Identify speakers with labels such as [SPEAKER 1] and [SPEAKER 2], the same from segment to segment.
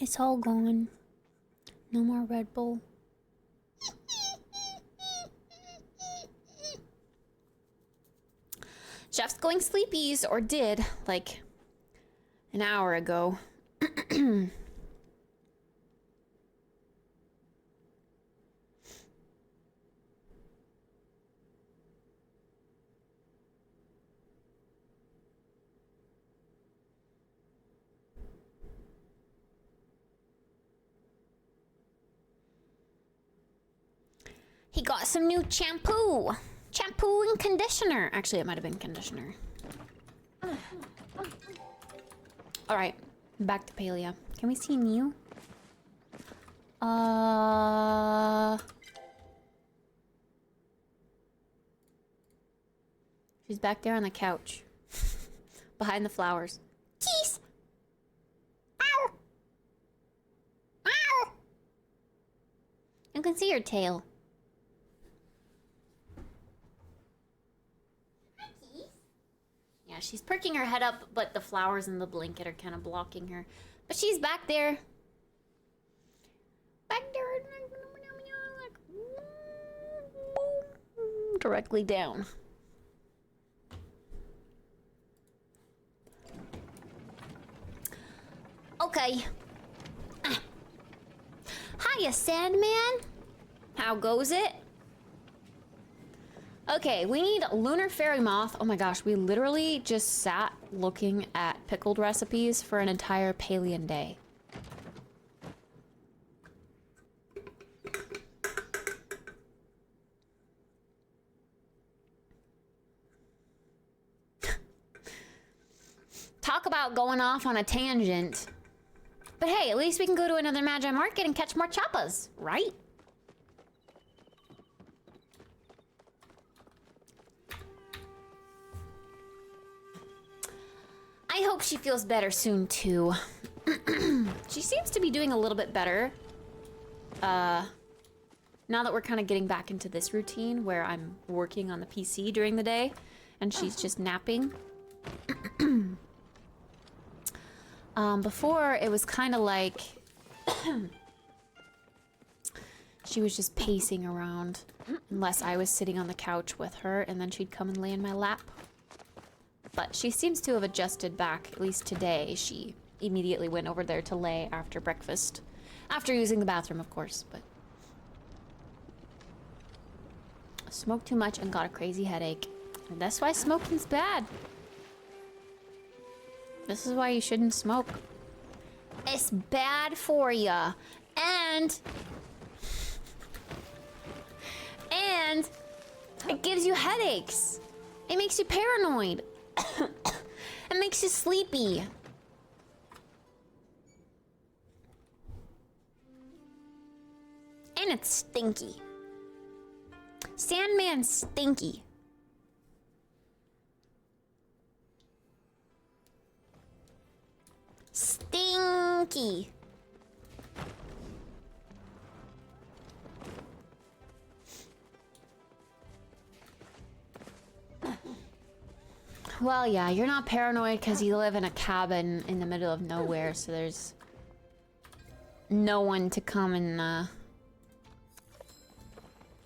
[SPEAKER 1] It's all gone. No more Red Bull. Jeff's going sleepies, or did, like, an hour ago. He got some new shampoo. Shampoo and conditioner. Actually, it might have been conditioner. All right, back to Palia. Can we see Neil? She's back there on the couch. Behind the flowers. Jeez! Ow! Ow! You can see her tail. Yeah, she's perking her head up, but the flowers and the blanket are kind of blocking her. But she's back there. Back there. Directly down. Okay. Hiya, Sandman. How goes it? Okay, we need lunar fairy moth. Oh my gosh, we literally just sat looking at pickled recipes for an entire Palian day. Talk about going off on a tangent. But hey, at least we can go to another Magi Market and catch more chappas, right? I hope she feels better soon, too. She seems to be doing a little bit better. Now that we're kind of getting back into this routine where I'm working on the PC during the day and she's just napping. Before, it was kind of like she was just pacing around unless I was sitting on the couch with her and then she'd come and lay in my lap. But she seems to have adjusted back, at least today. She immediately went over there to lay after breakfast. After using the bathroom, of course, but... Smoked too much and got a crazy headache. And that's why smoking's bad. This is why you shouldn't smoke. It's bad for ya. And it gives you headaches. It makes you paranoid. It makes you sleepy. And it's stinky. Sandman's stinky. Stinky. Well, yeah, you're not paranoid because you live in a cabin in the middle of nowhere, so there's no one to come and,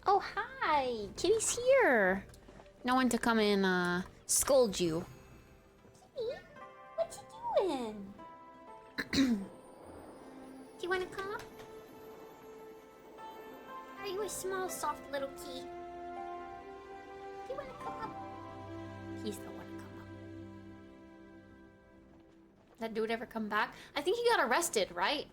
[SPEAKER 1] Oh, hi! Kitty's here! No one to come and, scold you. Kitty, what you doing? Do you want to come up? Are you a small, soft little key? Do you want to come up? He's the one to come up. That dude ever come back? I think he got arrested, right?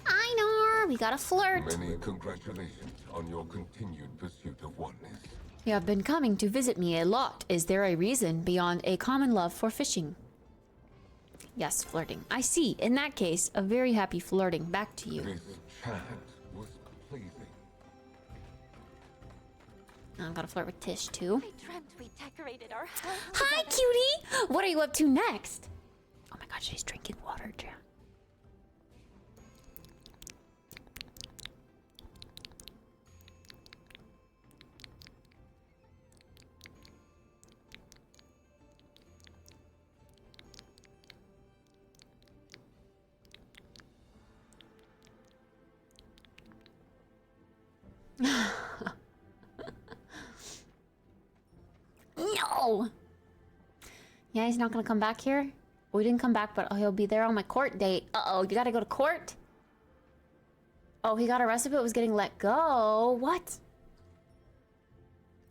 [SPEAKER 1] I know, we got a flirt.
[SPEAKER 2] Many congratulations on your continued pursuit of oneness.
[SPEAKER 1] You have been coming to visit me a lot. Is there a reason beyond a common love for fishing? Yes, flirting. I see. In that case, a very happy flirting back to you.
[SPEAKER 2] This chat was pleasing.
[SPEAKER 1] I'm gonna flirt with Tish, too.
[SPEAKER 3] I dreamt we decorated our house.
[SPEAKER 1] Hi, cutie! What are you up to next? Oh my god, she's drinking water, chat. Yeah, he's not gonna come back here? Well, he didn't come back, but he'll be there on my court date. Uh-oh, you gotta go to court? Oh, he got arrested but was getting let go. What?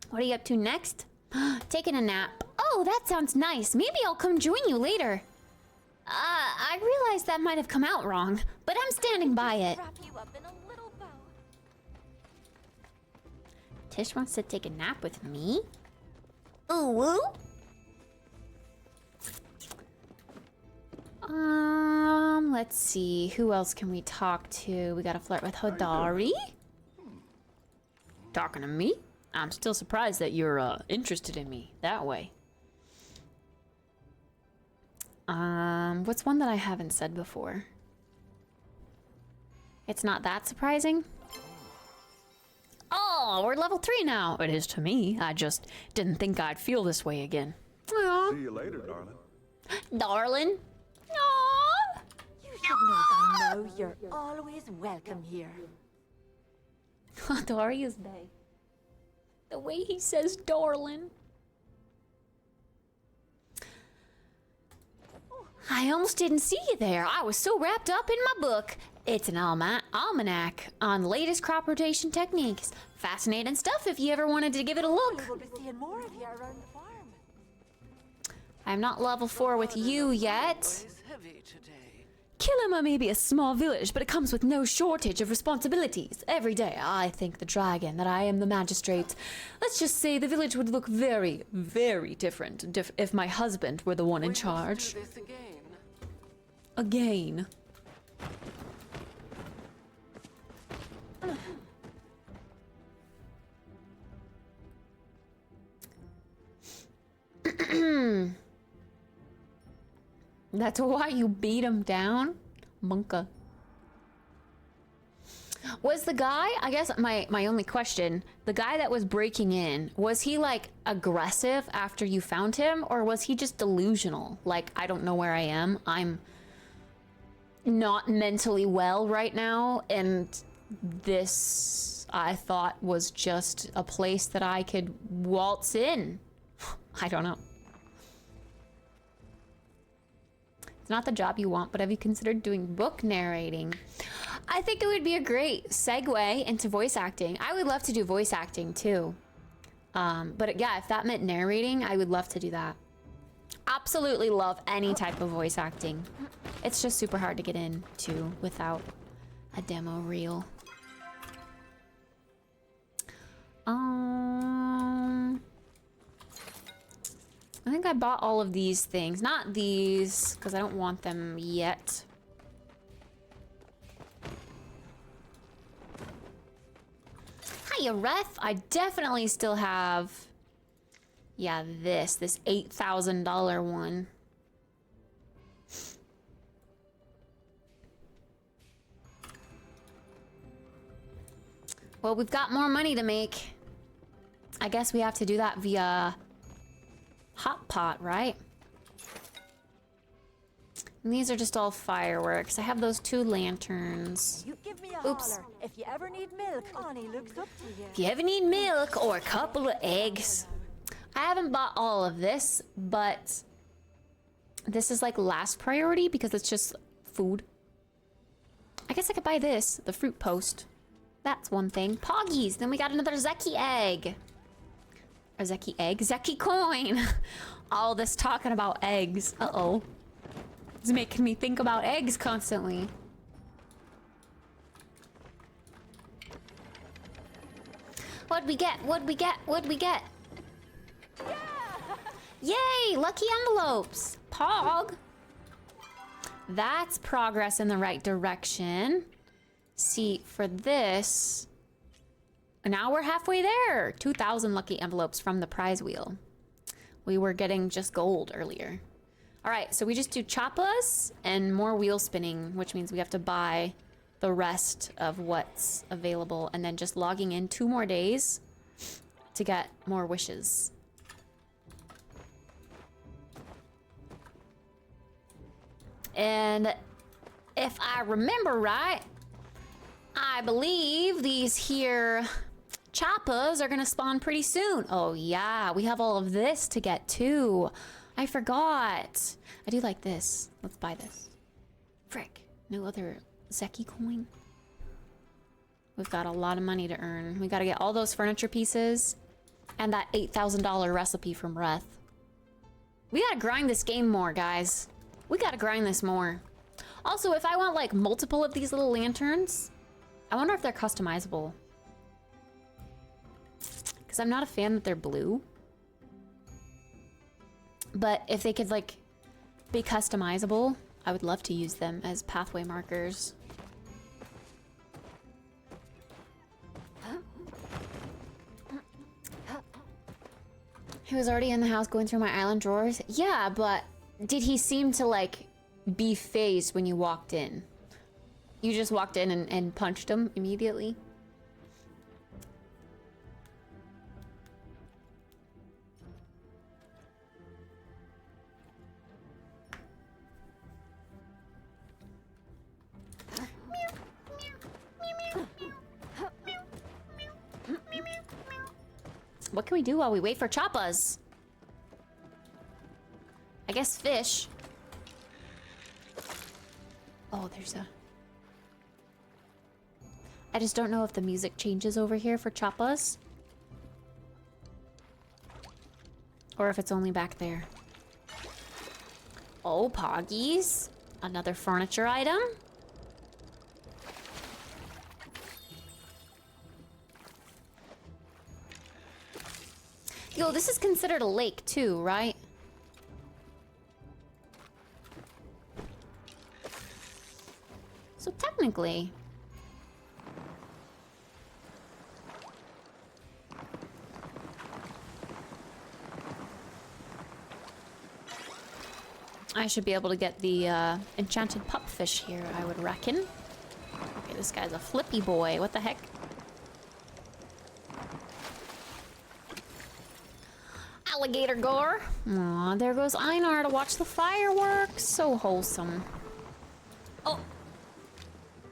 [SPEAKER 1] What are you up to next? Taking a nap. Oh, that sounds nice. Maybe I'll come join you later. I realized that might have come out wrong, but I'm standing by it.
[SPEAKER 3] Wrap you up in a little bow.
[SPEAKER 1] Tish wants to take a nap with me? Ooh, woo? Let's see. Who else can we talk to? We gotta flirt with Hodari. Talking to me? I'm still surprised that you're interested in me that way. What's one that I haven't said before? It's not that surprising. Oh, we're level 3 now. It is to me. I just didn't think I'd feel this way again. Aww.
[SPEAKER 4] See you later, darling.
[SPEAKER 1] Darling. Aww.
[SPEAKER 3] You should know by now you're always welcome here.
[SPEAKER 1] Darius Bay. The way he says darling. I almost didn't see you there. I was so wrapped up in my book. It's an almanac on the latest crop rotation techniques. Fascinating stuff if you ever wanted to give it a look.
[SPEAKER 3] We'll be seeing more of you around the farm.
[SPEAKER 1] I'm not level 4 with you yet.
[SPEAKER 5] Always heavy today.
[SPEAKER 1] Kilima may be a small village, but it comes with no shortage of responsibilities. Every day I thank the dragon that I am the magistrate. Let's just say the village would look very, very different if my husband were the one in
[SPEAKER 5] We must
[SPEAKER 1] charge.
[SPEAKER 5] do this again.
[SPEAKER 1] Again. That's why you beat him down? Monka. Was the guy, I guess my only question, the guy that was breaking in, was he like aggressive after you found him? Or was he just delusional? Like, I don't know where I am. I'm not mentally well right now. And this, I thought, was just a place that I could waltz in. I don't know. It's not the job you want, but have you considered doing book narrating? I think it would be a great segue into voice acting. I would love to do voice acting too. But yeah, if that meant narrating, I would love to do that. Absolutely love any type of voice acting. It's just super hard to get into without a demo reel. I think I bought all of these things. Not these, because I don't want them yet. Hiya, Ref. I definitely still have... Yeah, this $8,000 one. Well, we've got more money to make. I guess we have to do that via hot pot, right? And these are just all fireworks. I have those 2 lanterns.
[SPEAKER 3] You give me a
[SPEAKER 1] Oops.
[SPEAKER 3] holler. If you ever need milk, Annie looks up to you.
[SPEAKER 1] If you ever need milk or a couple of eggs. I haven't bought all of this, but this is like last priority because it's just food. I guess I could buy this, the fruit post. That's one thing. Poggies. Then we got another Zeki egg. Or Zeki egg? Zeki coin. All this talking about eggs. Uh-oh. It's making me think about eggs constantly. What'd we get? What'd we get? What'd we get? Yeah! Yay! Lucky envelopes. Pog. That's progress in the right direction. See, for this, now we're halfway there. 2,000 lucky envelopes from the prize wheel. We were getting just gold earlier. All right, so we just do choppas and more wheel spinning, which means we have to buy the rest of what's available and then just logging in 2 more days to get more wishes. And if I remember right, I believe these here choppas are gonna spawn pretty soon. Oh yeah, we have all of this to get too. I forgot. I do like this. Let's buy this. Frick. No other Zeki coin. We've got a lot of money to earn. We gotta get all those furniture pieces and that $8,000 recipe from Reth. We gotta grind this game more, guys. We gotta grind this more. Also, if I want like multiple of these little lanterns, I wonder if they're customizable. Because I'm not a fan that they're blue. But if they could like be customizable, I would love to use them as pathway markers. He was already in the house going through my island drawers. Yeah, but did he seem to like be phased when you walked in? You just walked in and punched him immediately? What can we do while we wait for Choppas? I guess fish. Oh, there's a... I just don't know if the music changes over here for Choppas. Or if it's only back there. Oh, Poggies. Another furniture item. Yo, this is considered a lake too, right? So technically... I should be able to get the enchanted pupfish here, I would reckon. Okay, this guy's a flippy boy. What the heck? Alligator gore. Aw, there goes Einar to watch the fireworks. So wholesome. Oh,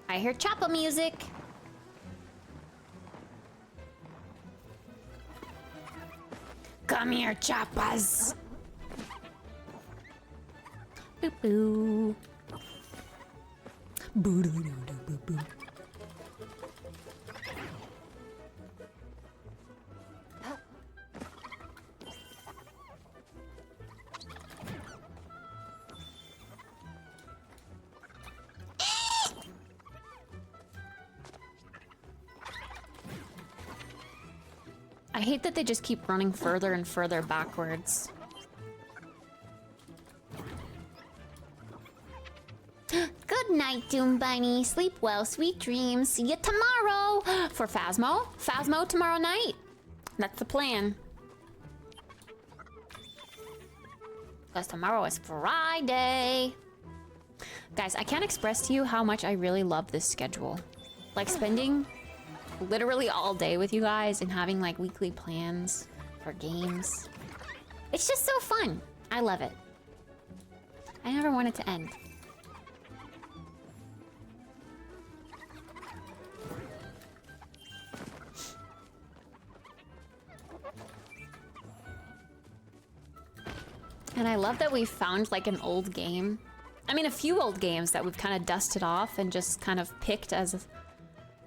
[SPEAKER 1] I hear Choppa music. Come here, Choppas. Boo boo. Boo doo doo doo boo boo. I hate that they just keep running further and further backwards. Good night, Doom Bunny. Sleep well, sweet dreams. See you tomorrow for Phasmo. Phasmo tomorrow night. That's the plan. Because tomorrow is Friday. Guys, I can't express to you how much I really love this schedule. Like spending literally all day with you guys and having like weekly plans for games. It's just so fun. I love it. I never want it to end. And I love that we found like an old game. I mean, a few old games that we've kind of dusted off and just kind of picked as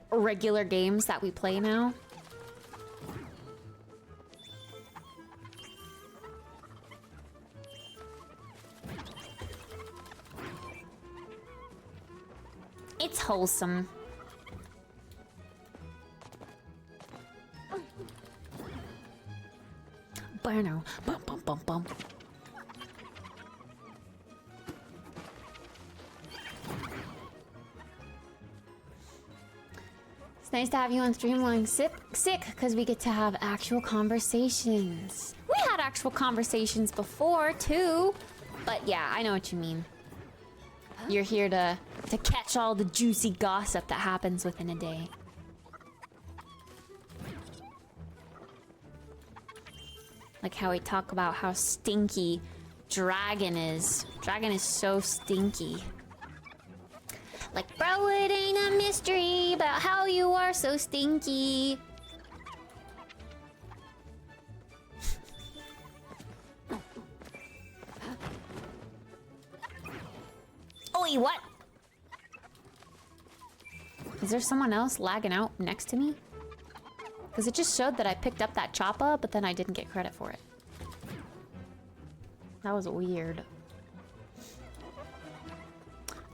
[SPEAKER 1] regular games that we play now. It's wholesome. Burno. Bum bum bum bum. It's nice to have you on stream lying sick because we get to have actual conversations. We had actual conversations before too, but yeah, I know what you mean. You're here to catch all the juicy gossip that happens within a day. Like how we talk about how stinky Dragon is. Dragon is so stinky. Like, bro, it ain't a mystery about how you are so stinky. Owie, what? Is there someone else lagging out next to me? Because it just showed that I picked up that choppa, but then I didn't get credit for it. That was weird.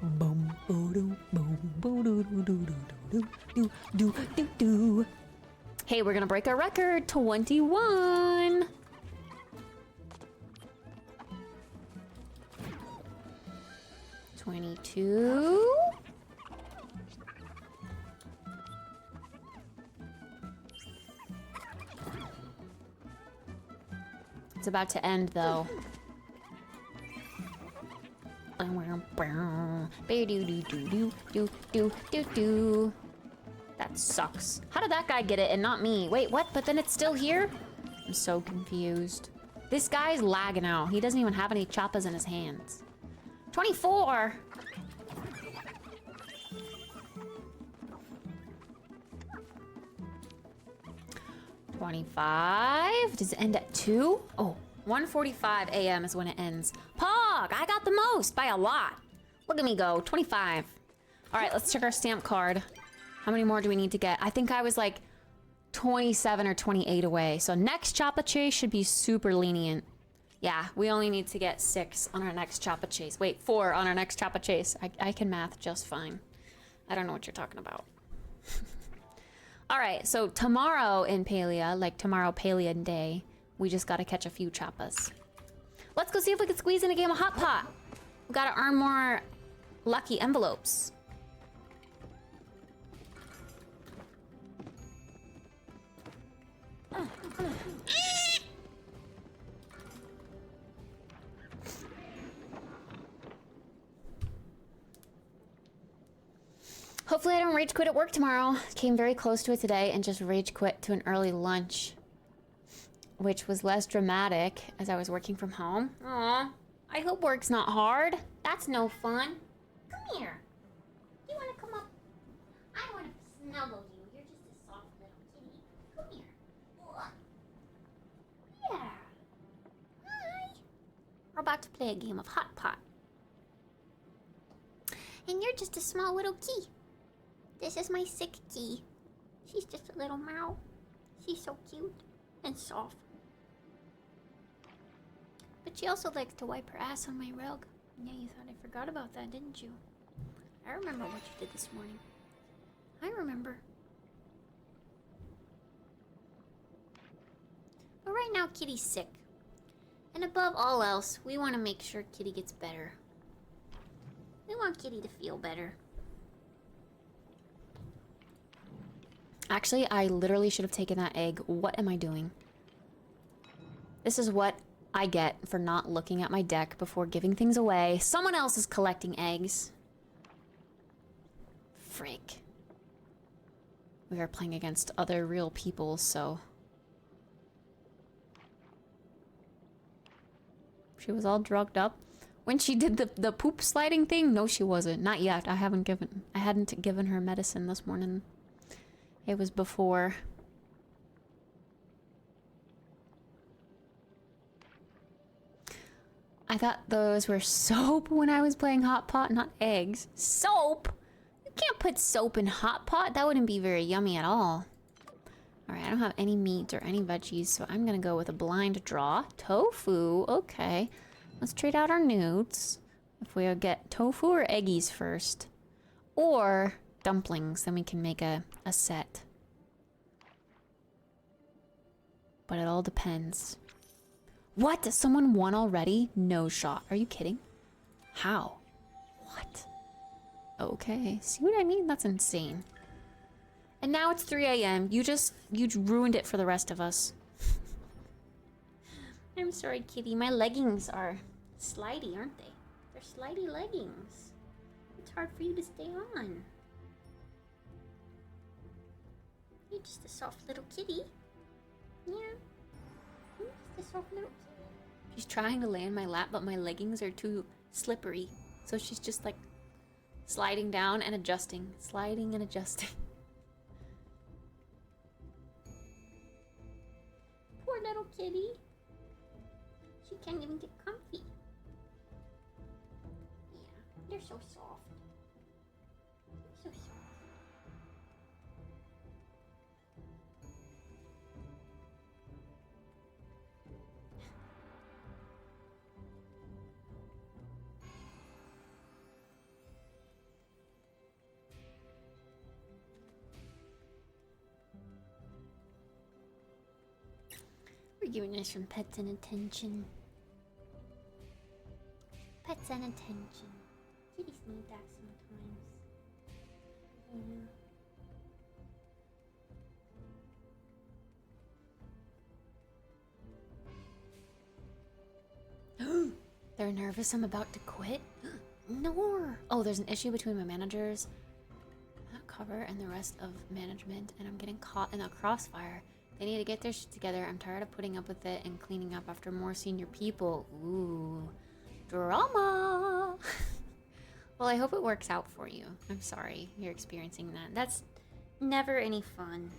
[SPEAKER 1] Boom, boom, boom, boom. Hey, we're gonna break our record. 21. $22. It's about to end, though. That sucks. How did that guy get it and not me? Wait, what? But then it's still here? I'm so confused. This guy's lagging out. He doesn't even have any choppas in his hands. 24! $25. Does it end at 2? Oh, 1:45 a.m. is when it ends. Pog! I got the most by a lot. Look at me go. 25. All right, let's check our stamp card. How many more do we need to get? I think I was like 27 or 28 away. So next Choppa Chase should be super lenient. Yeah, we only need to get 6 on our next Choppa Chase. Wait, 4 on our next Choppa Chase. I can math just fine. I don't know what you're talking about. All right, so tomorrow in Palia, like tomorrow Palian Day, we just gotta catch a few Choppas. Let's go see if we can squeeze in a game of Hot Pot. We gotta earn more lucky envelopes. Hopefully I don't rage quit at work tomorrow. Came very close to it today and just rage quit to an early lunch, which was less dramatic as I was working from home. Aw, I hope work's not hard. That's no fun. Come here. You wanna come up? I wanna snuggle you. You're just a soft little kitty. Come here. Ugh. Yeah. Hi. We're about to play a game of Hot Pot. And you're just a small little key. This is my sick key. She's just a little meow. She's so cute and soft. But she also likes to wipe her ass on my rug. Yeah, you thought I forgot about that, didn't you? I remember what you did this morning. I remember. But right now, Kitty's sick. And above all else, we want to make sure Kitty gets better. We want Kitty to feel better. Actually, I literally should have taken that egg. What am I doing? This is what I get for not looking at my deck before giving things away. Someone else is collecting eggs. Frick. We are playing against other real people, so... She was all drugged up. When she did the poop sliding thing? No, she wasn't. Not yet. I hadn't given her medicine this morning. It was before. I thought those were soap when I was playing Hot Pot, not eggs. Soap? You can't put soap in Hot Pot. That wouldn't be very yummy at all. Alright, I don't have any meat or any veggies, so I'm gonna go with a blind draw. Tofu, okay. Let's trade out our nudes. If we get tofu or eggies first. Or dumplings, then we can make a set. But it all depends. What? Someone won already? No shot. Are you kidding? How? What? Okay. See what I mean? That's insane. And now it's 3 a.m. You ruined it for the rest of us. I'm sorry, kitty. My leggings are slidey, aren't they? They're slidey leggings. It's hard for you to stay on. You're just a soft little kitty. Yeah. You're just a soft little kitty. She's trying to lay in my lap, but my leggings are too slippery. So she's just like sliding down and adjusting. Sliding and adjusting. Poor little kitty. She can't even get comfy. Yeah, You're so soft. So soft. We're giving us some pets and attention. Pets and attention. Kitties need that sometimes. Yeah. They're nervous I'm about to quit? No. Oh, there's an issue between my managers, cover, and the rest of management, and I'm getting caught in a crossfire. They need to get their shit together. I'm tired of putting up with it and cleaning up after more senior people. Ooh. Drama! Well, I hope it works out for you. I'm sorry you're experiencing that. That's never any fun.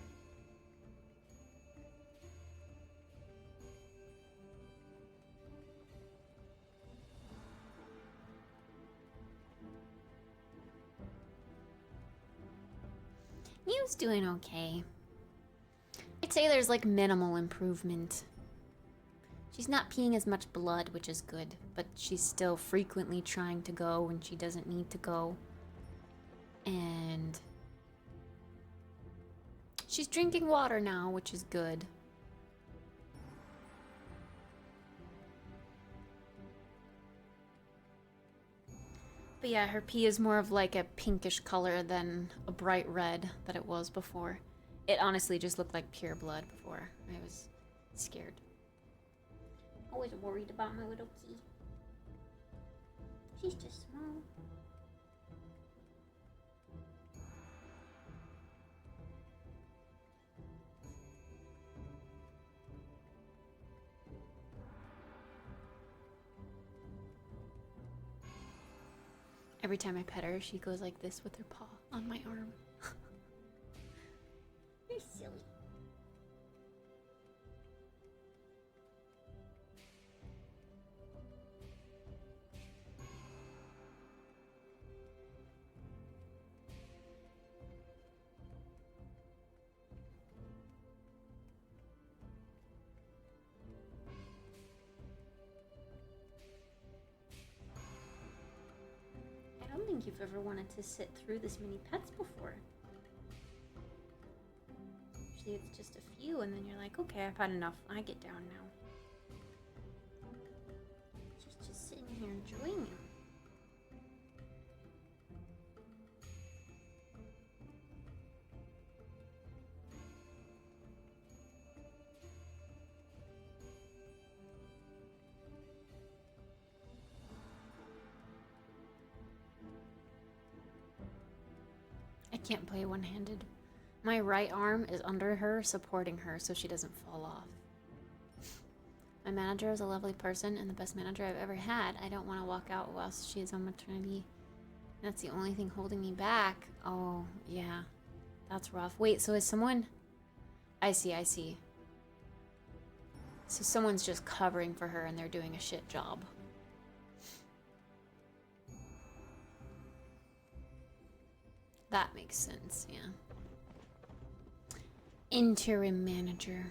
[SPEAKER 1] New's doing okay. I'd say there's like minimal improvement. She's not peeing as much blood, which is good, but she's still frequently trying to go when she doesn't need to go. And she's drinking water now, which is good. But yeah, her pee is more of like a pinkish color than a bright red that it was before. It honestly just looked like pure blood before. I was scared. Always worried about my little key. She's just small. Every time I pet her, she goes like this with her paw on my arm. You're silly. I don't think you've ever wanted to sit through this many pets before. Usually it's just a few and then you're like, okay, I've had enough. I get down now. She's just sitting here enjoying it. I can't play one-handed. My right arm is under her, supporting her so she doesn't fall off. My manager is a lovely person and the best manager I've ever had. I don't want to walk out whilst she is on maternity. That's the only thing holding me back. Oh, yeah. That's rough. Wait, so is someone... I see. So someone's just covering for her and they're doing a shit job. That makes sense, yeah. Interim manager.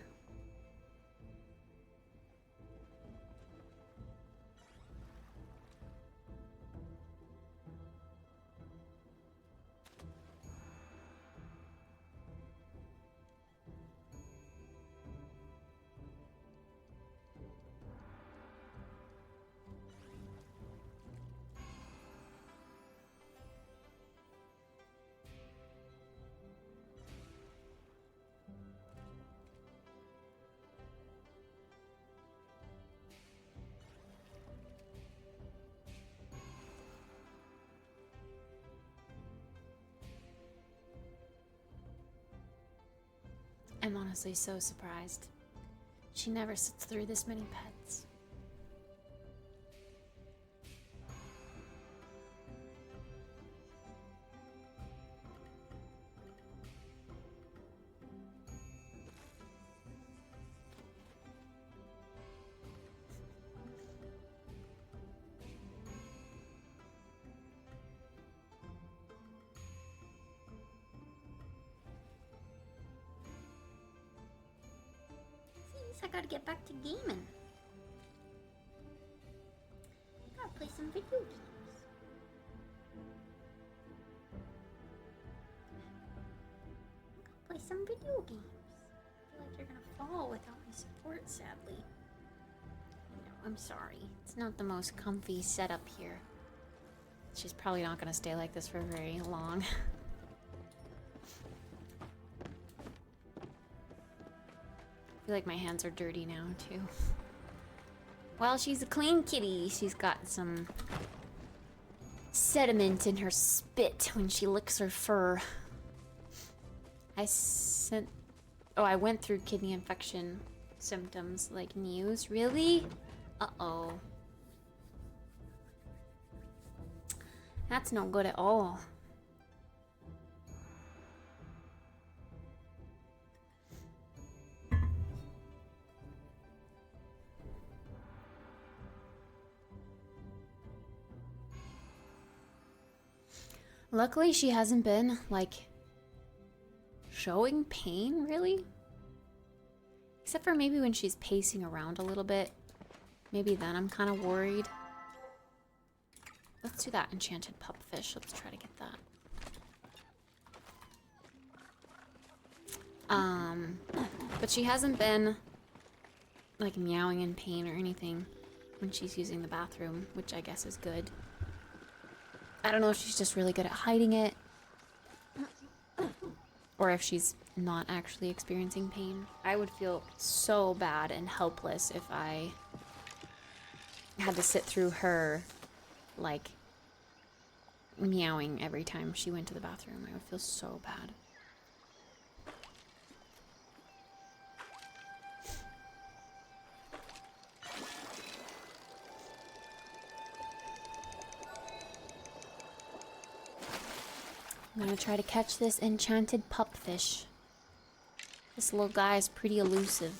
[SPEAKER 1] I'm honestly so surprised. She never sits through this many pets. Guess I gotta get back to gaming. Gotta play some video games. Gotta play some video games. I feel like you're gonna fall without my support, sadly. No, I'm sorry. It's not the most comfy setup here. She's probably not gonna stay like this for very long. I feel like my hands are dirty now, too. Well, she's a clean kitty. She's got some sediment in her spit when she licks her fur. I went through kidney infection symptoms like news. Really? Uh-oh. That's no good at all. Luckily, she hasn't been, like, showing pain, really. Except for maybe when she's pacing around a little bit. Maybe then I'm kind of worried. Let's do that enchanted pupfish. Let's try to get that. But she hasn't been, like, meowing in pain or anything when she's using the bathroom, which I guess is good. I don't know if she's just really good at hiding it, or if she's not actually experiencing pain. I would feel so bad and helpless if I had to sit through her, like, meowing every time she went to the bathroom. I would feel so bad. I'm gonna try to catch this enchanted pupfish. This little guy is pretty elusive.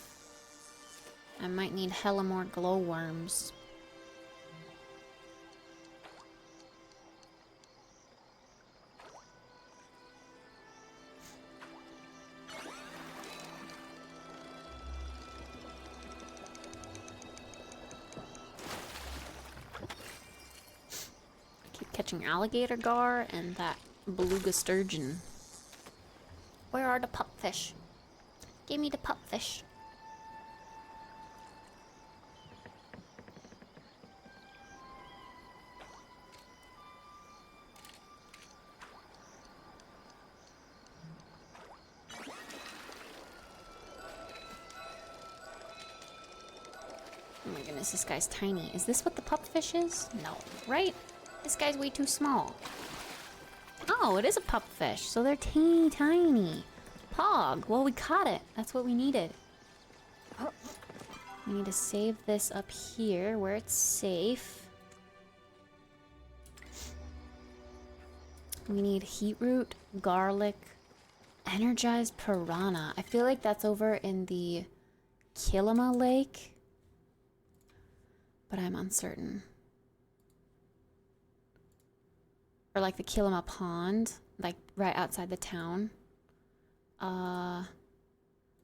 [SPEAKER 1] I might need hella more glowworms. I keep catching alligator gar and that beluga sturgeon. Where are the pupfish? Give me the pupfish. Oh my goodness, this guy's tiny. Is this what the pupfish is? No, right? This guy's way too small. Oh, it is a pupfish, so they're teeny tiny. Pog. Well, we caught it. That's what we needed. We need to save this up here where it's safe. We need heatroot, garlic, energized piranha. I feel like that's over in the Kilima Lake, but I'm uncertain. Or like the Kilima Pond, like right outside the town.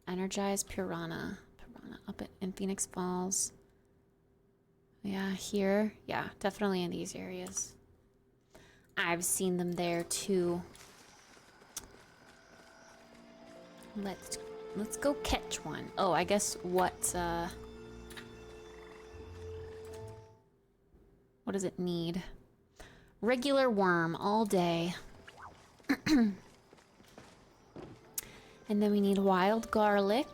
[SPEAKER 1] Energized piranha. Piranha up in Phoenix Falls. Yeah, here. Yeah, definitely in these areas. I've seen them there too. Let's go catch one. Oh, I guess what does it need? Regular worm all day. And then we need wild garlic.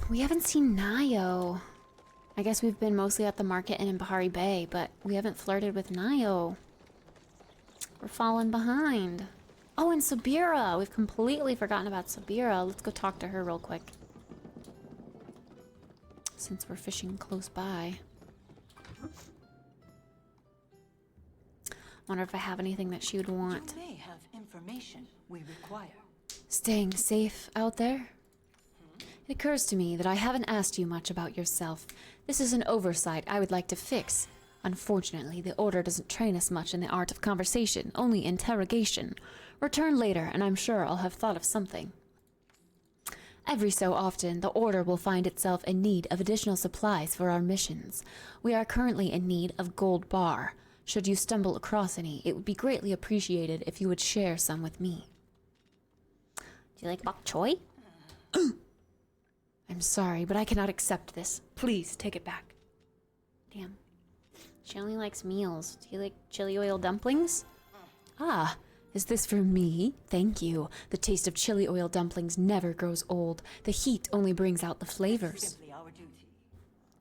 [SPEAKER 1] We haven't seen Nayo. I guess we've been mostly at the market and in Bahari Bay, but we haven't flirted with Nayo. We're falling behind. Oh, and Sabira! We've completely forgotten about Sabira. Let's go talk to her real quick. Since we're fishing close by. Wonder if I have anything that she would want.
[SPEAKER 3] You may have information we require.
[SPEAKER 1] Staying safe out there? It occurs to me that I haven't asked you much about yourself. This is an oversight I would like to fix. Unfortunately, the Order doesn't train us much in the art of conversation, only interrogation. Return later, and I'm sure I'll have thought of something. Every so often, the Order will find itself in need of additional supplies for our missions. We are currently in need of gold bar. Should you stumble across any, it would be greatly appreciated if you would share some with me. Do you like bok choy? I'm sorry, but I cannot accept this. Please, take it back. Damn. She only likes meals. Do you like chili oil dumplings? Ah, is this for me? Thank you. The taste of chili oil dumplings never grows old. The heat only brings out the flavors.
[SPEAKER 3] Simply our duty.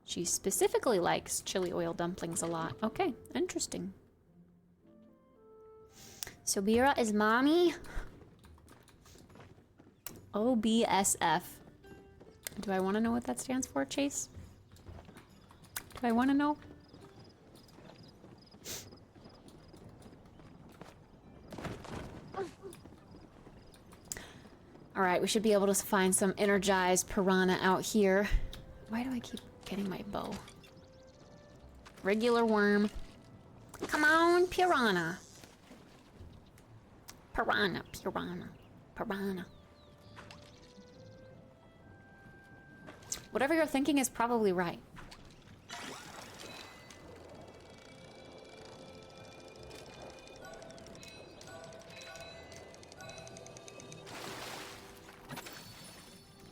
[SPEAKER 1] She specifically likes chili oil dumplings a lot. Okay, interesting. So Bira is mommy. OBSF. Do I want to know what that stands for, Chase? Do I want to know? Alright, we should be able to find some energized piranha out here. Why do I keep getting my bow? Regular worm. Come on, piranha. Piranha, piranha, piranha. Whatever you're thinking is probably right.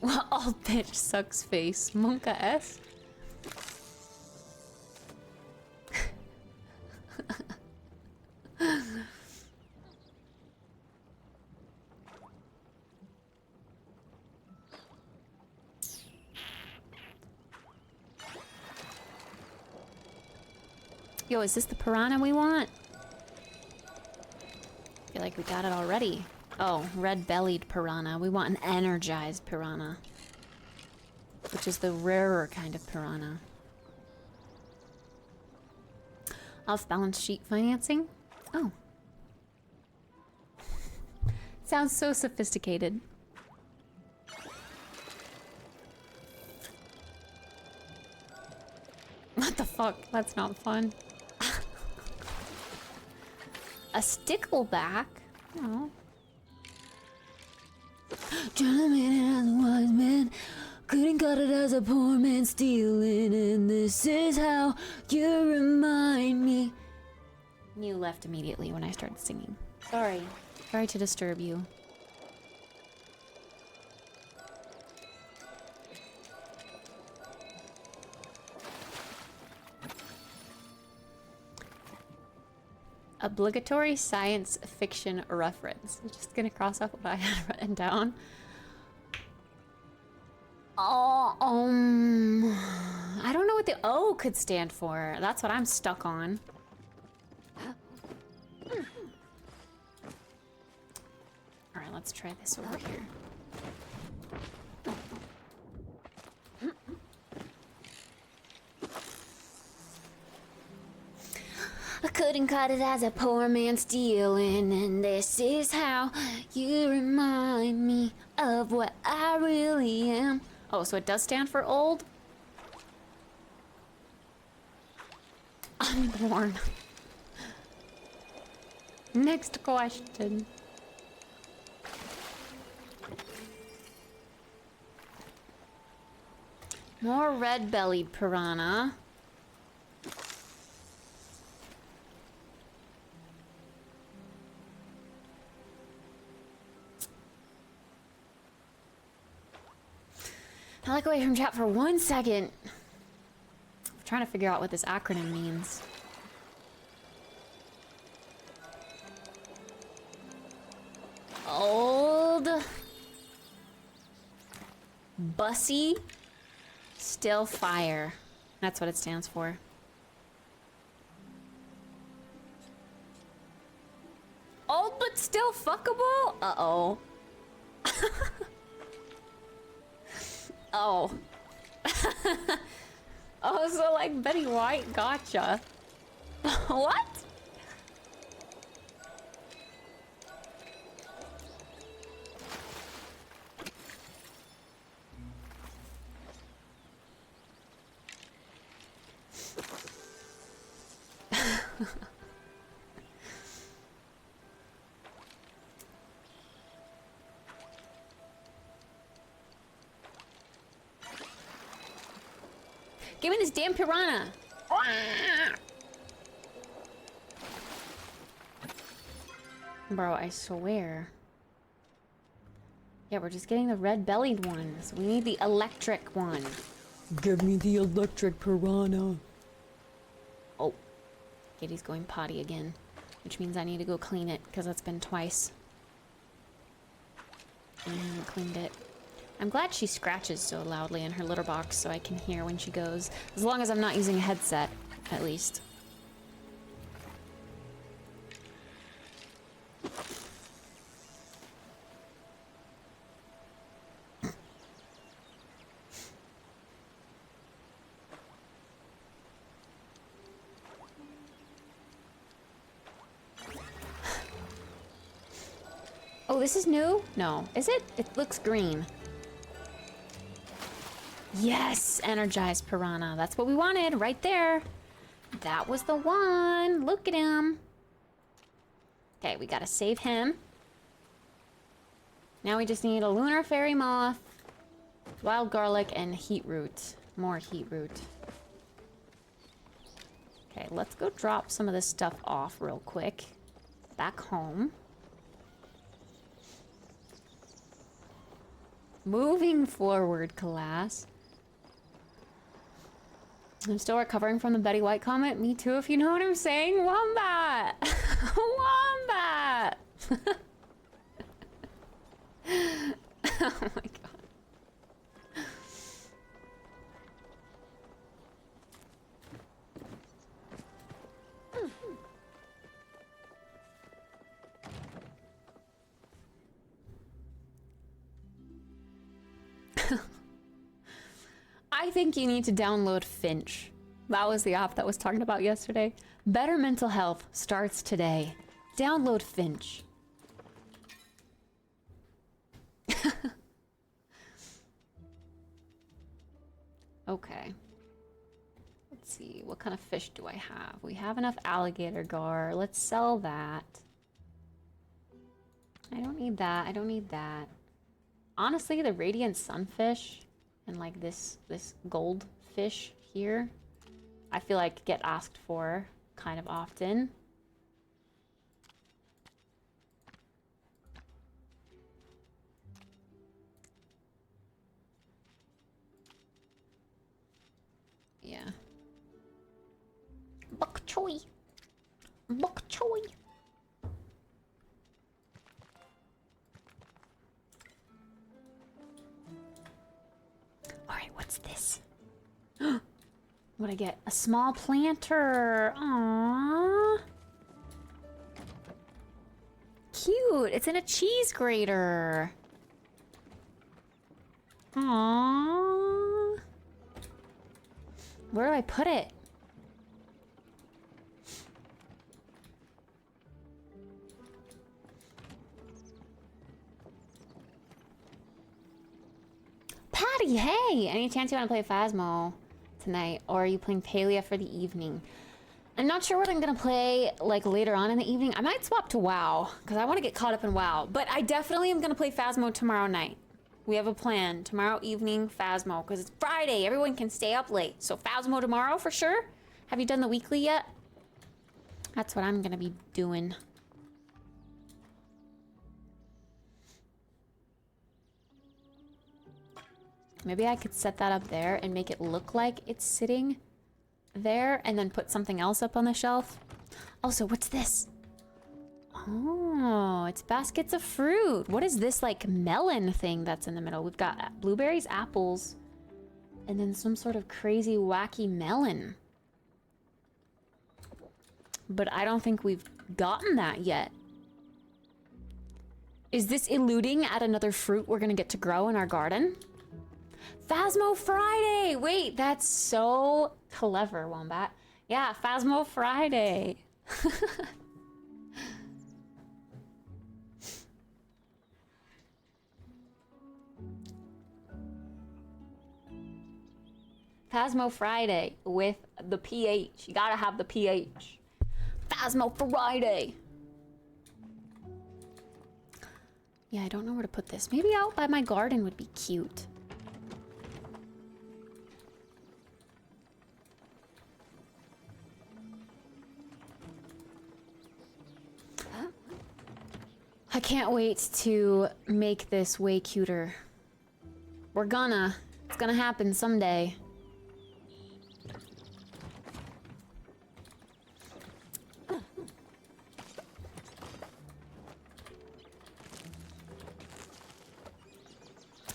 [SPEAKER 1] Well, all bitch sucks face. Monka S. Yo, is this the piranha we want? I feel like we got it already. Oh, red-bellied piranha. We want an energized piranha. Which is the rarer kind of piranha. Off-balance sheet financing? Oh. Sounds so sophisticated. What the fuck? That's not fun. A stickleback? Oh. Gentleman and the wise man couldn't cut it as a poor man stealing, and this is how you remind me. You left immediately when I started singing. Sorry. Sorry to disturb you. Obligatory science fiction reference. I'm just gonna cross off what I had written down. Oh, I don't know what the O could stand for. That's what I'm stuck on. All right, let's try this over here. I couldn't cut it as a poor man stealing, and this is how you remind me of what I really am. Oh, so it does stand for old? Unborn. Next question. More red-bellied piranha. I look away from chat for 1 second. I'm trying to figure out what this acronym means. Old. Bussy. Still fire. That's what it stands for. Old but still fuckable? Uh-oh. Oh. Oh, so like Betty White, gotcha. What? Give me this damn piranha! Bro, I swear. Yeah, we're just getting the red-bellied ones. We need the electric one.
[SPEAKER 4] Give me the electric piranha.
[SPEAKER 1] Oh. Kitty's going potty again. Which means I need to go clean it, because it's been twice. I haven't cleaned it. I'm glad she scratches so loudly in her litter box so I can hear when she goes. As long as I'm not using a headset, at least. Oh, this is new? No. Is it? It looks green. Yes! Energized piranha. That's what we wanted, right there. That was the one. Look at him. Okay, we gotta save him. Now we just need a lunar fairy moth, wild garlic, and heat root. More heat root. Okay, let's go drop some of this stuff off real quick. Back home. Moving forward, class. I'm still recovering from the Betty White comment. Me too, if you know what I'm saying. Wombat! Wombat! Oh my god. I think you need to download Finch. That was the app that was talking about yesterday. Better mental health starts today. Download Finch. Okay. Let's see, what kind of fish do I have? We have enough alligator gar. Let's sell that. I don't need that. I don't need that. Honestly, the radiant sunfish and like this goldfish here, I feel like get asked for kind of often. Yeah. Bok choy. Bok choy. Alright, what's this? What'd I get? A small planter. Aww. Cute. It's in a cheese grater. Aww. Where do I put it? Patty, hey! Any chance you want to play Phasmo tonight? Or are you playing Palia for the evening? I'm not sure what I'm going to play like later on in the evening. I might swap to WoW, because I want to get caught up in WoW. But I definitely am going to play Phasmo tomorrow night. We have a plan. Tomorrow evening, Phasmo, because it's Friday. Everyone can stay up late. So Phasmo tomorrow for sure. Have you done the weekly yet? That's what I'm going to be doing. Maybe I could set that up there and make it look like it's sitting there and then put something else up on the shelf. Also, what's this? Oh, it's baskets of fruit. What is this like melon thing that's in the middle? We've got blueberries, apples, and then some sort of crazy wacky melon. But I don't think we've gotten that yet. Is this eluding at another fruit we're gonna get to grow in our garden? Phasmo Friday! Wait, that's so clever, Wombat. Yeah, Phasmo Friday. Phasmo Friday with the PH. You gotta have the PH. Phasmo Friday. Yeah, I don't know where to put this. Maybe out by my garden would be cute. I can't wait to make this way cuter. We're gonna. It's gonna happen someday.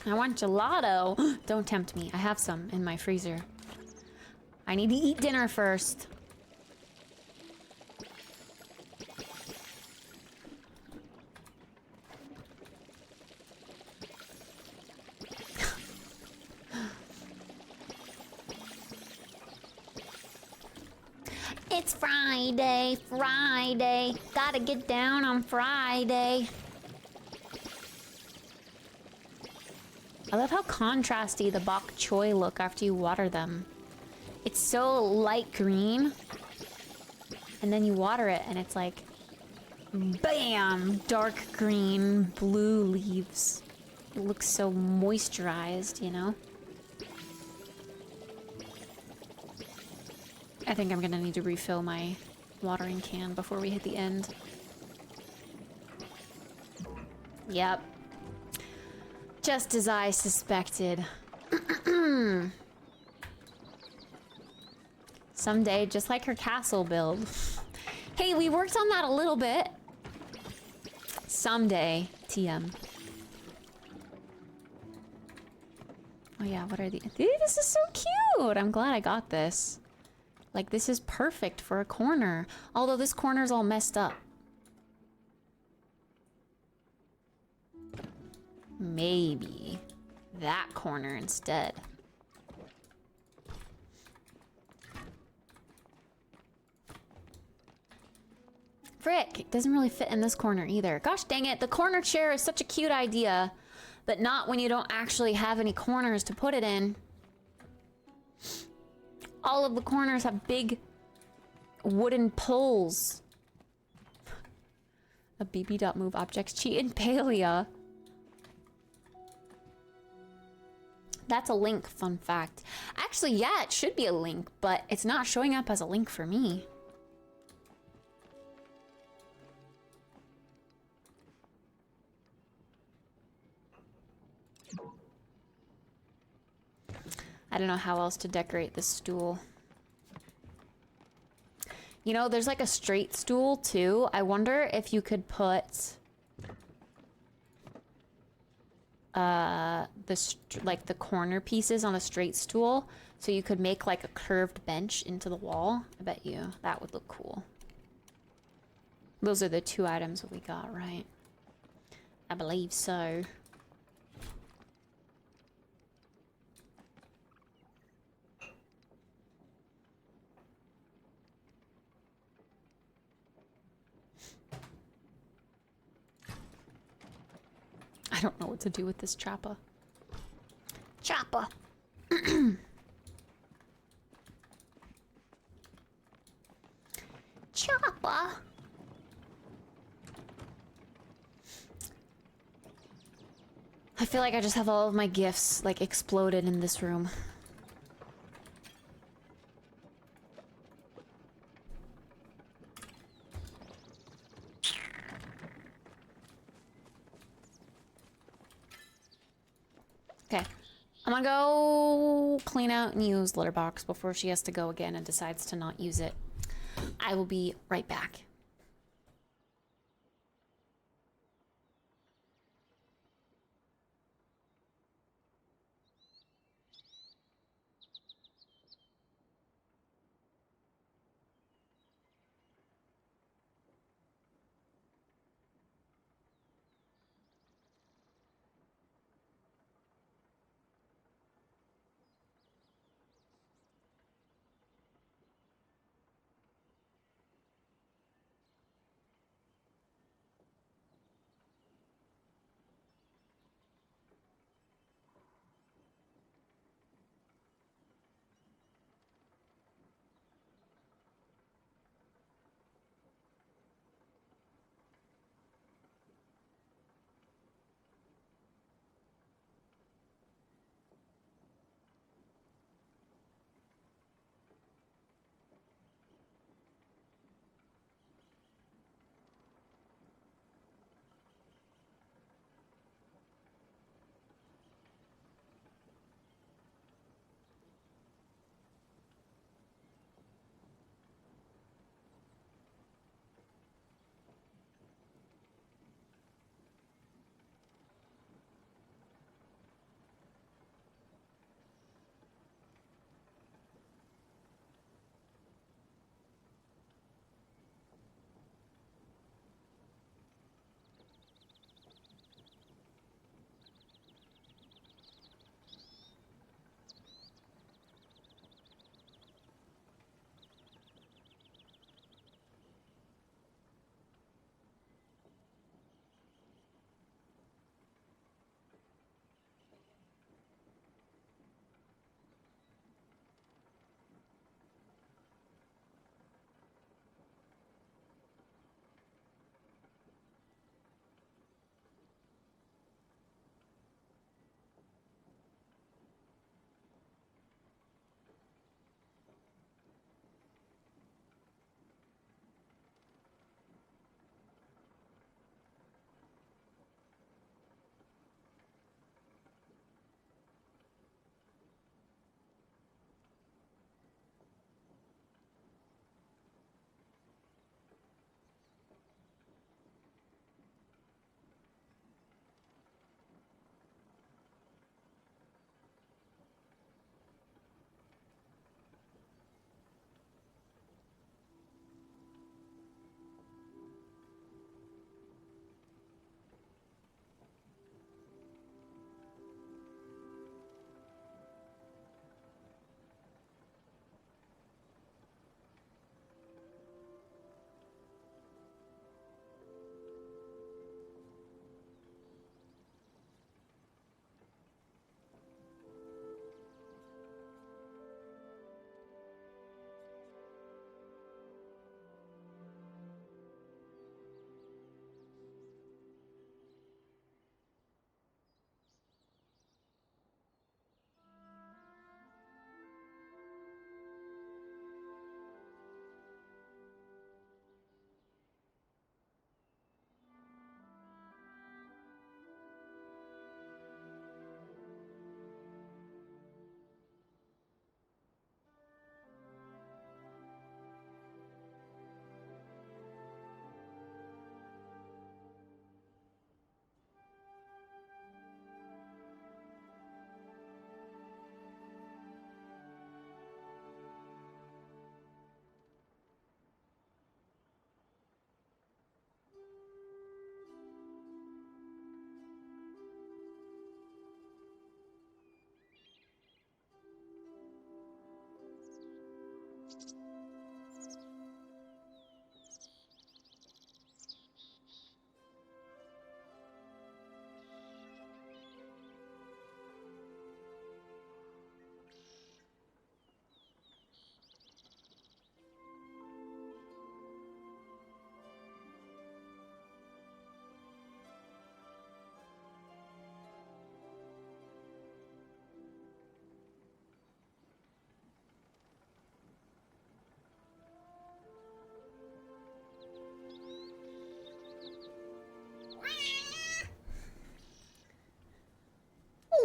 [SPEAKER 1] I want gelato. Don't tempt me. I have some in my freezer. I need to eat dinner first. It's Friday, Friday. Gotta get down on Friday. I love how contrasty the bok choy look after you water them. It's so light green, and then you water it, and it's like, bam, dark green, blue leaves. It looks so moisturized, you know? I think I'm gonna need to refill my watering can before we hit the end. Yep. Just as I suspected. Someday, just like her castle build. Hey, we worked on that a little bit. Someday, TM. Oh yeah, what are these? This is so cute! I'm glad I got this. Like, this is perfect for a corner. Although this corner's all messed up. Maybe that corner instead. Frick, it doesn't really fit in this corner either. Gosh dang it, the corner chair is such a cute idea, but not when you don't actually have any corners to put it in. All of the corners have big wooden poles. A BB.move objects cheat in Palia. That's a link, fun fact. Actually, yeah, it should be a link, but it's not showing up as a link for me. I don't know how else to decorate this stool. You know, there's like a straight stool too. I wonder if you could put like the corner pieces on a straight stool, so you could make like a curved bench into the wall. I bet you that would look cool. Those are the two items that we got, right? I believe so. I don't know what to do with this chopper. Chopper. Chopper. I feel like I just have all of my gifts like exploded in this room. Okay, I'm gonna go clean out and use litter box before she has to go again and decides to not use it. I will be right back.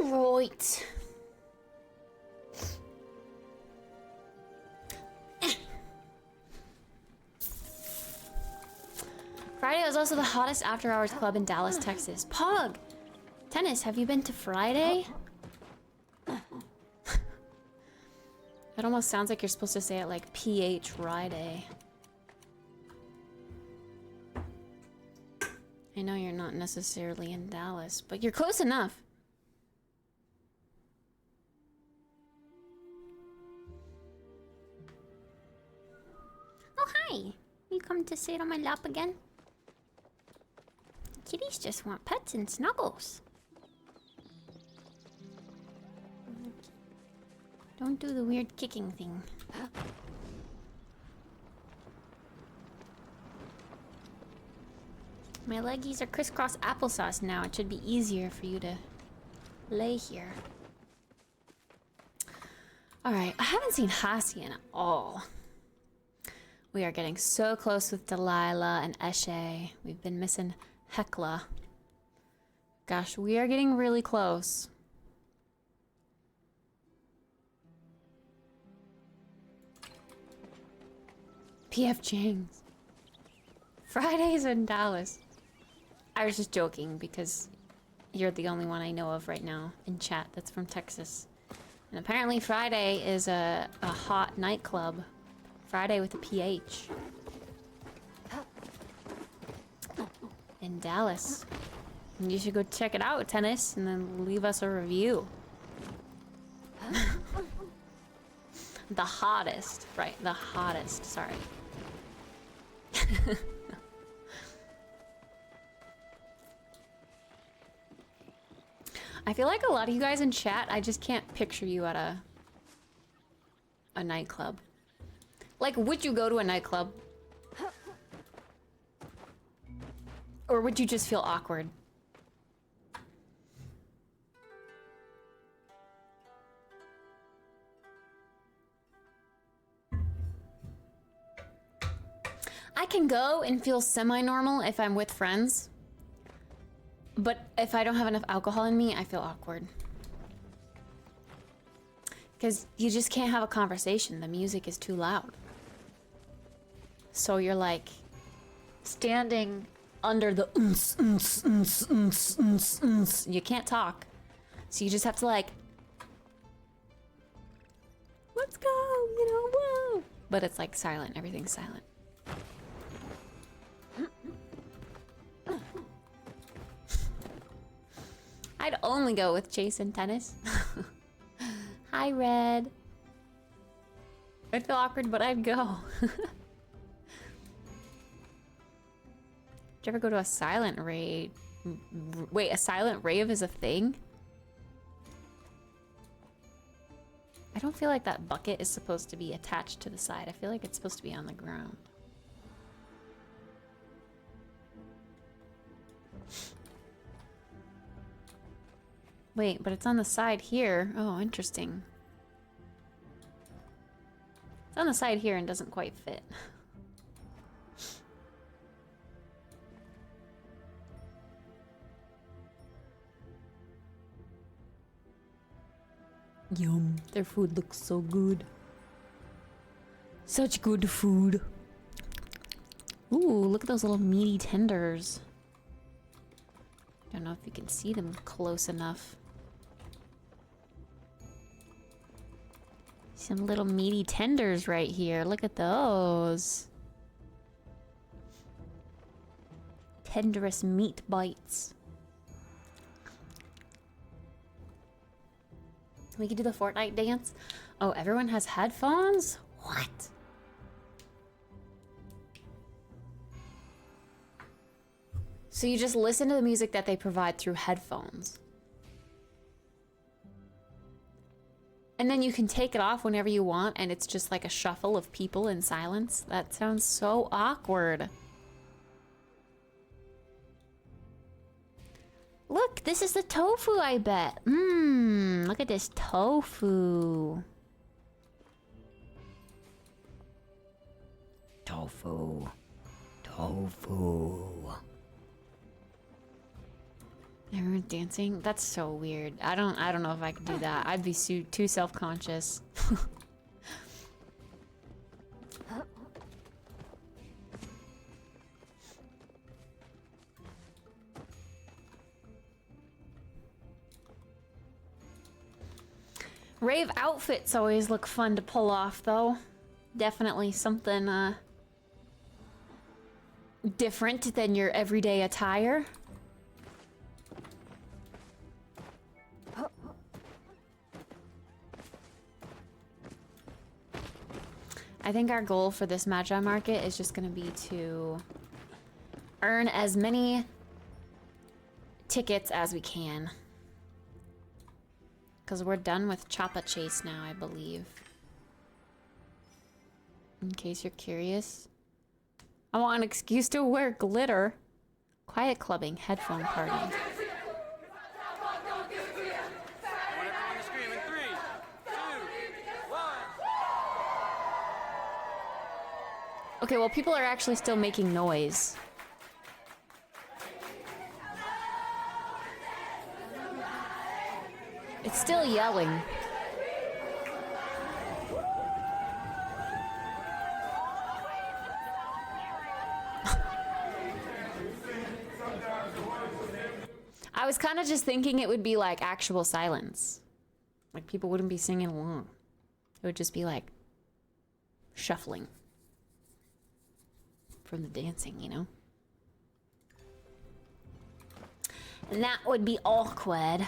[SPEAKER 1] Right. Friday was also the hottest after-hours club in Dallas, Texas. Pog! Tennis, have you been to Friday? It almost sounds like you're supposed to say it like PH Friday. I know you're not necessarily in Dallas, but you're close enough. Oh, hi. You come to sit on my lap again? Kitties just want pets and snuggles. Don't do the weird kicking thing. My leggies are crisscross applesauce now. It should be easier for you to lay here. Alright, I haven't seen Hassian at all. We are getting so close with Delilah and Eshe. We've been missing Hecla. Gosh, we are getting really close. PF Chang's. Fridays in Dallas. I was just joking because you're the only one I know of right now in chat that's from Texas. And apparently Friday is a hot nightclub. Friday with a PH. In Dallas. And you should go check it out, Tennis, and then leave us a review. The hottest. Right, the hottest. Sorry. I feel like a lot of you guys in chat, I just can't picture you at a nightclub. Like, would you go to a nightclub? Or would you just feel awkward? I can go and feel semi-normal if I'm with friends. But if I don't have enough alcohol in me, I feel awkward. Because you just can't have a conversation. The music is too loud. So you're like standing under the You can't talk. So you just have to like, let's go, you know, whoa. But it's like silent. Everything's silent. I'd only go with Chase and Tennis. Hi, Red. I'd feel awkward, but I'd go. Did you ever go to a silent rave? Wait, a silent rave is a thing? I don't feel like that bucket is supposed to be attached to the side. I feel like it's supposed to be on the ground. Wait, but it's on the side here. Oh, interesting. It's on the side here and doesn't quite fit.
[SPEAKER 4] Yum, their food looks so good. Such good food.
[SPEAKER 1] Ooh, look at those little meaty tenders. Don't know if you can see them close enough. Some little meaty tenders right here. Look at those. Tenderous meat bites. We could do the Fortnite dance. Oh, everyone has headphones? What? So you just listen to the music that they provide through headphones. And then you can take it off whenever you want, and it's just like a shuffle of people in silence. That sounds so awkward. Look, this is the tofu, I bet. Mmm, look at this tofu.
[SPEAKER 4] Tofu. Tofu.
[SPEAKER 1] Everyone's dancing? That's so weird. I don't know if I could do that. I'd be too self-conscious. Rave outfits always look fun to pull off, though. Definitely something, different than your everyday attire. I think our goal for this Magi Market is just gonna be to earn as many tickets as we can. Because we're done with Choppa Chase now, I believe. In case you're curious. I want an excuse to wear glitter. Quiet clubbing, headphone party. Okay, well, people are actually still making noise. It's still yelling. I was kind of just thinking it would be like actual silence. Like people wouldn't be singing along. It would just be like shuffling from the dancing, you know? And that would be awkward.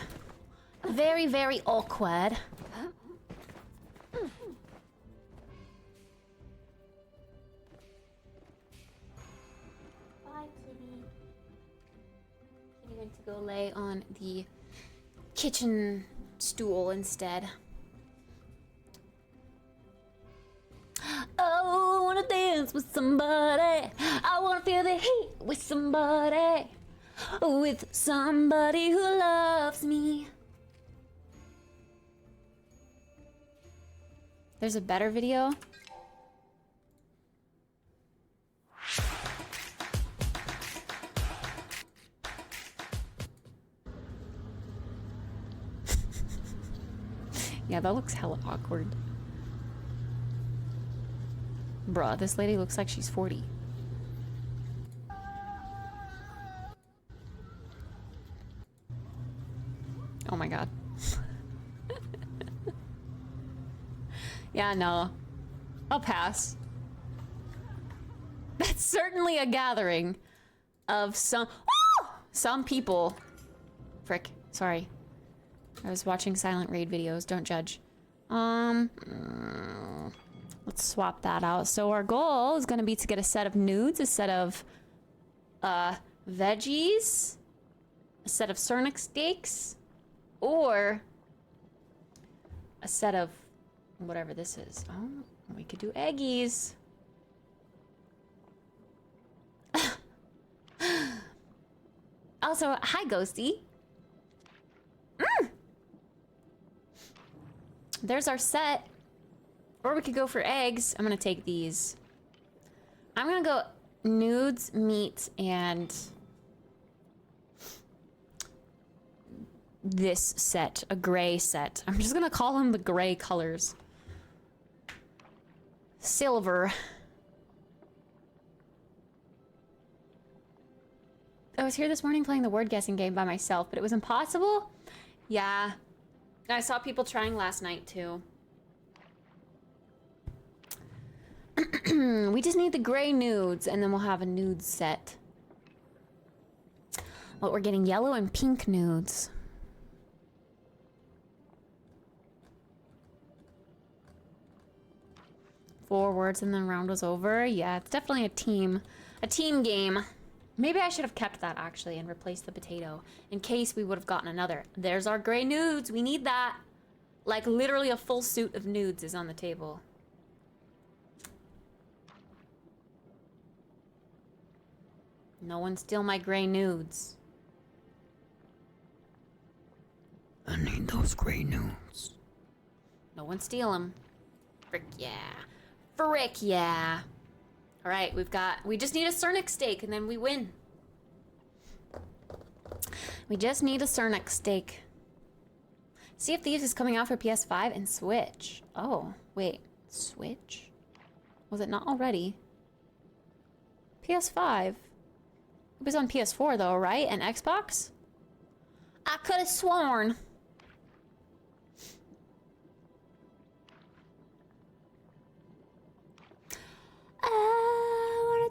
[SPEAKER 1] Very, very awkward. Bye, kitty. Kitty went to go lay on the kitchen stool instead. Oh, I wanna dance with somebody. I wanna feel the heat with somebody. With somebody who loves me. There's a better video. Yeah, that looks hella awkward. Bruh, this lady looks like she's 40. Oh my god. Yeah, no. I'll pass. That's certainly a gathering of some people. Frick, sorry. I was watching Silent Raid videos, don't judge. Let's swap that out. So our goal is gonna be to get a set of nudes, a set of veggies, a set of Cernic steaks, or a set of whatever this is. Oh, we could do eggies. Also, hi, Ghosty. There's our set. Or we could go for eggs. I'm gonna take these. I'm gonna go nudes, meat, and this set, a gray set. I'm just gonna call them the gray colors. Silver. I was here this morning playing the word guessing game by myself, but it was impossible. Yeah. I saw people trying last night too. We just need the gray nudes and then we'll have a nude set. Well, we're getting yellow and pink nudes. Four words and then round was over. Yeah, it's definitely a team game. Maybe I should have kept that actually and replaced the potato in case we would have gotten another. There's our gray nudes. We need that. Like literally a full suit of nudes is on the table. No one steal my gray nudes.
[SPEAKER 4] I need those gray nudes.
[SPEAKER 1] No one steal them. Frick yeah. Frick yeah. All right, we just need a Cernic steak and then we win. We just need a Cernic steak. Sea of Thieves is coming out for PS5 and Switch. Oh, wait, Switch? Was it not already? PS5? It was on PS4 though, right? And Xbox? I could have sworn. I wanna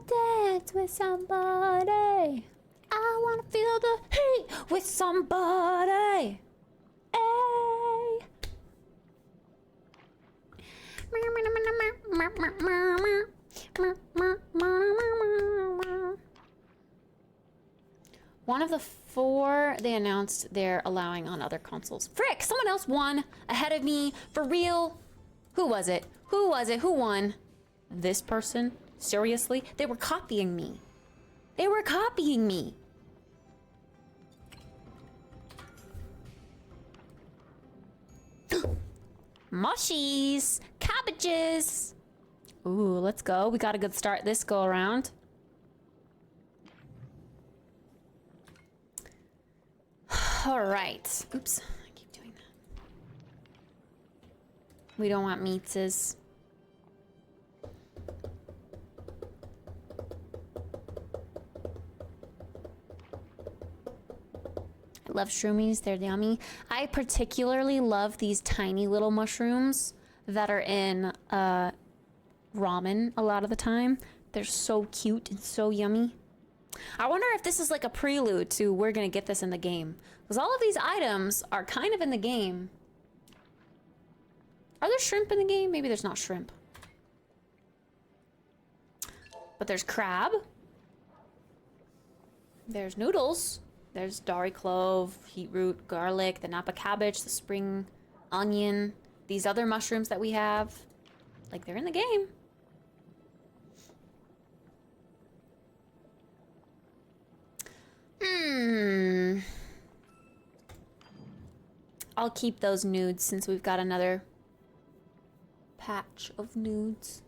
[SPEAKER 1] dance with somebody. I wanna feel the heat with somebody. Hey. One of the 4 they announced they're allowing on other consoles. Frick, someone else won ahead of me. For real? Who was it? Who was it? Who won? This person? Seriously? They were copying me. They were copying me. Mushies! Cabbages! Ooh, let's go. We got a good start this go around. All right. Oops, I keep doing that. We don't want meatses. I love shroomies, they're yummy. I particularly love these tiny little mushrooms that are in ramen a lot of the time. They're so cute and so yummy. I wonder if this is like a prelude to we're gonna get this in the game. Because all of these items are kind of in the game. Are there shrimp in the game? Maybe there's not shrimp. But there's crab. There's noodles. There's Dari clove, heat root, garlic, the Napa cabbage, the spring onion, these other mushrooms that we have. Like, they're in the game. I'll keep those nudes since we've got another patch of nudes.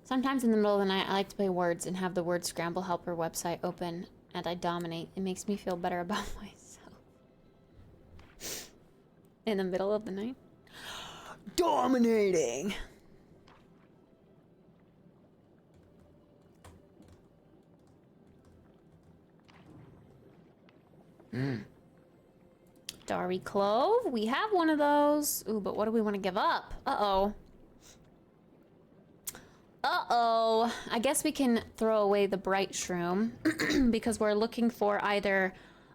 [SPEAKER 1] Sometimes in the middle of the night, I like to play Words and have the Word Scramble Helper website open. And I dominate. It makes me feel better about myself. In the middle of the night. Dominating! Dari clove. We have one of those. Ooh, but what do we want to give up? Uh-oh. Uh-oh. I guess we can throw away the bright shroom because we're looking for either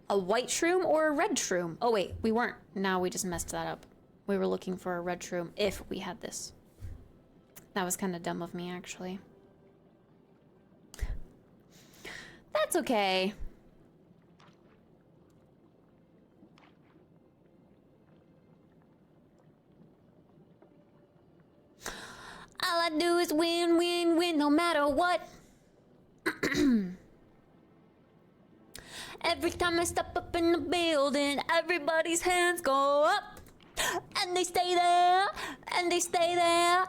[SPEAKER 1] a white shroom or a red shroom. Oh, wait, we weren't. Now we just messed that up. We were looking for a red shroom if we had this. That was kind of dumb of me, actually. That's okay. All I do is win, win, win, no matter what. Every time I step up in the building, everybody's hands go up. And they stay there, and they stay there.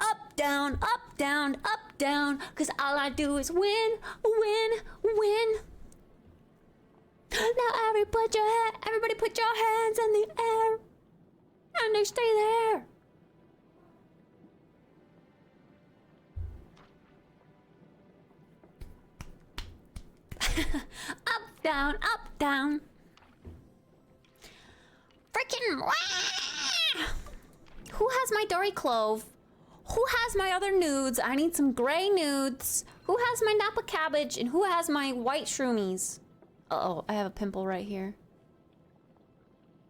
[SPEAKER 1] Up, down, up, down, up, down. Cause all I do is win, win, win. Now everybody put your hands in the air. And they stay there. Up, down, up, down. Freaking Who has my Dory clove? Who has my other nudes? I need some gray nudes. Who has my Napa cabbage? And who has my white shroomies? Uh-oh, I have a pimple right here.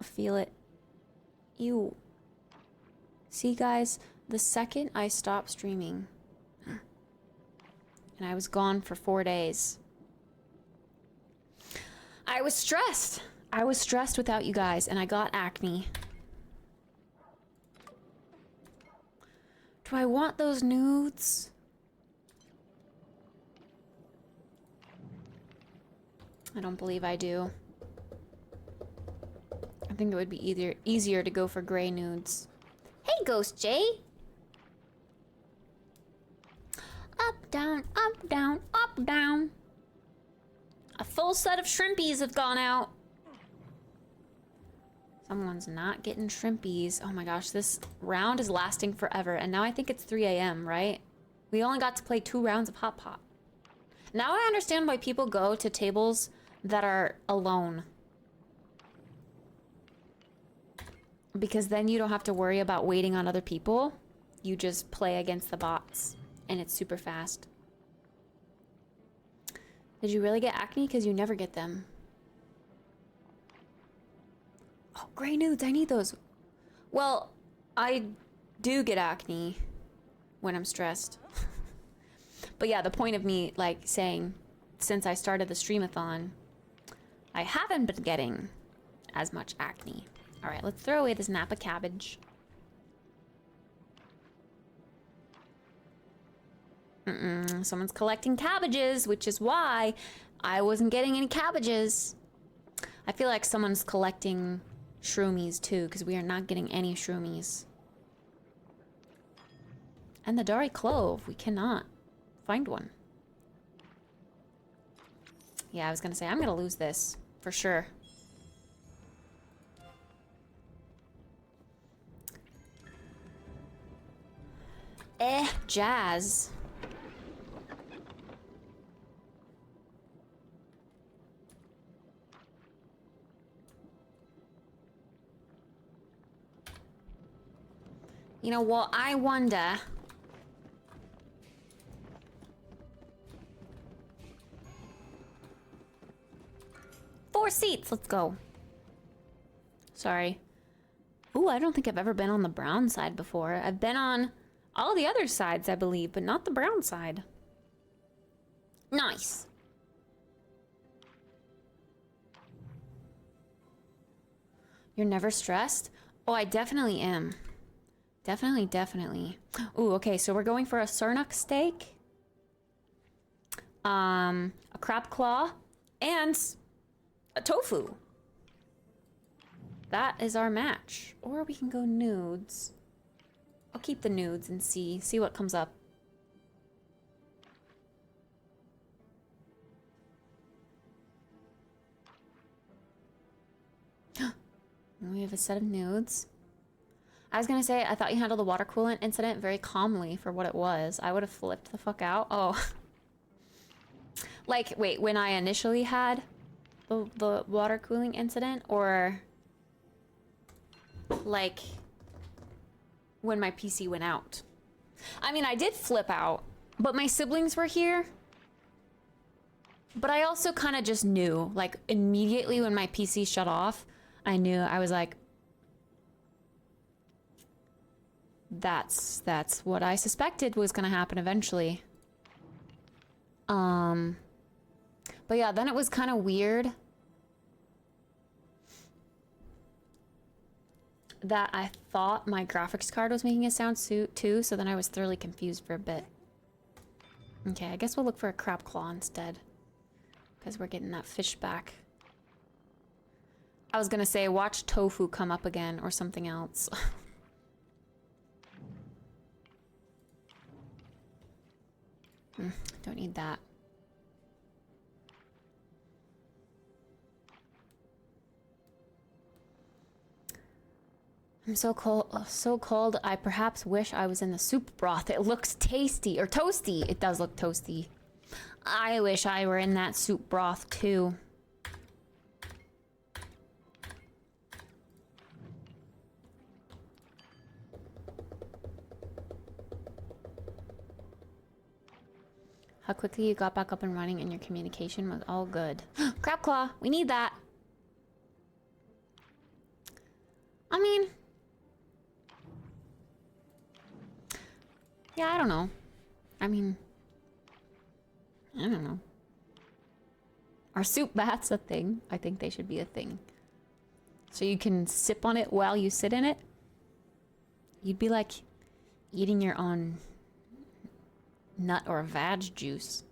[SPEAKER 1] I feel it. Ew. See, guys, the second I stopped streaming, and I was gone for 4 days, was stressed. I was stressed without you guys, and I got acne. Do I want those nudes? I don't believe I do. I think it would be easier to go for gray nudes. Hey, Ghost Jay! Up, down, up, down, up, down. A full set of shrimpies have gone out. Someone's not getting shrimpies. Oh my gosh, this round is lasting forever. And now I think it's 3 a.m., right? We only got to play 2 rounds of Hot Pot. Now I understand why people go to tables that are alone. Because then you don't have to worry about waiting on other people. You just play against the bots. And it's super fast. Did you really get acne? Because you never get them. Oh, gray nudes. I need those. Well, I do get acne when I'm stressed. But yeah, the point of me, like, saying, since I started the stream-a-thon, I haven't been getting as much acne. All right, let's throw away this Napa cabbage. Someone's collecting cabbages, which is why I wasn't getting any cabbages. I feel like someone's collecting shroomies too, because we are not getting any shroomies. And the Dari Clove, we cannot find one. Yeah, I was gonna say, I'm gonna lose this, for sure. Jazz. You know what, I wonder... Four seats, let's go. Sorry. Ooh, I don't think I've ever been on the brown side before. I've been on all the other sides, I believe, but not the brown side. Nice. You're never stressed? Oh, I definitely am. Definitely. Ooh, okay, so we're going for a Sarnuk steak, a crab claw, and a tofu. That is our match. Or we can go nudes. I'll keep the nudes and see what comes up. We have a set of nudes. I was gonna say, I thought you handled the water coolant incident very calmly for what it was. I would have flipped the fuck out. Oh. Like, wait, when I initially had the water cooling incident, or like when my PC went out? I mean, I did flip out, but my siblings were here. But I also kind of just knew, like, immediately when my PC shut off, I knew. I was like, that's what I suspected was gonna happen eventually. But yeah, then it was kind of weird that I thought my graphics card was making a sound too, so then I was thoroughly confused for a bit. Okay, I guess we'll look for a crab claw instead, because we're getting that fish back. I was gonna say, watch tofu come up again, or something else. Don't need that. I'm so cold, I perhaps wish I was in the soup broth. It looks tasty, or toasty. It does look toasty. I wish I were in that soup broth too. How quickly you got back up and running and your communication was all good. Crab claw, we need that. I mean, yeah, I don't know. I mean, I don't know. Are soup baths a thing? I think they should be a thing. So you can sip on it while you sit in it? You'd be like eating your own nut or veg juice.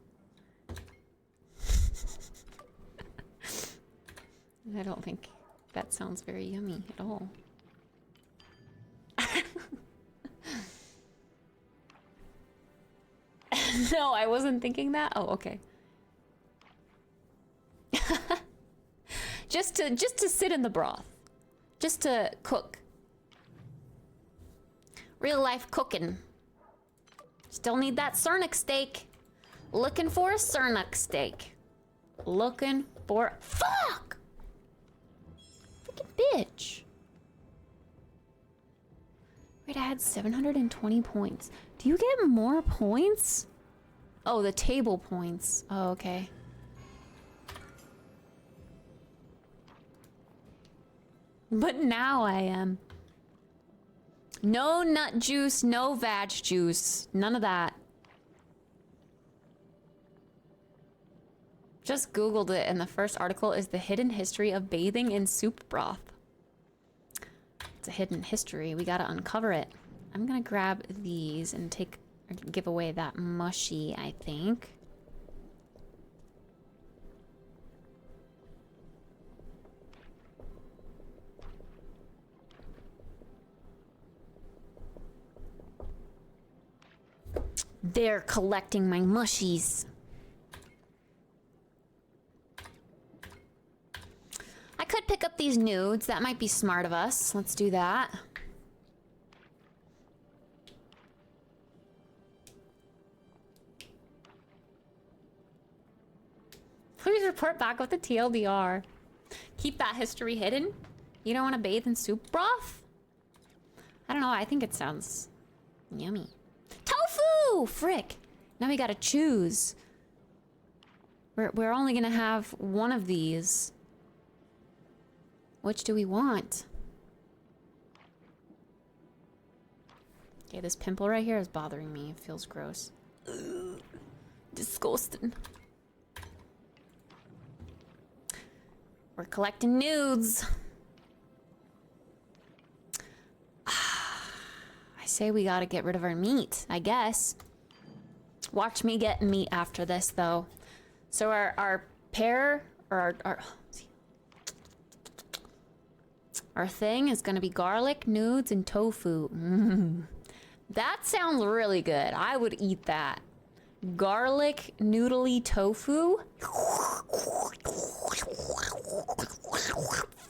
[SPEAKER 1] I don't think that sounds very yummy at all. No, I wasn't thinking that. Oh, okay. just to sit in the broth. Just to cook. Real life cooking. Still need that Cernic steak. Looking for a Cernic steak. Looking for... Fuck! Fucking bitch. Wait, I had 720 points. Do you get more points? Oh, the table points. Oh, okay. But now I am. No nut juice, no veg juice. None of that. Just Googled it, and the first article is the hidden history of bathing in soup broth. It's a hidden history. We gotta uncover it. I'm gonna grab these and take or give away that mushy, I think. They're collecting my mushies. I could pick up these nudes. That might be smart of us. Let's do that. Please report back with the TLDR. Keep that history hidden. You don't want to bathe in soup broth? I don't know. I think it sounds yummy. Tofu! Frick. Now we gotta choose. We're only gonna have one of these. Which do we want? Okay, this pimple right here is bothering me. It feels gross. Ugh. Disgusting. We're collecting nudes. I say we gotta get rid of our meat, I guess. Watch me get meat after this, though. So our pair, or our thing is gonna be garlic, nudes, and tofu. That sounds really good. I would eat that. Garlic noodly tofu.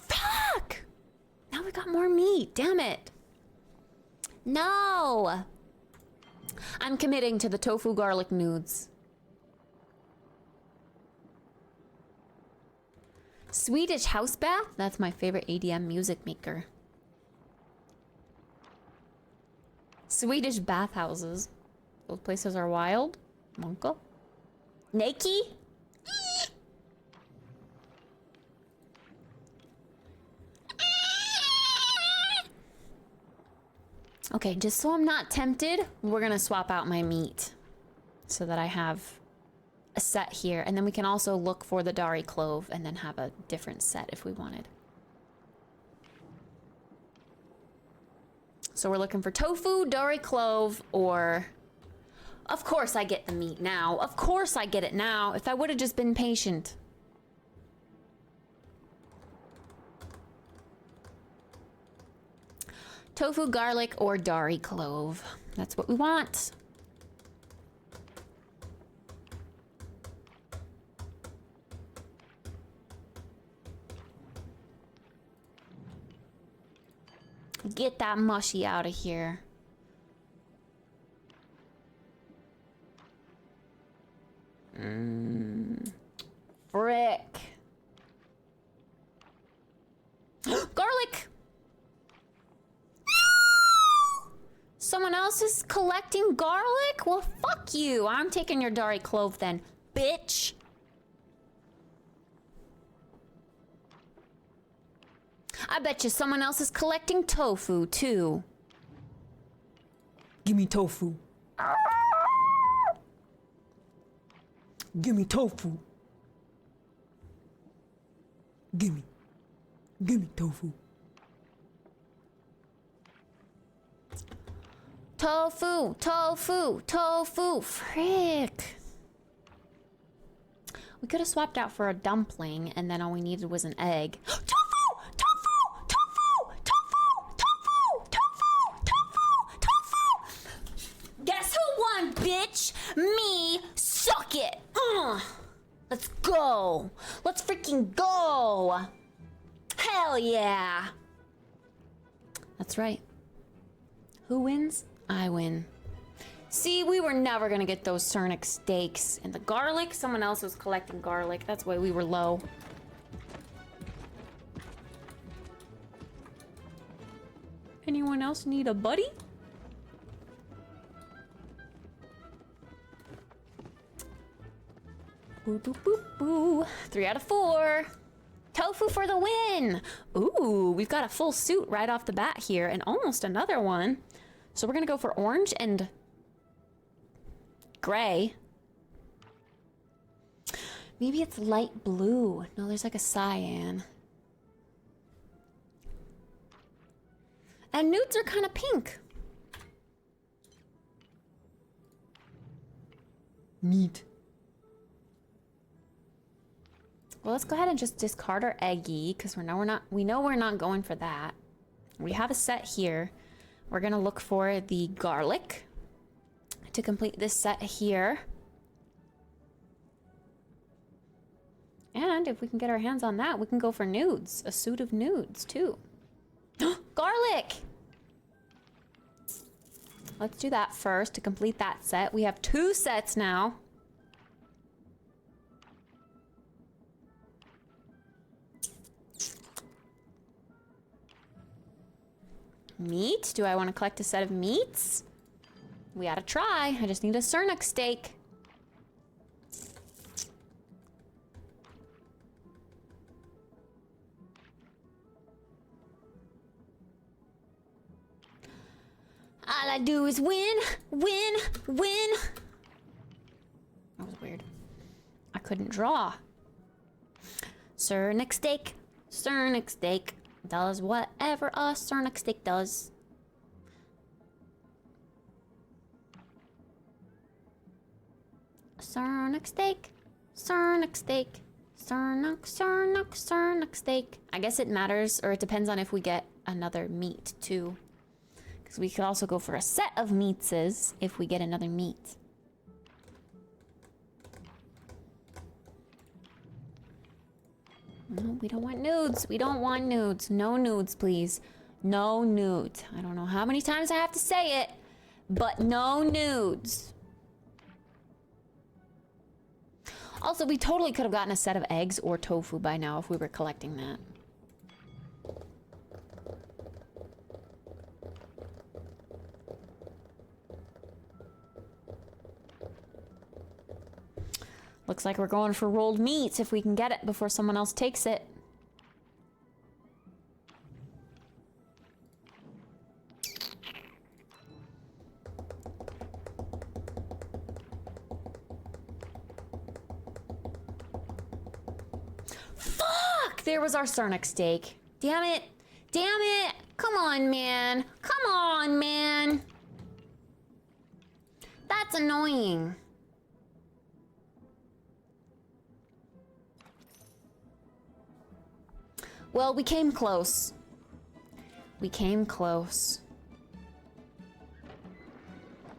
[SPEAKER 1] Fuck! Now we got more meat. Damn it. No! I'm committing to the tofu garlic nudes. Swedish house bath? That's my favorite ADM music maker. Swedish bathhouses. Those places are wild. Monka. Nakey? Okay, just so I'm not tempted, we're gonna swap out my meat so that I have a set here, and then we can also look for the Dari clove and then have a different set if we wanted. So we're looking for tofu, Dari clove, or... Of course I get the meat now. Of course I get it now. If I would have just been patient. Tofu, garlic, or Dari clove. That's what we want. Get that mushy out of here. Frick. Garlic! Someone else is collecting garlic? Well, fuck you. I'm taking your Dari clove then, bitch. I bet you someone else is collecting tofu, too.
[SPEAKER 4] Give me tofu. Give me tofu. Gimme. Gimme tofu.
[SPEAKER 1] Tofu, tofu, tofu, frick. We could have swapped out for a dumpling, and then all we needed was an egg. Tofu! Tofu! Tofu! Tofu! Tofu! Tofu! Tofu! Tofu! Guess who won, bitch? Me. Suck it. Let's go. Let's freaking go. Hell yeah. That's right. Who wins? I win. See, we were never gonna get those Cernic steaks. And the garlic, someone else was collecting garlic. That's why we were low. Anyone else need a buddy? Boo, boo, boo, boo. 3 out of 4. Tofu for the win. Ooh, we've got a full suit right off the bat here and almost another one. So we're gonna go for orange and gray. Maybe it's light blue. No, there's like a cyan. And nudes are kind of pink.
[SPEAKER 4] Meat.
[SPEAKER 1] Well, let's go ahead and just discard our eggy because we know we're not going for that. We have a set here. We're gonna look for the garlic to complete this set here. And if we can get our hands on that, we can go for nudes. A suit of nudes, too. Garlic! Let's do that first to complete that set. We have 2 sets now. Meat? Do I want to collect a set of meats? We ought to try. I just need a Cernic steak. All I do is win, win, win. That was weird. I couldn't draw. Cernic steak. Cernic steak. Does whatever a Cernic steak does. Cernic steak. Cernic steak. Cernic, Cernic, Cernic steak. I guess it matters, or it depends on if we get another meat, too. Because we could also go for a set of meatses if we get another meat. No, we don't want nudes. We don't want nudes. No nudes, please. No nudes. I don't know how many times I have to say it, but no nudes. Also, we totally could have gotten a set of eggs or tofu by now if we were collecting that. Looks like we're going for rolled meats if we can get it before someone else takes it. Fuck! There was our Cernic steak. Damn it. Damn it. Come on, man. Come on, man. That's annoying. Well, we came close. We came close.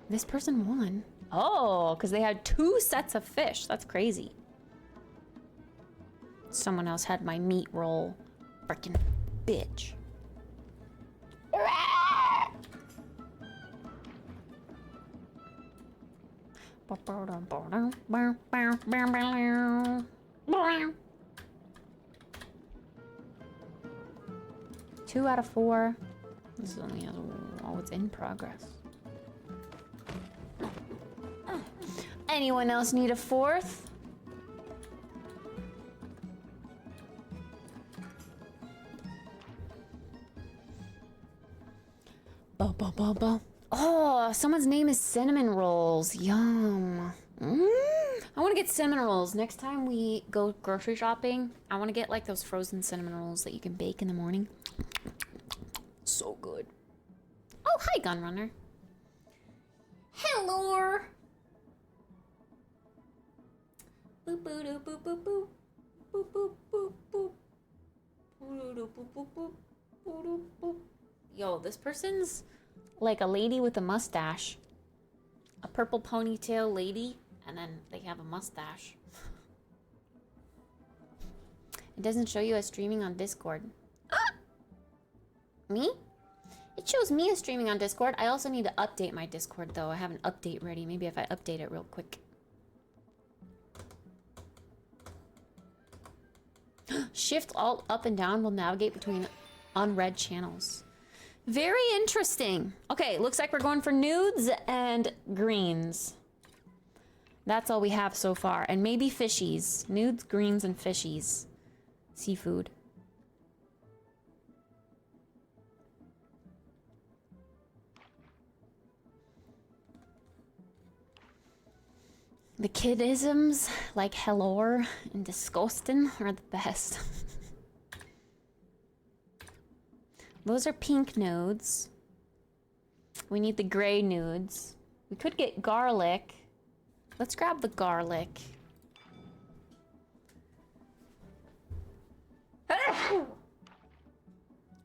[SPEAKER 1] This person won. Oh, because they had 2 sets of fish. That's crazy. Someone else had my meat roll. Frickin' bitch. Two out of 4. This is only oh, it's in progress. Anyone else need a 4th? Bo bo bo bo. Oh, someone's name is Cinnamon Rolls. Yum. I want to get cinnamon rolls. Next time we go grocery shopping, I want to get like those frozen cinnamon rolls that you can bake in the morning. So good. Oh, hi, Gunrunner. Hello. Boop boop doop boop boop boop. Boop boop boop boop. Boop boop boop boop. Boop boop boop. Yo, this person's like a lady with a mustache. A purple ponytail lady, and then they have a mustache. It doesn't show you as streaming on Discord. Me? It shows me as streaming on Discord. I also need to update my Discord though. I have an update ready. Maybe if I update it real quick. Shift, Alt, up and down will navigate between unread channels. Very interesting. Okay, looks like we're going for nudes and greens. That's all we have so far. And maybe fishies. Nudes, greens, and fishies. Seafood. The kidisms, like hello and disgusting, are the best. Those are pink nudes. We need the gray nudes. We could get garlic. Let's grab the garlic.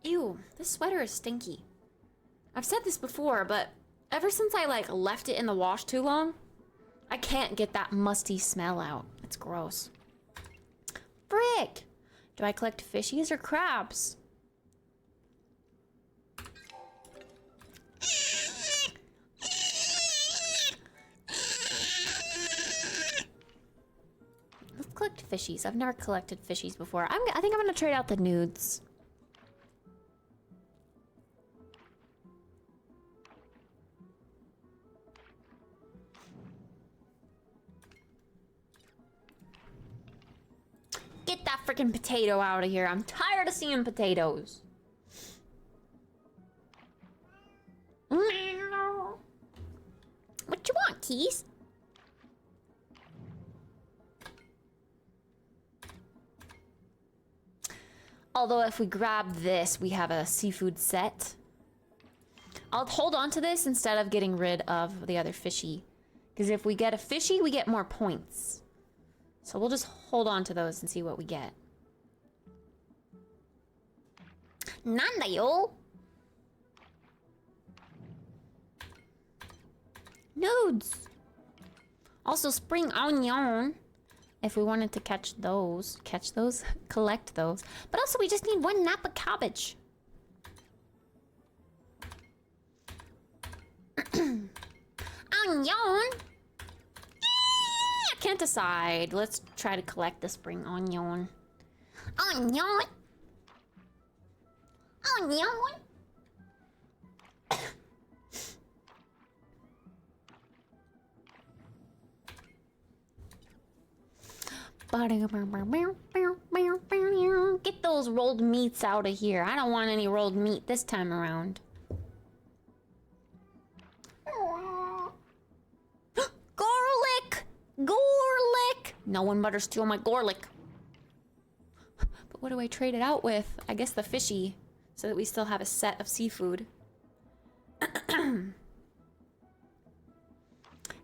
[SPEAKER 1] Ew, this sweater is stinky. I've said this before, but ever since I like left it in the wash too long, I can't get that musty smell out. It's gross. Frick! Do I collect fishies or crabs? Let's collect fishies. I've never collected fishies before. I think I'm gonna trade out the nudes. Get that freaking potato out of here. I'm tired of seeing potatoes. What you want, Keys? Although if we grab this, we have a seafood set. I'll hold on to this instead of getting rid of the other fishy. Because if we get a fishy, we get more points. So we'll just hold on to those and see what we get. Nanda yo! Nudes! Also spring onion. If we wanted to catch those, collect those. But also we just need one napa cabbage. Onion! I can't decide. Let's try to collect the spring onion. Onion! Onion! Get those rolled meats out of here. I don't want any rolled meat this time around. Garlic! Garlic! No one better steal my garlic. But what do I trade it out with? I guess the fishy, so that we still have a set of seafood.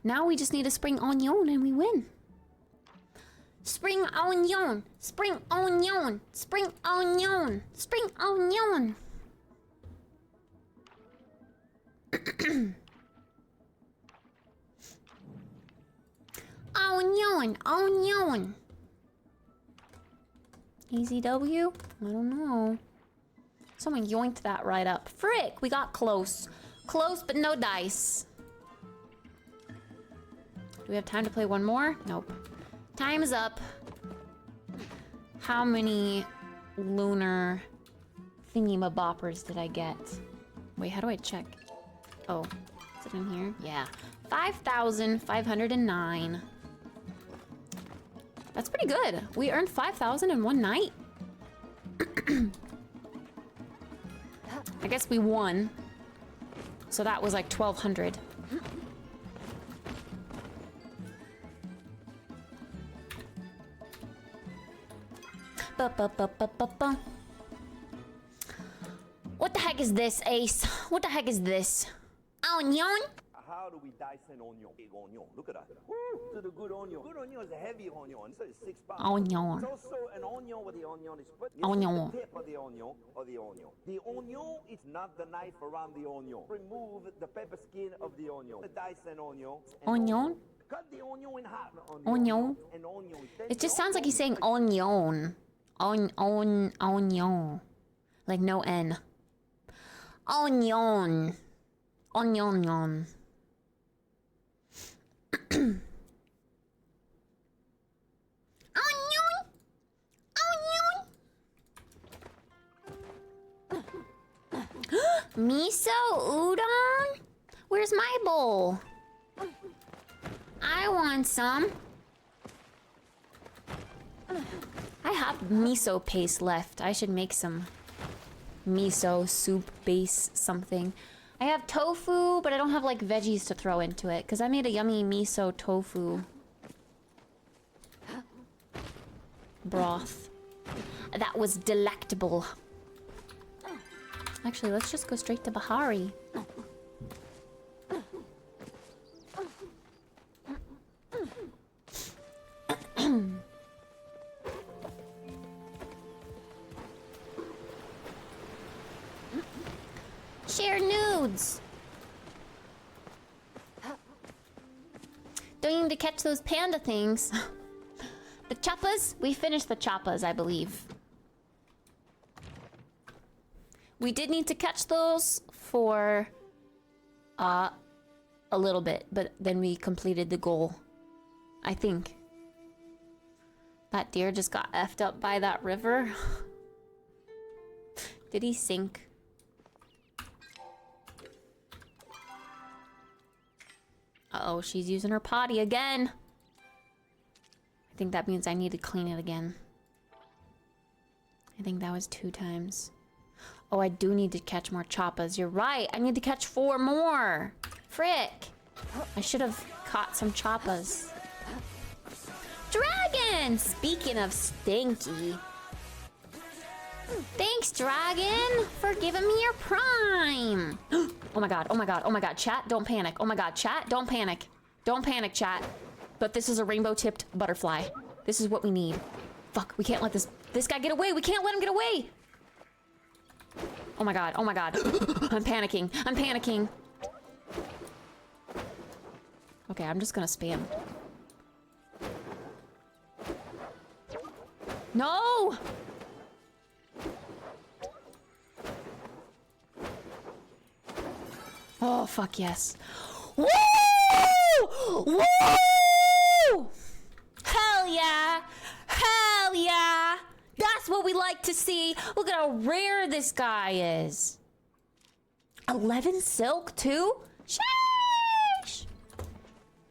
[SPEAKER 1] Now we just need a spring onion and we win. Spring onion, spring onion, spring onion, spring onion. Onion, onion. Easy W? I don't know. Someone yoinked that right up. Frick, we got close. Close, but no dice. Do we have time to play one more? Nope. Time is up. How many lunar thingy-maboppers did I get? Wait, how do I check? Oh, is it in here? Yeah. 5,509. That's pretty good. We earned 5,000 in one night. I guess we won. So that was like 1,200. Ba-ba-ba-ba-ba-ba. What the heck is this, Ace? What the heck is this? Onion?
[SPEAKER 6] How do we dice an onion? Big onion. Look at that. To the good onion. Good onion is a heavy onion. So it's 6 pounds.
[SPEAKER 1] Onion.
[SPEAKER 6] It's also an onion where the onion is put.
[SPEAKER 1] Onion.
[SPEAKER 6] The tip of the onion or the onion. The onion is not the knife around the onion. Remove the pepper skin of the onion. Dice an onion.
[SPEAKER 1] Onion?
[SPEAKER 6] Cut the onion in half.
[SPEAKER 1] Onion?
[SPEAKER 6] An onion.
[SPEAKER 1] It just sounds like he's saying onion. Onion. Like no N. Onion. Onion. Miso udon? Where's my bowl? I want some. I have miso paste left. I should make some miso soup base something. I have tofu, but I don't have like veggies to throw into it because I made a yummy miso tofu broth. That was delectable. Actually, let's just go straight to Bahari. Share nudes. Don't need to catch those panda things. The chappas? We finished the chappas, I believe. We did need to catch those for a little bit, but then we completed the goal. I think. That deer just got effed up by that river. Did he sink? Uh-oh, she's using her potty again. I think that means I need to clean it again. I think that was 2 times. Oh, I do need to catch more choppas. You're right. I need to catch 4 more. Frick. I should have caught some choppas. Dragon! Speaking of stinky. Thanks, Dragon, for giving me your prime. Oh my god, oh my god, oh my god. Chat, don't panic. Oh my god, chat, don't panic. Don't panic, chat. But this is a rainbow-tipped butterfly. This is what we need. Fuck, we can't let this guy get away. We can't let him get away. Oh my god, oh my god. I'm panicking, I'm panicking. Okay, I'm just gonna spam. No! Oh, fuck yes. Woo! Woo! Hell yeah! Hell yeah! That's what we like to see. Look at how rare this guy is. 11 silk too? Sheesh!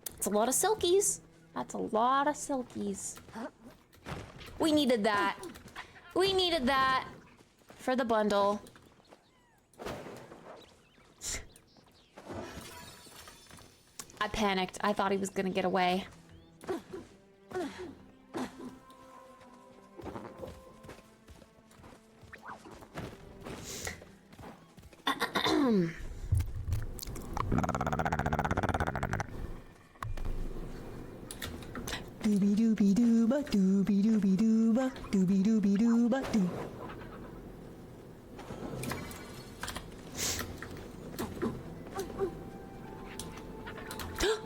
[SPEAKER 1] That's a lot of silkies. That's a lot of silkies. We needed that. We needed that for the bundle. I panicked. I thought he was gonna get away.
[SPEAKER 4] Doobie doobie dooba, doobie doobie dooba, doobie doobie dooba doo.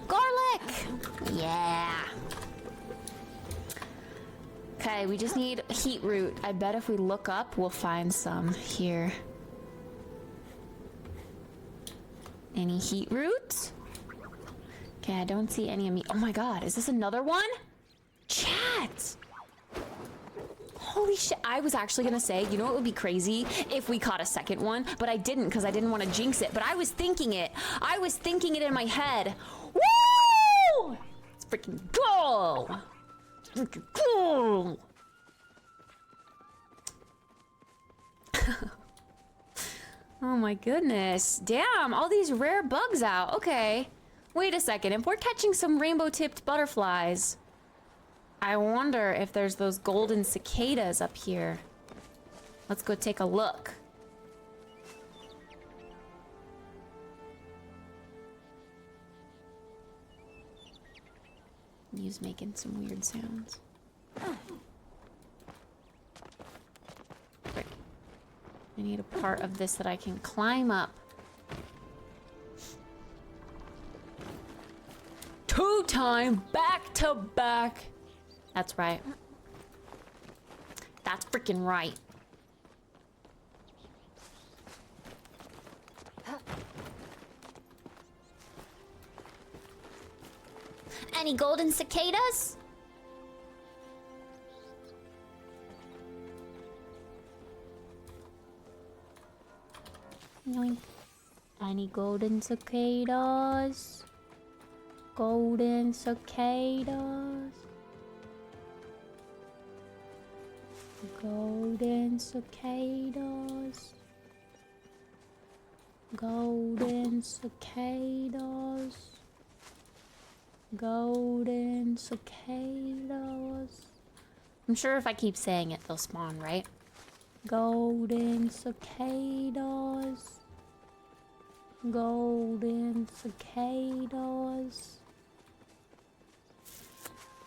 [SPEAKER 1] Garlic! Yeah. Okay, we just need heat root. I bet if we look up, we'll find some here. Any heat root? Okay, I don't see any of me. Oh my god, is this another one? Chat! Holy shit, I was actually gonna say, you know what would be crazy? If we caught a second one, but I didn't because I didn't want to jinx it. But I was thinking it. I was thinking it in my head. Woo! Let's freaking go! Let's freaking go! Oh my goodness. Damn, all these rare bugs out. Okay. Wait a second. If we're catching some rainbow-tipped butterflies, I wonder if there's those golden cicadas up here. Let's go take a look. He's making some weird sounds. Quick. I need a part of this that I can climb up. 2-time back to back. That's right. That's freaking right. Any golden cicadas? Yoink. Any golden cicadas? Golden cicadas. Golden cicadas. Golden cicadas. Golden cicadas. I'm sure if I keep saying it, they'll spawn, right? Golden cicadas. Golden cicadas.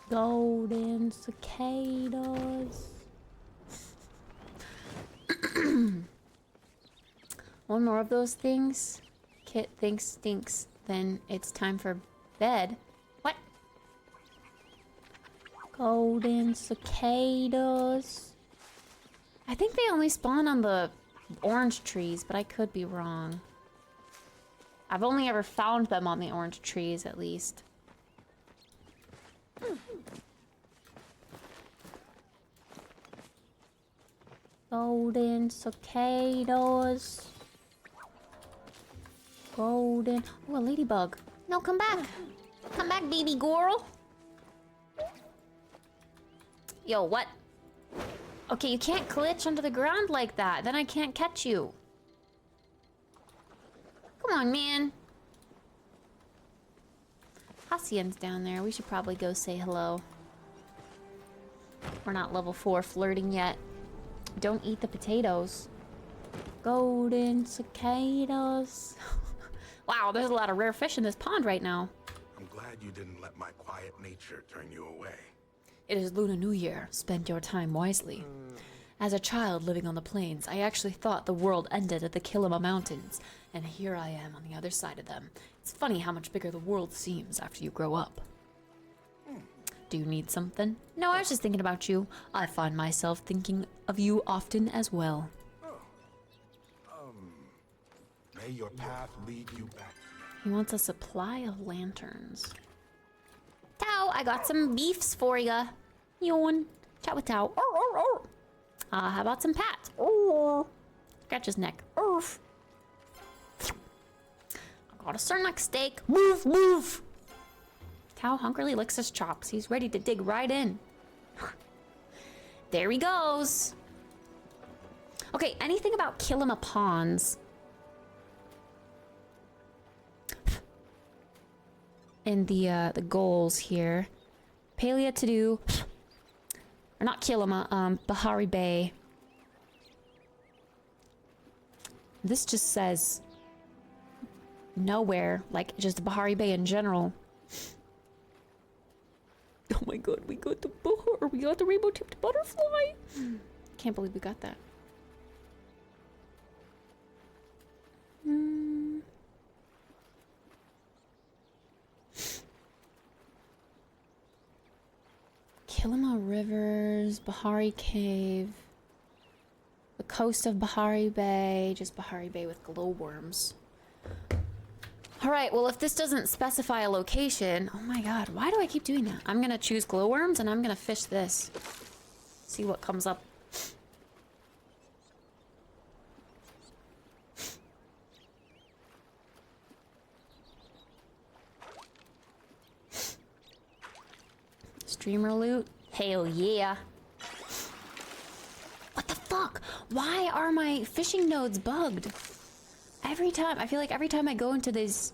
[SPEAKER 1] Golden cicadas. One more of those things. Kit thinks stinks. Then it's time for bed. What? Golden cicadas. I think they only spawn on the orange trees, but I could be wrong. I've only ever found them on the orange trees, at least. Golden cicadas. Golden. Oh, a ladybug. No, come back. Come back, baby girl. Yo, what? Okay, you can't glitch under the ground like that. Then I can't catch you. Come on, man. Hacien's down there. We should probably go say hello. We're not level 4 flirting yet. Don't eat the potatoes. Golden cicadas. Wow, there's a lot of rare fish in this pond right now.
[SPEAKER 7] I'm glad you didn't let my quiet nature turn you away.
[SPEAKER 1] It is Lunar New Year. Spend your time wisely. As a child living on the plains, I actually thought the world ended at the Kilima Mountains, and here I am on the other side of them. It's funny how much bigger the world seems after you grow up. Do you need something? No, I was just thinking about you. I find myself thinking of you often as well.
[SPEAKER 7] May your path lead you back.
[SPEAKER 1] He wants a supply of lanterns. Tao, I got some beefs for ya. Yawn. Chat with Tao. How about some pats? Scratch his neck. Oof. I got a sirloin steak. Move, move. Tao hungrily licks his chops. He's ready to dig right in. There he goes. Okay, anything about Kilima Ponds? In the goals here. Palia to do, or not Kilima, Bahari Bay. This just says nowhere, like just Bahari Bay in general. Oh my god, we got the Bahar, we got the rainbow-tipped butterfly. Can't believe we got that. Kilima Rivers, Bahari Cave, the coast of Bahari Bay, just Bahari Bay with glowworms. Alright, well if this doesn't specify a location, oh my god, why do I keep doing that? I'm gonna choose glowworms and I'm gonna fish this. See what comes up. Streamer loot? Hell yeah. What the fuck? Why are my fishing nodes bugged? Every time, I feel like every time I go into these,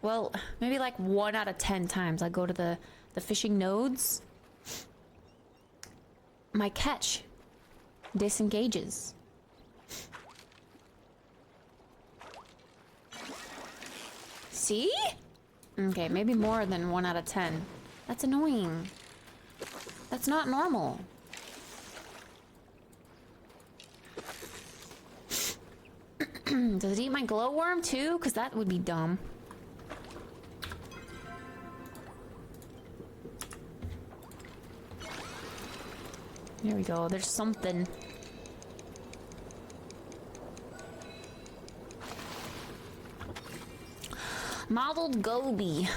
[SPEAKER 1] well, maybe like 1 out of 10 times I go to the fishing nodes, my catch disengages. See? Okay, maybe more than 1 out of 10. That's annoying. That's not normal. Does it eat my glowworm too? Because that would be dumb. There we go. There's something. Modeled goby.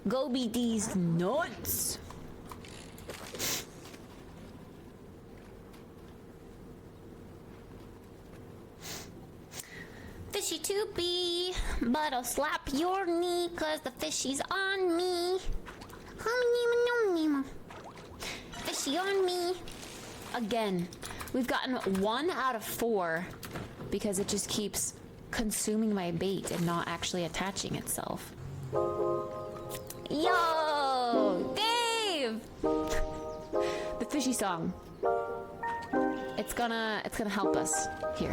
[SPEAKER 1] Goby these nuts. Fishy to be, but I'll slap your knee, cause the fishy's on me. Fishy on me. Again, we've gotten 1 out of 4 because it just keeps consuming my bait and not actually attaching itself. Yo, Dave! The fishy song. It's gonna help us here.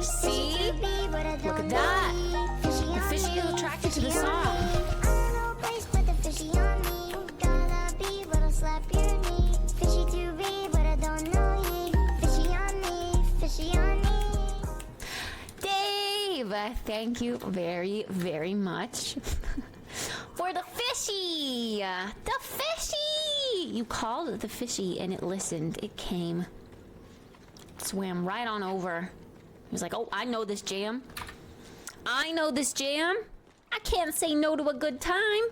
[SPEAKER 1] See? Look at that. The fishy is attracted to the song. Dave, thank you very, very much for the fishy. The fishy. You called it the fishy and it listened. It came. Swam right on over. He was like, oh, I know this jam. I know this jam. I can't say no to a good time.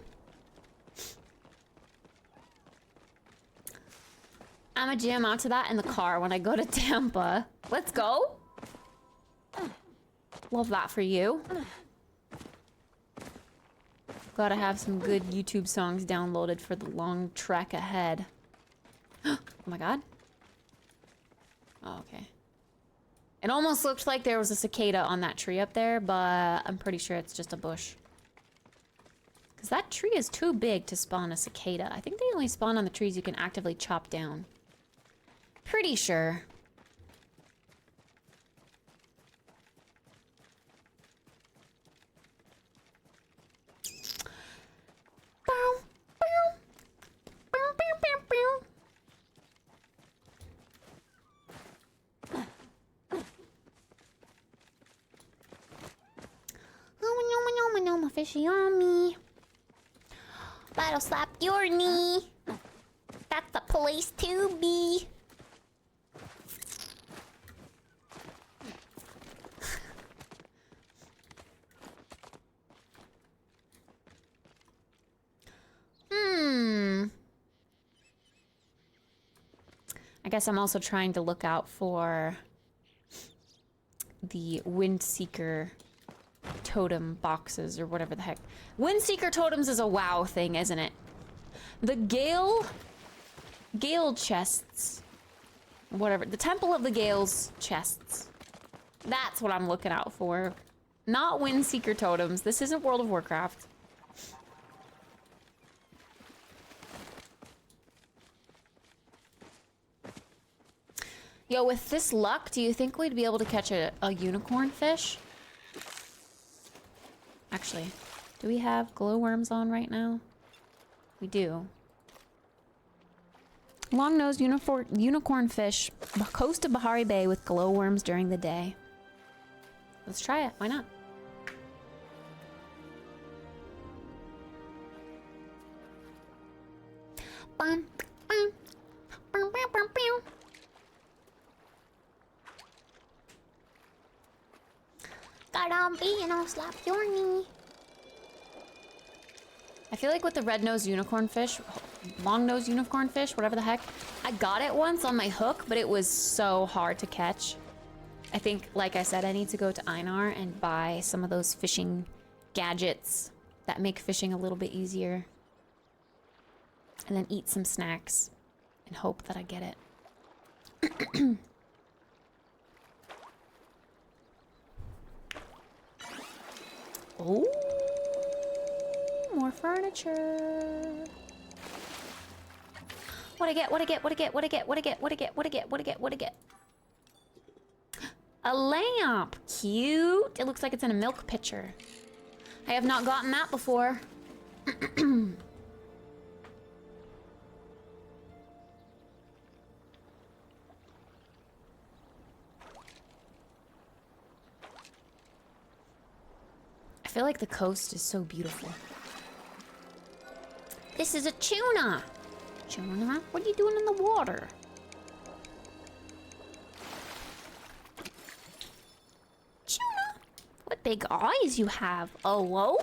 [SPEAKER 1] I'm gonna jam out to that in the car when I go to Tampa. Let's go. Love that for you. Gotta have some good YouTube songs downloaded for the long trek ahead. Oh my god. Oh, okay. It almost looked like there was a cicada on that tree up there, but I'm pretty sure it's just a bush. Because that tree is too big to spawn a cicada. I think they only spawn on the trees you can actively chop down. Pretty sure. Fishy on me. That'll slap your knee. That's the place to be. I guess I'm also trying to look out for the Windseeker totem boxes or whatever the heck. Windseeker totems is a WoW thing, isn't it? The Gale chests, whatever. The Temple of the Gales chests. That's what I'm looking out for. Not Windseeker totems. This isn't World of Warcraft. Yo, with this luck, do you think we'd be able to catch a unicorn fish? Actually, do we have glowworms on right now? We do. Long-nosed unicorn fish, coast of Bahari Bay with glowworms during the day. Let's try it. Why not? Bum, bum, bum, bum, bum, bum. Gotta be, and I'll slap your knee. I feel like with the red-nosed unicorn fish, long-nosed unicorn fish, whatever the heck, I got it once on my hook, but it was so hard to catch. I think, like I said, I need to go to Einar and buy some of those fishing gadgets that make fishing a little bit easier. And then eat some snacks and hope that I get it. Oh, more furniture. What I get? What I get? What I get? What I get? What I get? What I get? What I get? What I get? What I get? A lamp. Cute. It looks like it's in a milk pitcher. I have not gotten that before. I feel like the coast is so beautiful. This is a tuna. Tuna, what are you doing in the water? Tuna, what big eyes you have. Oh, whoa.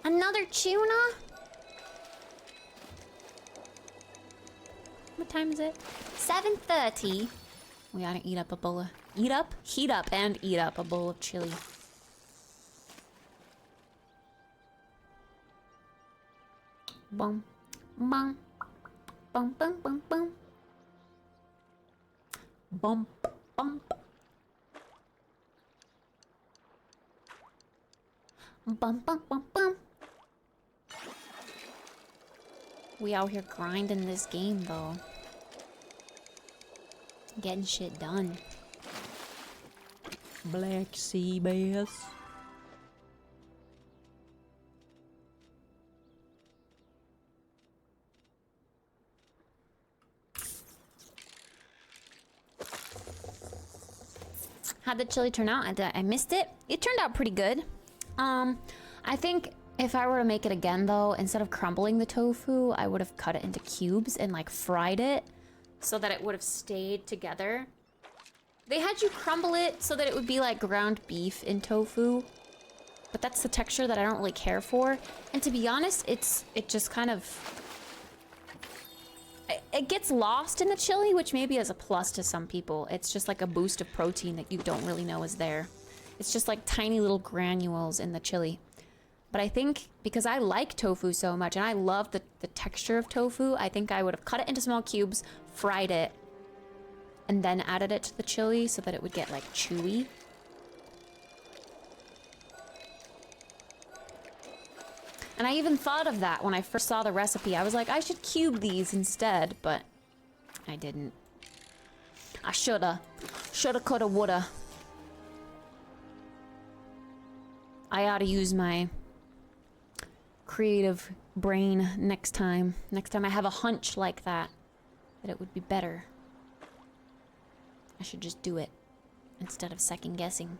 [SPEAKER 1] Another tuna? What time is it? 7:30. We gotta eat up a bowl of... Heat up, and eat up a bowl of chili. Bum, bum, bum, bum, bum, bum. Bump, bump. Bum, bum, bum, bum. We out here grinding this game, though. Getting shit done.
[SPEAKER 4] Black sea bass.
[SPEAKER 1] How'd the chili turn out? I missed it. It turned out pretty good. I think if I were to make it again, though, instead of crumbling the tofu, I would have cut it into cubes and like fried it so that it would have stayed together. They had you crumble it so that it would be like ground beef in tofu, but that's the texture that I don't really care for. And to be honest, it just kind of, it gets lost in the chili, which maybe is a plus to some people. It's just like a boost of protein that you don't really know is there. It's just like tiny little granules in the chili. But I think because I like tofu so much and I love the texture of tofu, I think I would have cut it into small cubes, fried it, and then added it to the chili so that it would get like chewy. And I even thought of that when I first saw the recipe. I was like, I should cube these instead, but I didn't. I shoulda. Shoulda, coulda, woulda. I ought to use my creative brain next time. Next time I have a hunch like that it would be better. I should just do it instead of second guessing.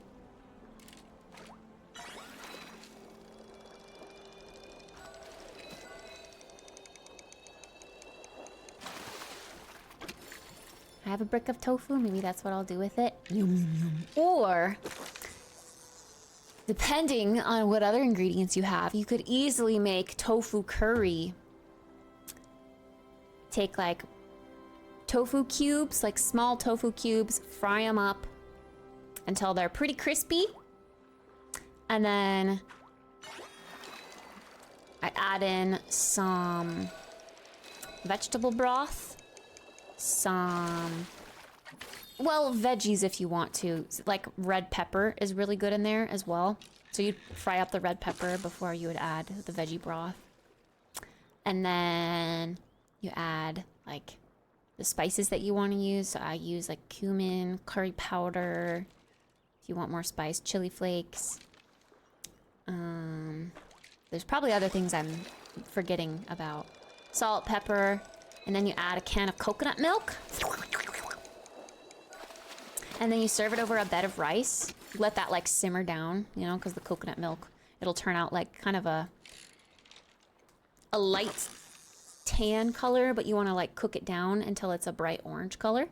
[SPEAKER 1] I have a brick of tofu, maybe that's what I'll do with it.
[SPEAKER 4] Yum, yum, yum.
[SPEAKER 1] Or, depending on what other ingredients you have, you could easily make tofu curry. Take like tofu cubes, like small tofu cubes, fry them up until they're pretty crispy. And then I add in some vegetable broth, some, well, veggies if you want to. Like red pepper is really good in there as well. So you'd fry up the red pepper before you would add the veggie broth. And then you add like the spices that you want to use. So I use like cumin, curry powder. If you want more spice, chili flakes. There's probably other things I'm forgetting about. Salt, pepper, and then you add a can of coconut milk. And then you serve it over a bed of rice. Let that like simmer down, you know, because the coconut milk, it'll turn out like kind of a light tan color, but you want to like cook it down until it's a bright orange color.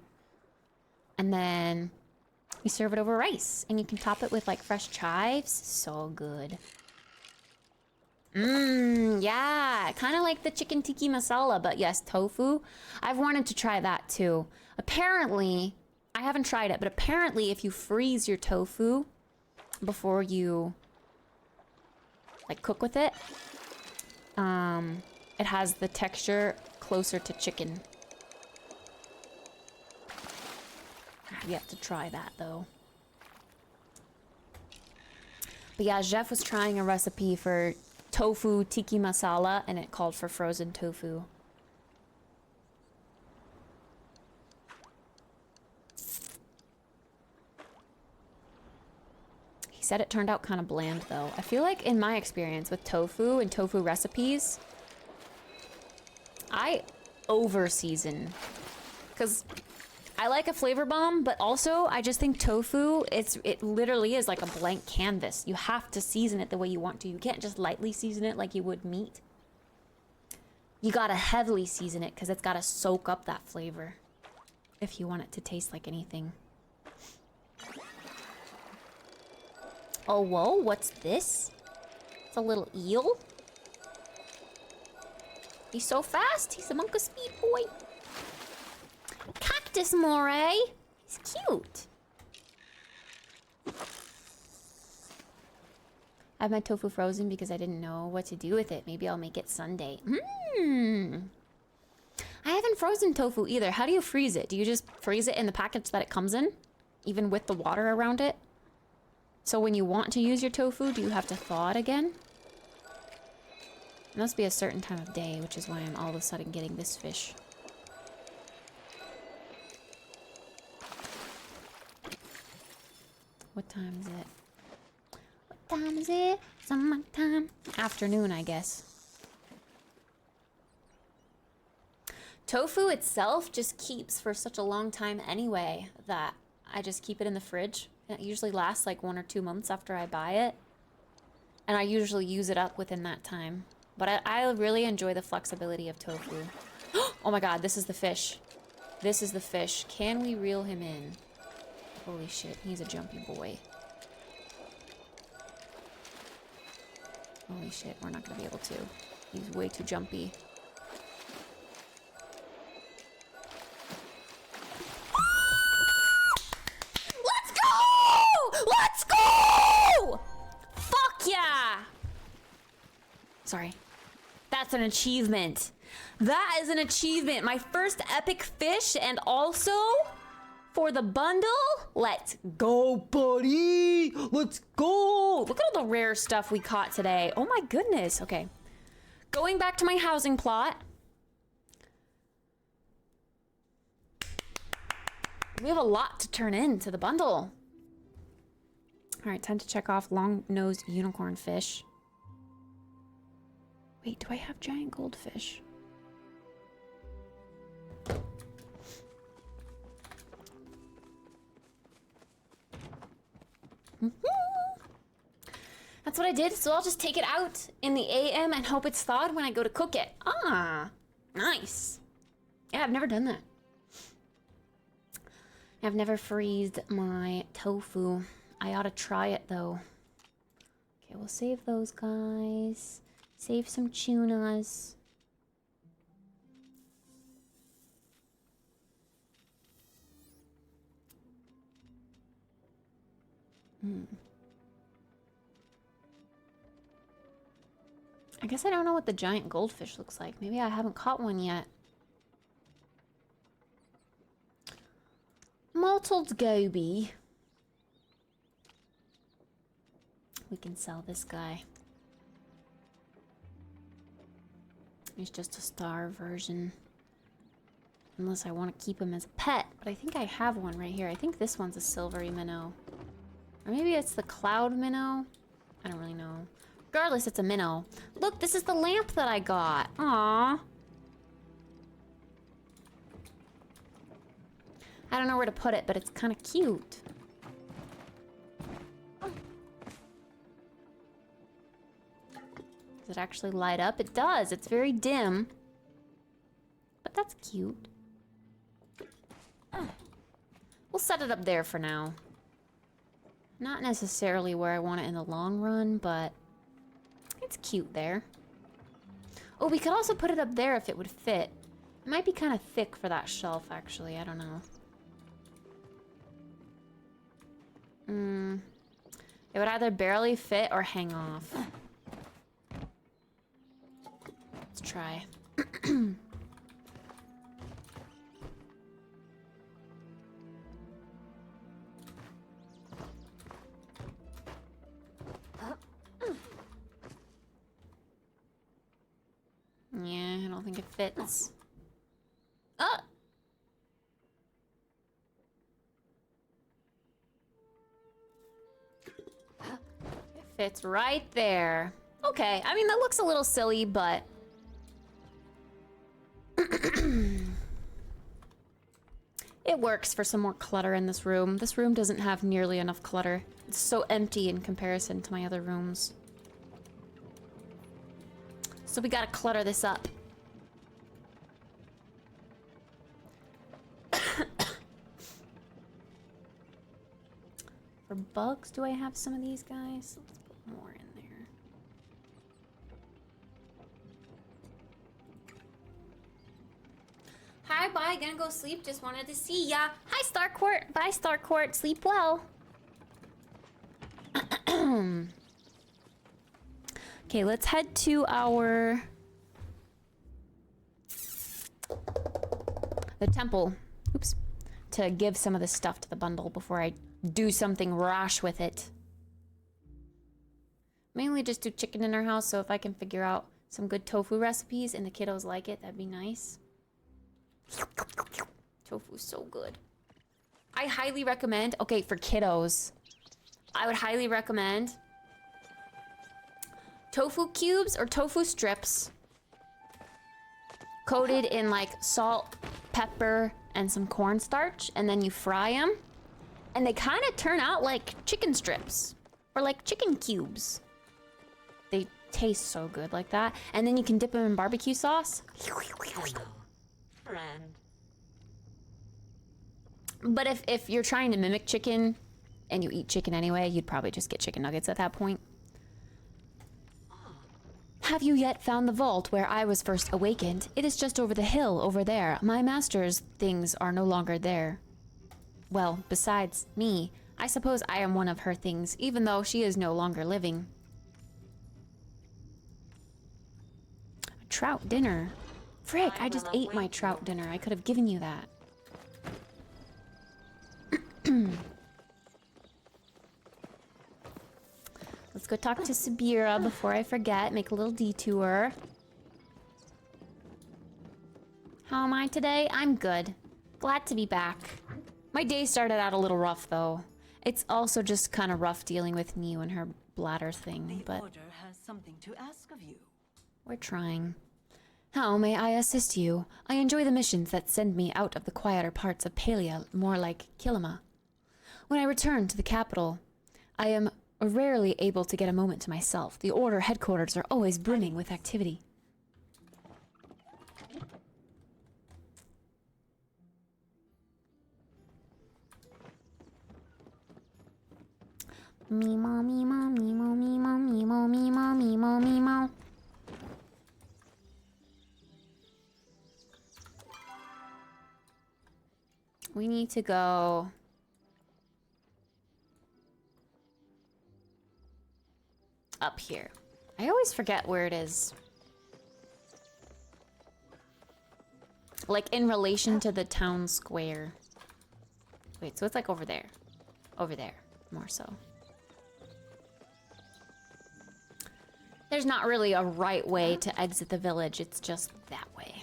[SPEAKER 1] And then you serve it over rice, and you can top it with like fresh chives. So good. Yeah, kind of like the chicken tiki masala, but yes, tofu. I've wanted to try that too. Apparently, I haven't tried it, but apparently if you freeze your tofu before you like cook with it, it has the texture closer to chicken. I've yet to try that though. But yeah, Jeff was trying a recipe for tofu tiki masala and it called for frozen tofu. He said it turned out kind of bland though. I feel like in my experience with tofu and tofu recipes, I over season. Because I like a flavor bomb, but also I just think tofu, it literally is like a blank canvas. You have to season it the way you want to. You can't just lightly season it like you would meat. You gotta heavily season it because it's gotta soak up that flavor if you want it to taste like anything. Oh, whoa, what's this? It's a little eel. He's so fast. He's a monk of speed, boy. Cactus moray. He's cute. I have my tofu frozen because I didn't know what to do with it. Maybe I'll make it Sunday. I haven't frozen tofu either. How do you freeze it? Do you just freeze it in the package that it comes in? Even with the water around it? So when you want to use your tofu, do you have to thaw it again? It must be a certain time of day, which is why I'm all of a sudden getting this fish. What time is it? What time is it? Summertime. Afternoon, I guess. Tofu itself just keeps for such a long time anyway that I just keep it in the fridge. And it usually lasts like 1 or 2 months after I buy it. And I usually use it up within that time. But I really enjoy the flexibility of tofu. Oh my god, this is the fish. This is the fish. Can we reel him in? Holy shit, he's a jumpy boy. Holy shit, we're not gonna be able to. He's way too jumpy. Let's go! Let's go! Fuck yeah! Sorry. That's an achievement. That is an achievement. My first epic fish and also for the bundle. Let's go, buddy. Let's go. Look at all the rare stuff we caught today. Oh my goodness. Okay. Going back to my housing plot. We have a lot to turn into the bundle. All right, time to check off long-nosed unicorn fish. Wait, do I have giant goldfish? That's what I did, so I'll just take it out in the AM and hope it's thawed when I go to cook it. Ah, nice. Yeah, I've never done that. I've never freezed my tofu. I ought to try it though. Okay, we'll save those guys. Save some tunas. I guess I don't know what the giant goldfish looks like. Maybe I haven't caught one yet. Mottled goby. We can sell this guy. He's just a star version. Unless I want to keep him as a pet. But I think I have one right here. I think this one's a silvery minnow. Or maybe it's the cloud minnow. I don't really know. Regardless, it's a minnow. Look, this is the lamp that I got. Aww. I don't know where to put it, but it's kind of cute. Does it actually light up? It does. It's very dim. But that's cute. We'll set it up there for now. Not necessarily where I want it in the long run, but it's cute there. Oh, we could also put it up there if it would fit. It might be kind of thick for that shelf, actually. I don't know. It would either barely fit or hang off. Let's try. Yeah, I don't think it fits. Ah! It fits right there. Okay, I mean, that looks a little silly, but... It works for some more clutter in this room. This room doesn't have nearly enough clutter. It's so empty in comparison to my other rooms. So we gotta clutter this up. For bugs, do I have some of these guys? Let's put more in there. Hi, bye. Gonna go sleep. Just wanted to see ya. Hi, Starcourt. Bye, Starcourt. Sleep well. Okay, let's head to our... the temple. Oops. To give some of this stuff to the bundle before I do something rash with it. Mainly just do chicken in our house, so if I can figure out some good tofu recipes and the kiddos like it, that'd be nice. Tofu's so good. I highly recommend, okay, for kiddos, I would highly recommend tofu cubes or tofu strips coated in like salt, pepper, and some cornstarch, and then you fry them, and they kind of turn out like chicken strips or like chicken cubes. They taste so good like that, and then you can dip them in barbecue sauce.
[SPEAKER 3] Friend.
[SPEAKER 1] But if you're trying to mimic chicken and you eat chicken anyway, you'd probably just get chicken nuggets at that point. Have you yet found the vault where I was first awakened? It is just over the hill over there. My master's things are no longer there. Well, besides me, I suppose I am one of her things, even though she is no longer living. A trout dinner. Frick, I just ate my trout dinner. I could have given you that. Let's go talk to Sabira before I forget. Make a little detour. How am I today? I'm good. Glad to be back. My day started out a little rough, though. It's also just kind of rough dealing with Niu and her bladder thing, but...
[SPEAKER 3] The Order has something to ask of you.
[SPEAKER 1] we're trying. How may I assist you? I enjoy the missions that send me out of the quieter parts of Palia, more like Kilima. When I return to the capital, I am rarely able to get a moment to myself. The Order headquarters are always brimming with activity. Meemaw, meemaw, meemaw, meemaw, meemaw, meemaw, meemaw, meemaw. We need to go... up here. I always forget where it is. Like in relation to the town square. Wait, so it's like over there. Over there, more so. There's not really a right way to exit the village, it's just that way.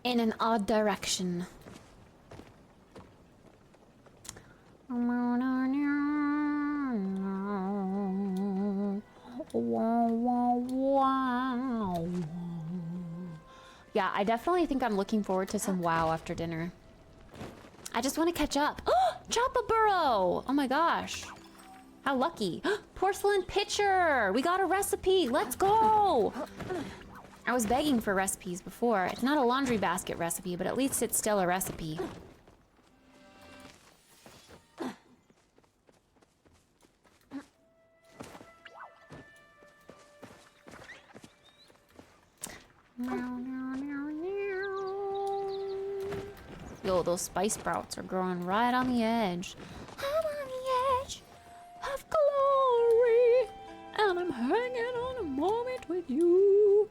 [SPEAKER 1] In an odd direction. Yeah, I definitely think I'm looking forward to some WoW after dinner. I just want to catch up. Oh, Choppa Burrow! Oh my gosh. How lucky. Porcelain pitcher! We got a recipe! Let's go! I was begging for recipes before. It's not a laundry basket recipe, but at least it's still a recipe. Yo, those spice sprouts are growing right on the edge. I'm on the edge of glory, and I'm hanging on a moment with you.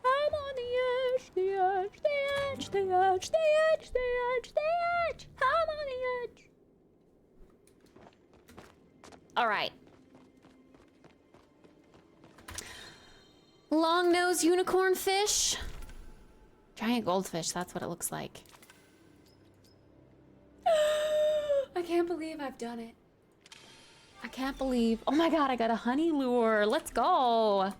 [SPEAKER 1] I'm on the edge, the edge, the edge, the edge, the edge, the edge, the edge. I'm on the edge. All right. Long-nosed unicorn fish. Giant goldfish, that's what it looks like. I can't believe I've done it. I can't believe. Oh my god, I got a honey lure. Let's go.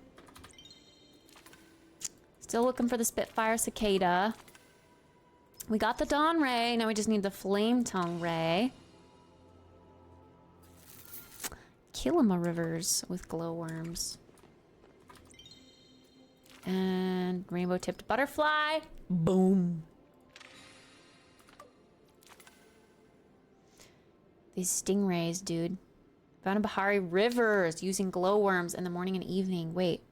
[SPEAKER 1] Still looking for the Spitfire cicada. We got the Dawn Ray. Now we just need the Flame Tongue Ray. Kilima Rivers with glowworms. And Rainbow Tipped Butterfly. Boom. These stingrays, dude. Found a Bahari Rivers using glowworms in the morning and evening. Wait.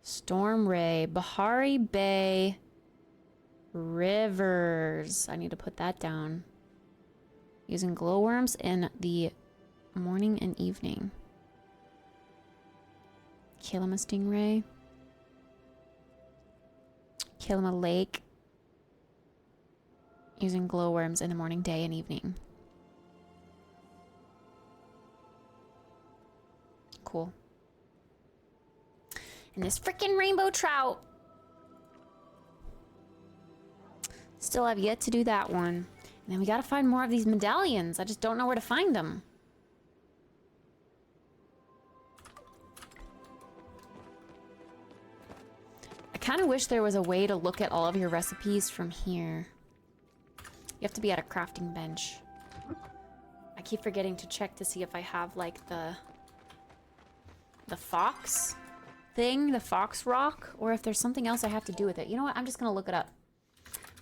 [SPEAKER 1] Storm Ray. Bahari Bay Rivers. I need to put that down. Using glowworms in the morning and evening. Kilima Stingray. Kilima Lake. Using glowworms in the morning, day, and evening. Cool. And this freaking rainbow trout. Still have yet to do that one. And then we gotta find more of these medallions. I just don't know where to find them. I kind of wish there was a way to look at all of your recipes from here. You have to be at a crafting bench. I keep forgetting to check to see if I have like the fox thing, the fox rock, or if there's something else I have to do with it. You know what? I'm just gonna look it up.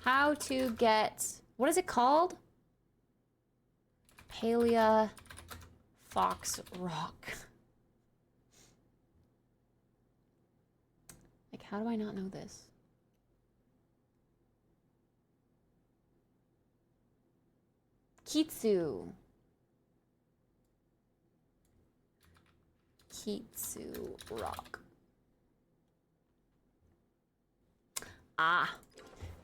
[SPEAKER 1] How to get, what is it called? Palea fox rock. Like, how do I not know this? Kitsu. Kitsu rock. Ah.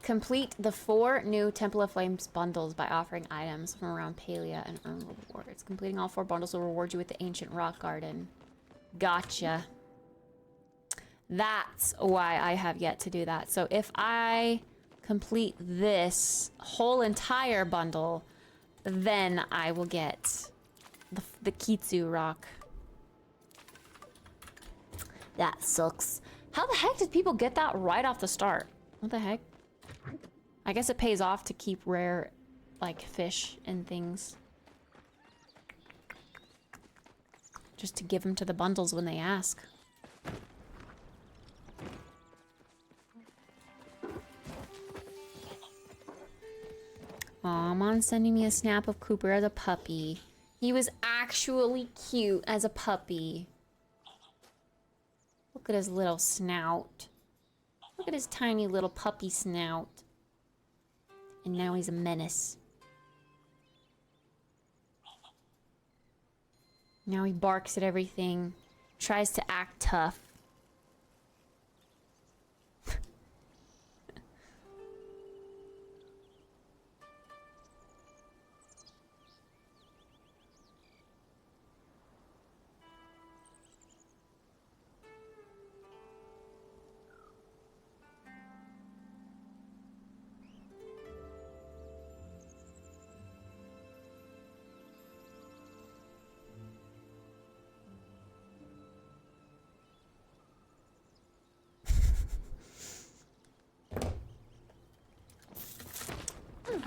[SPEAKER 1] Complete the 4 new Temple of Flames bundles by offering items from around Palea and earn rewards. Completing all 4 bundles will reward you with the Ancient Rock Garden. Gotcha. That's why I have yet to do that. So if I complete this whole entire bundle, then I will get the Kitsu rock. That sucks. How the heck did people get that right off the start? What the heck? I guess it pays off to keep rare, like, fish and things. Just to give them to the bundles when they ask. Aw, Mom's sending me a snap of Cooper as a puppy. He was actually cute as a puppy. Look at his little snout. Look at his tiny little puppy snout. And now he's a menace. Now he barks at everything. Tries to act tough.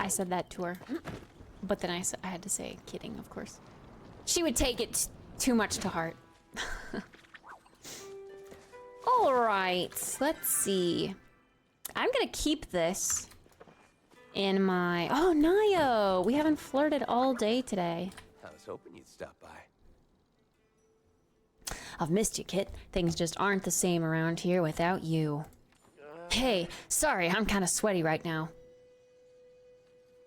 [SPEAKER 1] I said that to her, but then I had to say, kidding, of course. She would take it too much to heart. All right, let's see. I'm gonna keep this in my... Oh, Nayo! We haven't flirted all day today.
[SPEAKER 8] I was hoping you'd stop by.
[SPEAKER 1] I've missed you, Kit. Things just aren't the same around here without you. Hey, sorry, I'm kind of sweaty right now.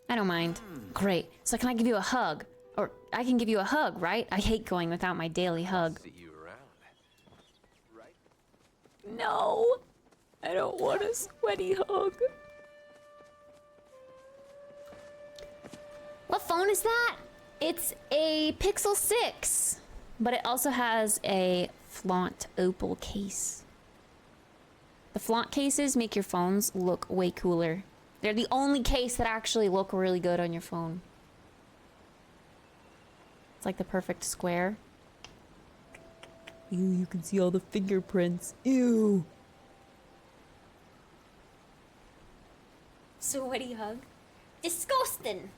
[SPEAKER 1] I don't mind. Great. So can I give you a hug? Or I can give you a hug, right? I hate going without my daily hug.
[SPEAKER 8] See you around. Right?
[SPEAKER 1] No. I don't want a sweaty hug. What phone is that? It's a Pixel 6. But it also has a flaunt opal case. The flaunt cases make your phones look way cooler. They're the only case that actually look really good on your phone. It's like the perfect square.
[SPEAKER 4] Ew, you can see all the fingerprints. Ew.
[SPEAKER 1] Sweaty hug. Disgusting.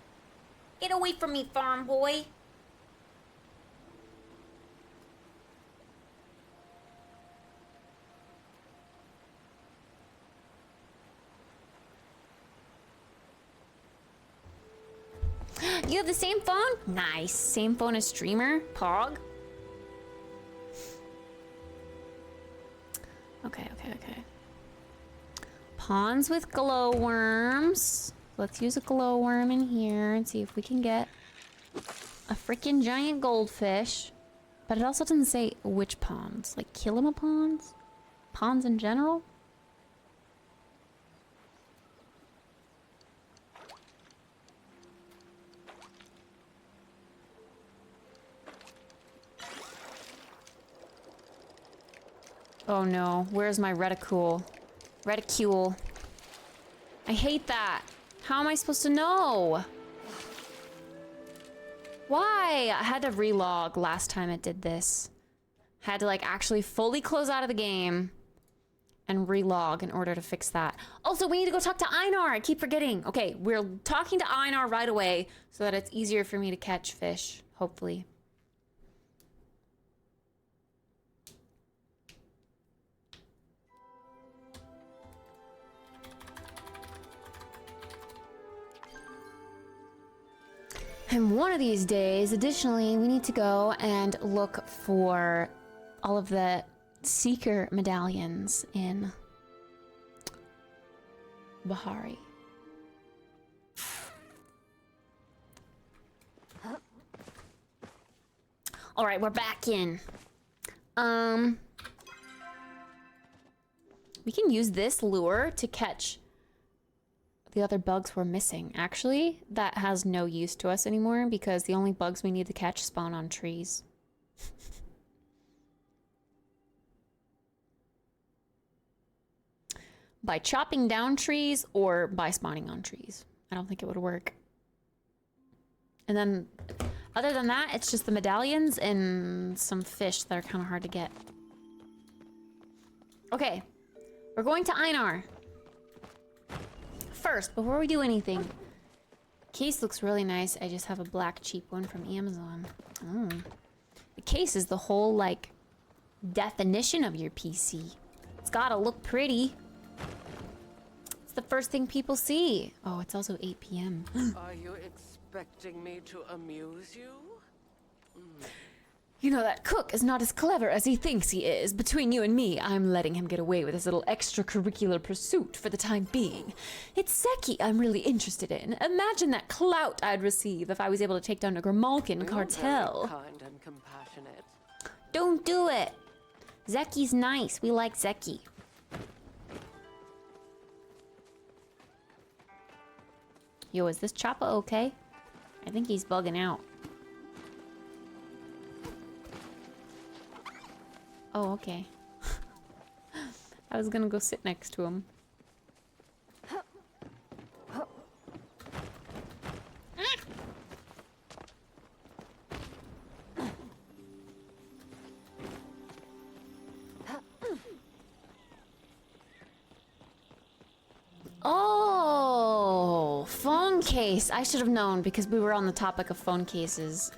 [SPEAKER 1] Get away from me, farm boy. You have the same phone? Nice. Same phone as streamer? Pog? Okay. Pawns with glowworms. Let's use a glowworm in here and see if we can get a freaking giant goldfish. But it also doesn't say which pawns. Like Kilima pawns? Pawns in general? Oh no, where's my reticule? Reticule. I hate that. How am I supposed to know? Why? I had to relog last time it did this. Had to like actually fully close out of the game and relog in order to fix that. Also, we need to go talk to Einar. I keep forgetting. Okay, we're talking to Einar right away so that it's easier for me to catch fish, hopefully. And one of these days, additionally, we need to go and look for all of the Seeker medallions in Bahari. All right, we're back in. We can use this lure to catch the other bugs we're missing. Actually, that has no use to us anymore because the only bugs we need to catch spawn on trees. By chopping down trees or by spawning on trees. I don't think it would work. And then, other than that, it's just the medallions and some fish that are kind of hard to get. Okay, we're going to Einar. First, before we do anything, case looks really nice. I just have a black cheap one from Amazon. Oh. The case is the whole, like, definition of your PC. It's gotta look pretty. It's the first thing people see. Oh, it's also 8 p.m.
[SPEAKER 5] Are you expecting me to amuse you?
[SPEAKER 1] You know, that cook is not as clever as he thinks he is. Between you and me, I'm letting him get away with his little extracurricular pursuit for the time being. It's Zeki I'm really interested in. Imagine that clout I'd receive if I was able to take down a Grimalkin cartel.
[SPEAKER 5] Very kind and compassionate.
[SPEAKER 1] Don't do it. Zeki's nice. We like Zeki. Yo, is this Choppa okay? I think he's bugging out. Oh, okay. I was gonna go sit next to him. Oh, phone case. I should have known because we were on the topic of phone cases.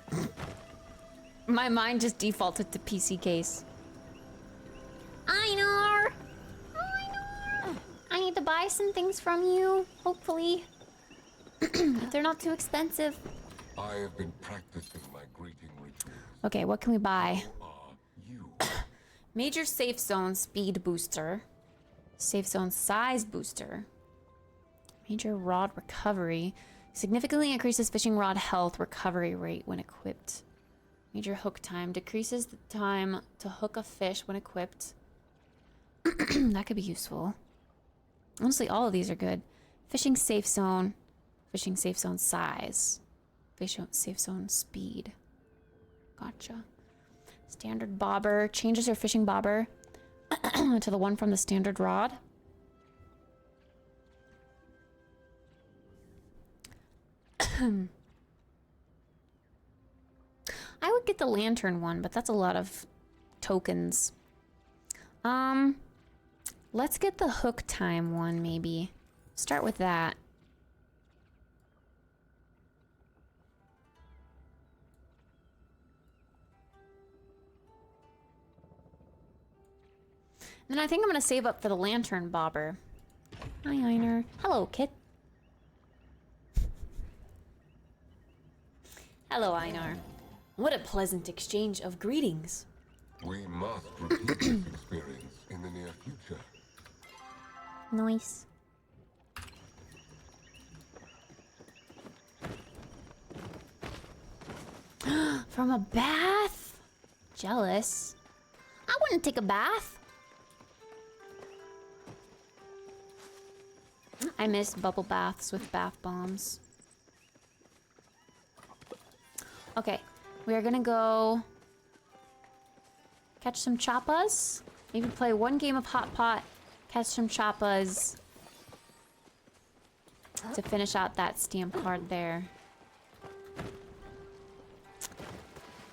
[SPEAKER 1] My mind just defaulted to PC case. Einar! Einar! I need to buy some things from you, hopefully. If they're not too expensive.
[SPEAKER 2] I have been practicing my greeting rituals.
[SPEAKER 1] Okay, what can we buy?
[SPEAKER 2] You.
[SPEAKER 1] Major safe zone speed booster. Safe zone size booster. Major rod recovery. Significantly increases fishing rod health recovery rate when equipped. Major hook time. Decreases the time to hook a fish when equipped. That could be useful. Honestly, all of these are good. Fishing safe zone. Fishing safe zone size. Fishing safe zone speed. Gotcha. Standard bobber. Changes her fishing bobber to the one from the standard rod. I would get the lantern one, but that's a lot of tokens. Let's get the hook time one, maybe. Start with that. Then I think I'm gonna save up for the lantern bobber. Hi, Einer. Hello, Kit. Hello, Einar. What a pleasant exchange of greetings.
[SPEAKER 2] We must repeat this experience in the near future.
[SPEAKER 1] Nice. From a bath? Jealous. I wouldn't take a bath. I miss bubble baths with bath bombs. Okay, we are gonna go catch some choppas. Maybe play one game of Hot Pot, catch some choppas to finish out that stamp card there.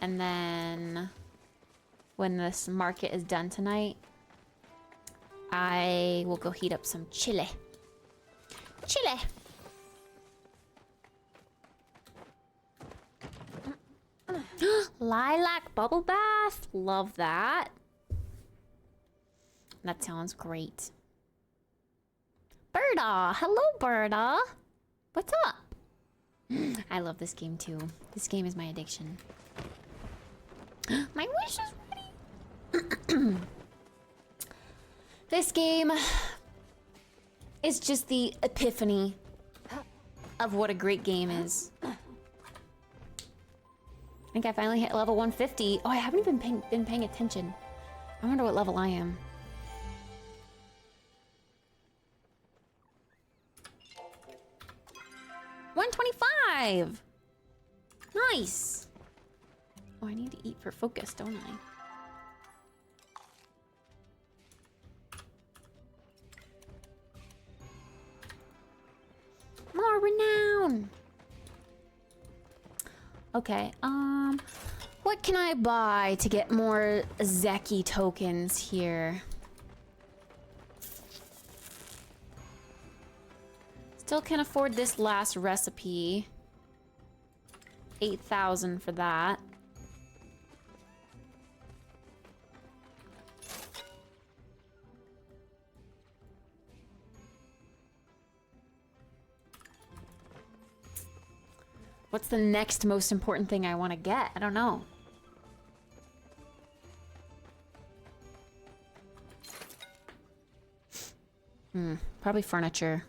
[SPEAKER 1] And then when this market is done tonight, I will go heat up some chili. Chili! Lilac bubble bath. Love that. That sounds great. Berta! Hello, Berta! What's up? I love this game too. This game is my addiction. My wish is ready! This game is just the epiphany of what a great game is. I think I finally hit level 150. Oh, I haven't even been paying attention. I wonder what level I am. $125! Nice! Oh, I need to eat for focus, don't I? More renown! Okay, what can I buy to get more Zeki tokens here? Still can't afford this last recipe. 8,000 for that. What's the next most important thing I want to get? I don't know. Probably furniture.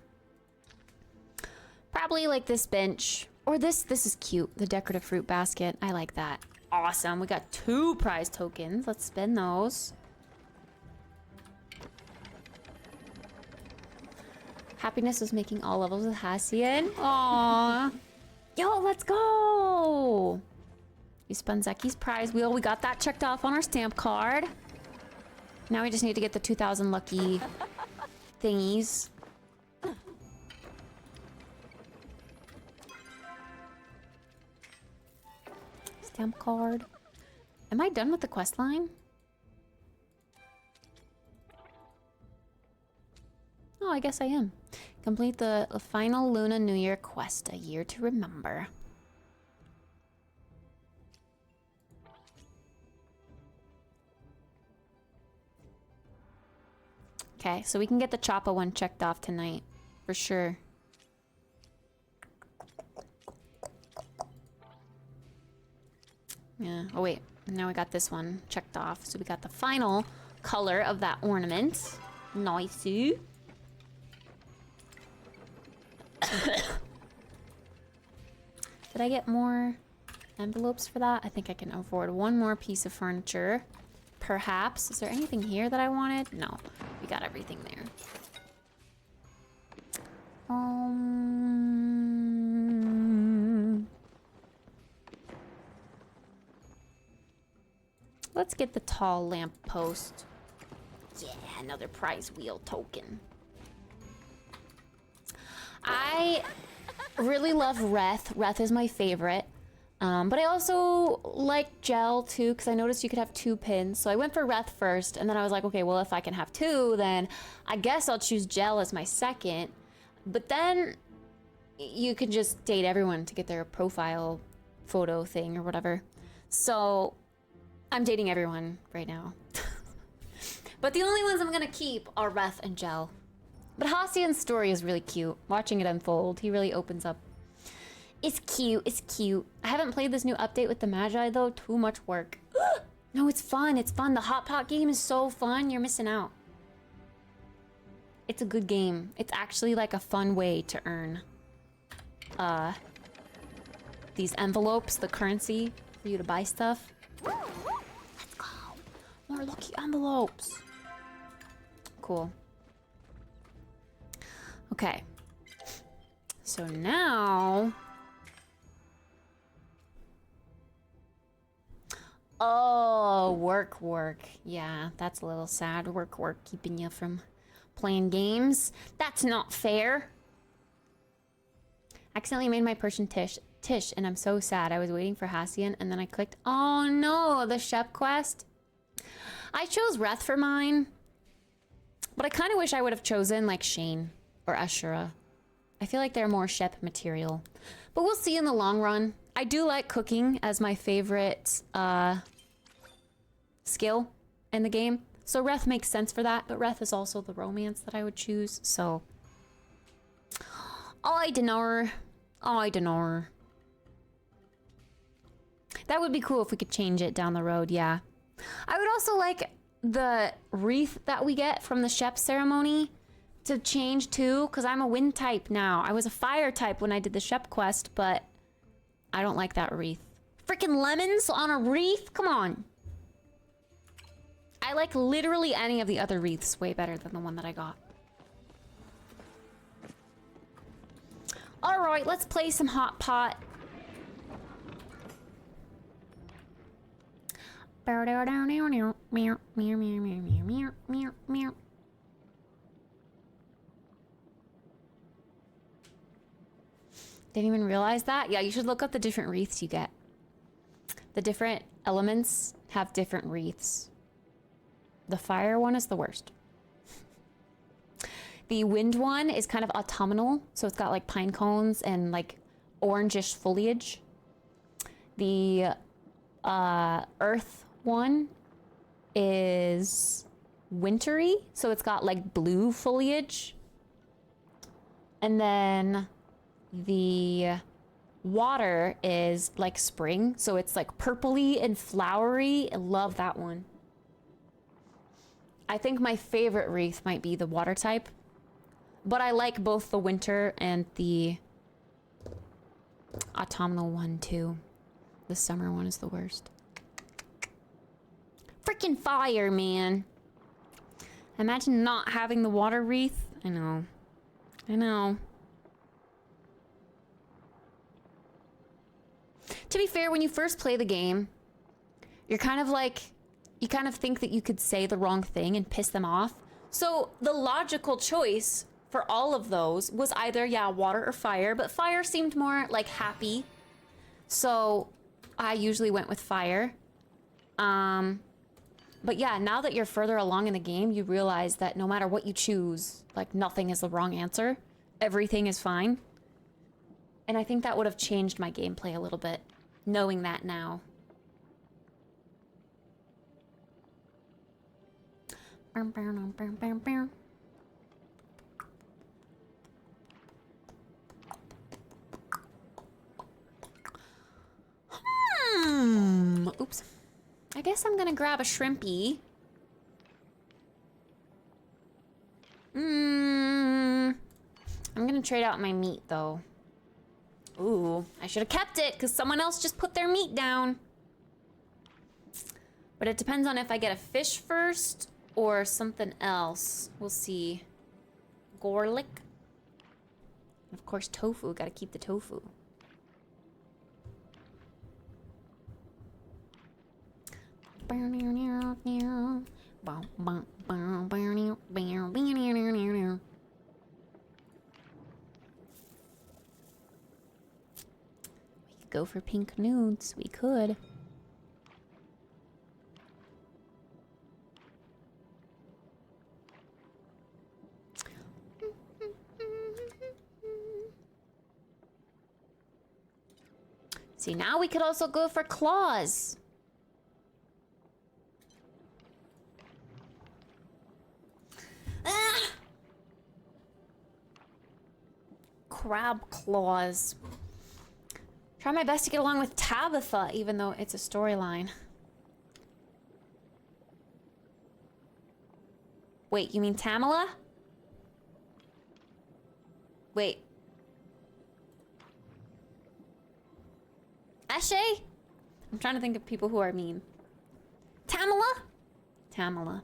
[SPEAKER 1] Probably like this bench. Or this is cute. The decorative fruit basket. I like that. Awesome. We got 2 prize tokens. Let's spin those. Happiness was making all levels with Hassian. Aww. Yo, let's go! We spun Zeki's prize wheel. We got that checked off on our stamp card. Now we just need to get the 2,000 lucky thingies. Stamp card. Am I done with the quest line? Oh, I guess I am. Complete the final Luna New Year quest, a year to remember. Okay, so we can get the Choppa one checked off tonight, for sure. Yeah, oh wait, now we got this one checked off. So we got the final color of that ornament. Nice. Did I get more envelopes for that? I think I can afford one more piece of furniture. Perhaps. Is there anything here that I wanted? No. We got everything there. Let's get the tall lamp post. Yeah, another prize wheel token. I really love Reth. Reth is my favorite. But I also like Gel too, because I noticed you could have 2 pins. So I went for Reth first, and then I was like, okay, well, if I can have 2, then I guess I'll choose Gel as my second. But then you can just date everyone to get their profile photo thing or whatever. So I'm dating everyone right now. But the only ones I'm gonna keep are Reth and Gel. But Hassian's story is really cute. Watching it unfold, he really opens up. It's cute, it's cute. I haven't played this new update with the Magi though, too much work. No, it's fun, it's fun. The Hot Pot game is so fun, you're missing out. It's a good game. It's actually like a fun way to earn these envelopes, the currency for you to buy stuff. Let's go. More lucky envelopes. Cool. Okay. So now... Oh, work. Yeah, that's a little sad. Work, keeping you from playing games. That's not fair. Accidentally made my person Tish, and I'm so sad. I was waiting for Hassian, and then I clicked, oh no, the Shep quest. I chose Reth for mine, but I kind of wish I would have chosen like Shane or Ashura. I feel like they're more Shep material, but we'll see in the long run. I do like cooking as my favorite skill in the game, so Reth makes sense for that, but Reth is also the romance that I would choose, so... I don't know. That would be cool if we could change it down the road, yeah. I would also like the wreath that we get from the Shep ceremony to change too, because I'm a wind type now. I was a fire type when I did the Shep quest, but I don't like that wreath. Freaking lemons on a wreath? Come on. I like literally any of the other wreaths way better than the one that I got. All right, let's play some Hot Pot. Didn't even realize that? Yeah, you should look up the different wreaths you get. The different elements have different wreaths. The fire one is the worst. The wind one is kind of autumnal, so it's got like pine cones and like orangish foliage. The earth one is wintry, so it's got like blue foliage. And then the water is like spring, so it's like purpley and flowery. I love that one. I think my favorite wreath might be the water type, but I like both the winter and the autumnal one too. The summer one is the worst. Freaking fire, man. Imagine not having the water wreath. I know. To be fair, when you first play the game, you're kind of like, you kind of think that you could say the wrong thing and piss them off. So the logical choice for all of those was either, yeah, water or fire, but fire seemed more like happy. So I usually went with fire. But yeah, now that you're further along in the game, you realize that no matter what you choose, like nothing is the wrong answer. Everything is fine. And I think that would have changed my gameplay a little bit, knowing that now. Oops. I guess I'm gonna grab a shrimpy. I'm gonna trade out my meat though. Ooh, I should have kept it because someone else just put their meat down. But it depends on if I get a fish first or something else. We'll see. Garlic. Of course, tofu. Gotta keep the tofu. could go for pink nudes. We could. See, now we could also go for claws. Ah! Crab claws. Try my best to get along with Tabitha, even though it's a storyline. Wait, you mean Tamala? Wait. Ashay? I'm trying to think of people who are mean. Tamala? Tamala.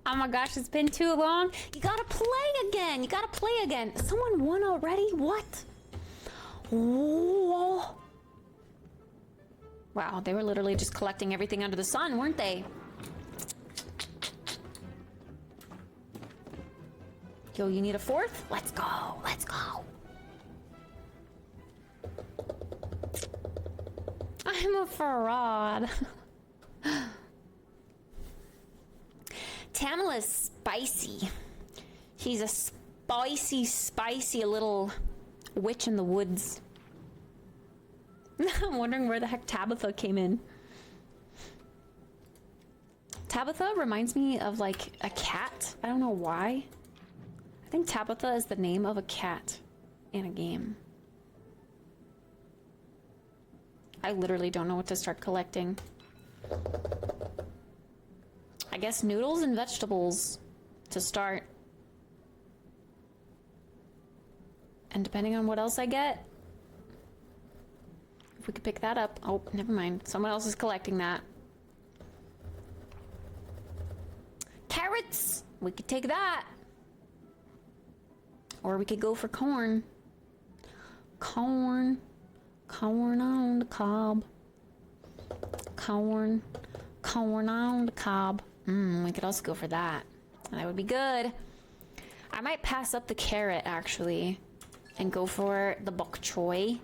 [SPEAKER 1] Oh my gosh, it's been too long. You gotta play again. You gotta play again. Someone won already? What? Whoa. Wow, they were literally just collecting everything under the sun, weren't they? Yo, you need a fourth? Let's go. Let's go. I'm a fraud. Tamala's spicy. She's a spicy little witch in the woods. I'm wondering where the heck Tabitha came in. Tabitha reminds me of like a cat. I don't know why. I think Tabitha is the name of a cat in a game. I literally don't know what to start collecting. I guess noodles and vegetables to start. And depending on what else I get, if we could pick that up. Oh, never mind. Someone else is collecting that. Carrots! We could take that. Or we could go for corn. Corn. Corn on the cob. Corn. Corn on the cob. We could also go for that. That would be good. I might pass up the carrot, actually, and go for the bok choy.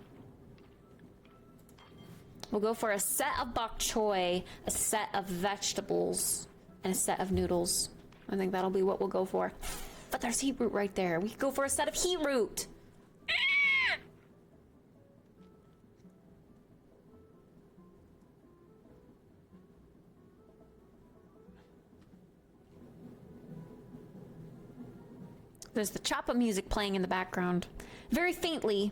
[SPEAKER 1] We'll go for a set of bok choy, a set of vegetables, and a set of noodles. I think that'll be what we'll go for. But there's heat root right there. We could go for a set of heat root. There's the choppa music playing in the background. Very faintly.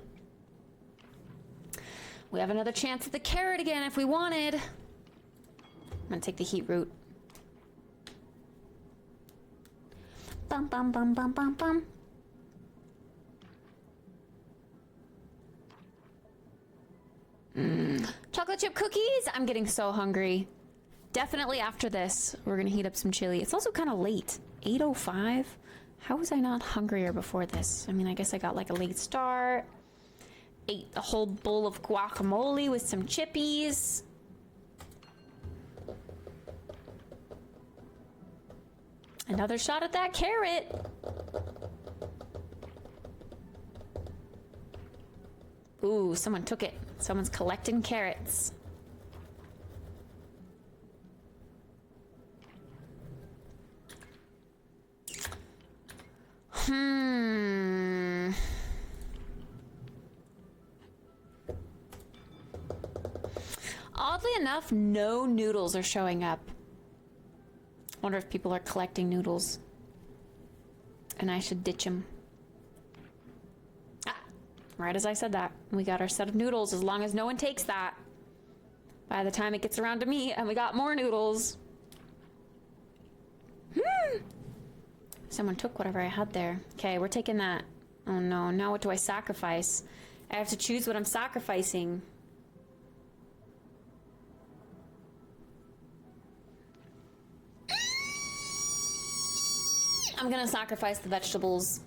[SPEAKER 1] We have another chance at the carrot again if we wanted. I'm gonna take the heat root. Bum bum bum bum bum bum. Chocolate chip cookies? I'm getting so hungry. Definitely after this, we're gonna heat up some chili. It's also kind of late. 8:05? How was I not hungrier before this? I mean, I guess I got like a late start. Ate a whole bowl of guacamole with some chippies. Another shot at that carrot. Ooh, someone took it. Someone's collecting carrots. Oddly enough, no noodles are showing up. Wonder if people are collecting noodles. And I should ditch them. Ah, right as I said that, we got our set of noodles as long as no one takes that. By the time it gets around to me and we got more noodles. Someone took whatever I had there. Okay, we're taking that. Oh no, now what do I sacrifice? I have to choose what I'm sacrificing. I'm gonna sacrifice the vegetables.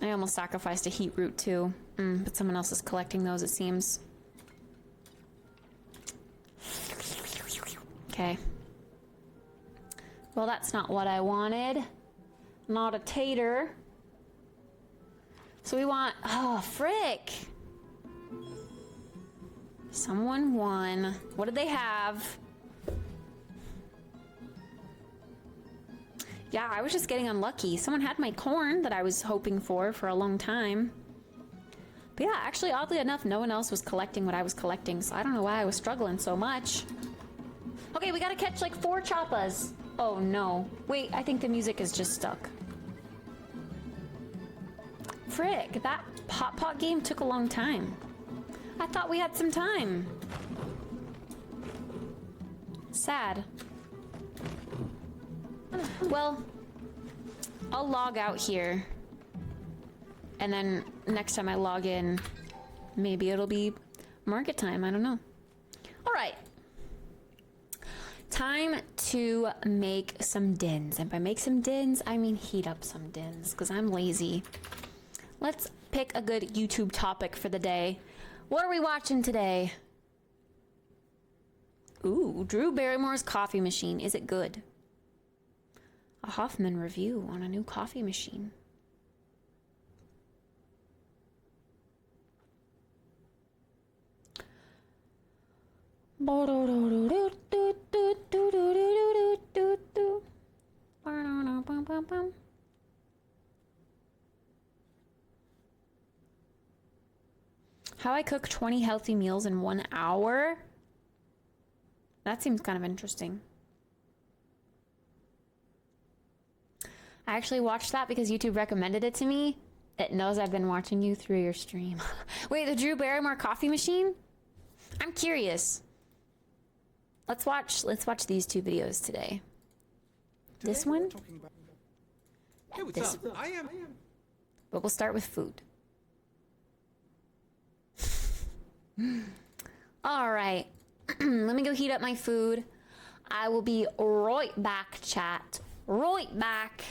[SPEAKER 1] I almost sacrificed a heat root too. But someone else is collecting those, it seems. Okay. Well, that's not what I wanted. Not a tater. So we want... Oh, frick! Someone won. What did they have? Yeah, I was just getting unlucky. Someone had my corn that I was hoping for a long time. But yeah, actually, oddly enough, no one else was collecting what I was collecting, so I don't know why I was struggling so much. Okay, we gotta catch like 4 choppas. Oh no. Wait, I think the music is just stuck. Frick, that Hot Pot game took a long time. I thought we had some time. Sad. Well, I'll log out here. And then next time I log in, maybe it'll be market time. I don't know. All right. Time to make some dins. And by make some dins, I mean heat up some dins, because I'm lazy. Let's pick a good YouTube topic for the day. What are we watching today? Ooh, Drew Barrymore's coffee machine. Is it good? A Hoffman review on a new coffee machine. How I cook 20 healthy meals in 1 hour? That seems kind of interesting. I actually watched that because YouTube recommended it to me. It knows I've been watching you through your stream. Wait, the Drew Barrymore coffee machine? I'm curious. Let's watch these 2 videos today. This one?
[SPEAKER 9] Hey, what's
[SPEAKER 1] This
[SPEAKER 9] up? I am.
[SPEAKER 1] But we'll start with food. All right. Let me go heat up my food. I will be right back, chat. Right back.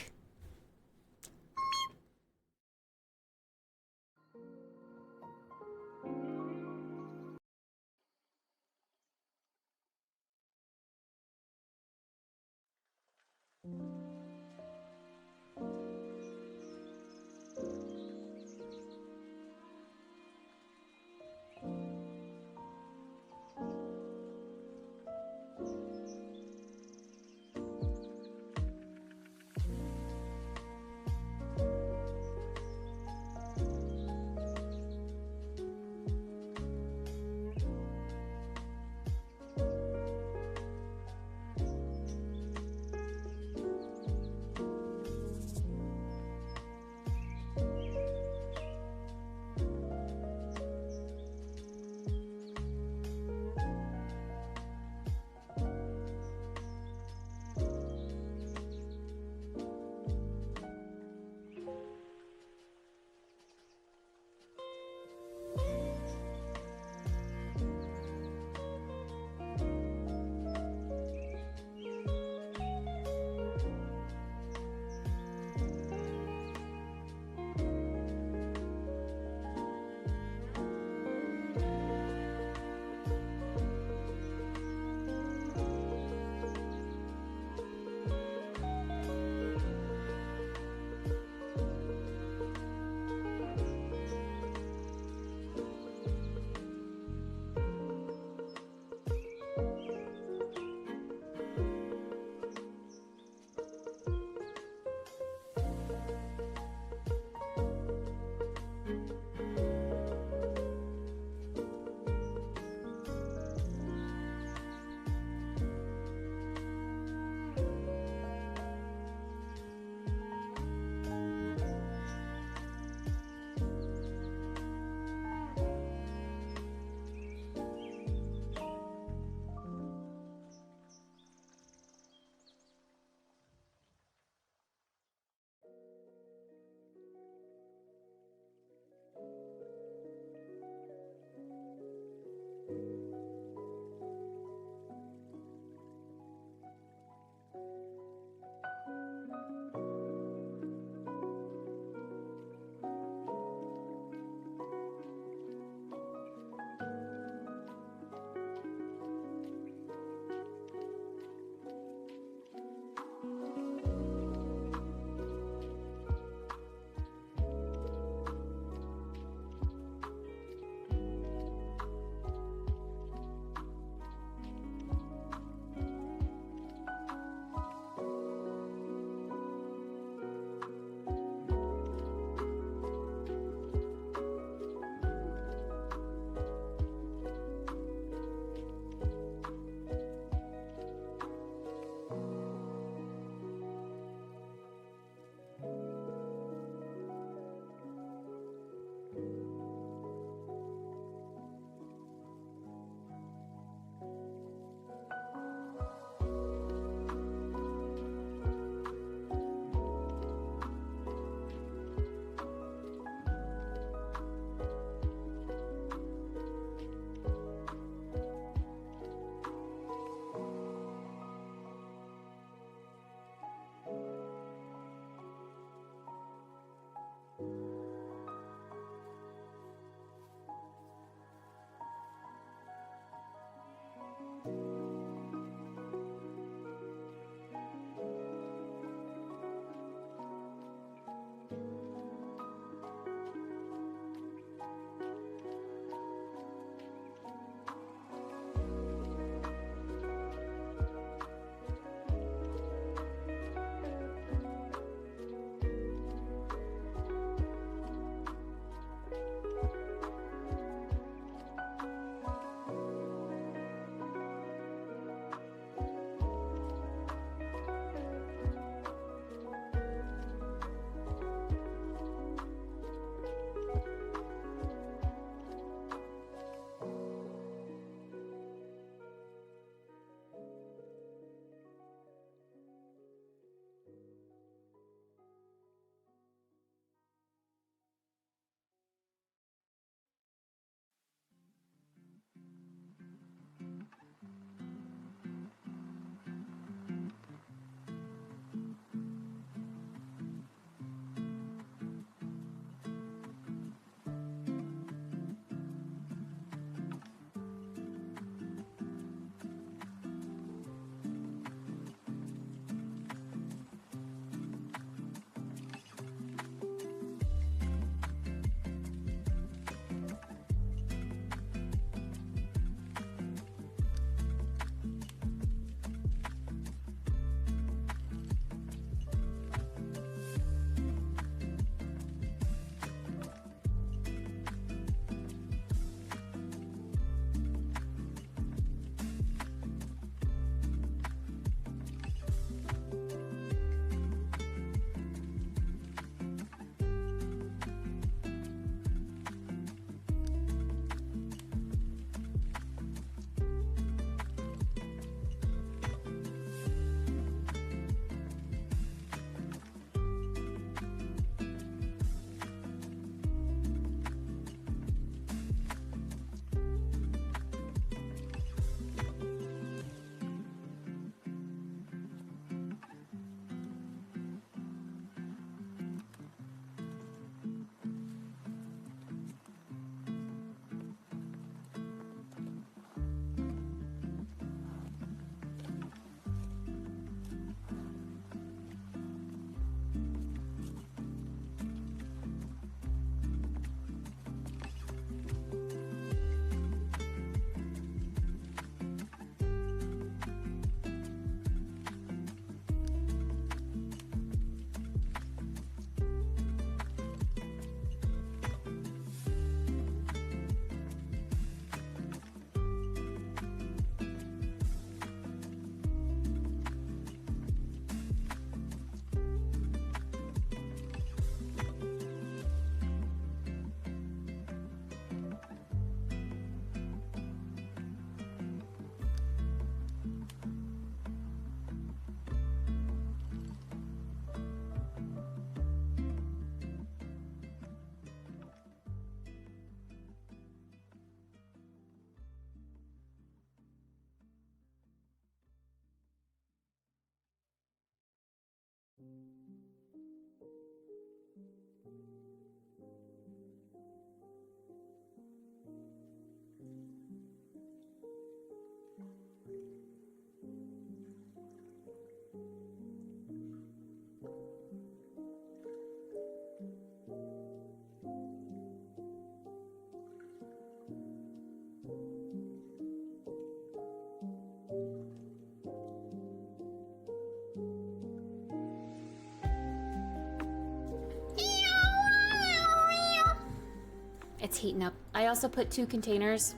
[SPEAKER 1] heating up. I also put 2 containers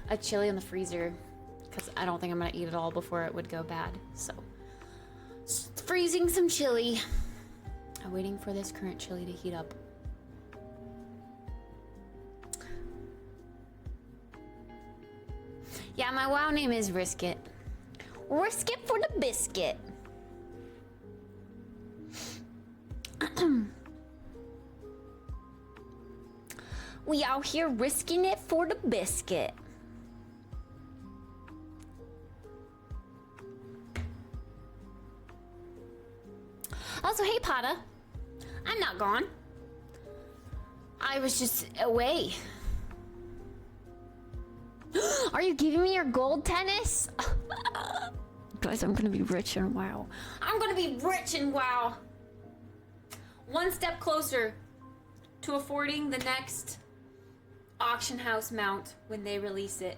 [SPEAKER 1] of chili in the freezer because I don't think I'm gonna eat it all before it would go bad. So, freezing some chili. I'm waiting for this current chili to heat up. Yeah, my WoW name is Risk It. Risk it for the biscuit. We out here risking it for the biscuit. Also, hey Pata. I'm not gone. I was just away. Are you giving me your gold tennis? Guys, I'm gonna be rich in WoW. I'm gonna be rich in WoW. One step closer to affording the next auction house mount when they release it.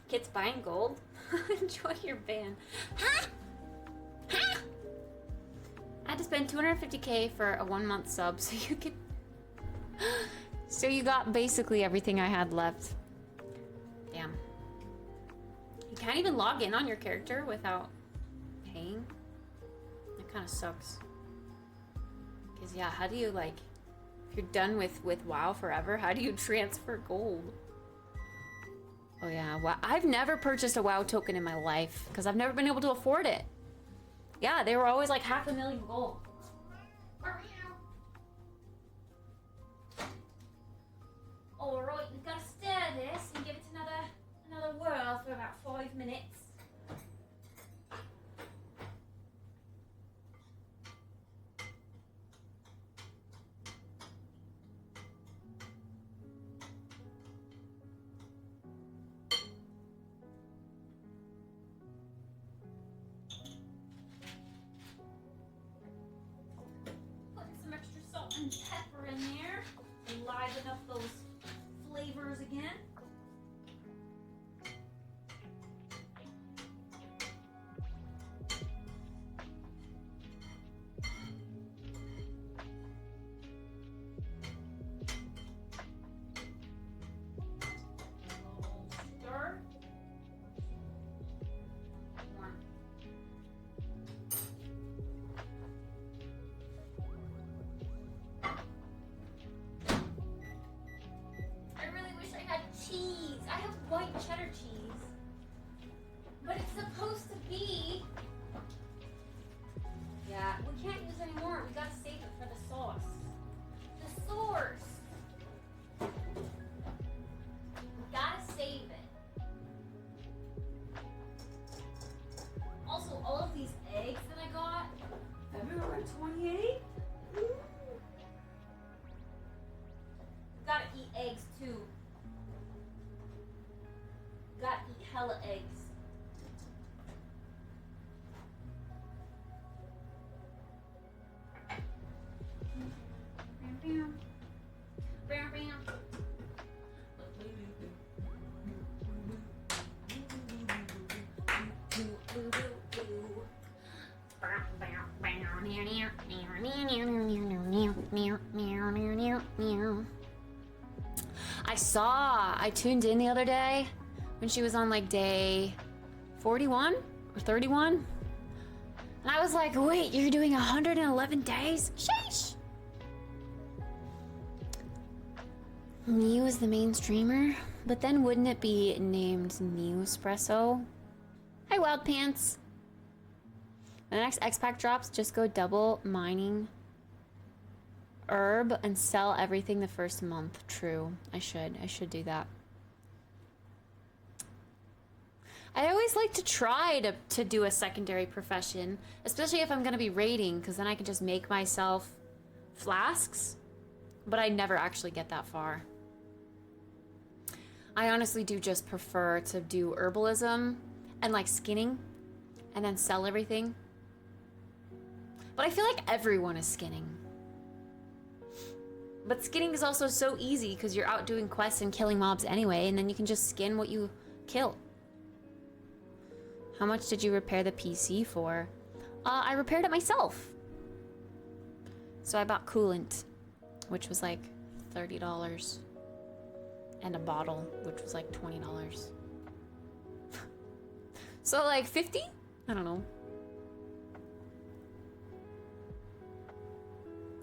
[SPEAKER 1] Kids buying gold? Enjoy your ban. Huh? Huh? I had to spend 250k for a 1-month sub so you could... So you got basically everything I had left. Damn. You can't even log in on your character without paying. That kind of sucks. Because yeah, how do you like... If you're done with WoW forever, how do you transfer gold? Oh yeah, wow. I've never purchased a WoW token in my life because I've never been able to afford it. Yeah, they were always like 500,000 gold. Alright, we've got to stir this and give it another whirl for about 5 minutes. Putting some extra salt and pepper in there to liven up those flavors again. Stir. One. I really wish I had cheese. I have white cheddar cheese. But it's supposed to be... Yeah, we can't use anymore. We gotta save it for the sauce. The sauce. We gotta save it. Also, all of these eggs that I got, February 28th? Gotta eat eggs too. Gotta eat hella eggs. Bam, bam. I tuned in the other day when she was on like day 41 or 31. And I was like, wait, you're doing 111 days? Sheesh! Mew is the main streamer, but then wouldn't it be named Kittspresso? Hi, Wild Pants. When the next X-Pack drops, just go double mining herb and sell everything the first month. True. I should do that. I always like to try to do a secondary profession, especially if I'm gonna be raiding, because then I can just make myself flasks, but I never actually get that far. I honestly do just prefer to do herbalism and like skinning and then sell everything. But I feel like everyone is skinning. But skinning is also so easy because you're out doing quests and killing mobs anyway, and then you can just skin what you kill. How much did you repair the PC for? I repaired it myself. So I bought coolant, which was like $30, and a bottle, which was like $20. So like 50? I don't know.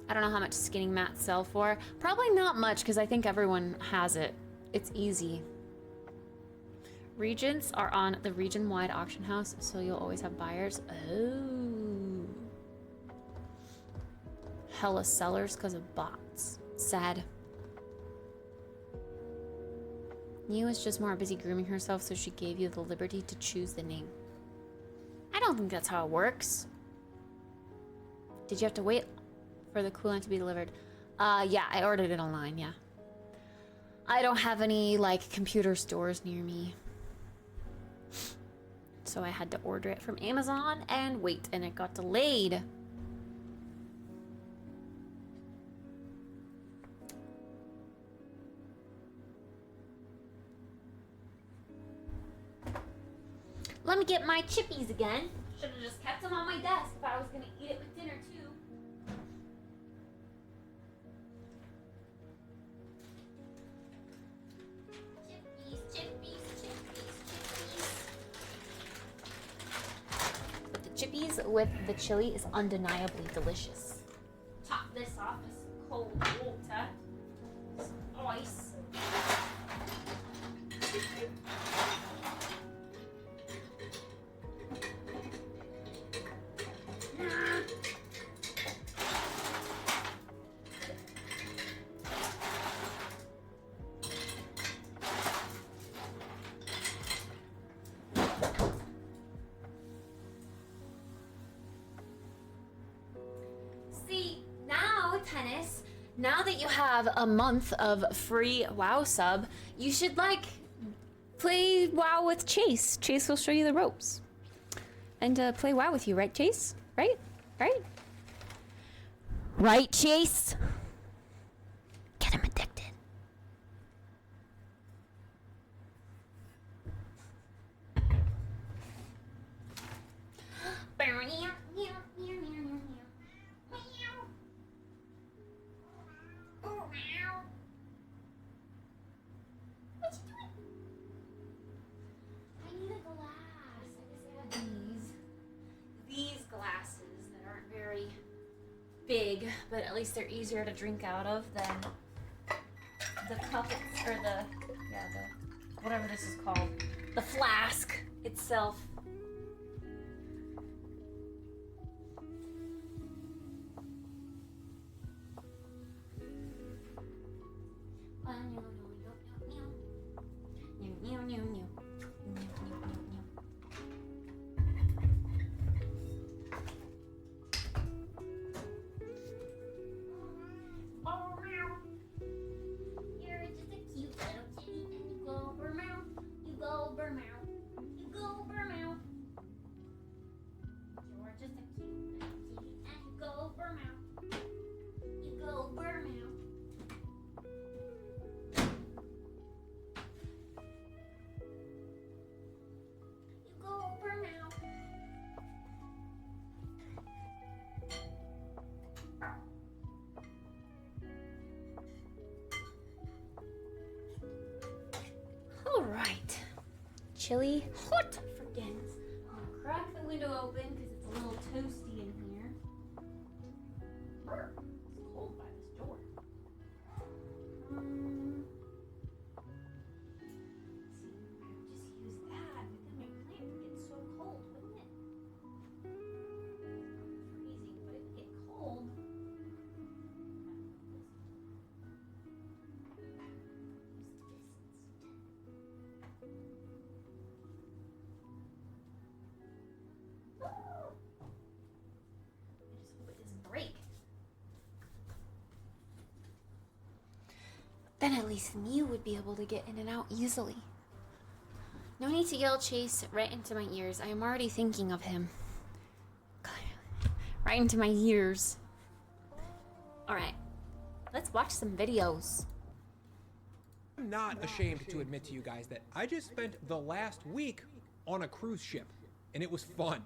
[SPEAKER 1] I don't know how much skinning mats sell for. Probably not much, because I think everyone has it. It's easy. Regents are on the region-wide auction house, so you'll always have buyers. Oh. Hella sellers because of bots. Sad. Niu is just more busy grooming herself, so she gave you the liberty to choose the name. I don't think that's how it works. Did you have to wait for the coolant to be delivered? Yeah, I ordered it online, yeah. I don't have any, like, computer stores near me. So I had to order it from Amazon and wait, and it got delayed. Let me get my chippies again. Should have just kept them on my desk if I was gonna eat it with dinner too. Chippies, chippies, chippies, chippies. But the chippies with the chili is undeniably delicious. Top this off with some cold water, some ice. See, now, Tennis, now that you have a month of free WoW sub, you should, like, play WoW with Chase. Chase will show you the ropes. And play WoW with you, right, Chase? Right? Right? Right, Chase? Get him addicted. What you doing? I need a glass. I guess I have these glasses that aren't very big, but at least they're easier to drink out of than the cup or the whatever this is called, the flask itself. Alright. Chili hot for Gens. I'm gonna crack the window open because it's a little toasty in here. Brr, it's cold by this door. See, I would just use that, but then my plant would get so cold, wouldn't it? Freezing, but it'd get cold. Break. Then at least Niu would be able to get in and out easily. No need to yell Chase right into my ears. I am already thinking of him. Right into my ears. Alright. Let's watch some videos.
[SPEAKER 9] I'm not ashamed to admit to you guys that I just spent the last week on a cruise ship, and it was fun.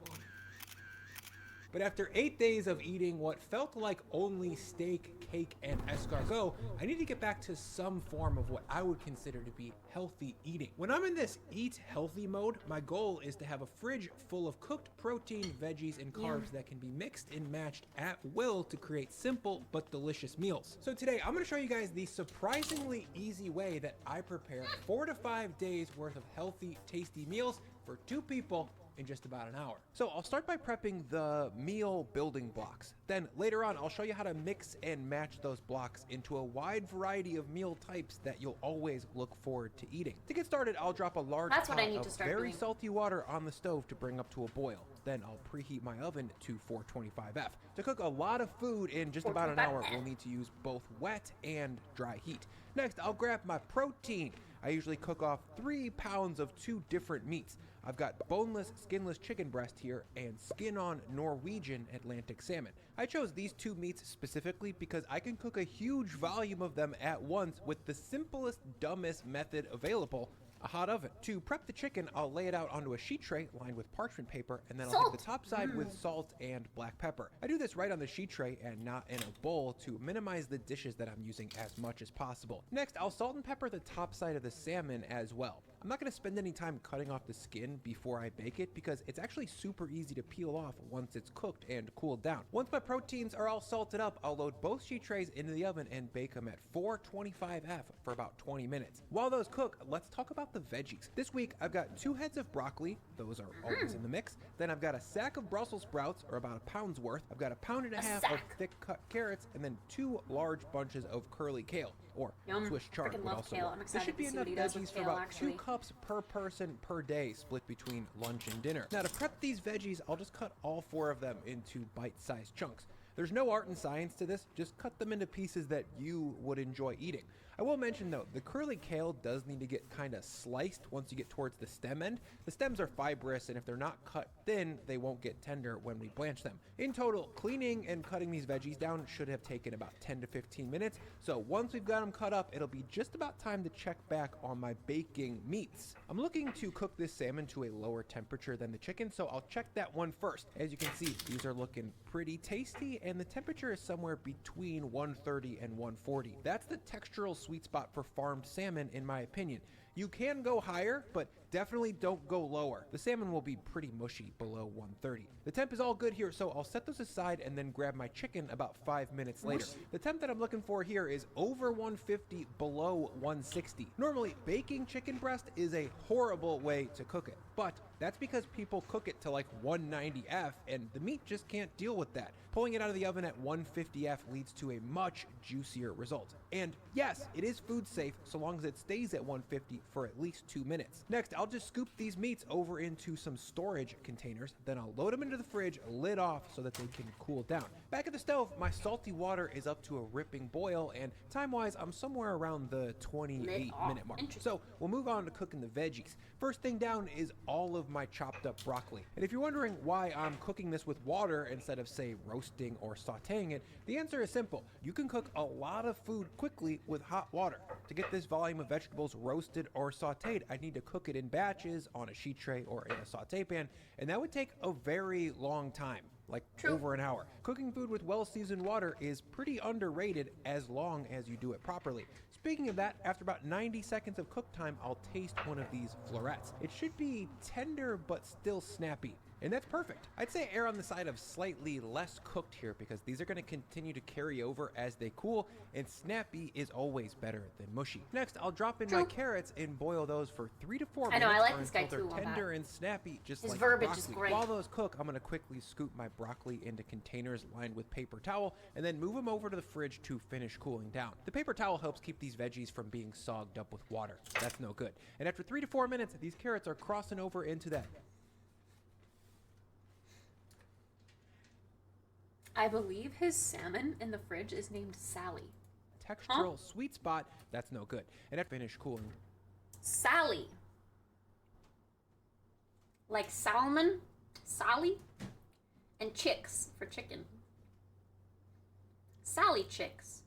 [SPEAKER 9] But after 8 days of eating what felt like only steak, cake, and escargot, I need to get back to some form of what I would consider to be healthy eating. When I'm in this eat healthy mode, my goal is to have a fridge full of cooked protein, veggies, and carbs that can be mixed and matched at will to create simple but delicious meals. So today I'm going to show you guys the surprisingly easy way that I prepare 4 to 5 days worth of healthy, tasty meals for 2 people in just about an hour. So I'll start by prepping the meal building blocks. Then later on, I'll show you how to mix and match those blocks into a wide variety of meal types that you'll always look forward to eating. To get started, I'll drop a large pot of very salty water on the stove to bring up to a boil. Then I'll preheat my oven to 425F. To cook a lot of food in just about an hour, we'll need to use both wet and dry heat. Next, I'll grab my protein. I usually cook off 3 pounds of 2 different meats. I've got boneless, skinless chicken breast here and skin-on Norwegian Atlantic salmon. I chose these 2 meats specifically because I can cook a huge volume of them at once with the simplest, dumbest method available, a hot oven. To prep the chicken, I'll lay it out onto a sheet tray lined with parchment paper, and then I'll hit the top side with salt and black pepper. I do this right on the sheet tray and not in a bowl to minimize the dishes that I'm using as much as possible. Next, I'll salt and pepper the top side of the salmon as well. I'm not going to spend any time cutting off the skin before I bake it because it's actually super easy to peel off once it's cooked and cooled down. Once my proteins are all salted up, I'll load both sheet trays into the oven and bake them at 425F for about 20 minutes. While those cook, let's talk about the veggies. This week, I've got 2 heads of broccoli. Those are always in the mix. Then I've got a sack of Brussels sprouts, or about a pound's worth. I've got a pound and a half of thick cut carrots, and then 2 large bunches of curly kale, or Swiss chard would also work. This should be enough veggies for about 2 cups per person per day, split between lunch and dinner. Now to prep these veggies, I'll just cut all 4 of them into bite-sized chunks. There's no art and science to this, just cut them into pieces that you would enjoy eating. I will mention though, the curly kale does need to get kind of sliced once you get towards the stem end. The stems are fibrous, and if they're not cut thin, they won't get tender when we blanch them. In total, cleaning and cutting these veggies down should have taken about 10 to 15 minutes. So once we've got them cut up, it'll be just about time to check back on my baking meats. I'm looking to cook this salmon to a lower temperature than the chicken, so I'll check that one first. As you can see, these are looking pretty tasty, and the temperature is somewhere between 130 and 140. That's the textural sweet spot for farmed salmon, in my opinion. You can go higher, but definitely don't go lower. The salmon will be pretty mushy below 130. The temp is all good here, so I'll set those aside and then grab my chicken about 5 minutes later. The temp that I'm looking for here is over 150, below 160. Normally, baking chicken breast is a horrible way to cook it, but that's because people cook it to like 190F, and the meat just can't deal with that. Pulling it out of the oven at 150F leads to a much juicier result. And yes, it is food safe so long as it stays at 150 for at least 2 minutes. Next, I'll just scoop these meats over into some storage containers, then I'll load them into the fridge, lid off so that they can cool down. Back at the stove, my salty water is up to a ripping boil, and time-wise, I'm somewhere around the 28-minute mark. So we'll move on to cooking the veggies. First thing down is all of my chopped up broccoli. And if you're wondering why I'm cooking this with water instead of, say, roasting or sauteing it, the answer is simple. You can cook a lot of food quickly with hot water. To get this volume of vegetables roasted or sauteed, I need to cook it in batches on a sheet tray or in a saute pan, and that would take a very long time, like over an hour. Cooking food with well-seasoned water is pretty underrated as long as you do it properly. Speaking of that, after about 90 seconds of cook time, I'll taste one of these florets. It should be tender but still snappy. And that's perfect. I'd say err on the side of slightly less cooked here because these are going to continue to carry over as they cool, and snappy is always better than mushy. Next, I'll drop in my carrots and boil those for 3 to 4 minutes.
[SPEAKER 1] I know, I like this guy too.
[SPEAKER 9] They're tender and snappy, just
[SPEAKER 1] his
[SPEAKER 9] like
[SPEAKER 1] verbiage
[SPEAKER 9] broccoli.
[SPEAKER 1] is great.
[SPEAKER 9] While those cook, I'm going to quickly scoop my broccoli into containers lined with paper towel and then move them over to the fridge to finish cooling down. The paper towel helps keep these veggies from being sogged up with water. That's no good. And after 3 to 4 minutes, these carrots are crossing over into that.
[SPEAKER 1] I believe his salmon in the fridge is named Sally.
[SPEAKER 9] Textural sweet spot, that's no good. And after finish cooling.
[SPEAKER 1] Sally. Like salmon, Sally, and chicks for chicken. Sally chicks.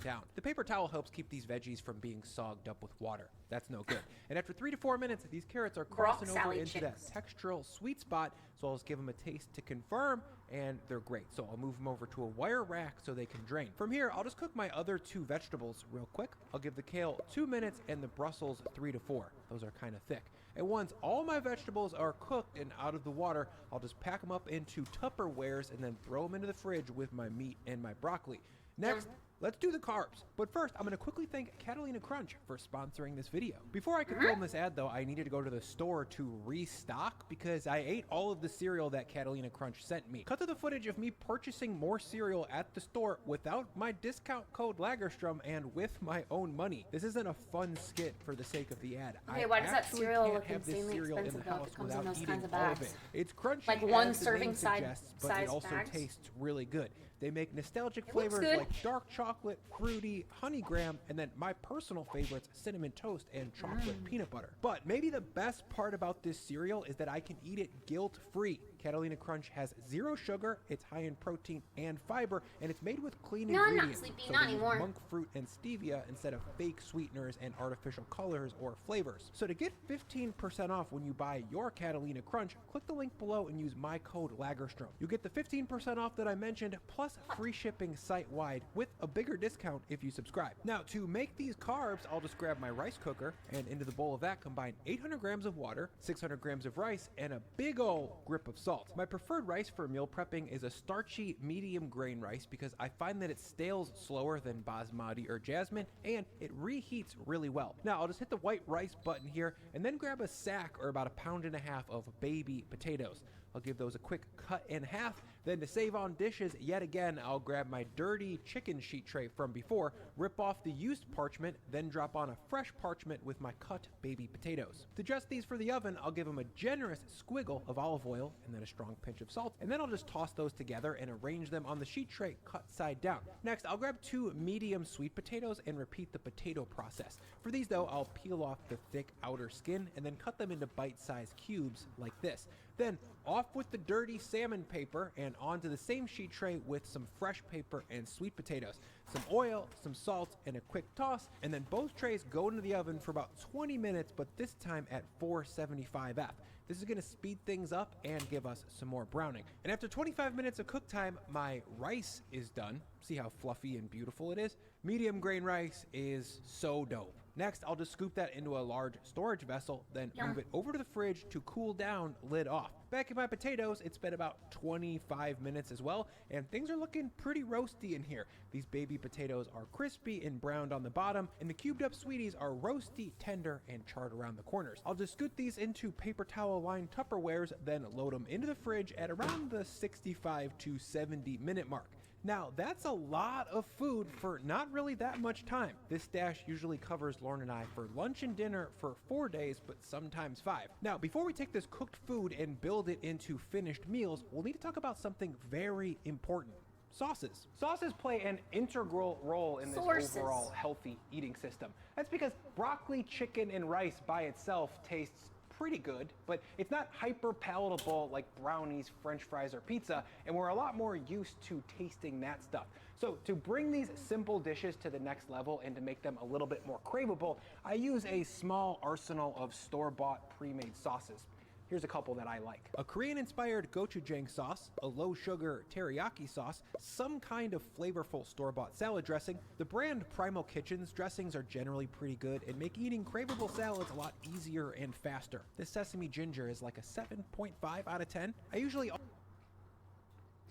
[SPEAKER 9] down. The paper towel helps keep these veggies from being sogged up with water. That's no good. And after 3 to 4 minutes, these carrots are crossing over into that textural sweet spot, so I'll just give them a taste to confirm, and they're great. So I'll move them over to a wire rack so they can drain. From here, I'll just cook my other 2 vegetables real quick. I'll give the kale 2 minutes and the Brussels 3 to 4. Those are kind of thick. And once all my vegetables are cooked and out of the water, I'll just pack them up into Tupperwares and then throw them into the fridge with my meat and my broccoli. Next, let's do the carbs. But first, I'm gonna quickly thank Catalina Crunch for sponsoring this video. Before I could film this ad though, I needed to go to the store to restock because I ate all of the cereal that Catalina Crunch sent me. Cut to the footage of me purchasing more cereal at the store without my discount code Lagerstrom and with my own money. This isn't a fun skit for the sake of the ad.
[SPEAKER 1] Okay, why does that cereal look insanely expensive though if it comes in those kinds of bags?
[SPEAKER 9] It's crunchy,
[SPEAKER 1] like one serving size
[SPEAKER 9] but it also
[SPEAKER 1] bags?
[SPEAKER 9] tastes really good. They make nostalgic flavors like dark chocolate, fruity, honey graham, and then my personal favorites, cinnamon toast and chocolate peanut butter. But maybe the best part about this cereal is that I can eat it guilt-free. Catalina Crunch has 0 sugar, it's high in protein and fiber, and it's made with clean ingredients.
[SPEAKER 1] I'm not sleepy,
[SPEAKER 9] so
[SPEAKER 1] not
[SPEAKER 9] they use
[SPEAKER 1] anymore.
[SPEAKER 9] monk fruit and stevia instead of fake sweeteners and artificial colors or flavors. So to get 15% off when you buy your Catalina Crunch, click the link below and use my code Lagerstrom. You get the 15% off that I mentioned, plus free shipping site-wide with a bigger discount if you subscribe. Now, to make these carbs, I'll just grab my rice cooker, and into the bowl of that combine 800 grams of water, 600 grams of rice, and a big ol' grip of salt. My preferred rice for meal prepping is a starchy medium grain rice because I find that it stales slower than basmati or jasmine, and it reheats really well. Now, I'll just hit the white rice button here, and then grab a sack or about 1.5 pounds of baby potatoes. I'll give those a quick cut in half. Then to save on dishes, yet again, I'll grab my dirty chicken sheet tray from before, rip off the used parchment, then drop on a fresh parchment with my cut baby potatoes. To dress these for the oven, I'll give them a generous squiggle of olive oil and then a strong pinch of salt, and then I'll just toss those together and arrange them on the sheet tray cut side down. Next, I'll grab 2 medium sweet potatoes and repeat the potato process. For these though, I'll peel off the thick outer skin and then cut them into bite-sized cubes like this. Then off with the dirty salmon paper and onto the same sheet tray with some fresh paper and sweet potatoes, some oil, some salt, and a quick toss, and then both trays go into the oven for about 20 minutes, but this time at 475F. This is gonna speed things up and give us some more browning. And after 25 minutes of cook time, my rice is done. See how fluffy and beautiful it is? Medium grain rice is so dope. Next, I'll just scoop that into a large storage vessel, then move it over to the fridge to cool down, lid off. Back in my potatoes, it's been about 25 minutes as well, and things are looking pretty roasty in here. These baby potatoes are crispy and browned on the bottom, and the cubed up sweeties are roasty, tender, and charred around the corners. I'll just scoot these into paper towel lined Tupperwares, then load them into the fridge at around the 65 to 70 minute mark. Now, that's a lot of food for not really that much time. This stash usually covers Lauren and I for lunch and dinner for 4 days, but sometimes 5. Now, before we take this cooked food and build it into finished meals, we'll need to talk about something very important. Sauces. Sauces play an integral role in this overall healthy eating system. That's because broccoli, chicken, and rice by itself tastes pretty good, but it's not hyper palatable like brownies, french fries, or pizza, and we're a lot more used to tasting that stuff. So to bring these simple dishes to the next level and to make them a little bit more craveable, I use a small arsenal of store-bought pre-made sauces. Here's a couple that I like. A Korean-inspired gochujang sauce, a low-sugar teriyaki sauce, some kind of flavorful store-bought salad dressing. The brand Primal Kitchen's dressings are generally pretty good and make eating craveable salads a lot easier and faster. This sesame ginger is like a 7.5 out of 10. I usually...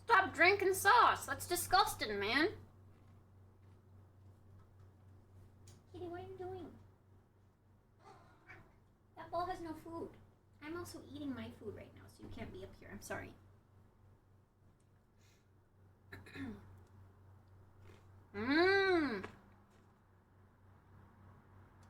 [SPEAKER 1] Stop drinking sauce. That's disgusting, man. Kitty, what are you doing? That bowl has no food. I'm also eating my food right now, so you can't be up here. I'm sorry. Mmm.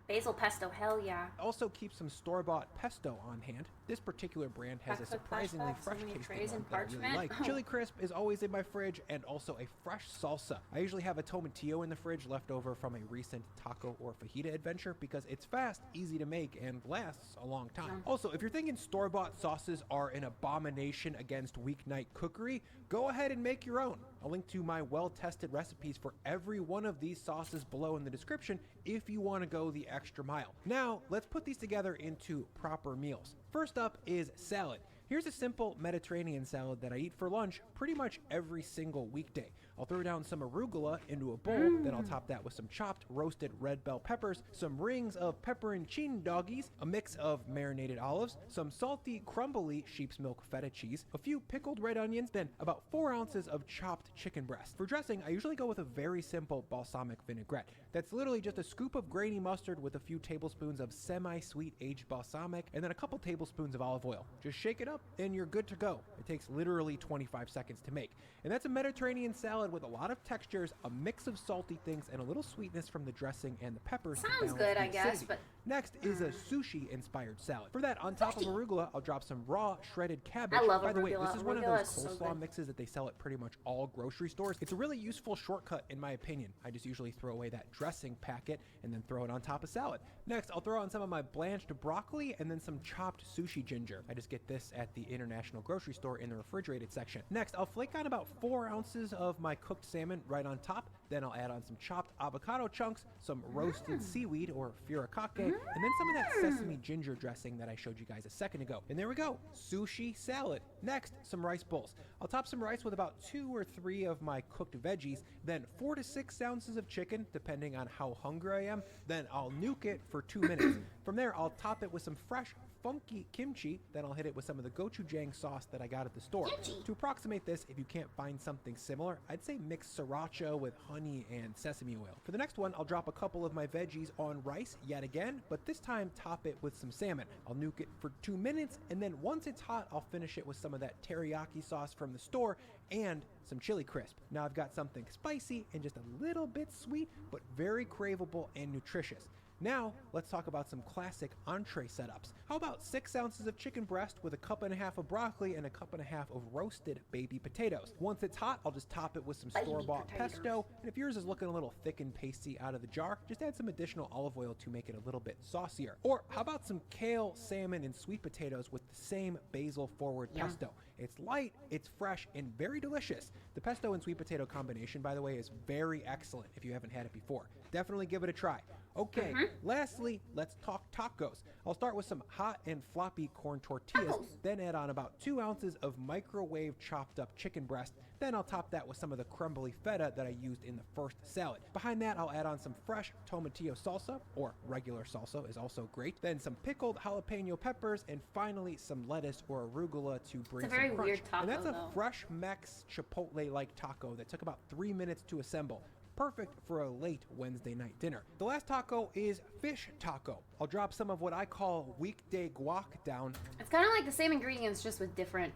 [SPEAKER 1] Basil pesto, hell yeah.
[SPEAKER 9] Also keep some store-bought pesto on hand. This particular brand has a surprisingly fresh tasting one that I really like. Chili crisp is always in my fridge, and also a fresh salsa. I usually have a tomatillo in the fridge left over from a recent taco or fajita adventure because it's fast, easy to make, and lasts a long time. Also, if you're thinking store-bought sauces are an abomination against weeknight cookery, go ahead and make your own. I'll link to my well-tested recipes for every one of these sauces below in the description if you want to go the extra mile. Now, let's put these together into proper meals. First up is salad. Here's a simple Mediterranean salad that I eat for lunch pretty much every single weekday. I'll throw down some arugula into a bowl, then I'll top that with some chopped roasted red bell peppers, some rings of pepperoncini doggies, a mix of marinated olives, some salty crumbly sheep's milk feta cheese, a few pickled red onions, then about 4 ounces of chopped chicken breast. For dressing, I usually go with a very simple balsamic vinaigrette. That's literally just a scoop of grainy mustard with a few tablespoons of semi-sweet aged balsamic, and then a couple tablespoons of olive oil. Just shake it up and you're good to go. It takes literally 25 seconds to make. And that's a Mediterranean salad with a lot of textures, a mix of salty things, and a little sweetness from the dressing and the peppers.
[SPEAKER 1] Sounds good, I guess, but
[SPEAKER 9] next is a sushi-inspired salad. For that, on top of arugula, I'll drop some raw shredded cabbage.
[SPEAKER 1] I love
[SPEAKER 9] By the way,
[SPEAKER 1] arugula.
[SPEAKER 9] this is one of
[SPEAKER 1] Arugula
[SPEAKER 9] those
[SPEAKER 1] is so
[SPEAKER 9] coleslaw
[SPEAKER 1] good.
[SPEAKER 9] mixes that they sell at pretty much all grocery stores. It's a really useful shortcut in my opinion. I just usually throw away that dressing packet and then throw it on top of salad. Next, I'll throw on some of my blanched broccoli and then some chopped sushi ginger. I just get this at the International Grocery Store in the refrigerated section. Next, I'll flake on about 4 ounces of my cooked salmon right on top. Then I'll add on some chopped avocado chunks, some roasted seaweed or furikake, and then some of that sesame ginger dressing that I showed you guys a second ago. And there we go, sushi salad. Next, some rice bowls. I'll top some rice with about 2 or 3 of my cooked veggies, then 4 to 6 ounces of chicken, depending on how hungry I am. Then I'll nuke it for 2 minutes. From there, I'll top it with some fresh, funky kimchi, then I'll hit it with some of the gochujang sauce that I got at the store. To approximate this, if you can't find something similar, I'd say mix sriracha with honey and sesame oil. For the next one, I'll drop a couple of my veggies on rice yet again, but this time top it with some salmon. I'll nuke it for 2 minutes, and then once it's hot, I'll finish it with some of that teriyaki sauce from the store and some chili crisp. Now I've got something spicy and just a little bit sweet, but very craveable and nutritious. Now, let's talk about some classic entree setups. How about 6 ounces of chicken breast with a 1.5 cups of broccoli and a 1.5 cups of roasted baby potatoes. Once it's hot, I'll just top it with some store-bought pesto, and if yours is looking a little thick and pasty out of the jar, just add some additional olive oil to make it a little bit saucier. Or how about some kale, salmon, and sweet potatoes with the same basil-forward pesto? It's light, it's fresh, and very delicious. The pesto and sweet potato combination, by the way, is very excellent if you haven't had it before. Definitely give it a try. Okay, lastly, let's talk tacos. I'll start with some hot and floppy corn tortillas, then add on about 2 ounces of microwave chopped up chicken breast. Then I'll top that with some of the crumbly feta that I used in the first salad. Behind that, I'll add on some fresh tomatillo salsa, or regular salsa is also great. Then some pickled jalapeno peppers, and finally some lettuce or arugula to bring some crunch.
[SPEAKER 1] Weird taco,
[SPEAKER 9] and that's a
[SPEAKER 1] though.
[SPEAKER 9] fresh Mex Chipotle-like taco that took about 3 minutes to assemble. Perfect for a late Wednesday night dinner. The last taco is fish taco. I'll drop some of what I call weekday guac down.
[SPEAKER 1] It's kind of like the same ingredients, just with different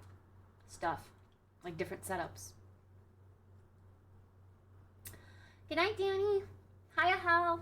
[SPEAKER 1] stuff, like different setups. Good night, Danny. Hiya, Hal.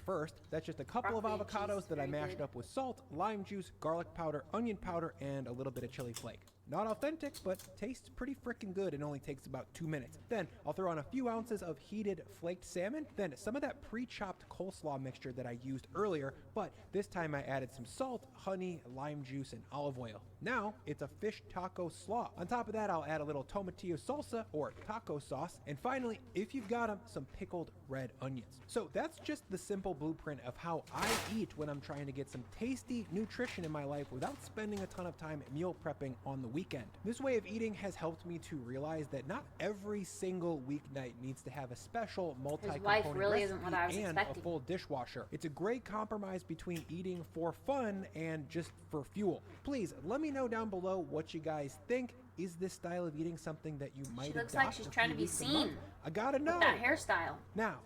[SPEAKER 9] First, that's just a couple of
[SPEAKER 1] Broccoli and
[SPEAKER 9] avocados
[SPEAKER 1] cheese,
[SPEAKER 9] that I
[SPEAKER 1] very
[SPEAKER 9] mashed
[SPEAKER 1] good.
[SPEAKER 9] up with salt, lime juice, garlic powder, onion powder, and a little bit of chili flake. Not authentic, but tastes pretty freaking good and only takes about 2 minutes. Then I'll throw on a few ounces of heated flaked salmon, then some of that pre-chopped coleslaw mixture that I used earlier, but this time I added some salt, honey, lime juice, and olive oil. Now it's a fish taco slaw. On top of that, I'll add a little tomatillo salsa or taco sauce, and finally, if you've got them, some pickled red onions. So that's just the simple blueprint of how I eat when I'm trying to get some tasty nutrition in my life without spending a ton of time meal prepping on the weekend. This way of eating has helped me to realize that not every single weeknight needs to have a special multi-component
[SPEAKER 1] really isn't what I was
[SPEAKER 9] recipe and
[SPEAKER 1] expecting.
[SPEAKER 9] a full dishwasher. It's a great compromise between eating for fun and just for fuel. Please let me know down below what you guys think. Is this style of eating something that you might
[SPEAKER 1] She looks
[SPEAKER 9] adopt
[SPEAKER 1] like she's
[SPEAKER 9] a
[SPEAKER 1] trying
[SPEAKER 9] few
[SPEAKER 1] to be
[SPEAKER 9] weeks a month?
[SPEAKER 1] seen.
[SPEAKER 9] I gotta know.
[SPEAKER 1] With that hairstyle.
[SPEAKER 9] Now,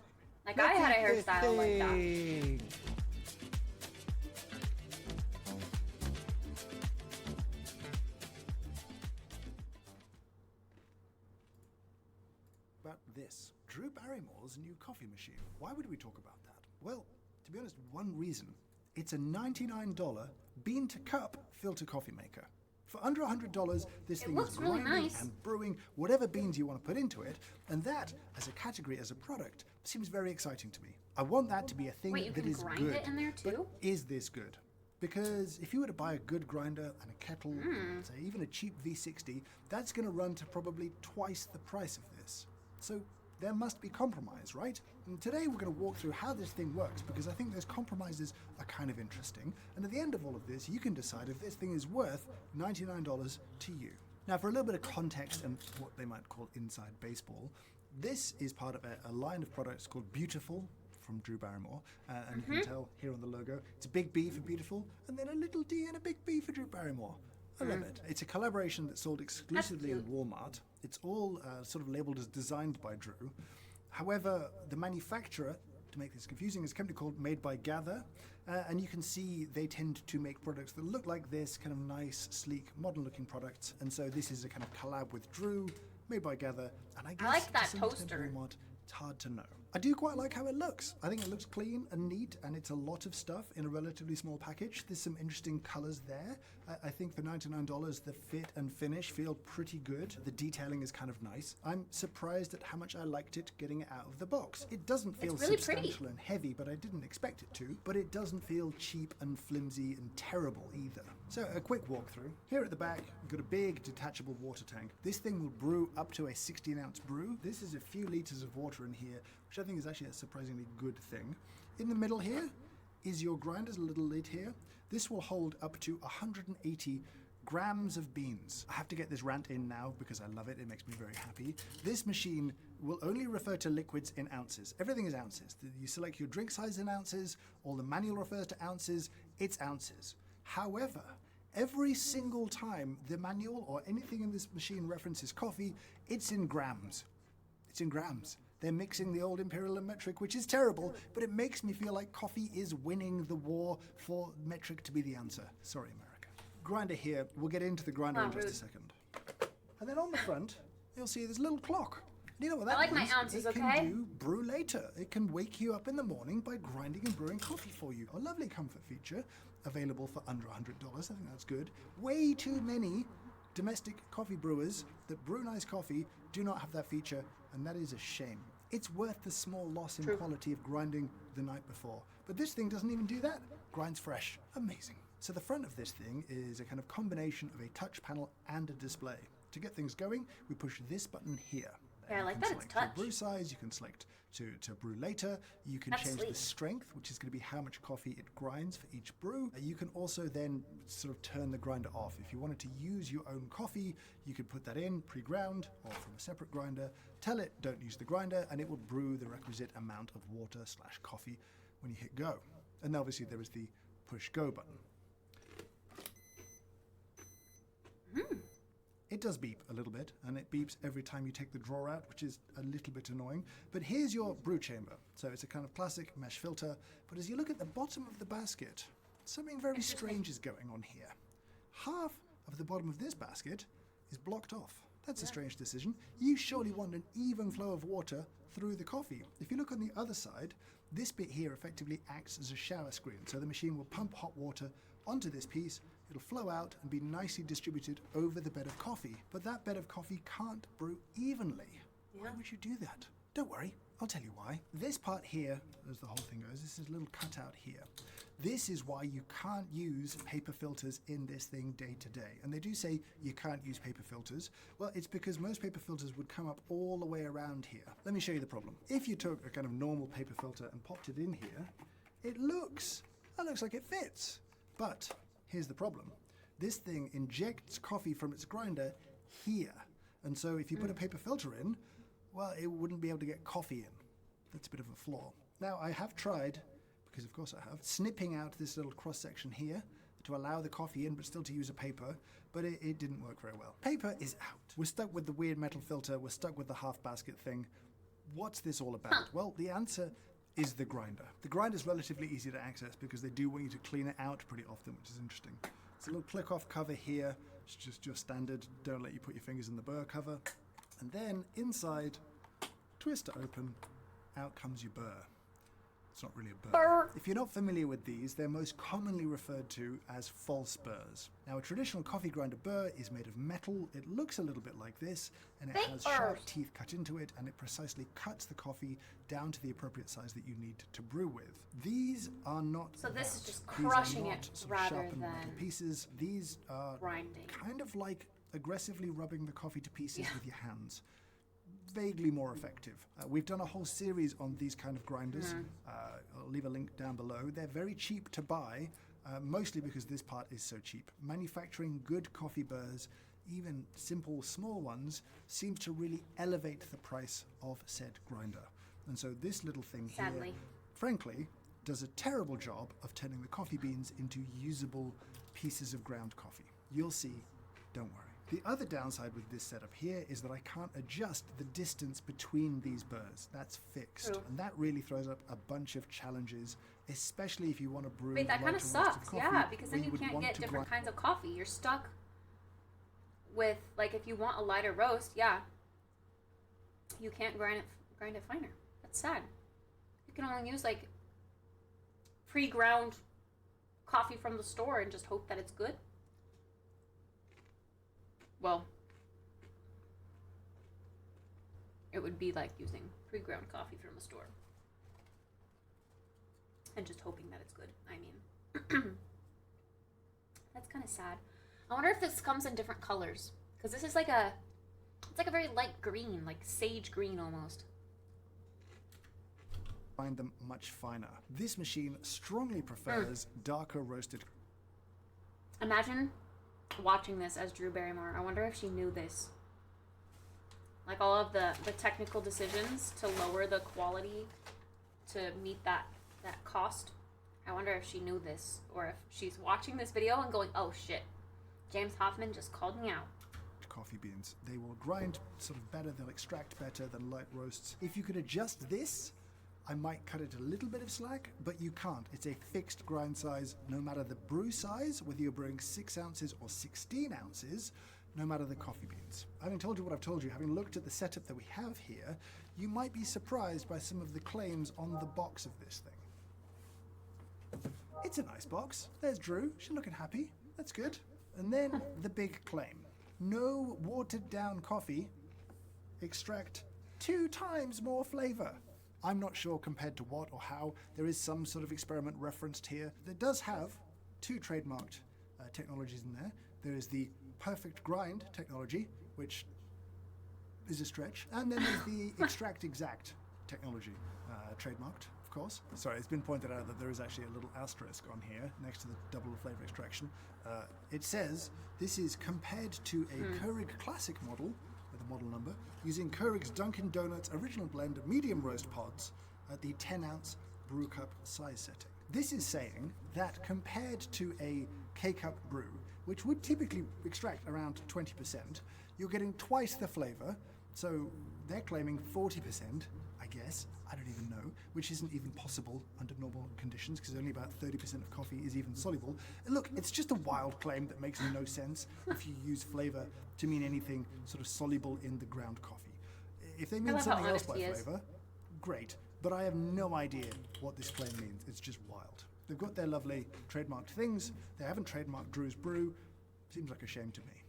[SPEAKER 1] Like I had a hairstyle like that.
[SPEAKER 9] thing.
[SPEAKER 10] About this, Drew Barrymore's new coffee machine. Why would we talk about that? Well, to be honest, one reason. It's a $99 bean-to-cup filter coffee maker. For under $100, this thing is
[SPEAKER 1] looks really
[SPEAKER 10] grinding
[SPEAKER 1] nice.
[SPEAKER 10] and brewing whatever beans you want to put into it, and that, as a category, as a product, seems very exciting to me. I want that to be a thing
[SPEAKER 1] Wait, you
[SPEAKER 10] that
[SPEAKER 1] can
[SPEAKER 10] is
[SPEAKER 1] grind
[SPEAKER 10] good.
[SPEAKER 1] it in there
[SPEAKER 10] But
[SPEAKER 1] too?
[SPEAKER 10] is this good? Because if you were to buy a good grinder and a kettle, say even a cheap V60, that's going to run to probably twice the price of this. So there must be compromise, right? And today we're going to walk through how this thing works, because I think those compromises are kind of interesting. And at the end of all of this, you can decide if this thing is worth $99 to you. Now, for a little bit of context and what they might call inside baseball, this is part of a line of products called Beautiful from Drew Barrymore. And you can tell here on the logo, it's a big B for Beautiful, and then a little D and a big B for Drew Barrymore. I love it. It's a collaboration that's sold exclusively in Walmart. It's all sort of labeled as designed by Drew. However, the manufacturer, to make this confusing, is a company called Made by Gather. And you can see they tend to make products that look like this, kind of nice, sleek, modern-looking products. And so this is a kind of collab with Drew, Made by Gather. And I guess
[SPEAKER 1] like that
[SPEAKER 10] to some extent
[SPEAKER 1] toaster.
[SPEAKER 10] Walmart, it's hard to know. I do quite like how it looks. I think it looks clean and neat, and it's a lot of stuff in a relatively small package. There's some interesting colors there. I think for $99, the fit and finish feel pretty good. The detailing is kind of nice. I'm surprised at how much I liked it getting it out of the box. It doesn't feel
[SPEAKER 1] really
[SPEAKER 10] substantial
[SPEAKER 1] pretty.
[SPEAKER 10] and heavy, but I didn't expect it to. But it doesn't feel cheap and flimsy and terrible either. So a quick walkthrough. Here at the back, we've got a big detachable water tank. This thing will brew up to a 16-ounce brew. This is a few liters of water in here, which I think is actually a surprisingly good thing. In the middle here is your grinder's little lid here. This will hold up to 180 grams of beans. I have to get this rant in now because I love it. It makes me very happy. This machine will only refer to liquids in ounces. Everything is ounces. You select your drink size in ounces, or the manual refers to ounces, it's ounces. However, every single time the manual or anything in this machine references coffee, it's in grams. It's in grams. They're mixing the old imperial and metric, which is terrible, but it makes me feel like coffee is winning the war for metric to be the answer. Sorry, America. Grinder here. We'll get into the grinder in just a second. And then on the front, you'll see this little clock. You know what that
[SPEAKER 1] I like
[SPEAKER 10] means?
[SPEAKER 1] my ounces,
[SPEAKER 10] it
[SPEAKER 1] okay?
[SPEAKER 10] can do brew later. It can wake you up in the morning by grinding and brewing coffee for you. A lovely comfort feature, available for under $100. I think that's good. Way too many domestic coffee brewers that brew nice coffee do not have that feature, and that is a shame. It's worth the small loss in quality of grinding the night before. But this thing doesn't even do that. Grinds fresh. Amazing. So the front of this thing is a kind of combination of a touch panel and a display. To get things going, we push this button here.
[SPEAKER 1] Yeah, I like that it's
[SPEAKER 10] select your
[SPEAKER 1] touch.
[SPEAKER 10] brew size, you can select to brew later, you can
[SPEAKER 1] That's
[SPEAKER 10] change
[SPEAKER 1] sweet.
[SPEAKER 10] the strength, which is going to be how much coffee it grinds for each brew. You can also then sort of turn the grinder off. If you wanted to use your own coffee, you could put that in pre-ground or from a separate grinder, tell it don't use the grinder, and it will brew the requisite amount of water/coffee when you hit go. And obviously there is the push go button. It does beep a little bit, and it beeps every time you take the drawer out, which is a little bit annoying. But here's your brew chamber. So it's a kind of classic mesh filter, but as you look at the bottom of the basket, something very strange is going on here. Half of the bottom of this basket is blocked off. That's a strange decision. You surely want an even flow of water through the coffee. If you look on the other side, this bit here effectively acts as a shower screen. So the machine will pump hot water onto this piece, it'll flow out and be nicely distributed over the bed of coffee. But that bed of coffee can't brew evenly. Why would you do that? Don't worry, I'll tell you why. This part here, as the whole thing goes, this is a little cutout here. This is why you can't use paper filters in this thing day to day. And they do say you can't use paper filters. Well, it's because most paper filters would come up all the way around here. Let me show you the problem. If you took a kind of normal paper filter and popped it in here, that looks like it fits. But here's the problem. This thing injects coffee from its grinder here. And so if you put a paper filter in, well, it wouldn't be able to get coffee in. That's a bit of a flaw. Now, I have tried, because of course I have, snipping out this little cross-section here to allow the coffee in, but still to use a paper, but it didn't work very well. Paper is out. We're stuck with the weird metal filter. We're stuck with the half basket thing. What's this all about? Well, the answer is the grinder. The grinder is relatively easy to access because they do want you to clean it out pretty often, which is interesting. It's a little click-off cover here. It's just your standard, don't let you put your fingers in the burr cover. And then inside, twist to open, out comes your burr. It's not really a burr.
[SPEAKER 1] Burr.
[SPEAKER 10] If you're not familiar with these, they're most commonly referred to as false burrs. Now, a traditional coffee grinder burr is made of metal. It looks a little bit like this, and it has sharp teeth cut into it, and it precisely cuts the coffee down to the appropriate size that you need to brew with. These are not
[SPEAKER 1] So this is
[SPEAKER 10] that.
[SPEAKER 1] just
[SPEAKER 10] These are
[SPEAKER 1] crushing
[SPEAKER 10] not
[SPEAKER 1] it
[SPEAKER 10] sort of
[SPEAKER 1] rather
[SPEAKER 10] sharpened metal
[SPEAKER 1] than
[SPEAKER 10] pieces. These are
[SPEAKER 1] grinding.
[SPEAKER 10] kind of like aggressively rubbing the coffee to pieces with your hands. Vaguely more effective. We've done a whole series on these kind of grinders. I'll leave a link down below. They're very cheap to buy, mostly because this part is so cheap. Manufacturing good coffee burrs, even simple small ones, seems to really elevate the price of said grinder. And so this little thing here, frankly, does a terrible job of turning the coffee beans into usable pieces of ground coffee. You'll see, don't worry. The other downside with this setup here is that I can't adjust the distance between these burrs. That's fixed.
[SPEAKER 1] True.
[SPEAKER 10] And that really throws up a bunch of challenges, especially if you want to brew
[SPEAKER 1] Wait, that kind of
[SPEAKER 10] lighter roasted
[SPEAKER 1] sucks.
[SPEAKER 10] coffee,
[SPEAKER 1] Yeah, because then
[SPEAKER 10] where
[SPEAKER 1] you
[SPEAKER 10] would
[SPEAKER 1] can't
[SPEAKER 10] want
[SPEAKER 1] get
[SPEAKER 10] to
[SPEAKER 1] different
[SPEAKER 10] grind-
[SPEAKER 1] kinds of coffee. You're stuck with, like, if you want a lighter roast, yeah, you can't grind it finer. That's sad. You can only use, like, pre-ground coffee from the store and just hope that it's good. Well, it would be like using pre-ground coffee from the store and just hoping that it's good. I mean, that's kind of sad. I wonder if this comes in different colors, because this is like it's like a very light green, like sage green almost.
[SPEAKER 10] Find them much finer. This machine strongly prefers darker roasted.
[SPEAKER 1] Imagine watching this as Drew Barrymore. I wonder if she knew this. Like all of the technical decisions to lower the quality to meet that cost. I wonder if she knew this, or if she's watching this video and going, oh shit, James Hoffman just called me out.
[SPEAKER 10] Coffee beans. They will grind sort of better, they'll extract better than light roasts. If you could adjust this, I might cut it a little bit of slack, but you can't. It's a fixed grind size, no matter the brew size, whether you're brewing 6 ounces or 16 ounces, no matter the coffee beans. Having told you what I've told you, having looked at the setup that we have here, you might be surprised by some of the claims on the box of this thing. It's a nice box. There's Drew. She's looking happy. That's good. And then the big claim. No watered down coffee. Extract 2 times more flavor. I'm not sure compared to what or how. There is some sort of experiment referenced here. There does have 2 trademarked technologies in there. There is the perfect grind technology, which is a stretch. And then there's the extract exact technology, trademarked, of course. Sorry, it's been pointed out that there is actually a little asterisk on here next to the double flavor extraction. It says this is compared to a Keurig Classic model, with a model number, using Keurig's Dunkin' Donuts original blend medium roast pods at the 10-ounce brew cup size setting. This is saying that compared to a K-cup brew, which would typically extract around 20%, you're getting twice the flavor. So they're claiming 40%, I guess, I don't even know, which isn't even possible under normal conditions because only about 30% of coffee is even soluble. And look, it's just a wild claim that makes no sense if you use flavor to mean anything sort of soluble in the ground coffee. If they mean something else by flavor, great, but I have no idea what this claim means. It's just wild. They've got their lovely trademarked things. They haven't trademarked Drew's Brew. Seems like a shame to me.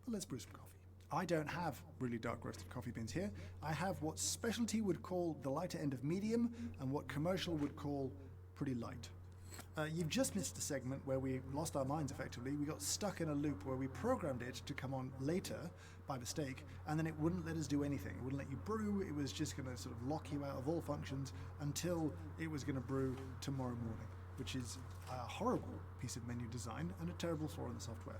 [SPEAKER 10] But let's brew some coffee. I don't have really dark roasted coffee beans here. I have what specialty would call the lighter end of medium and what commercial would call pretty light. You've just missed a segment where we lost our minds effectively. We got stuck in a loop where we programmed it to come on later by mistake, and then it wouldn't let us do anything. It wouldn't let you brew. It was just going to sort of lock you out of all functions until it was going to brew tomorrow morning, which is a horrible piece of menu design and a terrible flaw in the software.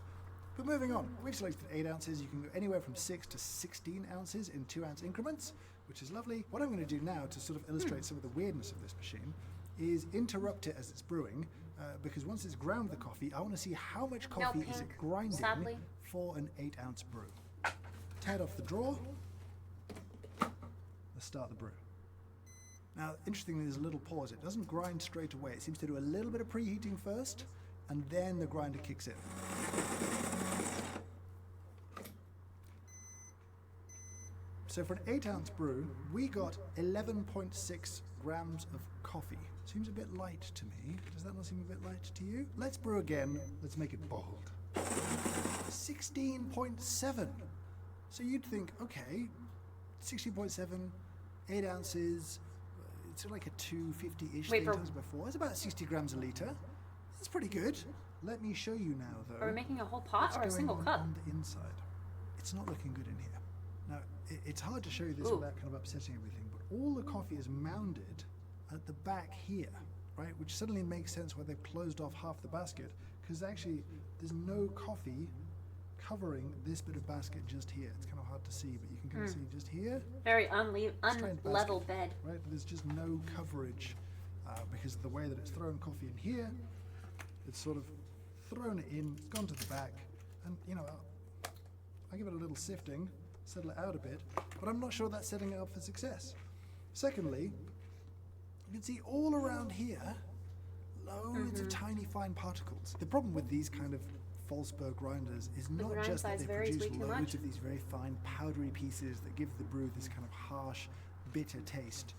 [SPEAKER 10] But moving on, we've selected 8 ounces. You can go anywhere from 6 to 16 ounces in 2-ounce increments, which is lovely. What I'm going to do now to sort of illustrate some of the weirdness of this machine is interrupt it as it's brewing, because once it's ground the coffee, I want to see how much coffee is it grinding for an 8-ounce brew. Tear off the drawer. Let's start the brew. Now, interestingly, there's a little pause. It doesn't grind straight away. It seems to do a little bit of preheating first, and then the grinder kicks in. So for an 8-ounce brew, we got 11.6 grams of coffee. Seems a bit light to me. Does that not seem a bit light to you? Let's brew again. Let's make it bold. 16.7. So you'd think, okay, 16.7, 8 ounces, it's like a 250-ish
[SPEAKER 1] Wait,
[SPEAKER 10] liters before. It's about 60 grams a litre. That's pretty good. Let me show you now, though.
[SPEAKER 1] Are we making a whole pot or a
[SPEAKER 10] what's
[SPEAKER 1] single
[SPEAKER 10] going
[SPEAKER 1] cup?
[SPEAKER 10] on the inside. It's not looking good in here. Now, it's hard to show you this without kind of upsetting everything, but all the coffee is mounded at the back here, right? Which suddenly makes sense why they've closed off half the basket, because actually there's no coffee covering this bit of basket just here. It's kind of hard to see, but you can kind of see just here.
[SPEAKER 1] Very unlevel bed.
[SPEAKER 10] Right, there's just no coverage because of the way that it's thrown coffee in here. It's sort of thrown it in, it's gone to the back, and you know, I give it a little sifting, settle it out a bit, but I'm not sure that's setting it up for success. Secondly, you can see all around here, loads of tiny fine particles. The problem with these kind of false burr grinders is not
[SPEAKER 1] grind
[SPEAKER 10] just that
[SPEAKER 1] size
[SPEAKER 10] they
[SPEAKER 1] varies
[SPEAKER 10] produce
[SPEAKER 1] way too
[SPEAKER 10] loads
[SPEAKER 1] much.
[SPEAKER 10] of these very fine powdery pieces that give the brew this kind of harsh, bitter taste,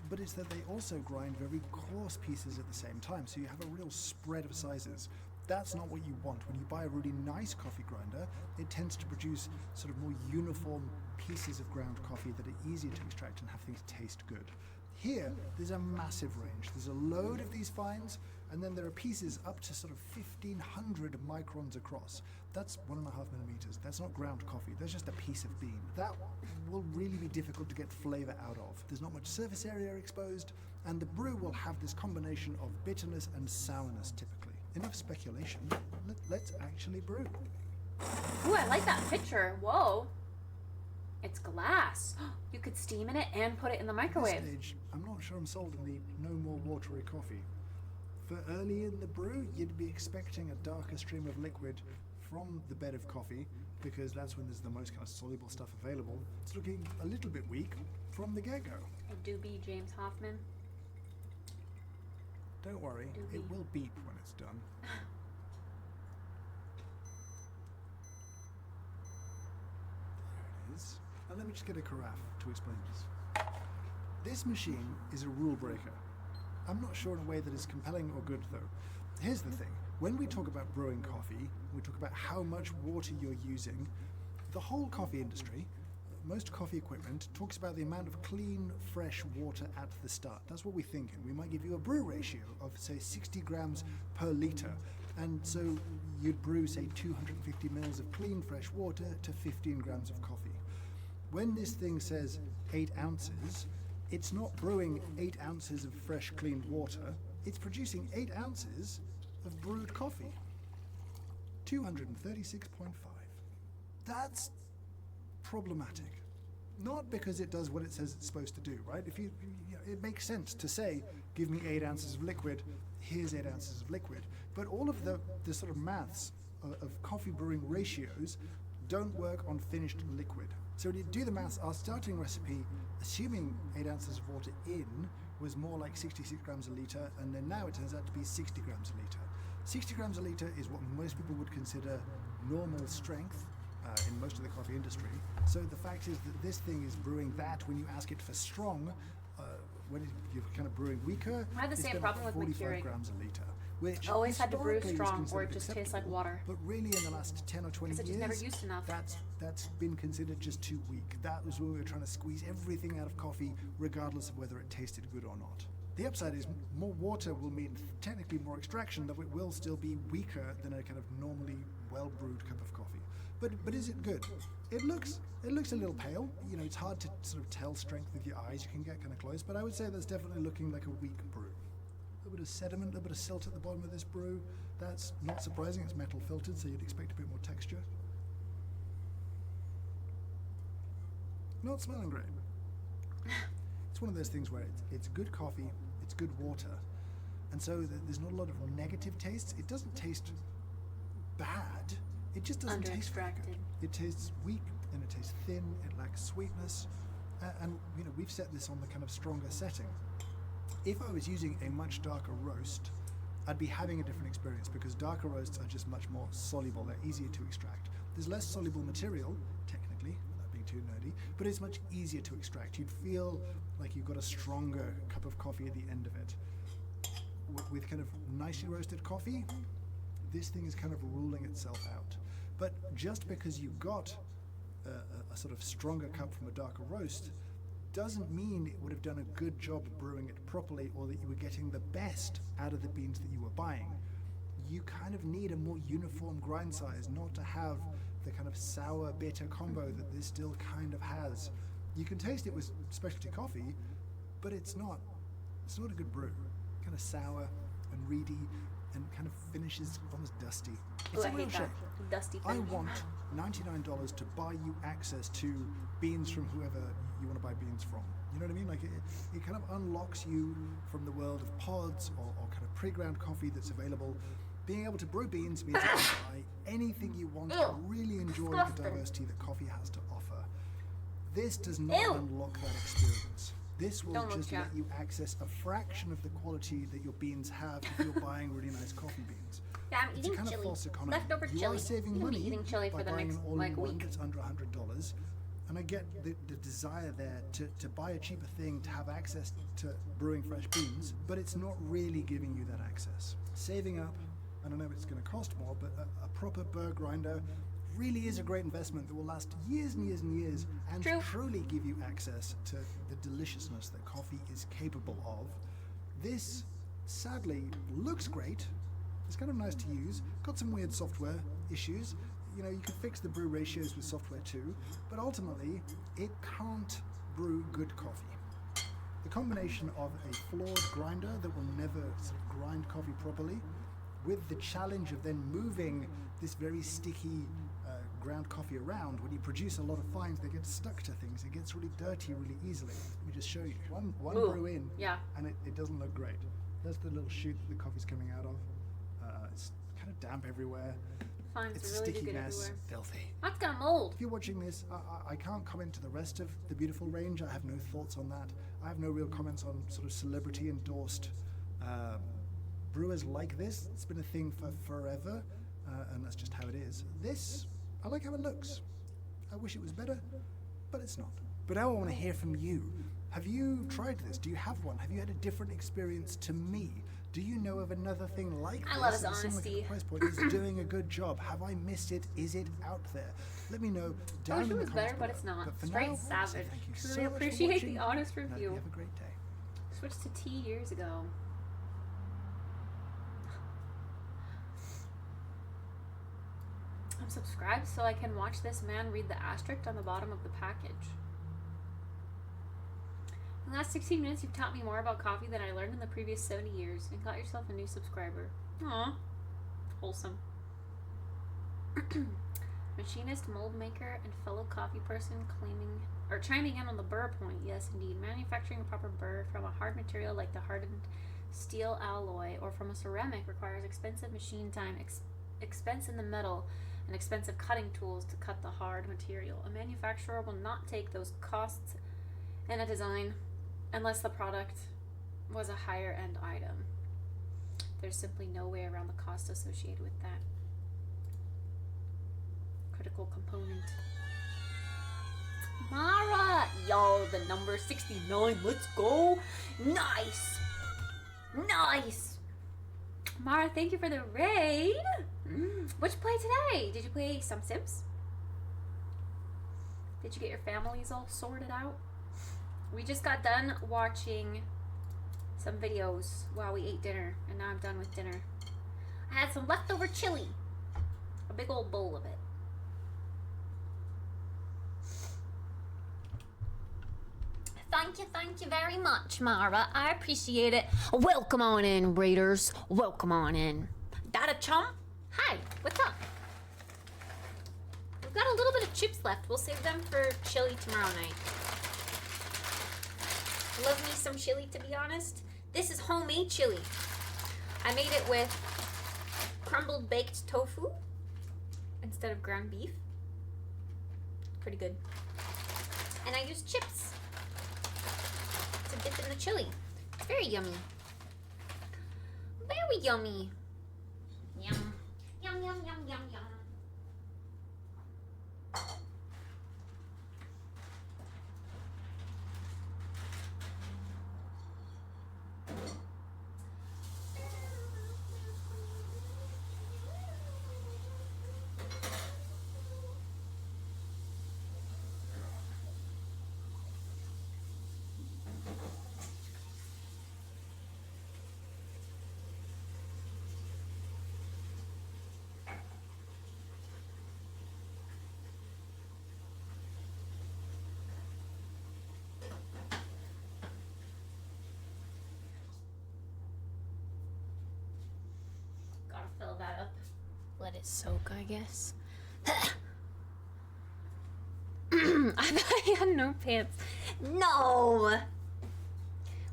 [SPEAKER 10] but it's that they also grind very coarse pieces at the same time, so you have a real spread of sizes. That's not what you want. When you buy a really nice coffee grinder, it tends to produce sort of more uniform pieces of ground coffee that are easier to extract and have things taste good. Here, there's a massive range. There's a load of these fines, and then there are pieces up to sort of 1,500 microns across. That's 1.5 millimeters. That's not ground coffee. That's just a piece of bean. That will really be difficult to get flavor out of. There's not much surface area exposed, and the brew will have this combination of bitterness and sourness typically. Enough speculation. Let's actually brew.
[SPEAKER 1] Ooh, I like that picture. Whoa. It's glass. You could steam in it and put it in the
[SPEAKER 10] At
[SPEAKER 1] microwave.
[SPEAKER 10] this stage, I'm not sure I'm sold on the no more watery coffee. For early in the brew, you'd be expecting a darker stream of liquid from the bed of coffee, because that's when there's the most kind of soluble stuff available. It's looking a little bit weak from the get-go.
[SPEAKER 1] A doobie James Hoffman.
[SPEAKER 10] Don't worry, it will beep when it's done. There it is. Now let me just get a carafe to explain this. This machine is a rule breaker. I'm not sure in a way that is compelling or good though. Here's the thing. When we talk about brewing coffee, we talk about how much water you're using, the whole coffee industry, most coffee equipment, talks about the amount of clean, fresh water at the start. That's what we think. And we might give you a brew ratio of, say, 60 grams per litre. And so you'd brew, say, 250 mils of clean, fresh water to 15 grams of coffee. When this thing says 8 ounces, it's not brewing 8 ounces of fresh, clean water. It's producing 8 ounces of brewed coffee. 236.5. That's problematic. Not because it does what it says it's supposed to do, right? If you know, it makes sense to say, give me 8 ounces of liquid, here's 8 ounces of liquid. But all of the sort of maths of coffee brewing ratios don't work on finished liquid. So when you do the maths, our starting recipe, assuming 8 ounces of water in, was more like 66 grams a litre, and then now it turns out to be 60 grams a litre. 60 grams a litre is what most people would consider normal strength in most of the coffee industry. So the fact is that this thing is brewing that when you ask it for strong, when you're kind of brewing weaker,
[SPEAKER 1] I have the
[SPEAKER 10] it's
[SPEAKER 1] same
[SPEAKER 10] about
[SPEAKER 1] problem with my
[SPEAKER 10] 45
[SPEAKER 1] Keurig.
[SPEAKER 10] grams a litre. Which
[SPEAKER 1] Always had to brew
[SPEAKER 10] historically was
[SPEAKER 1] strong or
[SPEAKER 10] considered
[SPEAKER 1] it just tastes like
[SPEAKER 10] acceptable,
[SPEAKER 1] water.
[SPEAKER 10] But really in the last 10 or 20
[SPEAKER 1] Because
[SPEAKER 10] years,
[SPEAKER 1] it just never used enough.
[SPEAKER 10] that's been considered just too weak. That was when we were trying to squeeze everything out of coffee, regardless of whether it tasted good or not. The upside is more water will mean technically more extraction, though it will still be weaker than a kind of normally well-brewed cup of coffee. But is it good? It looks a little pale. You know, it's hard to sort of tell strength with your eyes. You can get kind of close, but I would say that's definitely looking like a weak brew. A bit of sediment, a bit of silt at the bottom of this brew. That's not surprising. It's metal filtered, so you'd expect a bit more texture. Not smelling great. It's one of those things where it's good coffee, it's good water, and so there's not a lot of negative tastes. It doesn't taste bad. It just doesn't taste very good. It tastes weak and it tastes thin. It lacks sweetness, and you know we've set this on the kind of stronger setting. If I was using a much darker roast, I'd be having a different experience because darker roasts are just much more soluble. They're easier to extract. There's less soluble material, technically, without being too nerdy, but it's much easier to extract. You'd feel like you've got a stronger cup cup of coffee at the end of it. With kind of nicely roasted coffee, this thing is kind of ruling itself out. But just because you got a sort of stronger cup from a darker roast doesn't mean it would have done a good job brewing it properly, or that you were getting the best out of the beans that you were buying. You kind of need a more uniform grind size, not to have the kind of sour bitter combo that this still kind of has. You can taste it with specialty coffee, but it's not a good brew. Kind of sour and reedy and kind of finishes almost dusty. It's a real shame.
[SPEAKER 1] Dusty
[SPEAKER 10] I
[SPEAKER 1] finish.
[SPEAKER 10] want $99 to buy you access to beans from whoever you want to buy beans from. You know what I mean? Like it kind of unlocks you from the world of pods or kind of pre-ground coffee that's available. Being able to brew beans means you can buy anything you want to really enjoy the diversity that coffee has to offer. This does not unlock that experience. This will just let you access a fraction of the quality that your beans have if you're buying really nice coffee beans.
[SPEAKER 1] Yeah, I'm
[SPEAKER 10] It's a
[SPEAKER 1] eating
[SPEAKER 10] kind of
[SPEAKER 1] chili.
[SPEAKER 10] false economy.
[SPEAKER 1] Leftover
[SPEAKER 10] You
[SPEAKER 1] chili.
[SPEAKER 10] are saving
[SPEAKER 1] I'm gonna be
[SPEAKER 10] money
[SPEAKER 1] eating chili
[SPEAKER 10] by
[SPEAKER 1] for the
[SPEAKER 10] buying
[SPEAKER 1] next
[SPEAKER 10] an all-in-one
[SPEAKER 1] week.
[SPEAKER 10] that's under $100. And I get the desire there to buy a cheaper thing, to have access to brewing fresh beans, but it's not really giving you that access. Saving up, and I know it's going to cost more, but a proper burr grinder really is a great investment that will last years and years and years and truly give you access to the deliciousness that coffee is capable of. This, sadly, looks great. It's kind of nice to use. Got some weird software issues. You know, you can fix the brew ratios with software too, but ultimately, it can't brew good coffee. The combination of a flawed grinder that will never sort of grind coffee properly, with the challenge of then moving this very sticky ground coffee around. When you produce a lot of fines, they get stuck to things. It gets really dirty really easily. Let me just show you. One brew in, and it doesn't look great. That's the little chute that the coffee's coming out of. It's kind of damp everywhere.
[SPEAKER 1] Fines
[SPEAKER 10] It's a
[SPEAKER 1] really do
[SPEAKER 10] sticky
[SPEAKER 1] get
[SPEAKER 10] mess,
[SPEAKER 1] everywhere.
[SPEAKER 10] filthy.
[SPEAKER 1] That's gonna mold.
[SPEAKER 10] If you're watching this, I can't comment to the rest of the beautiful range. I have no thoughts on that. I have no real comments on sort of celebrity endorsed brewers like this. It's been a thing for forever, and that's just how it is. This, I like how it looks. I wish it was better, but it's not. But now I want to hear from you. Have you tried this? Do you have one? Have you had a different experience to me? Do you know of another thing like this?
[SPEAKER 1] I love his
[SPEAKER 10] at a similar
[SPEAKER 1] honesty.
[SPEAKER 10] kind of price point is doing a good job? Have I missed it? Is it out there? Let me know down in the
[SPEAKER 1] it was
[SPEAKER 10] comments
[SPEAKER 1] better, but
[SPEAKER 10] below.
[SPEAKER 1] it's not.
[SPEAKER 10] But for
[SPEAKER 1] Straight
[SPEAKER 10] now, I wanna say
[SPEAKER 1] savage.
[SPEAKER 10] thank you
[SPEAKER 1] Truly
[SPEAKER 10] so much for
[SPEAKER 1] appreciate
[SPEAKER 10] watching,
[SPEAKER 1] the honest
[SPEAKER 10] and I hope
[SPEAKER 1] review.
[SPEAKER 10] you have a great day.
[SPEAKER 1] Switched to tea years ago. I'm subscribed so I can watch this man read the asterisk on the bottom of the package. In the last 16 minutes, you've taught me more about coffee than I learned in the previous 70 years, and got yourself a new subscriber. Aw. Wholesome. Machinist, mold maker, and fellow coffee person chiming in on the burr point. Yes, indeed. Manufacturing a proper burr from a hard material like the hardened steel alloy or from a ceramic requires expensive machine time, expense in the metal, and expensive cutting tools to cut the hard material. A manufacturer will not take those costs in a design unless the product was a higher end item. There's simply no way around the cost associated with that critical component. Mara! Yo, the number 69, let's go! Nice! Nice! Mara, thank you for the raid! What'd you play today? Did you play some Sims? Did you get your families all sorted out? We just got done watching some videos while we ate dinner, and now I'm done with dinner. I had some leftover chili. A big old bowl of it. Thank you very much, Mara. I appreciate it. Welcome on in, Raiders. Welcome on in. That a chump? Hi, what's up? We've got a little bit of chips left. We'll save them for chili tomorrow night. Love me some chili, to be honest. This is homemade chili. I made it with crumbled baked tofu instead of ground beef. Pretty good. And I used chips to dip in the chili. It's very yummy. Very yummy. Yum. Yum, yum, yum, yum, yum. fill that up. Let it soak, I guess. I had no pants. No!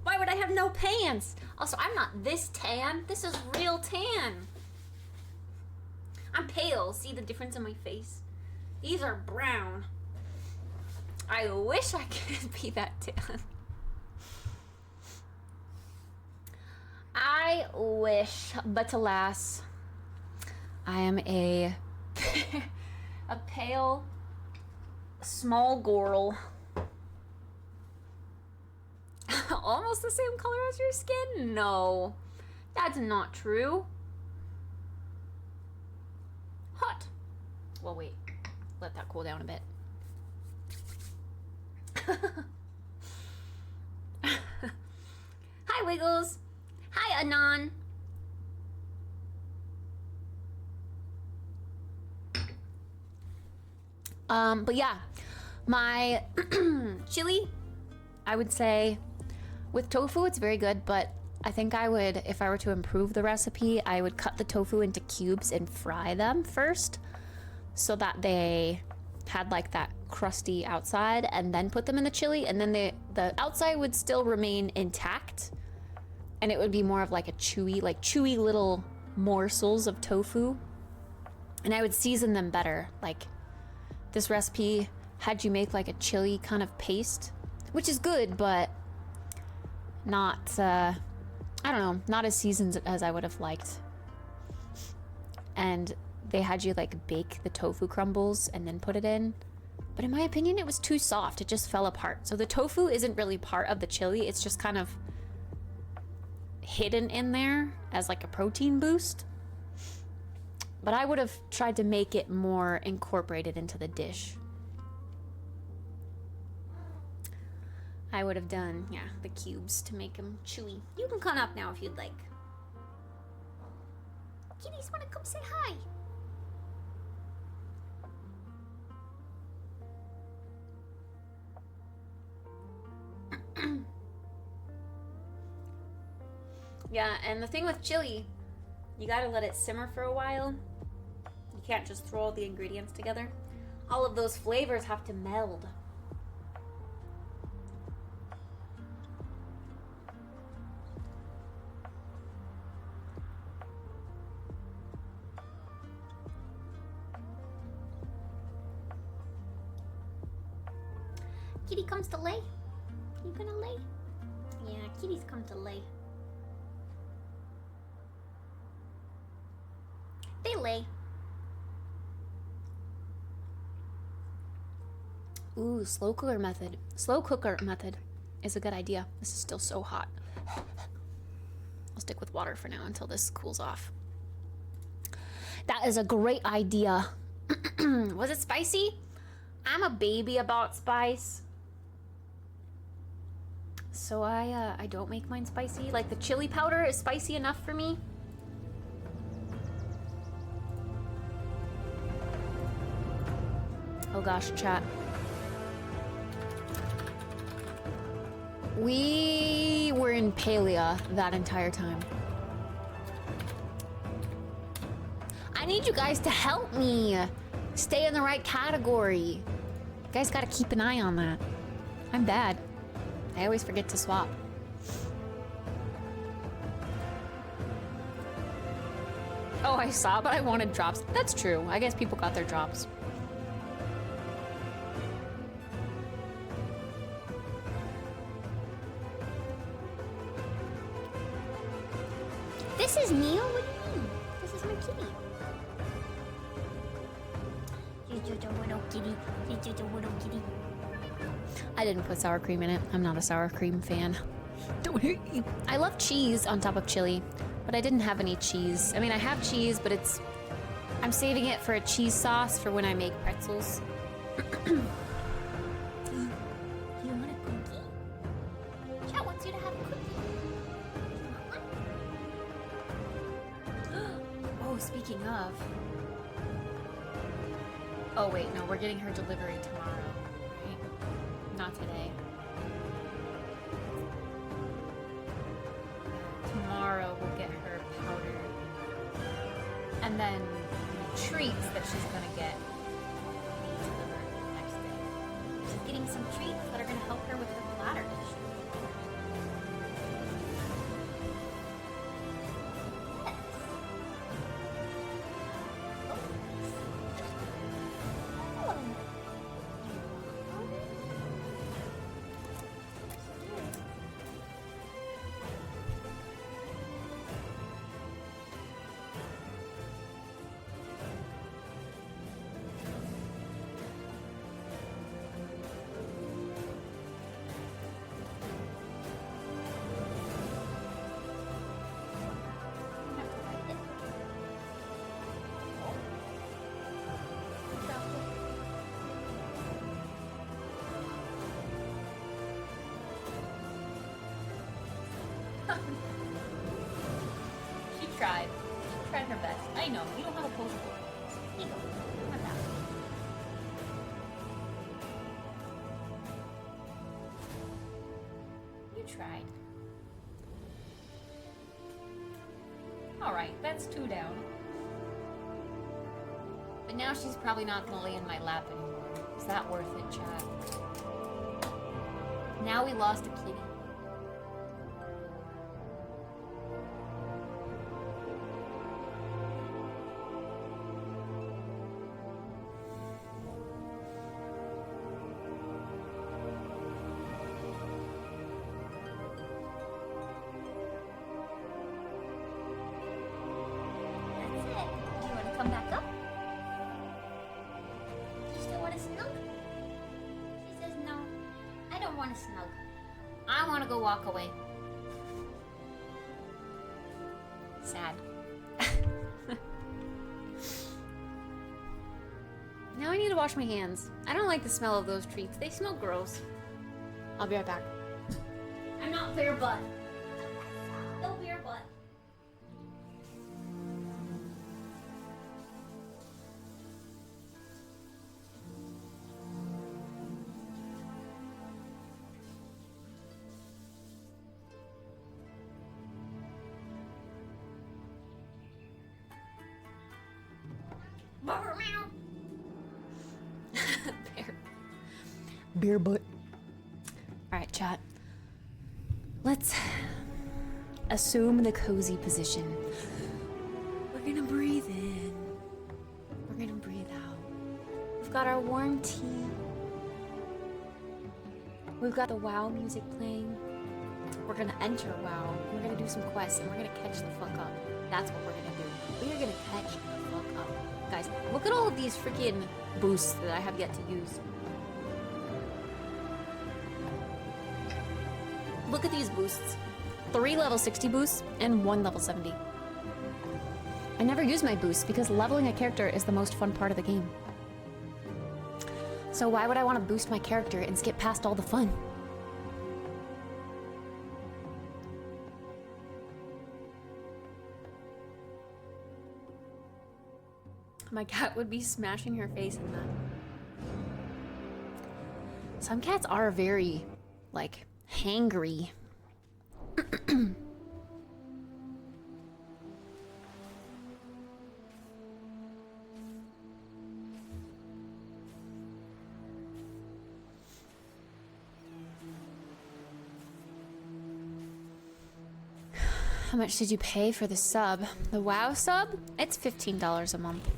[SPEAKER 1] Why would I have no pants? Also, I'm not this tan. This is real tan. I'm pale. See the difference in my face? These are brown. I wish I could be that tan. I wish, but alas, I am a a pale, small girl. Almost the same color as your skin? No, that's not true. Hot. Well, wait. Let that cool down a bit. Hi, Wiggles. Hi, Anon. But yeah, my chili, I would say with tofu, it's very good, but I think I would, if I were to improve the recipe, I would cut the tofu into cubes and fry them first so that they had like that crusty outside, and then put them in the chili, and then the outside would still remain intact, and it would be more of like a chewy little morsels of tofu, and I would season them better. Like this recipe had you make like a chili kind of paste, which is good, but not I don't know, not as seasoned as I would have liked. And they had you like bake the tofu crumbles and then put it in, but in my opinion it was too soft. It just fell apart. So the tofu isn't really part of the chili, it's just kind of hidden in there as like a protein boost. But I would have tried to make it more incorporated into the dish. I would have done, yeah, the cubes to make them chewy. You can come up now if you'd like. Kitties wanna come say hi. Yeah, and the thing with chili, you gotta let it simmer for a while. You can't just throw all the ingredients together. All of those flavors have to meld. Kitty comes to lay. You gonna lay? Yeah, kitties come to lay. They lay. Ooh, slow cooker method. Slow cooker method is a good idea. This is still so hot. I'll stick with water for now until this cools off. That is a great idea. Was it spicy? I'm a baby about spice. So I don't make mine spicy. Like the chili powder is spicy enough for me. Oh gosh, chat. We were in Palia that entire time. I need you guys to help me stay in the right category. You guys gotta keep an eye on that. I'm bad. I always forget to swap. Oh, I saw, but I wanted drops. That's true. I guess people got their drops. This is Neil? What do you mean? This is my kitty. You're just a little kitty. You're just a little kitty. I didn't put sour cream in it. I'm not a sour cream fan. Don't hate me. I love cheese on top of chili, but I didn't have any cheese. I mean, I have cheese, but I'm saving it for a cheese sauce for when I make pretzels. Do you want a cookie? Chat wants you to have a cookie. Oh, speaking of. Oh, wait, no, we're getting her delivery tomorrow. Not today. Tomorrow we'll get her powder. And then treats that she's gonna get delivered next day. She's getting some treats that are gonna help her with her bladder issue. She tried. She tried her best. I know. You don't have a post board. Here you go. Have that. You tried. Alright, that's 2 down. But now she's probably not gonna lay in my lap anymore. Is that worth it, chat? Now we lost a kitty. Snug. I want to go walk away. Sad. Now I need to wash my hands. I don't like the smell of those treats. They smell gross. I'll be right back. I'm not fair butt. No fair butt.
[SPEAKER 4] Beer butt.
[SPEAKER 1] Alright, chat. Let's assume the cozy position. We're gonna breathe in. We're gonna breathe out. We've got our warm tea. We've got the WoW music playing. We're gonna enter WoW. We're gonna do some quests and we're gonna catch the fuck up. That's what we're gonna do. We are gonna catch the fuck up. Guys, look at all of these freaking boosts that I have yet to use. Look at these boosts. 3 level 60 boosts and 1 level 70. I never use my boosts because leveling a character is the most fun part of the game. So why would I want to boost my character and skip past all the fun? My cat would be smashing her face in that. Some cats are very, like, hangry. How much did you pay for the sub? The WoW sub? It's $15 a month.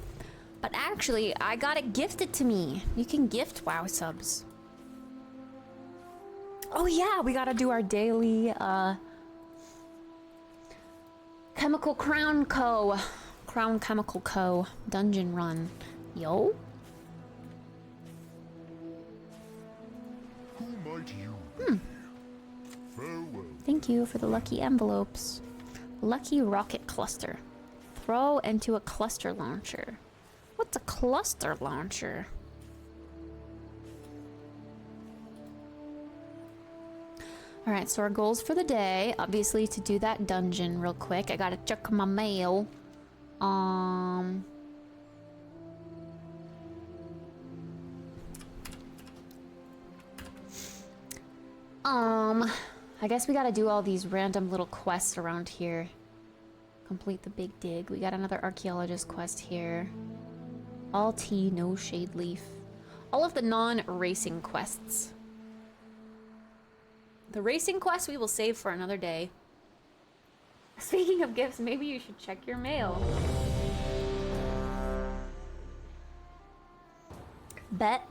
[SPEAKER 1] But actually, I got it gifted to me. You can gift WoW subs. Oh yeah, we gotta do our daily, Chemical Crown Chemical Co. dungeon run. Yo?
[SPEAKER 7] Who might you be? Farewell.
[SPEAKER 1] Thank you for the lucky envelopes. Lucky rocket cluster. Throw into a cluster launcher. What's a cluster launcher? Alright, so our goals for the day, obviously to do that dungeon real quick. I gotta check my mail. I guess we gotta do all these random little quests around here. Complete the big dig. We got another archaeologist quest here. All tea, no shade leaf. All of the non-racing quests. The racing quest we will save for another day. Speaking of gifts, maybe you should check your mail. Bet.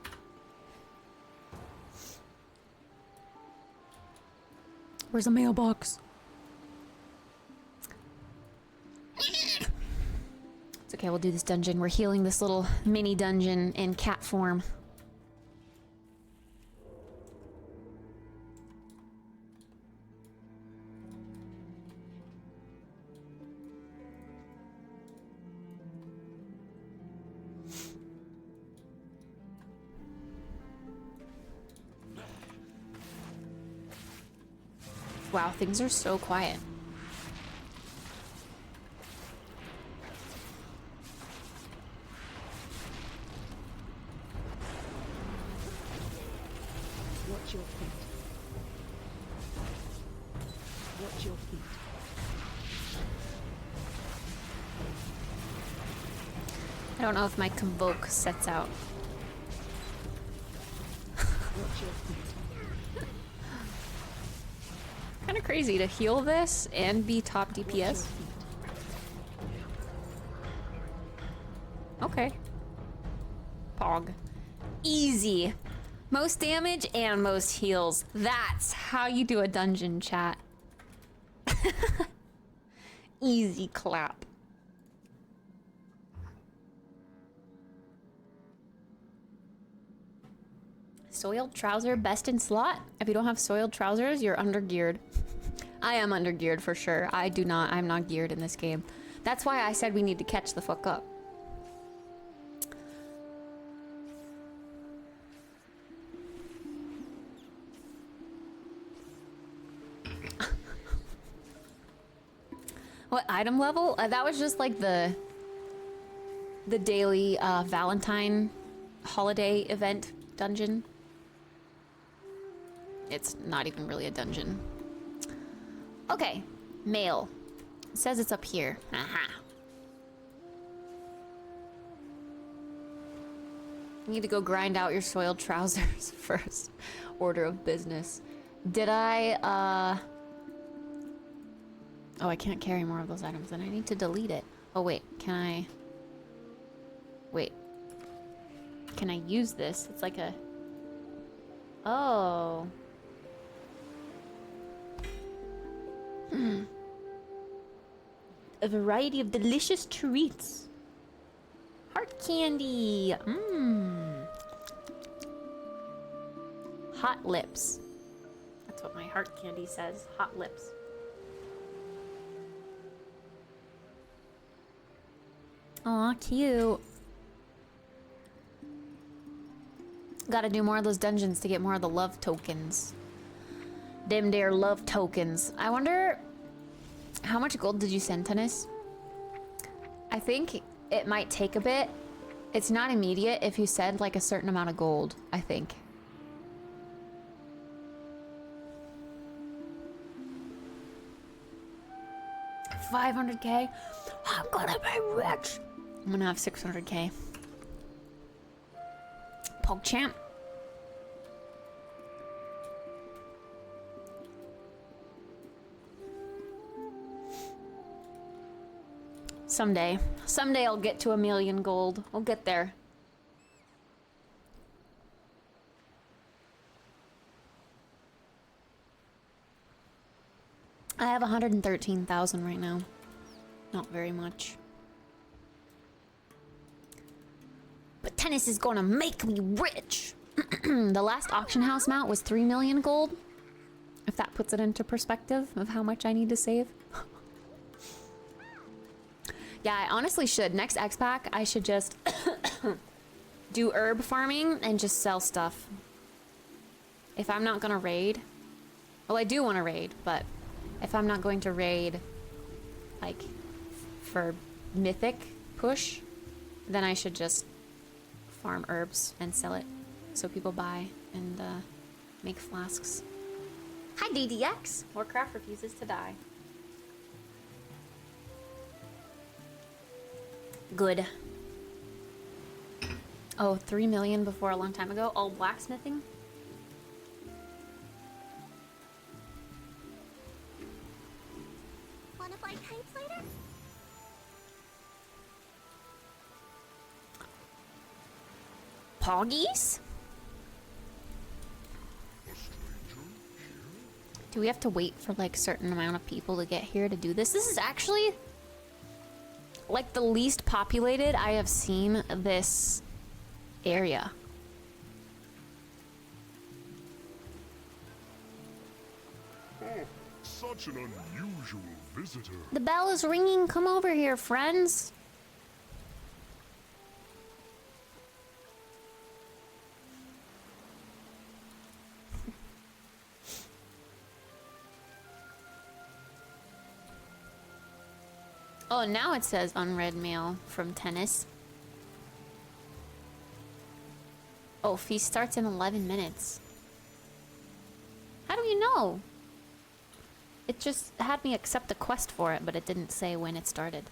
[SPEAKER 1] Where's the mailbox? It's okay, we'll do this dungeon. We're healing this little mini dungeon in cat form. Wow, things are so quiet.
[SPEAKER 3] Watch your feet. Watch your feet.
[SPEAKER 1] I don't know if my convoke sets out.
[SPEAKER 3] Watch your feet.
[SPEAKER 1] Kind of crazy to heal this and be top DPS. Okay. Pog. Easy. Most damage and most heals. That's how you do a dungeon, chat. Easy clap. Soiled trouser, best in slot. If you don't have soiled trousers, you're undergeared. I am undergeared for sure. I'm not geared in this game. That's why I said we need to catch the fuck up. What item level? That was just like the daily Valentine holiday event dungeon. It's not even really a dungeon. Okay, mail. It says it's up here. Aha. You need to go grind out your soiled trousers first. Order of business. Did I, Oh, I can't carry more of those items, then I need to delete it. Oh, wait, can I... Wait. Can I use this? It's like a... Oh. A variety of delicious treats. Heart candy. Hot lips. That's what my heart candy says. Hot lips. Aw, cute. Gotta do more of those dungeons to get more of the love tokens. Them there love tokens. I wonder... How much gold did you send, Tennis? I think it might take a bit. It's not immediate if you send like a certain amount of gold, I think. $500K? I'm gonna be rich! I'm gonna have 600K. PogChamp. Someday. Someday I'll get to 1,000,000 gold. I'll get there. I have 113,000 right now. Not very much. But tennis is gonna make me rich! The last auction house mount was 3 million gold. If that puts it into perspective of how much I need to save. Yeah, I honestly should. Next X-Pack, I should just do herb farming and just sell stuff. If I'm not gonna raid... Well, I do want to raid, but if I'm not going to raid, like, for mythic push, then I should just farm herbs and sell it so people buy and make flasks. Hi, DDX! Warcraft refuses to die. Good. Oh, 3 million before a long time ago? All blacksmithing?
[SPEAKER 11] Wanna buy kites later?
[SPEAKER 1] Poggies? Do we have to wait for like certain amount of people to get here to do this? This is actually like the least populated I have seen this area.
[SPEAKER 12] Oh, such an unusual visitor.
[SPEAKER 1] The bell is ringing. Come over here, friends. Oh, now it says unread mail from Tennis. Oh, feast starts in 11 minutes. How do you know? It just had me accept a quest for it, but it didn't say when it started.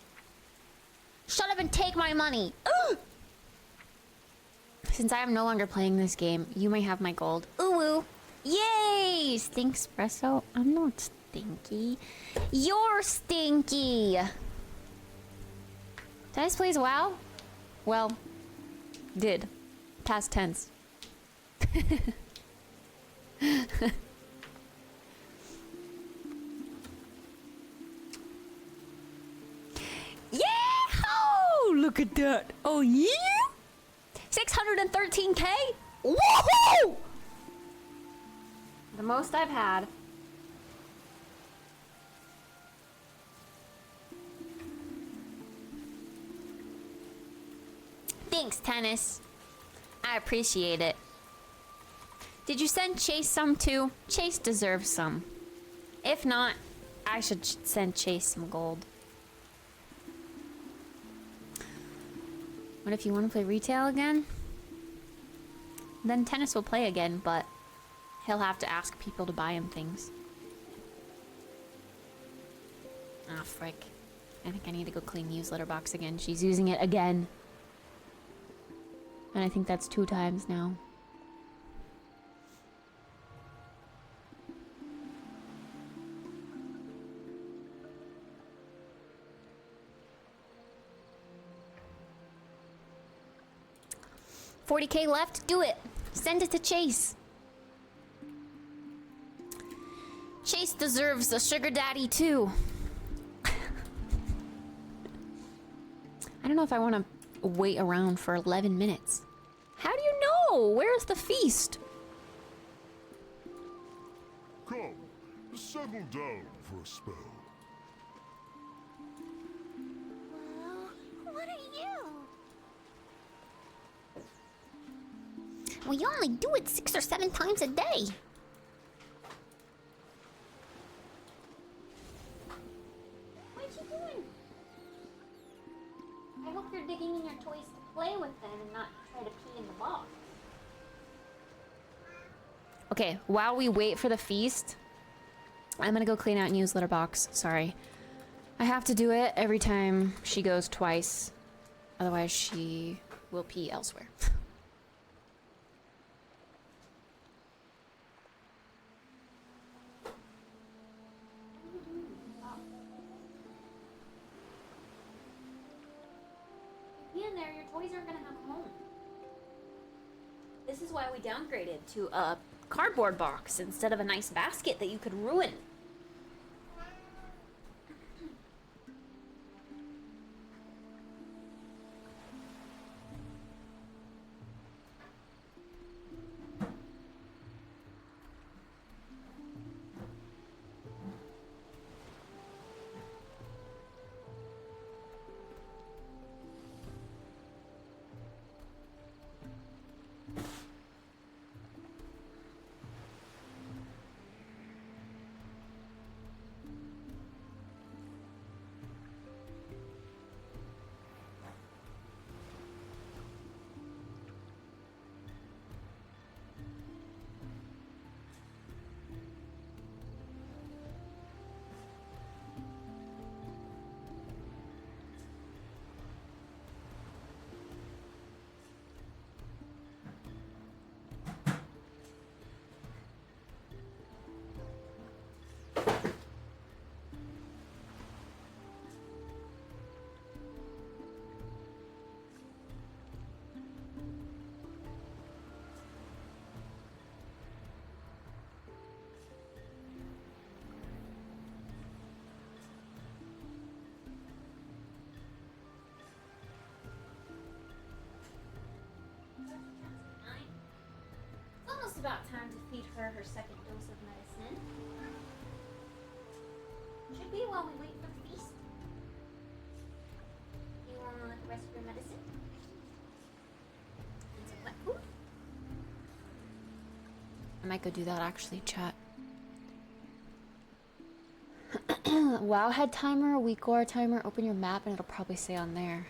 [SPEAKER 1] Shut up and take my money! Ugh! Since I am no longer playing this game, you may have my gold. Ooh woo! Yay! Kittspresso? I'm not stinky. You're stinky! Dennis plays WoW? Well, did. Past tense. Yeah! Look at that. Oh yeah? 613k? Woohoo! The most I've had. Thanks, Tennis. I appreciate it. Did you send Chase some too? Chase deserves some. If not, I should send Chase some gold. What if you want to play retail again? Then Tennis will play again, but he'll have to ask people to buy him things. Ah, frick. I think I need to go clean the newsletter box again. She's using it again. And I think that's 2 times now. $40k left? Do it! Send it to Chase! Chase deserves a sugar daddy too. I don't know if I want to wait around for 11 minutes. How do you know? Where's the feast?
[SPEAKER 12] Come, settle down for a spell.
[SPEAKER 11] Well, what are you?
[SPEAKER 1] We only do it 6 or 7 times a day. What you doing? I hope you're digging in your toys to play with them and not try to pee in the box. Okay, while we wait for the feast, I'm gonna go clean out newsletter box. Sorry. I have to do it every time she goes twice. Otherwise, she will pee elsewhere. In there, your toys aren't gonna have a home. This is why we downgraded to a cardboard box instead of a nice basket that you could ruin. her second dose of medicine. Should be while we wait for the feast. You want the rest of your medicine? And some wet food? I might go do that actually, chat. WoW head timer, week lore timer, open your map and it'll probably say on there.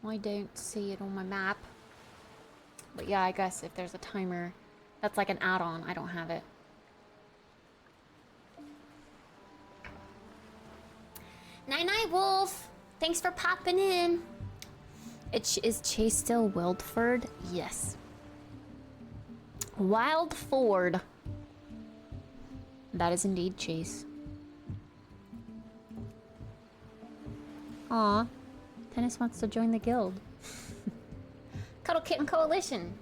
[SPEAKER 1] I don't see it on my map. But yeah, I guess if there's a timer, that's like an add-on. I don't have it. Night-night, Wolf! Thanks for popping in. Is Chase still Wildford? Yes. Wildford. That is indeed Chase. Aw. Tennis wants to join the guild. Cuddle Kitten Coalition.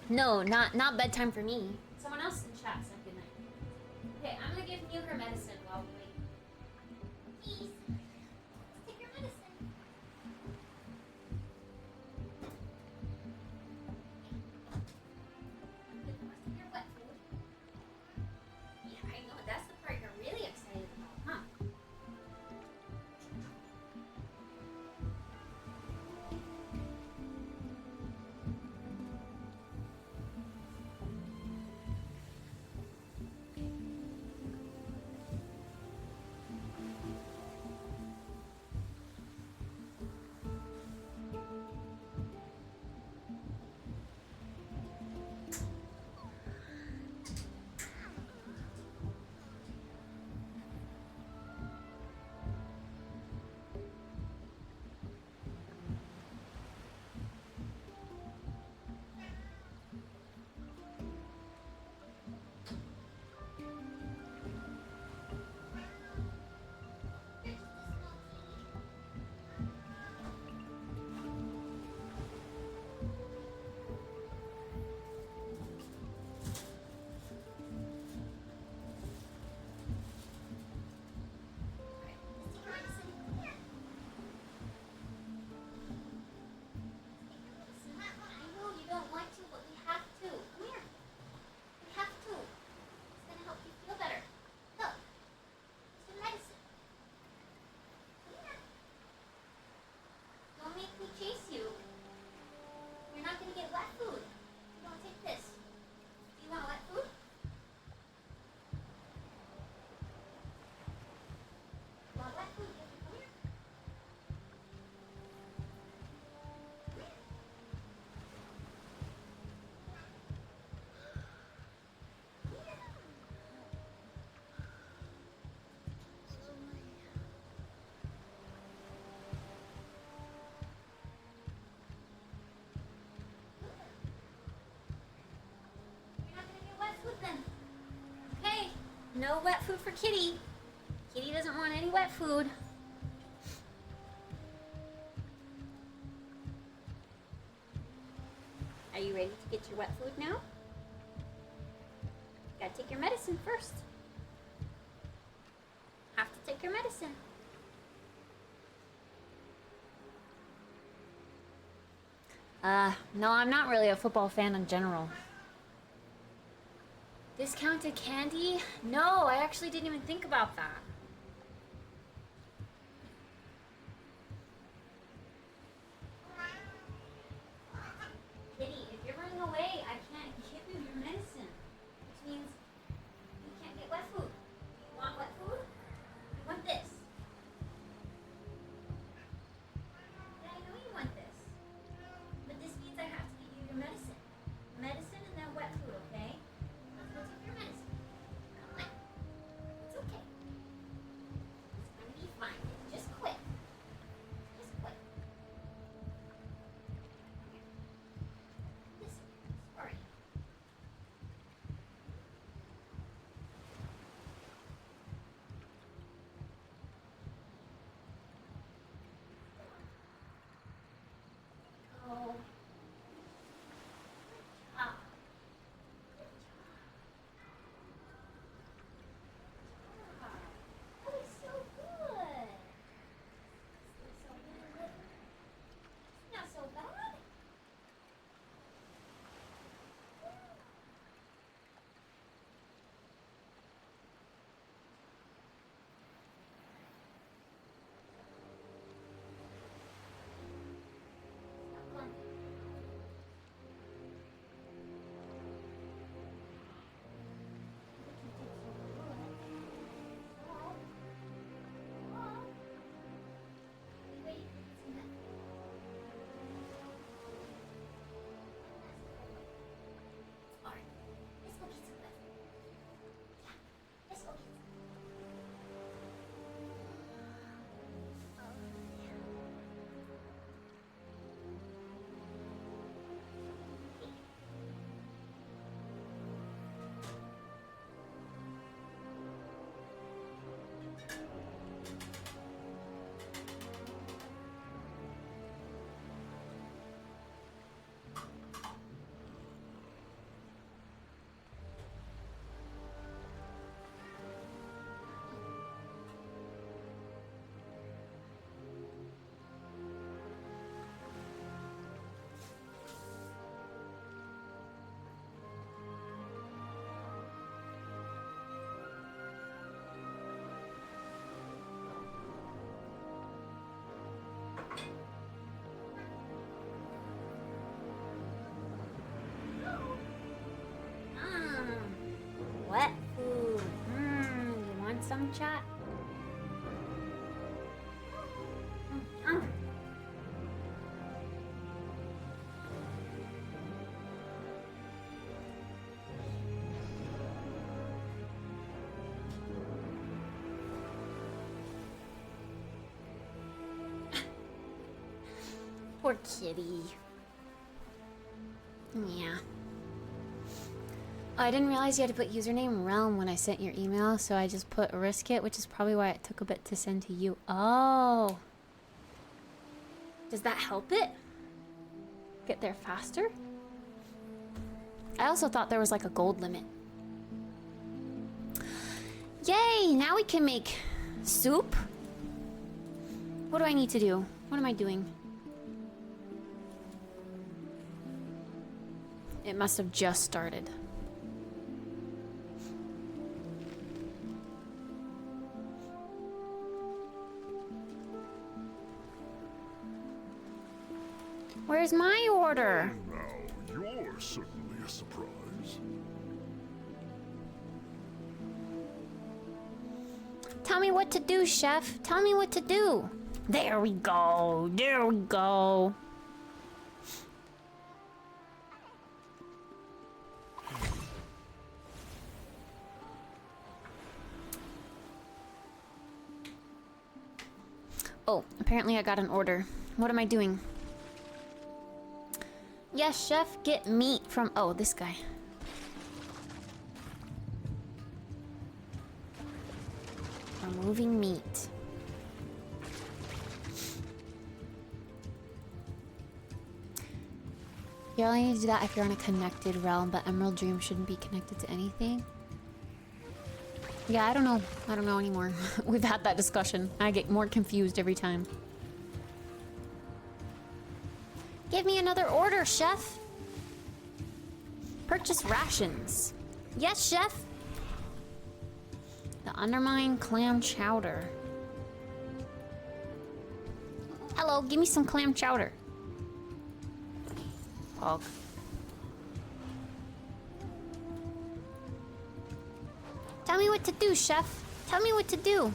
[SPEAKER 1] No, not bedtime for me. Someone else in chat said good night. Okay, I'm gonna give Mew her medicine while we wait. Please, let's take your medicine. Your wet food. Yeah, I know. That's the part you're really excited about, huh? Chase you. You're not gonna get wet food. You don't take this. Do you want wet food? You want wet food? Come here. Okay, no wet food for Kitty. Kitty doesn't want any wet food. Are you ready to get your wet food now? Gotta take your medicine first. Have to take your medicine. No, I'm not really a football fan in general. Discounted candy? No, I actually didn't even think about that. Kitty, if you're running away, I can't give you your medicine. Which means you can't get wet food. You want wet food? You want this. Yeah, I know you want this. But this means I have to give you your medicine. Medicine and then wet food, okay? Let's go take your medicine. Come on. It's okay. Poor kitty. Yeah. I didn't realize you had to put username realm when I sent your email, so I just put risk it, which is probably why it took a bit to send to you. Oh. Does that help it? Get there faster? I also thought there was like a gold limit. Yay! Now we can make soup? What do I need to do? What am I doing? It must have just started. Where's my order?
[SPEAKER 12] Now, you're certainly a surprise.
[SPEAKER 1] Tell me what to do, chef. Tell me what to do. There we go. There we go. Oh, apparently I got an order. What am I doing? Yes, chef, get meat from... Oh, this guy. Removing meat. You only need to do that if you're on a connected realm, but Emerald Dream shouldn't be connected to anything. Yeah, I don't know. I don't know anymore. We've had that discussion. I get more confused every time. Give me another order, chef. Purchase rations. Yes, chef. The Undermine clam chowder. Hello, give me some clam chowder. Pog. Tell me what to do, chef. Tell me what to do.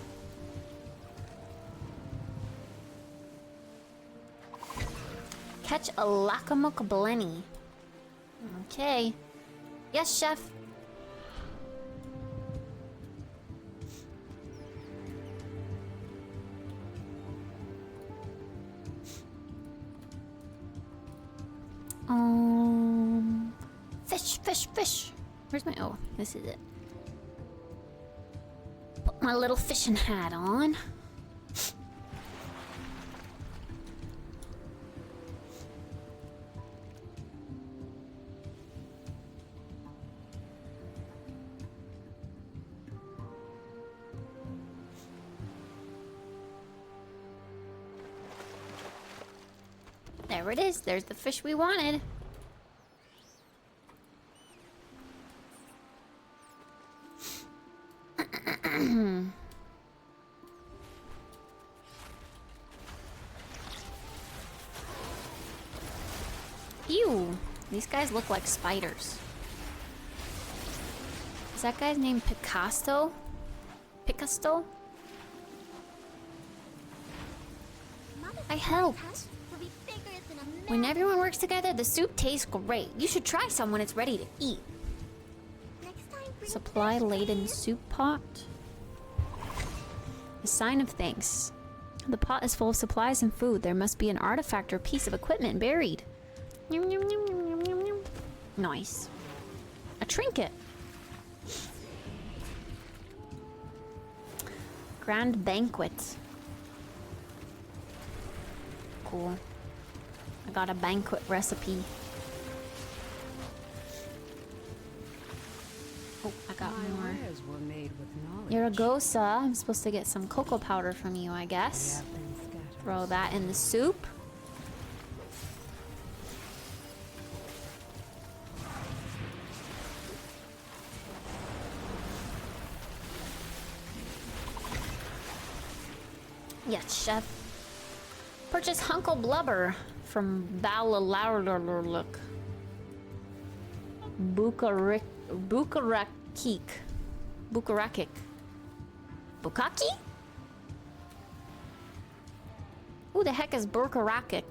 [SPEAKER 1] Catch a Lakamuk Blenny. Okay. Yes, chef. Fish. Where's my... Oh, this is it. Put my little fishing hat on. There it is. There's the fish we wanted. Ew. These guys look like spiders. Is that guy's name Picasso? Picasso? I helped. When everyone works together, the soup tastes great. You should try some when it's ready to eat. Supply-laden soup pot. A sign of thanks. The pot is full of supplies and food. There must be an artifact or piece of equipment buried. Yum, yum, yum, yum, yum, yum, yum. Nice. A trinket. Grand banquet. Cool. I got a banquet recipe. Oh, I got more. Yaragosa. I'm supposed to get some cocoa powder from you, I guess. Throw that in the soup. Yes, chef. Purchase Hunkle Blubber from Balalarlurluk. Bukarakik. Bukarakik. Bukaki? Who the heck is Bukarakik?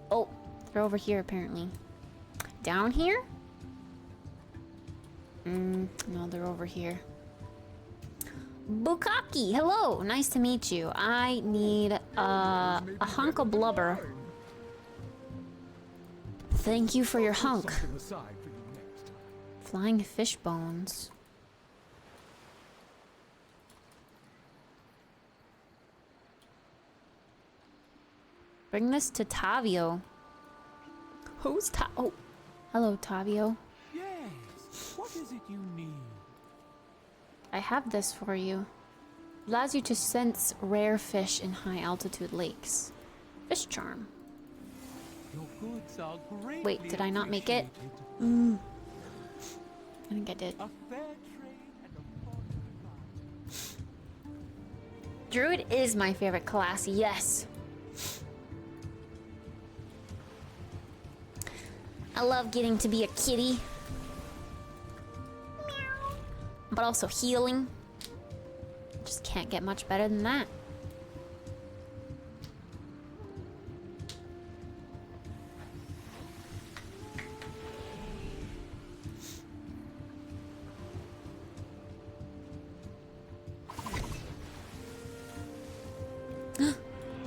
[SPEAKER 1] Oh, they're over here apparently. Down here? No, they're over here. Bukaki, hello, nice to meet you. I need a hunk of blubber. Thank you for your
[SPEAKER 9] Put
[SPEAKER 1] hunk.
[SPEAKER 9] something aside for you next time.
[SPEAKER 1] Flying fish bones. Bring this to Tavio. Who's Oh, hello, Tavio.
[SPEAKER 13] Yes. What is it you need?
[SPEAKER 1] I have this for you. Allows you to sense rare fish in high altitude lakes. Fish charm.
[SPEAKER 13] Your goods are greatly
[SPEAKER 1] Wait, did I not make it?
[SPEAKER 13] appreciated.
[SPEAKER 1] I think I did.
[SPEAKER 13] A fair trade and a fortunate life.
[SPEAKER 1] Druid is my favorite class, yes. I love getting to be a kitty. But also healing. Just can't get much better than that.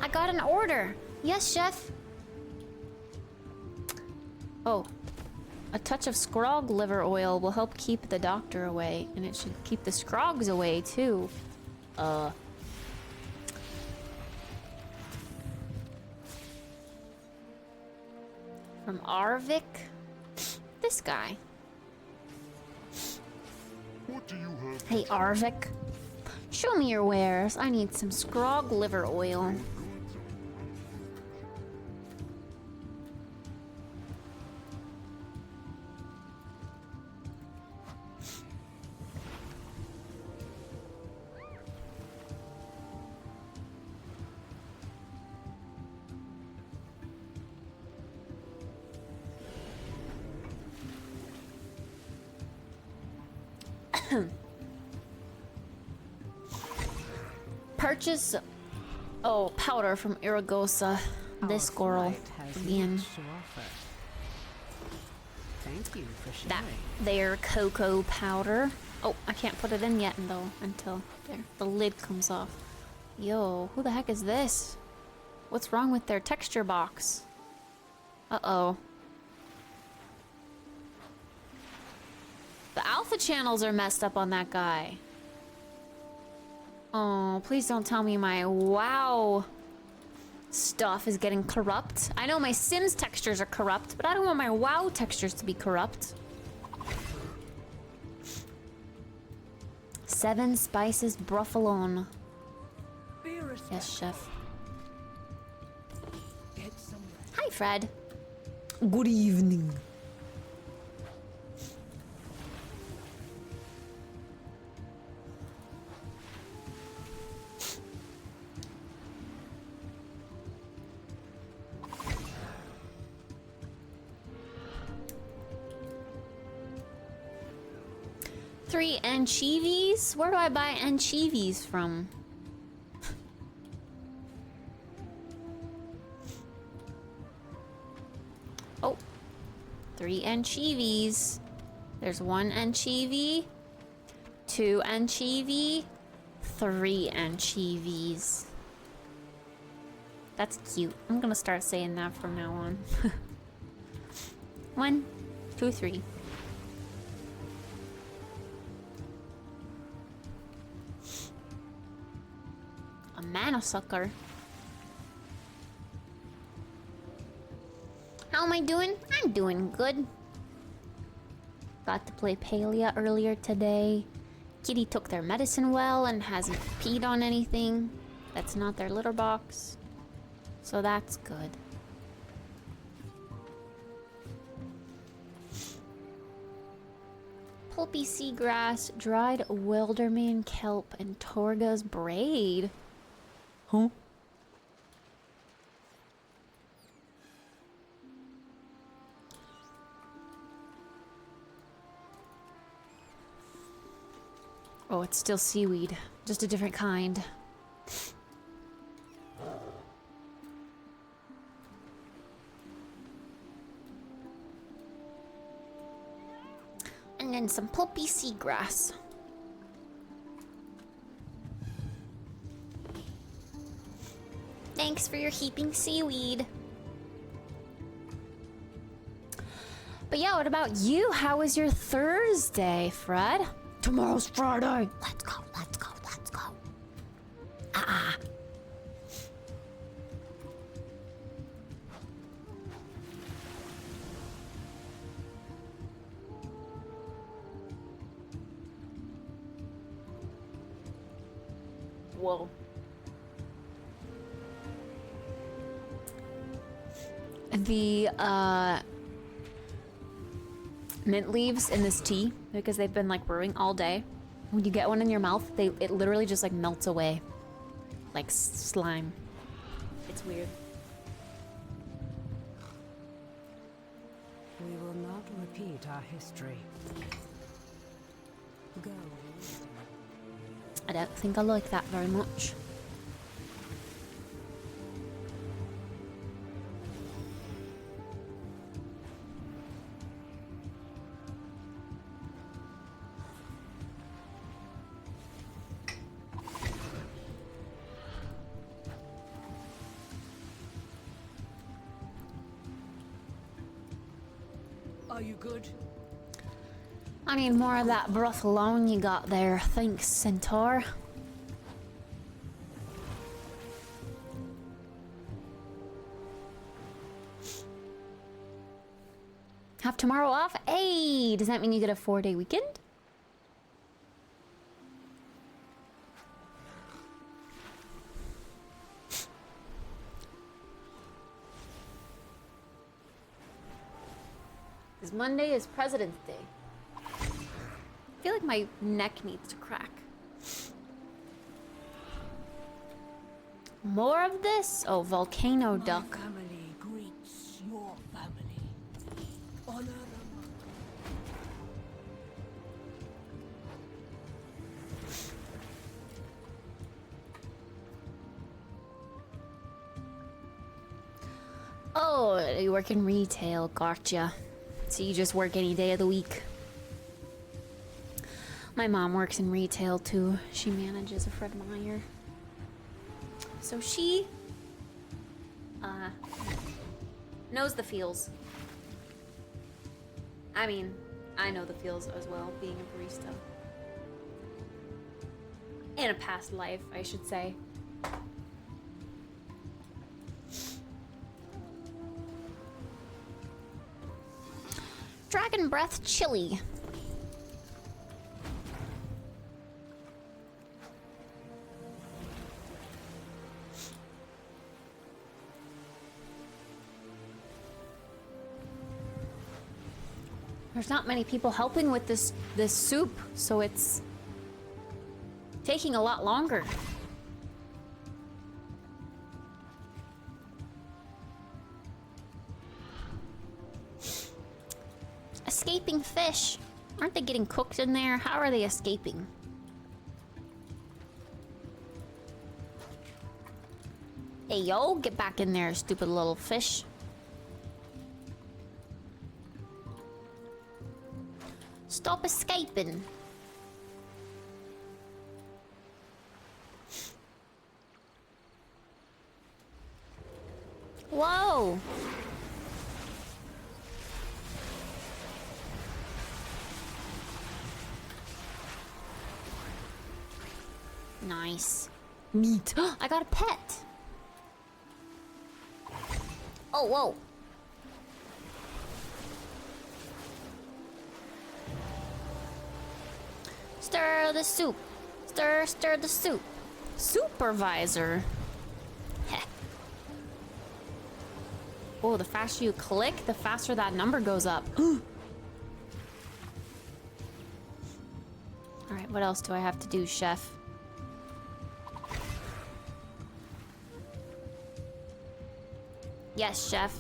[SPEAKER 1] I got an order. Yes, chef. Oh. A touch of scrog liver oil will help keep the doctor away, and it should keep the scrogs away too. From Arvik? This guy.
[SPEAKER 12] What do you have?
[SPEAKER 1] Hey, Arvik. Show me your wares. I need some scrog liver oil. Purchase powder from Iragosa. This girl again.
[SPEAKER 14] Thank you for sharing.
[SPEAKER 1] That there cocoa powder. Oh, I can't put it in yet though until the lid comes off. Yo, who the heck is this? What's wrong with their texture box? Uh-oh. The alpha channels are messed up on that guy. Oh, please don't tell me my WoW stuff is getting corrupt. I know my Sims textures are corrupt, but I don't want my WoW textures to be corrupt. 7 spices bruffalone. Yes, chef. Hi, Fred.
[SPEAKER 4] Good evening.
[SPEAKER 1] Three anchovies? Where do I buy anchovies from? Oh, 3 anchovies. There's 1 anchovy, 2 anchovy, 3 anchovies. That's cute. I'm gonna start saying that from now on. 1, 2, 3. A mana sucker. How am I doing? I'm doing good. Got to play Palia earlier today. Kitty took their medicine well and hasn't peed on anything. That's not their litter box. So that's good. Pulpy seagrass, dried wilderman kelp, and Torga's braid. Huh? Oh, it's still seaweed, just a different kind. And then some pulpy seagrass. Thanks for your heaping seaweed. But yeah, what about you? How was your Thursday, Fred? Tomorrow's Friday. Let's go, let's go, let's go. Ah. Whoa. The mint leaves in this tea, because they've been like brewing all day, when you get one in your mouth, it literally just like melts away like slime. It's weird.
[SPEAKER 14] We will not repeat our history. Go.
[SPEAKER 1] I don't think I like that very much.
[SPEAKER 14] Are you good?
[SPEAKER 1] I need more of that broth alone you got there. Thanks, Centaur. Have tomorrow off? Hey, does that mean you get a 4-day weekend? Because Monday is President's Day. I feel like my neck needs to crack. More of this? Oh, volcano duck.
[SPEAKER 14] My family greets your family. Honor them.
[SPEAKER 1] Oh, you work in retail, gotcha. So you just work any day of the week. My mom works in retail too. She manages a Fred Meyer. So she knows the feels. I mean, I know the feels as well, being a barista. In a past life, I should say. Dragon breath chili. There's not many people helping with this soup, so it's taking a lot longer. Escaping fish. Aren't they getting cooked in there? How are they escaping? Hey, yo, get back in there, stupid little fish. Stop escaping. Whoa. Nice. Neat. I got a pet. Oh, whoa. Stir the soup. Stir the soup. Supervisor. Heh. Oh, the faster you click, the faster that number goes up. Alright, what else do I have to do, chef? Yes, chef.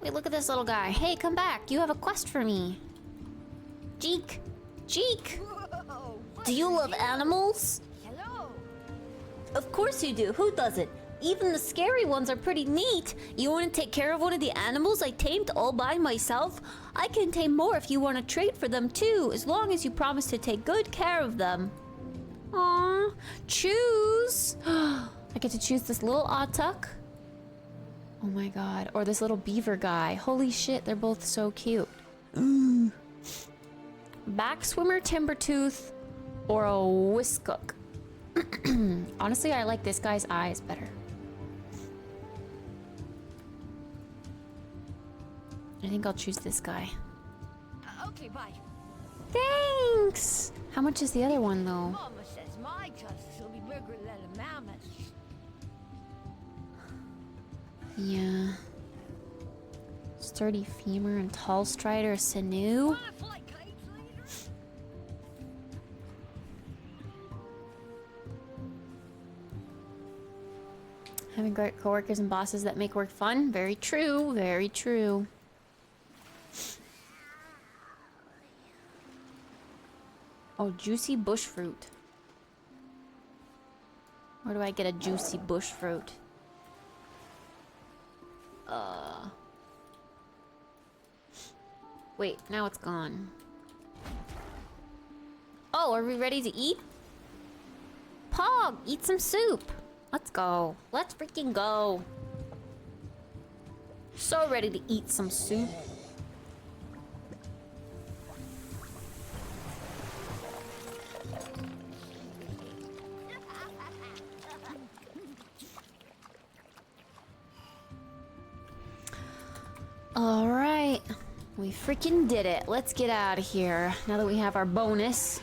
[SPEAKER 1] Wait, look at this little guy. Hey, come back. You have a quest for me. Jeek. Jeek! Do you love animals?
[SPEAKER 11] Hello.
[SPEAKER 1] Of course you do. Who doesn't? Even the scary ones are pretty neat. You want to take care of one of the animals I tamed all by myself? I can tame more if you want a trait for them too, as long as you promise to take good care of them. Aww. Choose. I get to choose this little Autuck. Oh my god. Or this little beaver guy. Holy shit, they're both so cute. Backswimmer, Timbertooth, or a Whiskook. Honestly, I like this guy's eyes better. I think I'll choose this guy.
[SPEAKER 14] Okay, bye.
[SPEAKER 1] Thanks! How much is the other one, though?
[SPEAKER 14] Mama says my justice will be bigger than a mammoth.
[SPEAKER 1] Yeah. Sturdy femur and tall strider sinew. Having great coworkers and bosses that make work fun. Very true, very true. Oh, juicy bush fruit. Where do I get a juicy bush fruit? Wait, now it's gone. Oh, are we ready to eat? Pog, eat some soup. Let's go. Let's freaking go. So ready to eat some soup. All right. We freaking did it. Let's get out of here now that we have our bonus.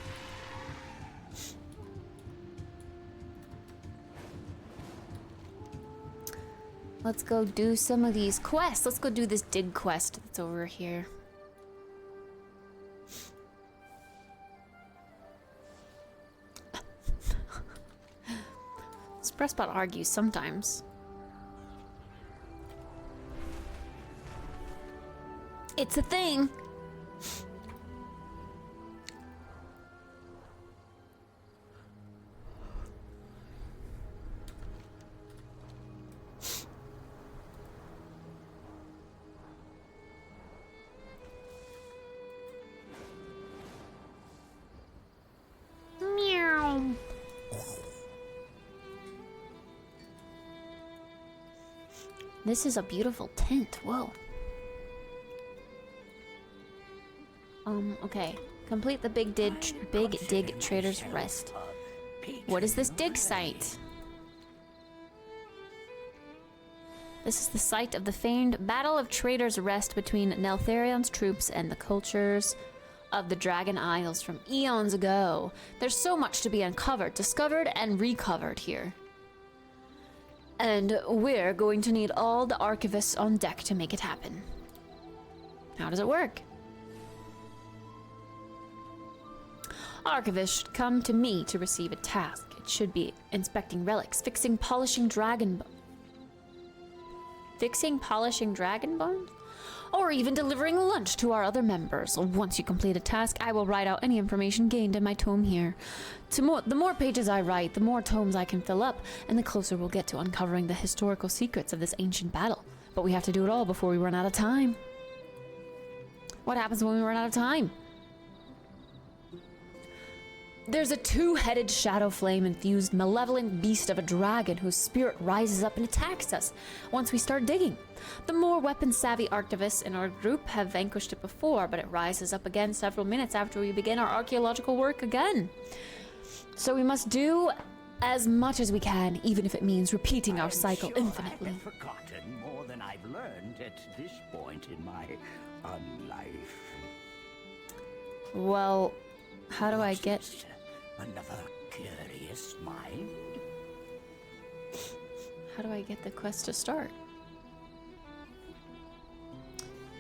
[SPEAKER 1] Let's go do some of these quests. Let's go do this dig quest that's over here. Expressbot argues sometimes. It's a thing. Meow. This is a beautiful tent. Whoa. Okay. Complete the Big Dig Trader's Rest. What is this dig site? This is the site of the famed Battle of Trader's Rest between Neltharion's troops and the cultures of the Dragon Isles from eons ago. There's so much to be uncovered, discovered, and recovered here. And we're going to need all the archivists on deck to make it happen. How does it work? Archivists should come to me to receive a task. It should be inspecting relics, polishing dragon bones, or even delivering lunch to our other members. Once you complete a task, I will write out any information gained in my tome here. The more pages I write, the more tomes I can fill up, and the closer we'll get to uncovering the historical secrets of this ancient battle. But we have to do it all before we run out of time. What happens when we run out of time? There's a two-headed shadow flame-infused malevolent beast of a dragon whose spirit rises up and attacks us once we start digging. The more weapon-savvy archivists in our group have vanquished it before, but it rises up again several minutes after we begin our archaeological work again. So we must do as much as we can, even if it means repeating our cycle infinitely.
[SPEAKER 15] I have forgotten more than I've learned at this point in my unlife.
[SPEAKER 1] Well, how do I get...
[SPEAKER 15] Another curious mind?
[SPEAKER 1] How do I get the quest to start?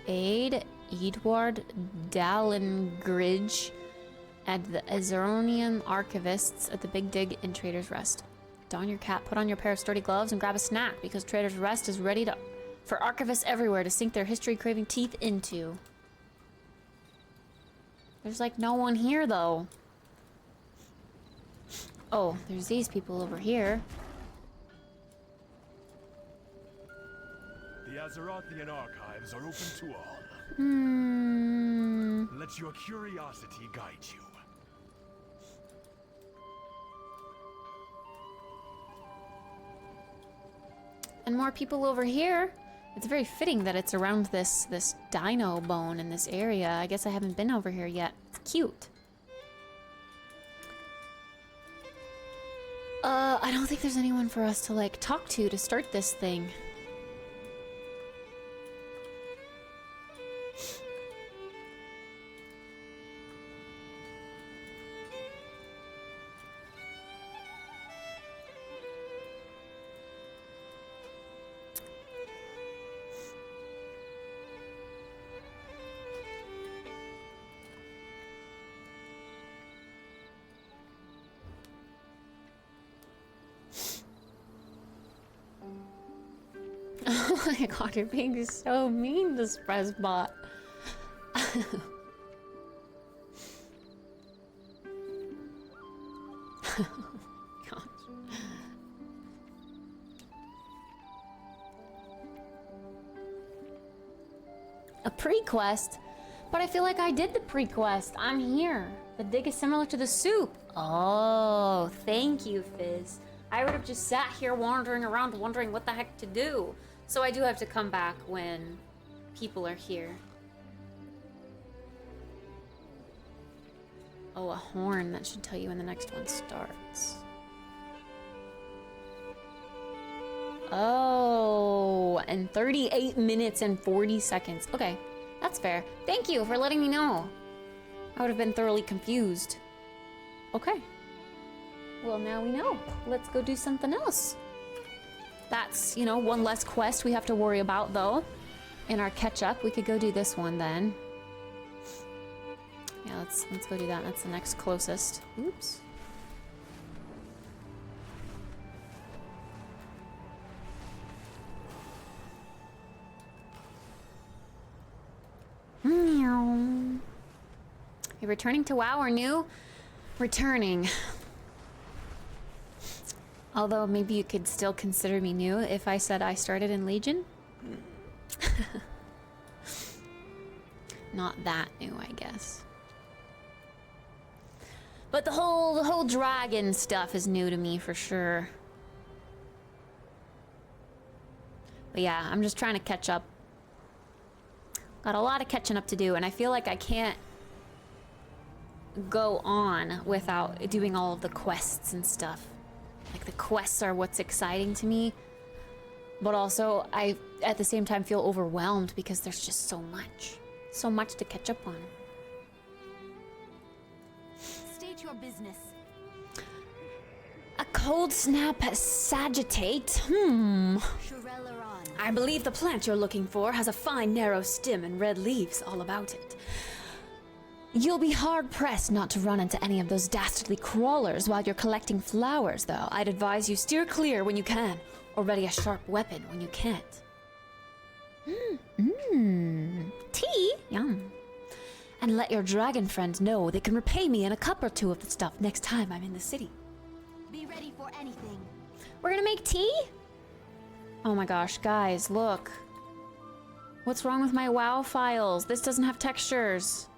[SPEAKER 1] Aid Edward Dallengridge and the Azeronian archivists at the Big Dig in Trader's Rest. Don your cap, put on your pair of sturdy gloves, and grab a snack, because Trader's Rest is ready for archivists everywhere to sink their history-craving teeth into. There's like no one here, though. Oh, there's these people over here.
[SPEAKER 12] The Azerothian archives are open to all. Let your curiosity guide you.
[SPEAKER 1] And more people over here. It's very fitting that it's around this dino bone in this area. I guess I haven't been over here yet. It's cute. I don't think there's anyone for us to like talk to start this thing. Oh my god, you're being so mean, this press bot. Gosh. A pre-quest? But I feel like I did the pre-quest. I'm here. The dig is similar to the soup. Oh, thank you, Fizz. I would have just sat here wandering around wondering what the heck to do. So I do have to come back when people are here. Oh, a horn. That should tell you when the next one starts. Oh, and 38 minutes and 40 seconds. Okay, that's fair. Thank you for letting me know. I would have been thoroughly confused. Okay. Well, now we know. Let's go do something else. That's, you know, one less quest we have to worry about, though. In our catch-up, we could go do this one, then. Yeah, let's go do that. That's the next closest. Oops. Meow. You're returning to WoW or new? Returning. Although maybe you could still consider me new if I said I started in Legion. Not that new, I guess. But the whole dragon stuff is new to me for sure. But yeah, I'm just trying to catch up. Got a lot of catching up to do, and I feel like I can't go on without doing all of the quests and stuff. Like, the quests are what's exciting to me, but also I, at the same time, feel overwhelmed because there's just so much to catch up on.
[SPEAKER 11] State your business.
[SPEAKER 1] A cold snap sagitate? I believe the plant you're looking for has a fine, narrow stem and red leaves all about it. You'll be hard-pressed not to run into any of those dastardly crawlers while you're collecting flowers, though. I'd advise you steer clear when you can, or ready a sharp weapon when you can't. Tea? Yum. And let your dragon friend know they can repay me in a cup or two of the stuff next time I'm in the city.
[SPEAKER 11] Be ready for anything.
[SPEAKER 1] We're gonna make tea? Oh my gosh, guys, look. What's wrong with my WoW files? This doesn't have textures.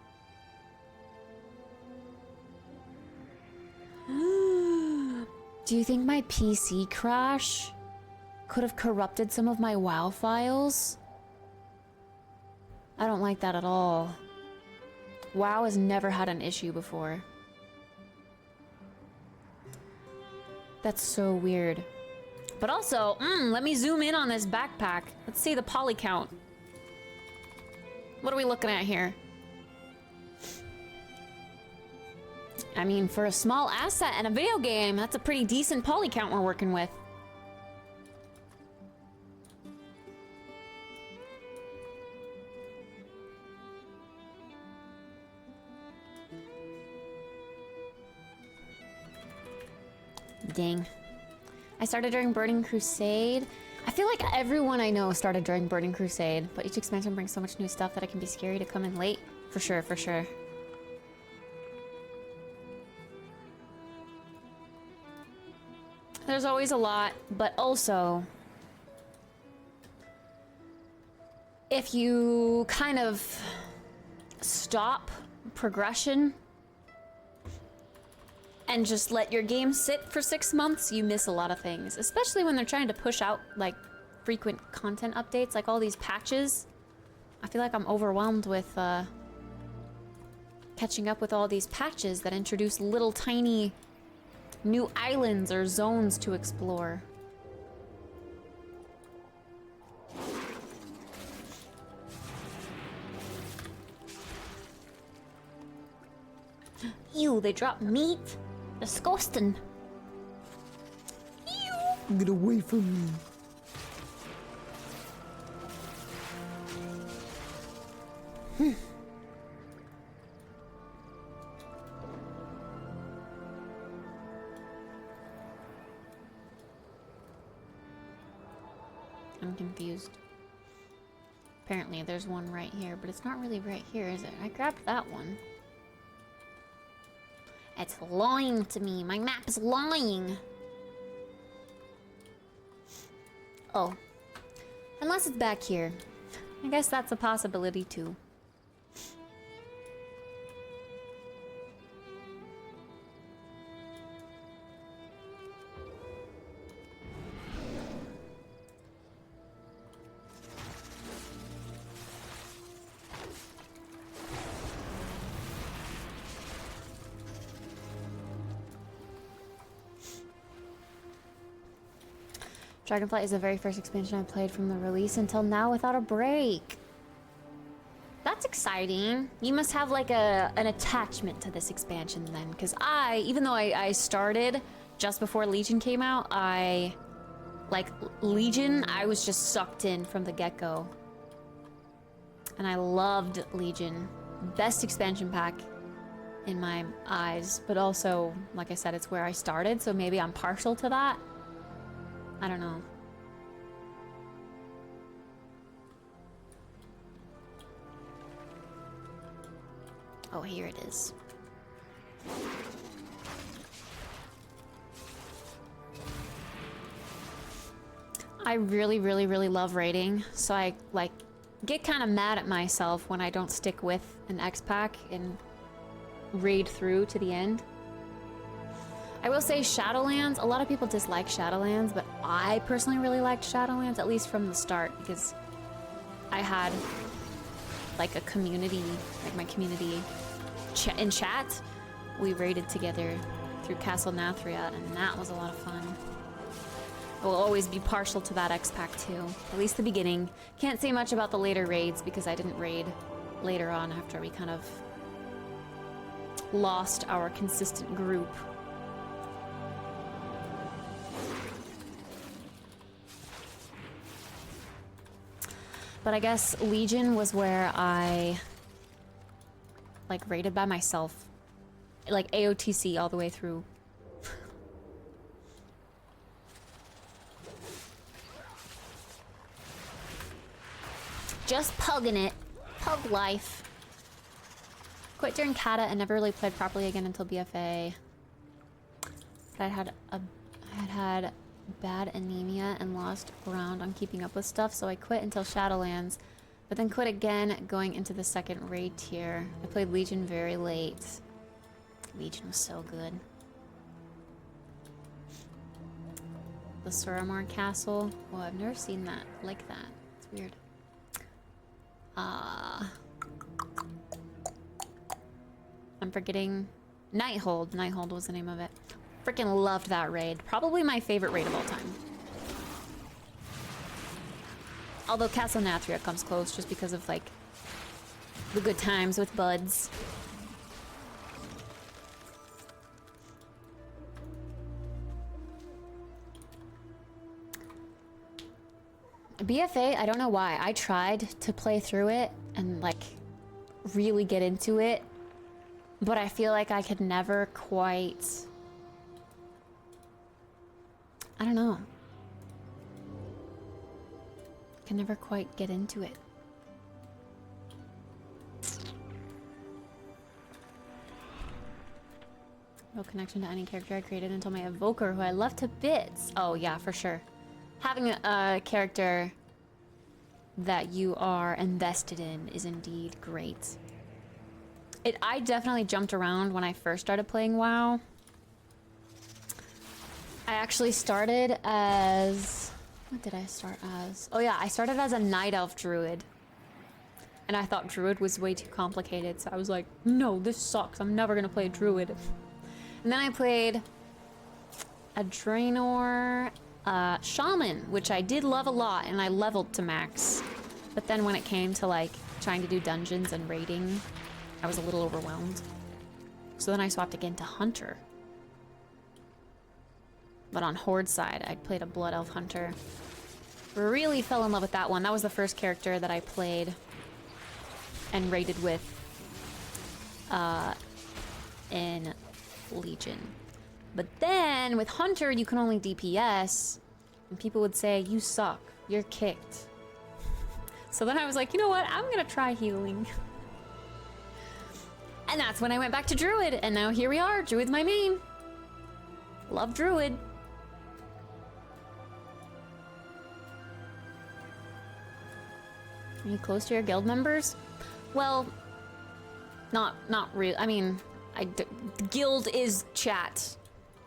[SPEAKER 1] Do you think my PC crash could have corrupted some of my WoW files? I don't like that at all. WoW has never had an issue before. That's so weird. But also, let me zoom in on this backpack. Let's see the poly count. What are we looking at here? I mean, for a small asset in a video game, that's a pretty decent poly count we're working with. Dang. I started during Burning Crusade. I feel like everyone I know started during Burning Crusade, but each expansion brings so much new stuff that it can be scary to come in late. For sure, for sure. There's always a lot, but also, if you kind of stop progression and just let your game sit for 6 months, you miss a lot of things, especially when they're trying to push out like frequent content updates, like all these patches. I feel like I'm overwhelmed with catching up with all these patches that introduce little tiny new islands or zones to explore. Ew, they drop meat? Disgusting. Ew.
[SPEAKER 4] Get away from me.
[SPEAKER 1] I'm confused. Apparently there's one right here, but it's not really right here, is it? I grabbed that one. It's lying to me. My map is lying. Oh. Unless it's back here. I guess that's a possibility too. Dragonflight is the very first expansion I played from the release until now without a break. That's exciting. You must have like an attachment to this expansion then, because even though I started just before Legion came out, like Legion, I was just sucked in from the get-go. And I loved Legion. Best expansion pack in my eyes, but also, like I said, it's where I started, so maybe I'm partial to that. I don't know. Oh, here it is. I really, really, really love raiding, so I, like, get kind of mad at myself when I don't stick with an X-Pack and raid through to the end. I will say Shadowlands, a lot of people dislike Shadowlands, but I personally really liked Shadowlands, at least from the start, because I had like a community, like my community in chat. We raided together through Castle Nathria, and that was a lot of fun. I will always be partial to that X-Pack too, at least the beginning. Can't say much about the later raids because I didn't raid later on after we kind of lost our consistent group. But I guess Legion was where I, like, raided by myself. Like, AOTC all the way through. Just pugging it. Pug life. Quit during Kata and never really played properly again until BFA. But I had bad anemia and lost ground on keeping up with stuff, so I quit until Shadowlands, but then quit again going into the second raid tier. I played Legion very late. Legion was so good. The Suramar Castle. Well, I've never seen that like that. It's weird. I'm forgetting. Nighthold. Nighthold was the name of it. Freaking loved that raid. Probably my favorite raid of all time. Although Castle Nathria comes close just because of, like, the good times with buds. BFA, I don't know why. I tried to play through it and, like, really get into it, but I feel like I could never quite... I don't know. Can never quite get into it. No connection to any character I created until my evoker, who I love to bits. Oh yeah, for sure. Having a character that you are invested in is indeed great. I definitely jumped around when I first started playing WoW. I actually started as What did I start as? Oh yeah, I started as a night elf druid. And I thought druid was way too complicated, so I was like, no, this sucks. I'm never gonna play druid. And then I played a Draenor shaman, which I did love a lot, and I leveled to max. But then when it came to like trying to do dungeons and raiding, I was a little overwhelmed. So then I swapped again to hunter. But on horde side, I played a blood elf hunter. Really fell in love with that one. That was the first character that I played and raided with in Legion. But then with hunter, you can only DPS, and people would say, you suck, you're kicked. So then I was like, you know what, I'm gonna try healing. And that's when I went back to druid, and now here we are. Druid's my main. Love druid. Are you close to your guild members? Well, not real. I mean, guild is chat,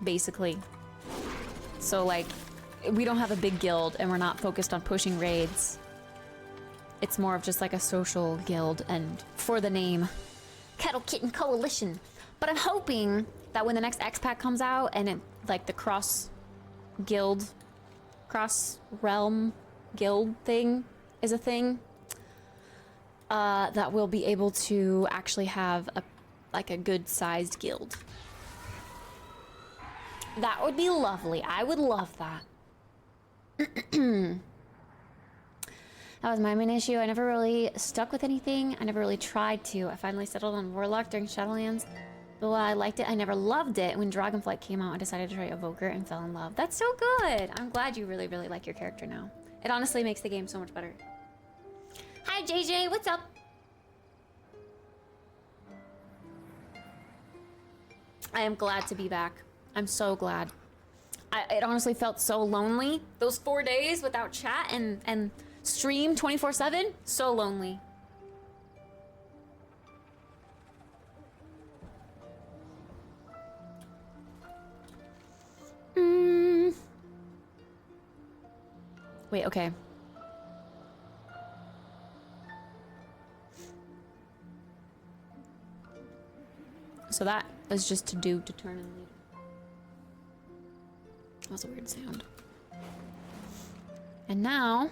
[SPEAKER 1] basically. So like, we don't have a big guild, and we're not focused on pushing raids. It's more of just like a social guild, and for the name, Kettle Kitten Coalition. But I'm hoping that when the next X-Pack comes out, and it like the cross realm guild thing is a thing, that we'll be able to actually have a good sized guild. That would be lovely. I would love that. That was my main issue. I never really stuck with anything. I never really tried to. I finally settled on Warlock during Shadowlands. But while I liked it, I never loved it. When Dragonflight came out, I decided to try Evoker and fell in love. That's so good! I'm glad you really, really like your character now. It honestly makes the game so much better. Hi, JJ. What's up? I am glad to be back. I'm so glad. It honestly felt so lonely. Those 4 days without chat and stream 24/7, so lonely. Wait, okay. So that is just to turn and lead. That was a weird sound. And now,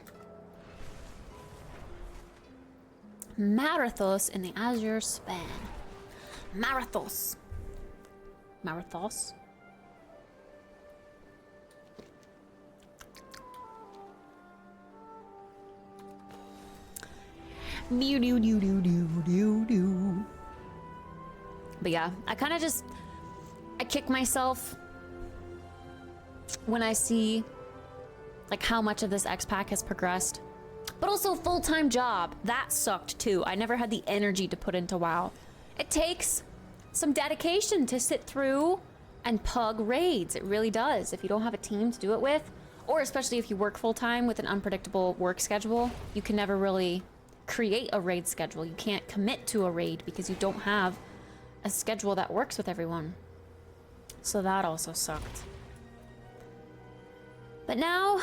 [SPEAKER 1] Marathos in the Azure Span. Marathos. Marathos. Do do do do do do do. But yeah, I kind of just, I kick myself when I see like how much of this X-Pack has progressed. But also full-time job, that sucked too. I never had the energy to put into WoW. It takes some dedication to sit through and pug raids. It really does. If you don't have a team to do it with, or especially if you work full-time with an unpredictable work schedule, you can never really create a raid schedule. You can't commit to a raid because you don't have a schedule that works with everyone. So that also sucked. But now,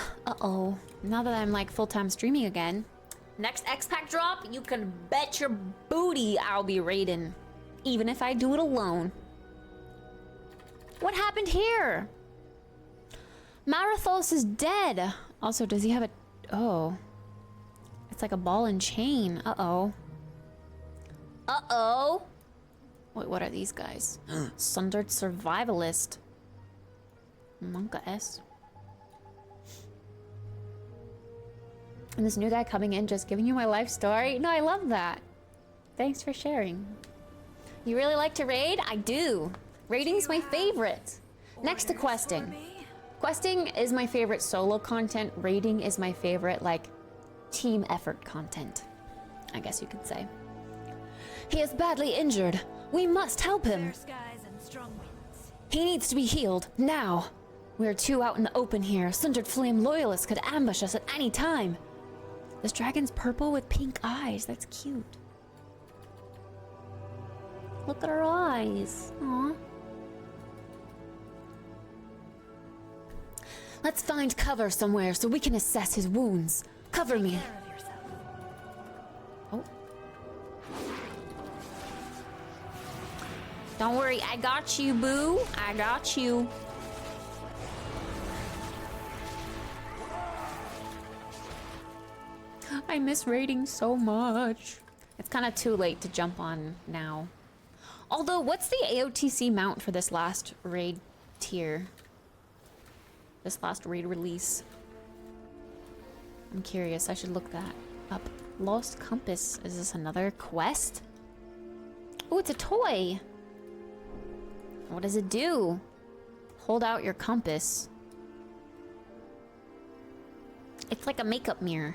[SPEAKER 1] now that I'm like full-time streaming again, next X-Pack drop, you can bet your booty I'll be raiding, even if I do it alone. What happened here? Marathos is dead. Also, does he have a, oh, it's like a ball and chain. Uh-oh. Uh-oh. Wait, what are these guys? Sundered Survivalist. Monka S. And this new guy coming in just giving you my life story? No, I love that. Thanks for sharing. You really like to raid? I do. Raiding's my favorite. Next to questing. Questing is my favorite solo content. Raiding is my favorite, like, team effort content, I guess you could say. He is badly injured. We must help him. He needs to be healed, now. We're too out in the open here. Sundered Flame loyalists could ambush us at any time. This dragon's purple with pink eyes. That's cute. Look at her eyes. Aw. Let's find cover somewhere so we can assess his wounds. Cover me. Oh. Don't worry, I got you, boo. I got you. I miss raiding so much. It's kind of too late to jump on now. Although, what's the AOTC mount for this last raid tier? This last raid release? I'm curious. I should look that up. Lost Compass. Is this another quest? Oh, it's a toy. What does it do? Hold out your compass. It's like a makeup mirror.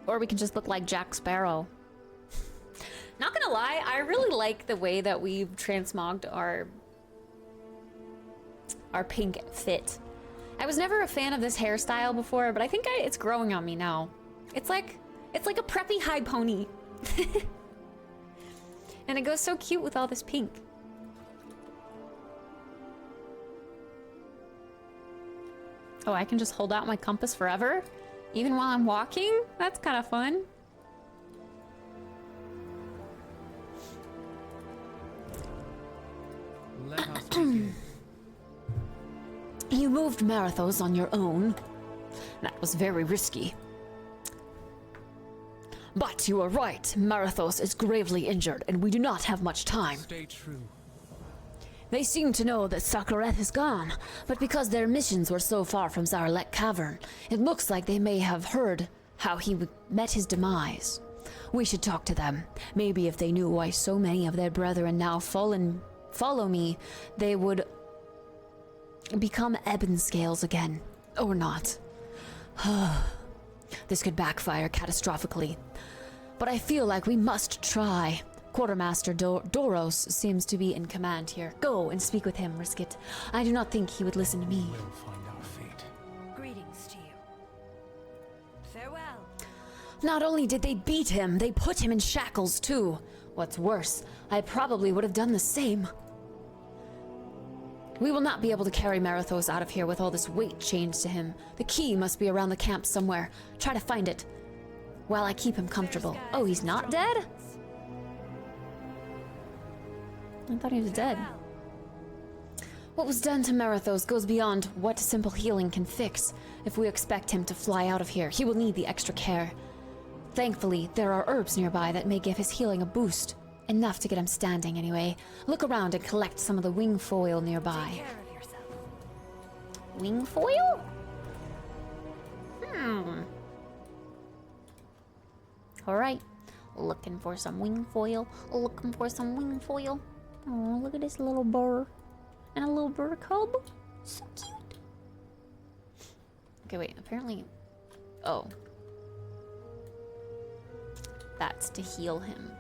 [SPEAKER 1] Or we can just look like Jack Sparrow. Not gonna lie, I really like the way that we've transmogged our pink fit. I was never a fan of this hairstyle before, but I think it's growing on me now. It's like a preppy high pony. And it goes so cute with all this pink. Oh, I can just hold out my compass forever? Even while I'm walking? That's kind of fun.
[SPEAKER 13] Let us begin.
[SPEAKER 16] You moved Marathos on your own. That was very risky. But you are right. Marathos is gravely injured, and we do not have much time.
[SPEAKER 13] Stay true.
[SPEAKER 16] They seem to know that Sakareth is gone, but because their missions were so far from Zarlek Cavern, it looks like they may have heard how he met his demise. We should talk to them. Maybe if they knew why so many of their brethren now follow me, they would become ebon scales again. Or not. This could backfire catastrophically. But I feel like we must try. Quartermaster Doros seems to be in command here. Go and speak with him, risk it. I do not think he would listen to me.
[SPEAKER 13] We'll find our fate.
[SPEAKER 11] Greetings to you. Farewell.
[SPEAKER 16] Not only did they beat him, they put him in shackles too. What's worse, I probably would have done the same. We will not be able to carry Marathos out of here with all this weight chained to him. The key must be around the camp somewhere. Try to find it while I keep him comfortable. Oh, he's not dead? I thought he was dead. What was done to Marathos goes beyond what simple healing can fix. If we expect him to fly out of here, he will need the extra care. Thankfully, there are herbs nearby that may give his healing a boost. Enough to get him standing, anyway. Look around and collect some of the wing foil nearby.
[SPEAKER 11] Take care of yourself.
[SPEAKER 1] Wing foil? Alright. Looking for some wing foil. Looking for some wing foil. Oh, look at this little burr. And a little burr cub. So cute. Okay, wait. Apparently... Oh. That's to heal him.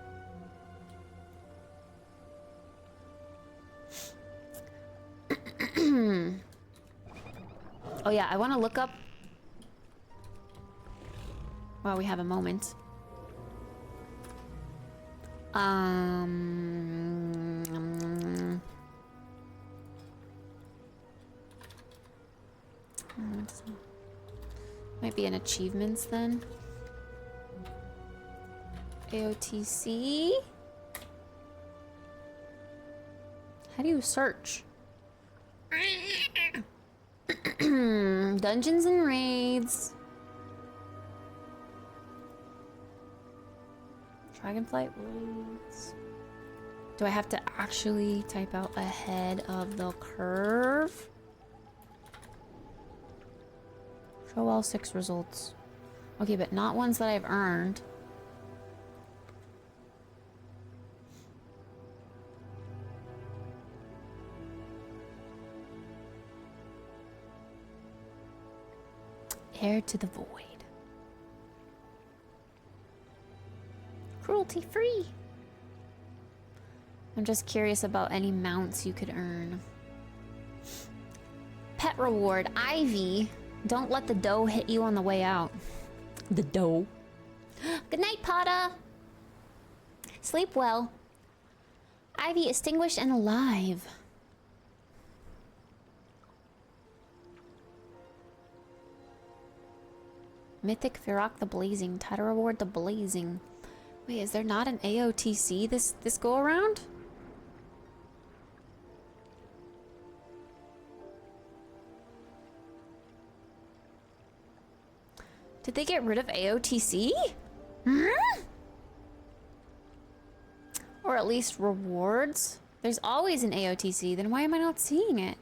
[SPEAKER 1] Oh yeah, I want to look up while we have a moment. Might be an achievements then. AOTC. How do you search? Dungeons and raids. Dragonflight raids. Do I have to actually type out ahead of the curve? Show all 6 results. Okay, but not ones that I've earned. Heir to the Void. Cruelty free. I'm just curious about any mounts you could earn. Pet reward, Ivy. Don't let the dough hit you on the way out. The dough. Good night, Potta. Sleep well. Ivy extinguished and alive. Mythic Virok the Blazing. Title reward the Blazing. Wait, is there not an AOTC this go around? Did they get rid of AOTC? Hmm? Or at least rewards? There's always an AOTC, then why am I not seeing it?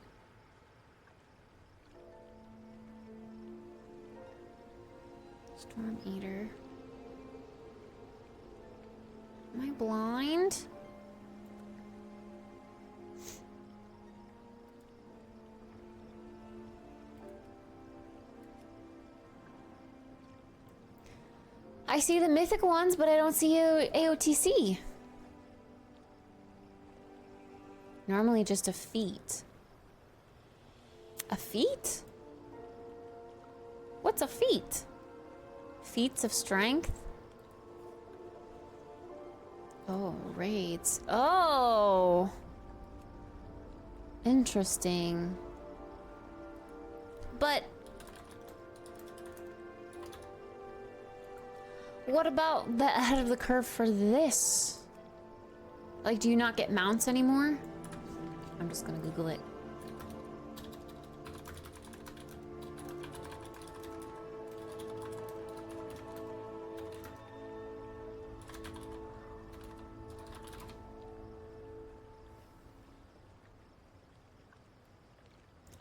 [SPEAKER 1] Storm Eater. Am I blind? I see the mythic ones, but I don't see AOTC. Normally just a feat. A feat? What's a feat? Feats of strength? Oh, raids. Oh! Interesting. But what about the ahead of the curve for this? Like, do you not get mounts anymore? I'm just gonna Google it.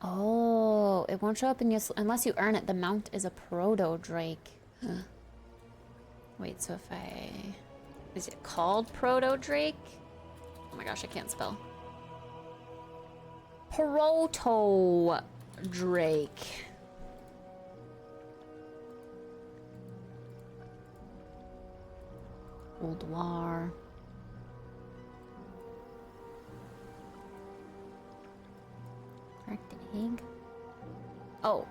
[SPEAKER 1] Oh, it won't show up in your unless you earn it. The mount is a proto Drake. Huh. Wait, so if I... Is it called proto Drake? Oh my gosh, I can't spell. Proto Drake. Old War. Correct egg. Oh.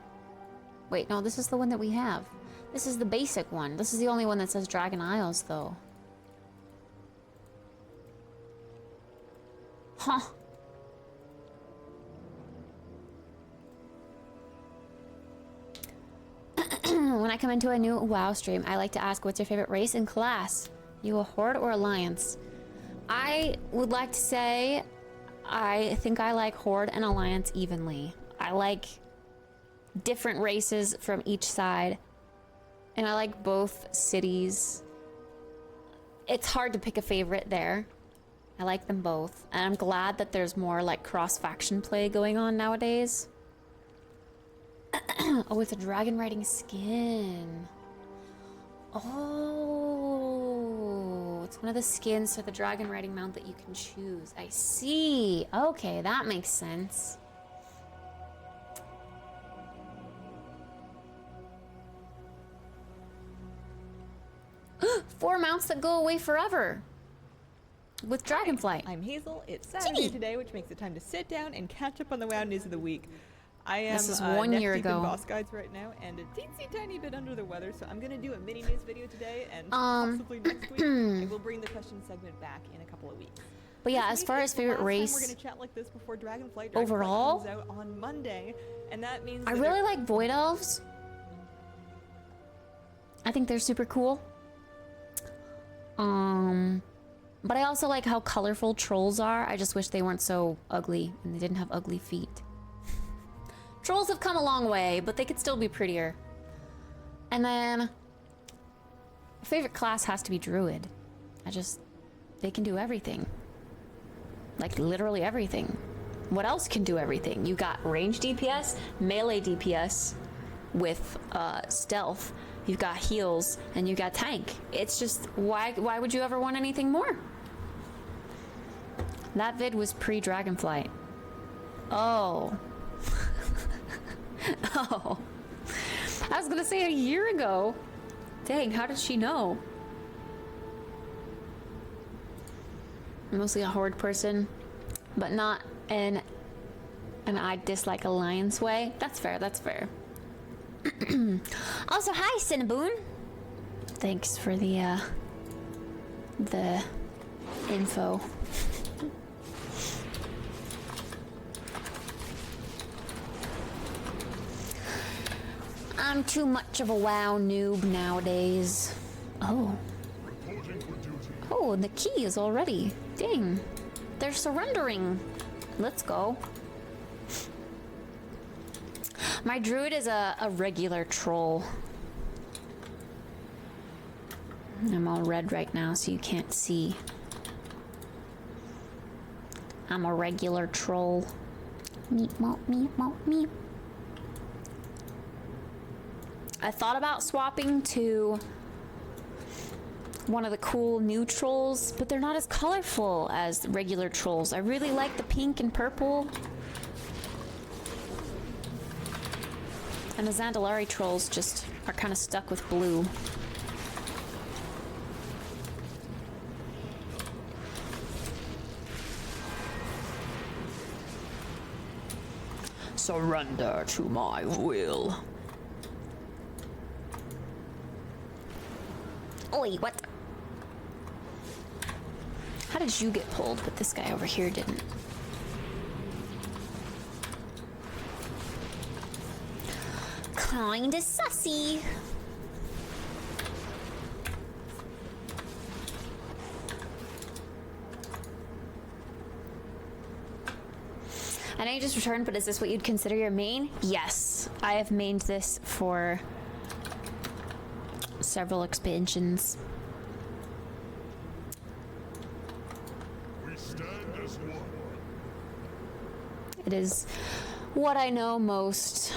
[SPEAKER 1] Wait, no, this is the one that we have. This is the basic one. This is the only one that says Dragon Isles, though. Huh. When I come into a new WoW stream, I like to ask, what's your favorite race and class? You a Horde or Alliance? I would like to say, I think I like Horde and Alliance evenly. I like different races from each side. And I like both cities. It's hard to pick a favorite there. I like them both. And I'm glad that there's more like cross-faction play going on nowadays. Oh, it's a dragon riding skin. Oh, it's one of the skins for the dragon riding mount that you can choose. I see. Okay, that makes sense. Four mounts that go away forever. With Dragonflight.
[SPEAKER 17] I'm Hazel. It's Saturday today, which makes it time to sit down and catch up on the WoW news of the week. I am
[SPEAKER 1] this is 1 year
[SPEAKER 17] neck deep
[SPEAKER 1] ago.
[SPEAKER 17] in boss guides right now, and a teensy tiny bit under the weather, so I'm gonna do a mini news video today, and possibly next week I will bring the question segment back in a couple of weeks.
[SPEAKER 1] But yeah, as far as favorite race,
[SPEAKER 17] we're gonna chat like this before Dragonflight
[SPEAKER 1] overall,
[SPEAKER 17] comes out on Monday, and that means
[SPEAKER 1] I really like Void Elves. I think they're super cool. But I also like how colorful trolls are. I just wish they weren't so ugly and they didn't have ugly feet. Trolls have come a long way, but they could still be prettier. And then favorite class has to be Druid. They can do everything. Like literally everything. What else can do everything? You got range DPS, melee DPS with stealth. You've got heals and you got tank. It's just, why would you ever want anything more? That vid was pre-Dragonflight. Oh. Oh. I was gonna say a year ago. Dang, how did she know? I'm mostly a Horde person, but not in an I dislike Alliance way. That's fair, that's fair. Also, hi, Cinnaboon. Thanks for the info.
[SPEAKER 16] I'm too much of a WoW noob nowadays. Oh. Oh, the key is already. Dang. They're surrendering. Let's go. My druid is a regular troll. I'm all red right now, so you can't see. I'm a regular troll. Meep, mop, meep, mop, meep. I thought about swapping to one of the cool new trolls, but they're not as colorful as regular trolls. I really like the pink and purple. And the Zandalari trolls just are kind of stuck with blue. Surrender to my will. Oi, what? How did you get pulled, but this guy over here didn't? Kinda sussy. I know you just returned, but is this what you'd consider your main? Yes, I have mained this for several expansions.
[SPEAKER 12] We stand as one.
[SPEAKER 16] It is what I know most,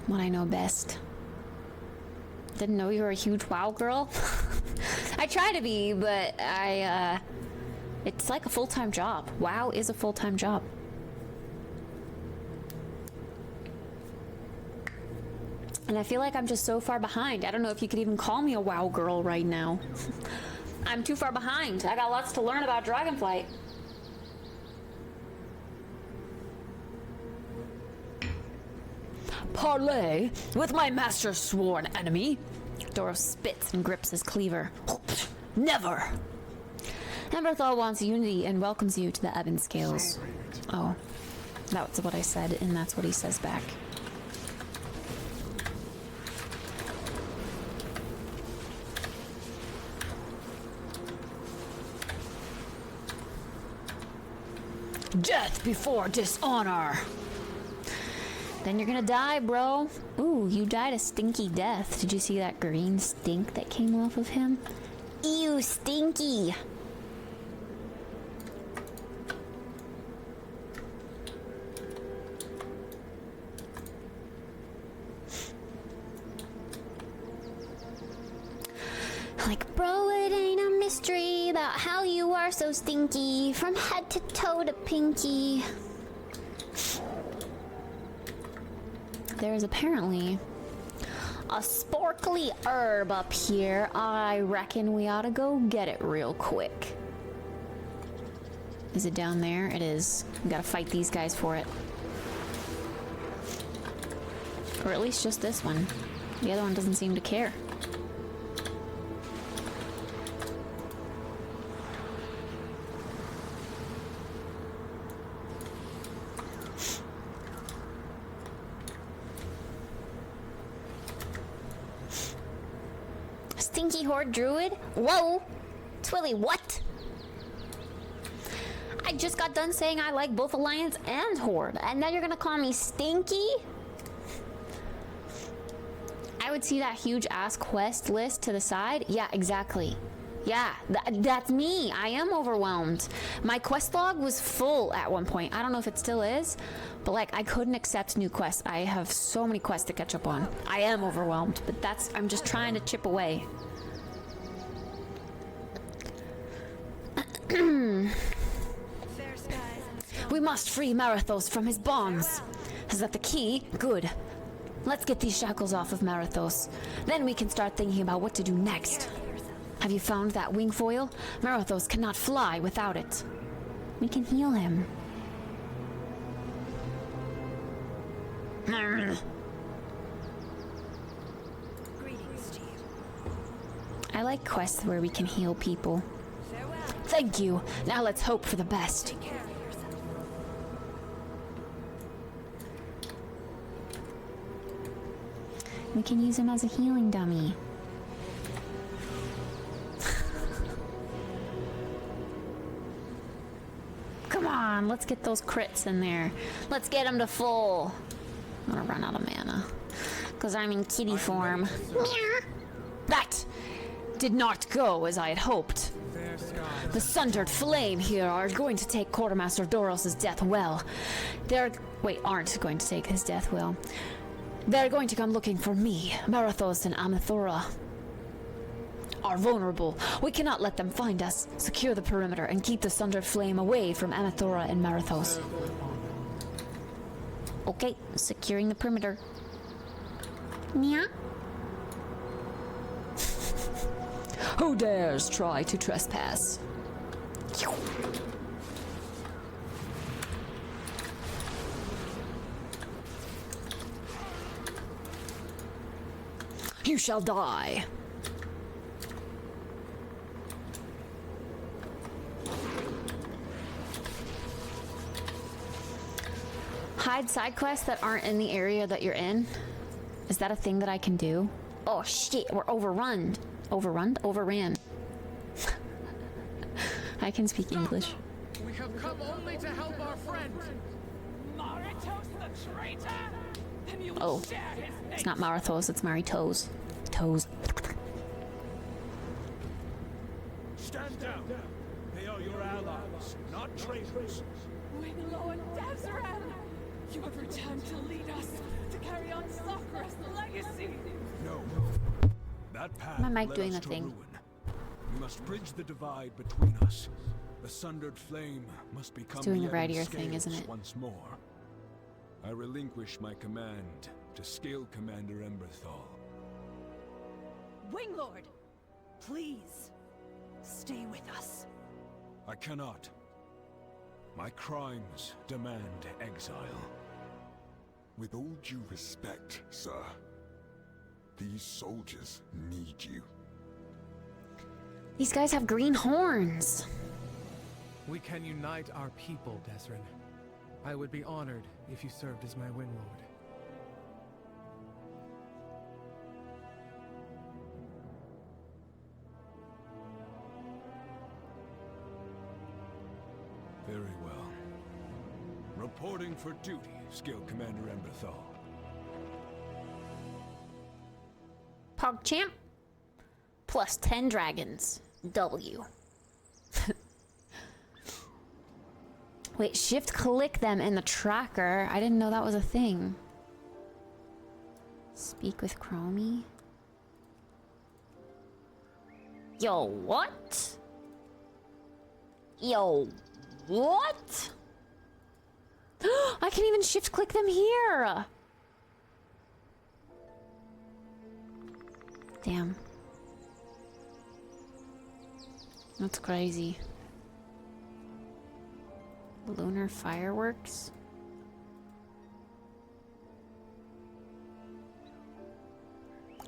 [SPEAKER 16] what I know best. Didn't know you were a huge WoW girl. I try to be, but it's like a full-time job. WoW is a full-time job. And I feel like I'm just so far behind. I don't know if you could even call me a WoW girl right now. I'm too far behind. I got lots to learn about Dragonflight. Parley with my master's sworn enemy. Doros spits and grips his cleaver. Never! Emberthal wants unity and welcomes you to the Ebon Scales. Oh, that's what I said, and that's what he says back. Death before dishonor! Then you're gonna die, bro. Ooh, you died a stinky death. Did you see that green stink that came off of him? Ew, stinky! Like, bro, it ain't a mystery about how you are so stinky, from head to toe to pinky. There is apparently a sparkly herb up here. I reckon we ought to go get it real quick. Is it down there? It is. We gotta fight these guys for it. Or at least just this one. The other one doesn't seem to care. Stinky Horde Druid? Whoa! Twilly, what? I just got done saying I like both Alliance and Horde, and now you're gonna call me stinky? I would see that huge ass quest list to the side. Yeah, exactly. Yeah, that's me. I am overwhelmed. My quest log was full at one point. I don't know if it still is, but like I couldn't accept new quests. I have so many quests to catch up on. I am overwhelmed, but I'm just trying to chip away. We must free Marathos from his bonds. Is that the key? Good. Let's get these shackles off of Marathos. Then we can start thinking about what to do next. Have you found that wing foil? Marathos cannot fly without it. We can heal him. I like quests where we can heal people. Thank you. Now let's hope for the best.
[SPEAKER 1] We can use him as a healing dummy. Come on, let's get those crits in there. Let's get him to full. I'm gonna run out of mana. Because I'm in kitty form. That did not go as I had hoped. The Sundered Flame here are going to take Quartermaster Doros' death well. Aren't going to take his death well. They're going to come looking for me. Marathos and Amathora are vulnerable. We cannot let them find us. Secure the perimeter and keep the Sundered Flame away from Amathora and Marathos. Okay, securing the perimeter. Yeah. Who dares try to trespass? You shall die. Hide side quests that aren't in the area that you're in. Is that a thing that I can do? Oh shit, we're overrun. Overran. I can speak English.
[SPEAKER 18] We have come only to help our friend.
[SPEAKER 14] Maritos the traitor? Then you
[SPEAKER 1] Oh,
[SPEAKER 14] share his
[SPEAKER 1] it's not Marathos, it's Maritos. Toes.
[SPEAKER 12] Stand down. They are your allies, not traitors.
[SPEAKER 14] Winglord Desran! You have returned to lead us, to carry on Sakura's legacy.
[SPEAKER 12] No. That path
[SPEAKER 1] My mic
[SPEAKER 12] led
[SPEAKER 1] doing
[SPEAKER 12] us
[SPEAKER 1] the
[SPEAKER 12] to
[SPEAKER 1] thing.
[SPEAKER 12] ruin. We must bridge the divide between us. The Sundered Flame must become
[SPEAKER 1] doing the
[SPEAKER 12] the
[SPEAKER 1] right
[SPEAKER 12] Ebon
[SPEAKER 1] ear thing, isn't
[SPEAKER 12] Scales
[SPEAKER 1] it?
[SPEAKER 12] once more. I relinquish my command to Scale Commander Emberthal.
[SPEAKER 11] Winglord, please stay with us.
[SPEAKER 12] I cannot. My crimes demand exile.
[SPEAKER 2] With all due respect, sir, these soldiers need you.
[SPEAKER 1] These guys have green horns.
[SPEAKER 13] We can unite our people, Desrin. I would be honored if you served as my Winglord.
[SPEAKER 12] Very well. Reporting for duty, Scale Commander Emberthal.
[SPEAKER 1] PogChamp. Plus 10 dragons. W. Wait, shift click them in the tracker. I didn't know that was a thing. Speak with Chromie. Yo, what? Yo, what? I can even shift click them here. Damn. That's crazy. Lunar fireworks?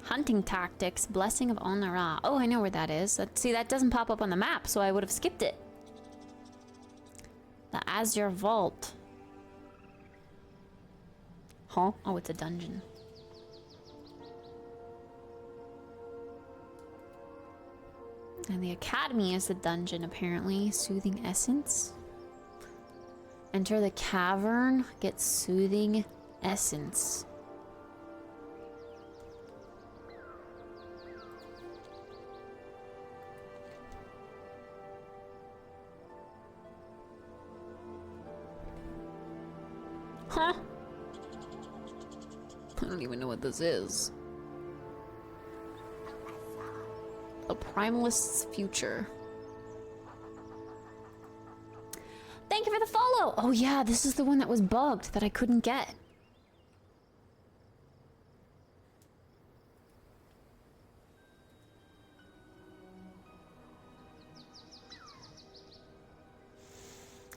[SPEAKER 1] Hunting tactics, blessing of Onara. Oh, I know where that is. See, that doesn't pop up on the map, so I would have skipped it. The Azure Vault. Huh? Oh, it's a dungeon. And the Academy is the dungeon, apparently. Soothing Essence. Enter the cavern, get Soothing Essence. Huh? I don't even know what this is. A Primalist's Future. Thank you for the follow! Oh yeah, this is the one that was bugged that I couldn't get.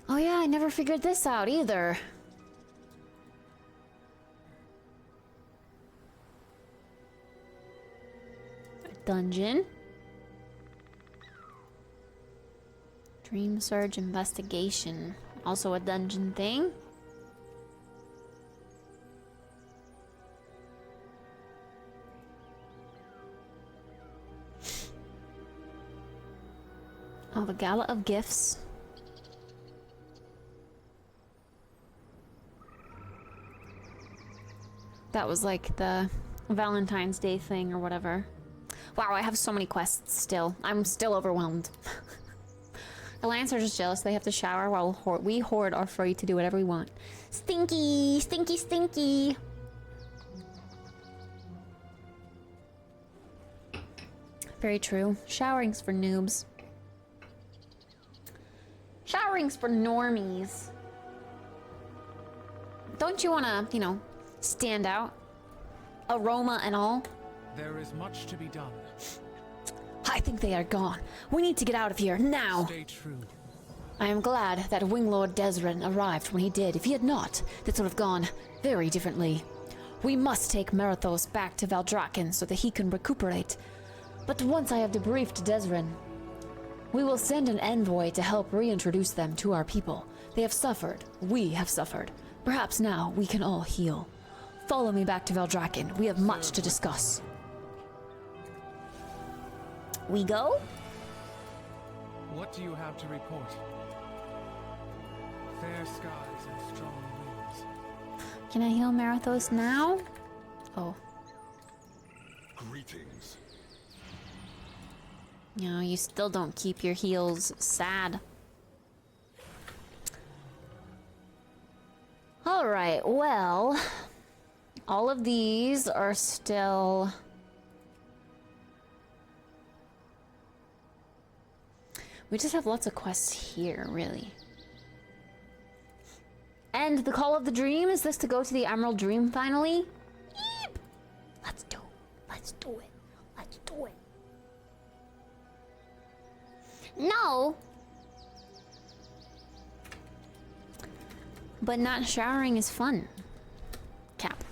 [SPEAKER 1] Oh yeah, I never figured this out either. Dungeon. Dream Surge Investigation. Also a dungeon thing. Oh, the Gala of Gifts. That was like the Valentine's Day thing or whatever. Wow, I have so many quests still. I'm still overwhelmed. Alliance are just jealous they have to shower while we Horde are free to do whatever we want. Stinky! Stinky, stinky! Very true. Showering's for noobs. Showering's for normies. Don't you wanna, you know, stand out? Aroma and all?
[SPEAKER 13] There is much to be done.
[SPEAKER 16] I think they are gone. We need to get out of here now.
[SPEAKER 13] Stay true.
[SPEAKER 16] I am glad that Winglord Desrin arrived when he did. If he had not, this would have gone very differently. We must take Marathos back to Valdrakken so that he can recuperate. But once I have debriefed Desrin, we will send an envoy to help reintroduce them to our people. They have suffered. We have suffered. Perhaps now we can all heal. Follow me back to Valdrakken. We have much to discuss.
[SPEAKER 1] We go?
[SPEAKER 13] What do you have to report? Fair skies and strong winds.
[SPEAKER 1] Can I heal Marathos now? Oh.
[SPEAKER 2] Greetings.
[SPEAKER 1] No, you still don't keep your heals. Sad. Alright, well... all of these are still... we just have lots of quests here, really. And the Call of the Dream, is this to go to the Emerald Dream finally? Yeep! Let's do it. Let's do it. Let's do it. No! But not showering is fun. Cap.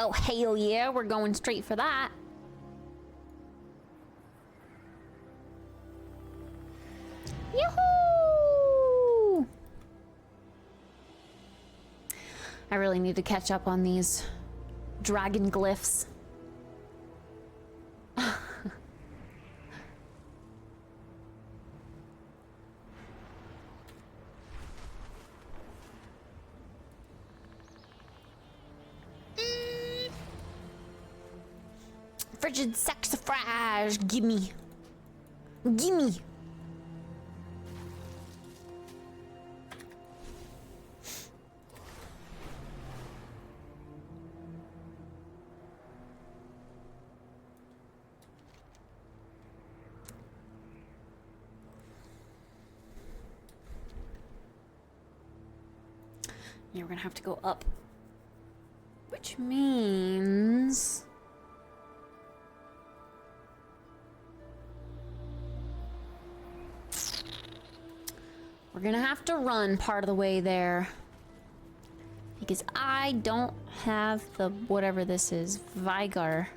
[SPEAKER 1] Oh, hell yeah, we're going straight for that. Yoo-hoo! I really need to catch up on these dragon glyphs. Frigid saxifrage, gimme. Gimme. Yeah, we're gonna have to go up. Which means... we're gonna have to run part of the way there. Because I don't have the whatever this is. Vigor.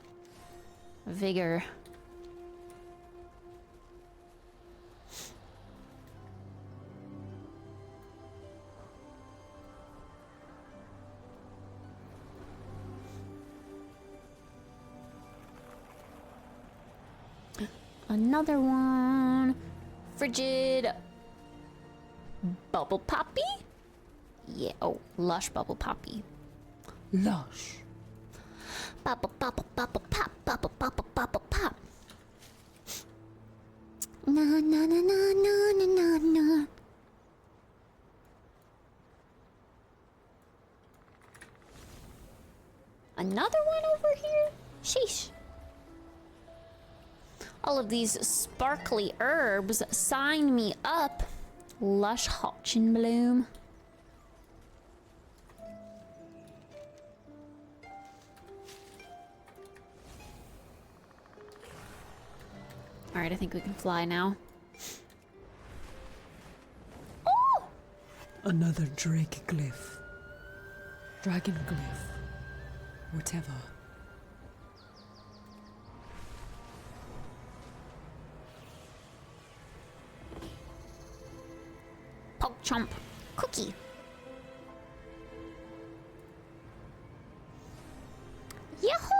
[SPEAKER 1] Another one. Frigid bubble poppy? Yeah, oh, lush bubble poppy. Lush. Bubble pop, bubble pop. Na na na na na na na na. Another one over here? Sheesh. All of these sparkly herbs sign me up. Lush Hotchin Bloom. Alright, I think we can fly now. Oh!
[SPEAKER 4] Another drake glyph. Dragon glyph. Whatever.
[SPEAKER 1] Pog chomp. Cookie. Yahoo!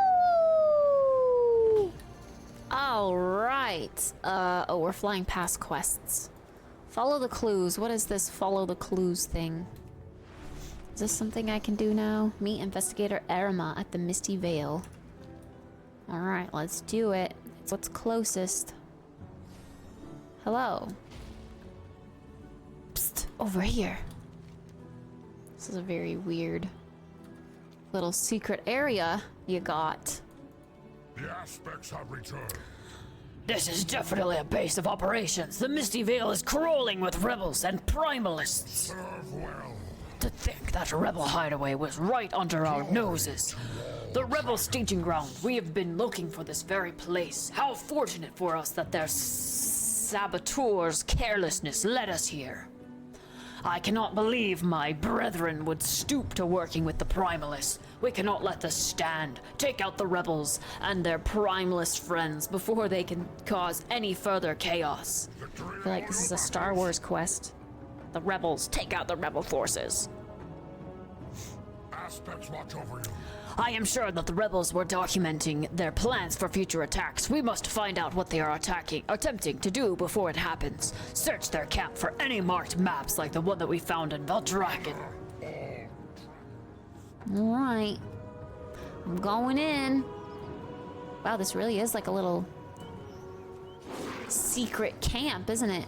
[SPEAKER 1] All right. Oh, we're flying past quests. Follow the clues. What is this follow the clues thing? Is this something I can do now? Meet Investigator Erema at the Misty Vale. All right, let's do it. It's what's closest. Hello. Psst, over here. This is a very weird little secret area you got.
[SPEAKER 7] The aspects have returned.
[SPEAKER 16] This is definitely a base of operations. The Misty Vale is crawling with rebels and primalists.
[SPEAKER 7] Serve well.
[SPEAKER 16] To think that rebel hideaway was right under our noses. The rebel staging ground. We have been looking for this very place. How fortunate for us that their saboteurs' carelessness led us here. I cannot believe my brethren would stoop to working with the primalists. We cannot let this stand. Take out the rebels and their primalist friends before they can cause any further chaos.
[SPEAKER 1] I feel like this is a Star Wars quest. The rebels, take out the rebel forces.
[SPEAKER 7] Aspects watch over you.
[SPEAKER 16] I am sure that the rebels were documenting their plans for future attacks. We must find out what they are attempting to do before it happens. Search their camp for any marked maps like the one that we found in Veldraken.
[SPEAKER 1] Alright. I'm going in. Wow, this really is like a little secret camp, isn't it?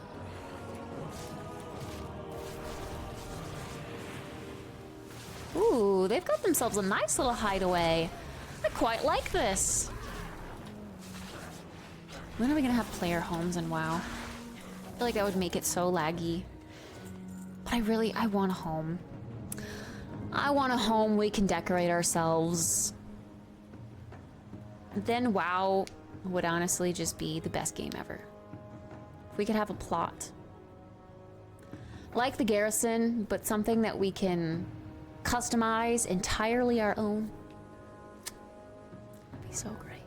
[SPEAKER 1] Ooh, they've got themselves a nice little hideaway. I quite like this. When are we gonna have player homes in WoW? I feel like that would make it so laggy. But I want a home. I want a home we can decorate ourselves. Then WoW would honestly just be the best game ever. If we could have a plot. Like the Garrison, but something that we can customize entirely our own. It'd be so great.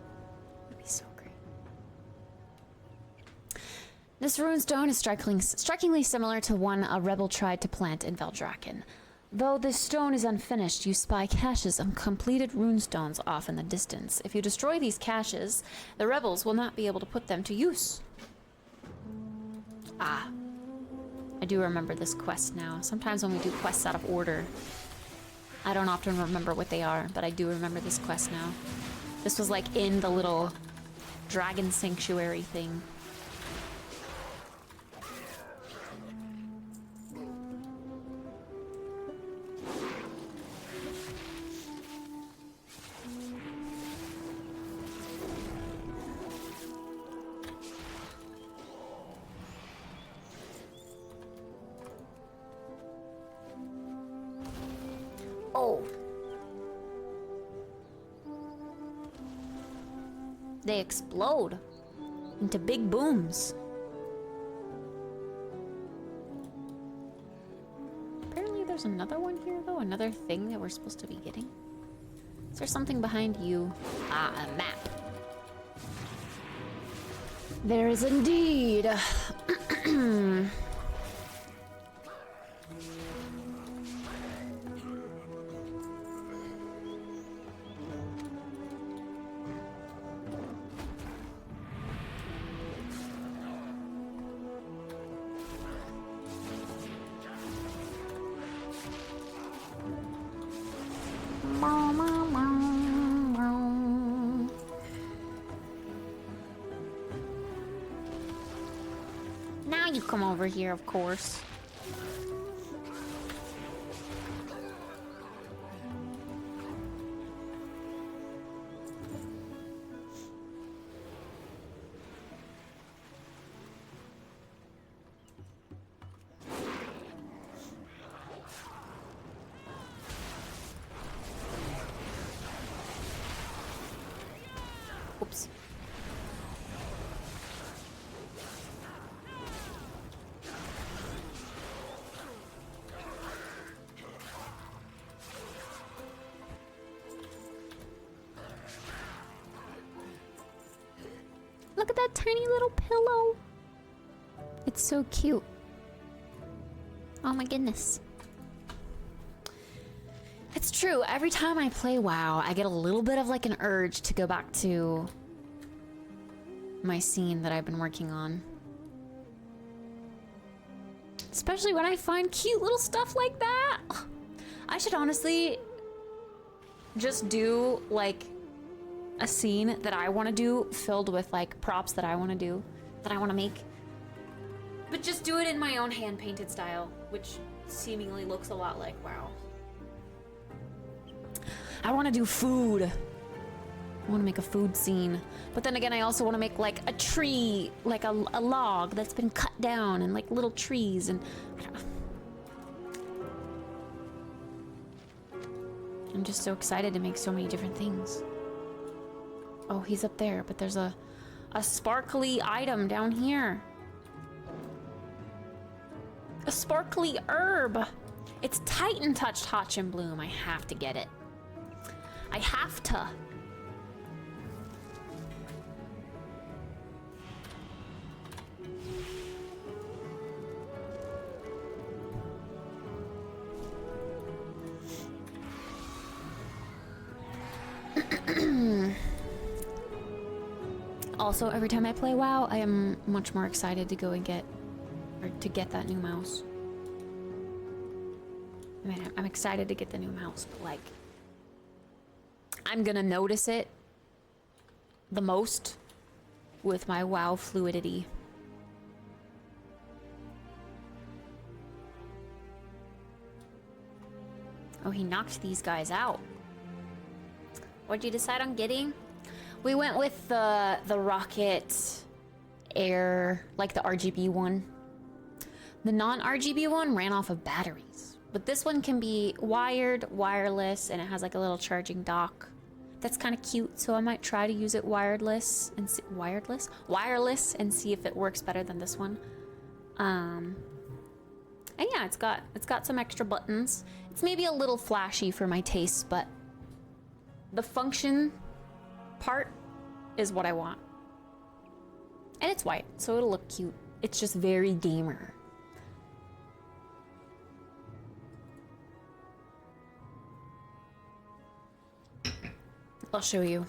[SPEAKER 1] It'd be so great. This runestone is strikingly similar to one a rebel tried to plant in Veldraken. Though this stone is unfinished, you spy caches of completed runestones off in the distance. If you destroy these caches, the rebels will not be able to put them to use. Ah. I do remember this quest now. Sometimes when we do quests out of order, I don't often remember what they are, but I do remember this quest now. This was like in the little dragon sanctuary thing. Oh. They explode into big booms. Apparently there's another one here though, another thing that we're supposed to be getting. Is there something behind you? Ah, a map. There is indeed. Now you come over here, of course. Oops. Look at that tiny little pillow. It's so cute. Oh my goodness. It's true, every time I play WoW, I get a little bit of like an urge to go back to my scene that I've been working on. Especially when I find cute little stuff like that. I should honestly just do like a scene that I want to do filled with like props that I want to do, that I want to make. But just do it in my own hand-painted style, which seemingly looks a lot like WoW. I want to do food. I want to make a food scene. But then again, I also want to make like a tree, like a log that's been cut down and like little trees and... I'm just so excited to make so many different things. Oh, he's up there, but there's a sparkly item down here. A sparkly herb. It's Titan Touched Hotch and Bloom. I have to get it. I have to. Also, every time I play WoW, I am much more excited to go and get that new mouse. I mean, I'm excited to get the new mouse, but like, I'm gonna notice it the most with my WoW fluidity. Oh, he knocked these guys out. What'd you decide on getting? We went with the rocket air, like the RGB one. The non-RGB one ran off of batteries, but this one can be wired, wireless, and it has like a little charging dock. That's kind of cute, so I might try to use it wireless and see, wireless and see if it works better than this one. And yeah, it's got some extra buttons. It's maybe a little flashy for my tastes, but the function part is what I want. And it's white, so it'll look cute. It's just very gamer. I'll show you.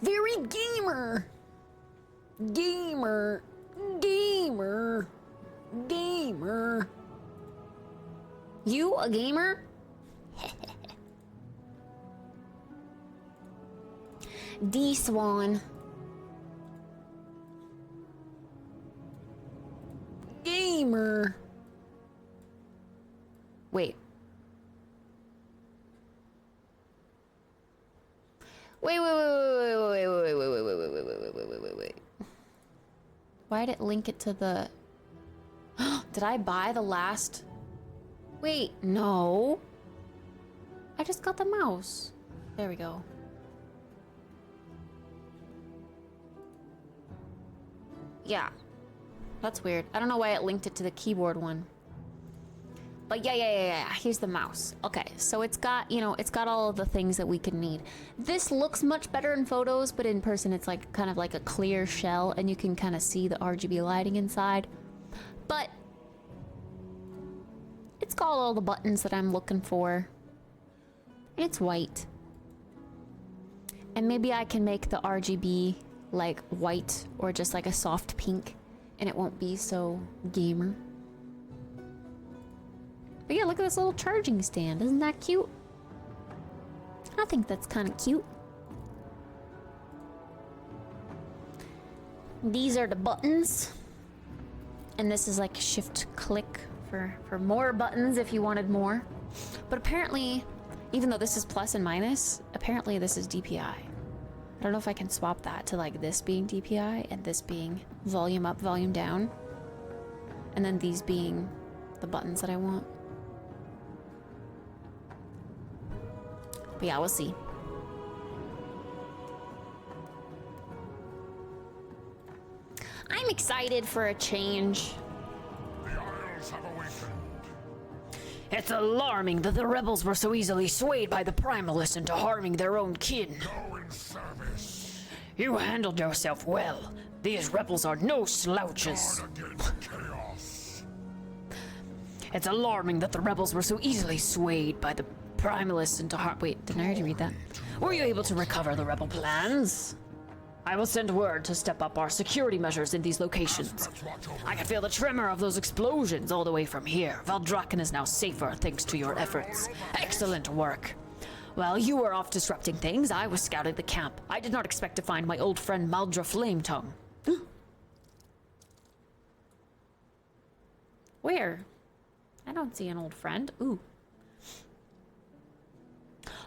[SPEAKER 1] Very gamer. Gamer. Gamer. Gamer. You a gamer? D-Swan. Gamer. Wait. Wait. Why did it link it to the... Did I buy the last... Wait, no. I just got the mouse. There we go. Yeah. That's weird. I don't know why it linked it to the keyboard one. But yeah. Here's the mouse. Okay, so it's got, you know, it's got all of the things that we could need. This looks much better in photos, but in person it's like kind of like a clear shell and you can kind of see the RGB lighting inside. But it's got all the buttons that I'm looking for. And it's white. And maybe I can make the RGB like white or just like a soft pink and it won't be so gamer. But yeah, look at this little charging stand. Isn't that cute? I think that's kind of cute. These are the buttons. And this is like shift click for more buttons if you wanted more. But apparently, even though this is plus and minus, apparently this is DPI. I don't know if I can swap that to like this being DPI and this being volume up, volume down. And then these being the buttons that I want. But yeah, we'll see. I'm excited for a change.
[SPEAKER 7] The Isles have awakened.
[SPEAKER 16] It's alarming that the rebels were so easily swayed by the Primalists into harming their own kin.
[SPEAKER 7] Go in service.
[SPEAKER 16] You handled yourself well. These rebels are no slouches. It's alarming that the rebels were so easily swayed by the primalists into heart. Wait, didn't I already read that? Were you able to recover the rebel plans? I will send word to step up our security measures in these locations. I can feel the tremor of those explosions all the way from here. Valdrakken is now safer thanks to your efforts. Excellent work. While you were off disrupting things, I was scouting the camp. I did not expect to find my old friend Maldra Flametongue.
[SPEAKER 1] Where? I don't see an old friend. Ooh.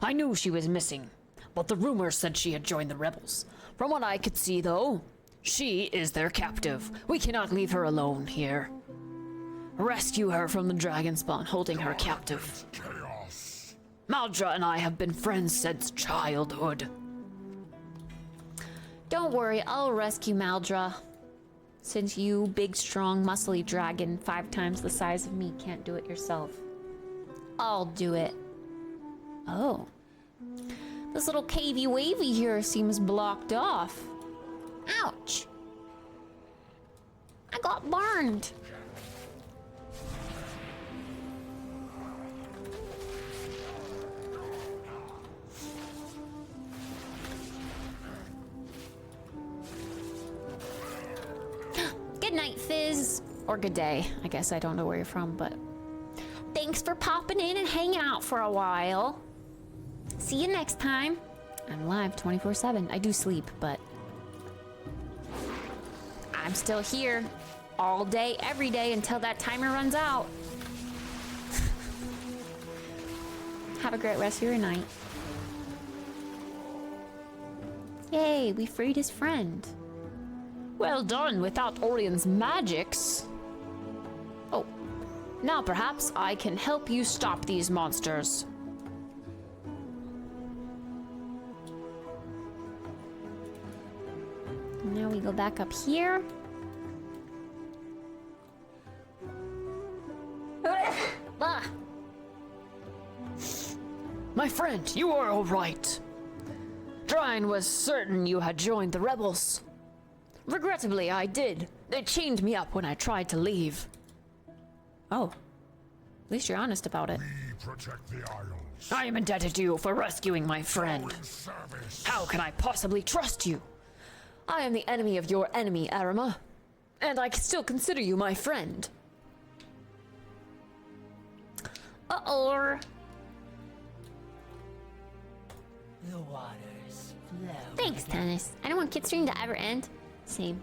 [SPEAKER 16] I knew she was missing, but the rumors said she had joined the rebels. From what I could see, though, she is their captive. We cannot leave her alone here. Rescue her from the dragon spawn holding her captive. Maldra and I have been friends since childhood.
[SPEAKER 1] Don't worry, I'll rescue Maldra. Since you, big, strong, muscly dragon 5 times the size of me, can't do it yourself. I'll do it. Oh. This little cavey wavy here seems blocked off. Ouch. I got burned. Good night, Fizz. Or good day. I guess I don't know where you're from, but thanks for popping in and hanging out for a while. See you next time. I'm live 24/7. I do sleep, but I'm still here all day, every day until that timer runs out. Have a great rest of your night. Yay, we freed his friend.
[SPEAKER 16] Well done without Orion's magics.
[SPEAKER 1] Oh,
[SPEAKER 16] now perhaps I can help you stop these monsters.
[SPEAKER 1] Now we go back up here.
[SPEAKER 16] Ah. My friend, you are all right. Drine was certain you had joined the rebels. Regrettably, I did. They chained me up when I tried to leave.
[SPEAKER 1] Oh. At least you're honest about it.
[SPEAKER 7] We protect the Isles.
[SPEAKER 16] I am indebted to you for rescuing my friend. How can I possibly trust you? I am the enemy of your enemy, Arima. And I still consider you my friend.
[SPEAKER 1] Uh-oh.
[SPEAKER 15] The waters flow.
[SPEAKER 1] Thanks, Tennis. I don't want Kitstream to ever end. Same.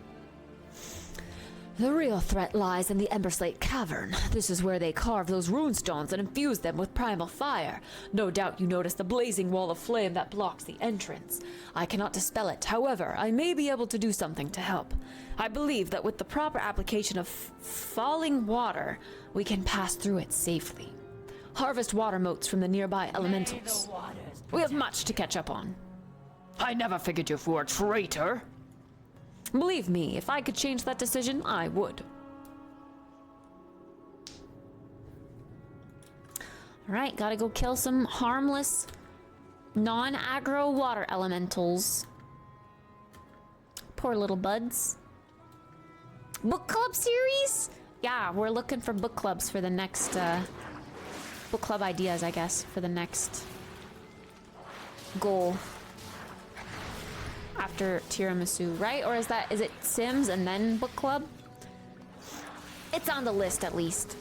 [SPEAKER 16] The real threat lies in the Emberslate Cavern. This is where they carve those runestones and infuse them with primal fire. No doubt you noticed the blazing wall of flame that blocks the entrance. I cannot dispel it. However, I may be able to do something to help. I believe that with the proper application of falling water, we can pass through it safely. Harvest water motes from the nearby elementals. We have much to catch up on. I never figured you for a traitor. Believe me, if I could change that decision, I would.
[SPEAKER 1] Alright, gotta go kill some harmless, non-aggro water elementals. Poor little buds. Book club series? Yeah, we're looking for book clubs for the next, book club ideas, I guess, for the next goal. After tiramisu, right? Or is it Sims and then book club? It's on the list at least.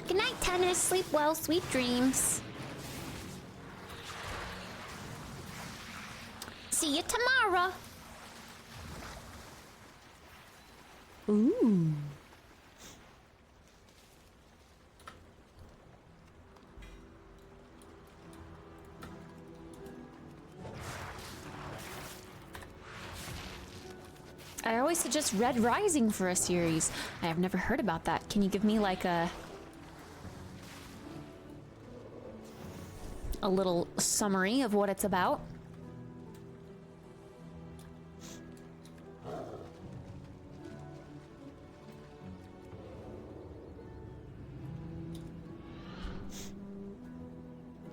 [SPEAKER 1] Good night, Tennis. Sleep well, sweet dreams. See you tomorrow. Ooh. I always suggest Red Rising for a series. I have never heard about that. Can you give me like a little summary of what it's about?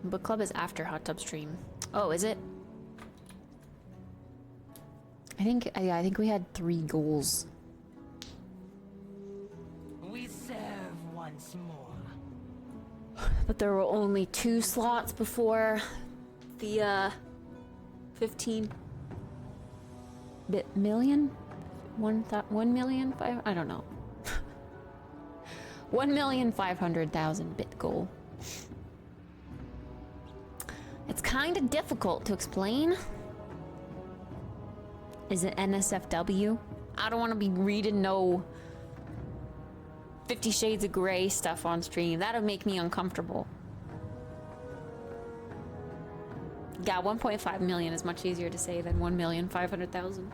[SPEAKER 1] Book club is after hot tub stream. Oh, is it?
[SPEAKER 16] I think we had 3 goals.
[SPEAKER 11] We serve once more.
[SPEAKER 16] But there were only 2 slots before the 15 million? 1 million? I don't know. 1,500,000 bit goal. It's kind of difficult to explain. Is it NSFW? I don't want to be reading no 50 Shades of Grey stuff on stream. That'll make me uncomfortable. Yeah, 1.5 million is much easier to say than 1,500,000.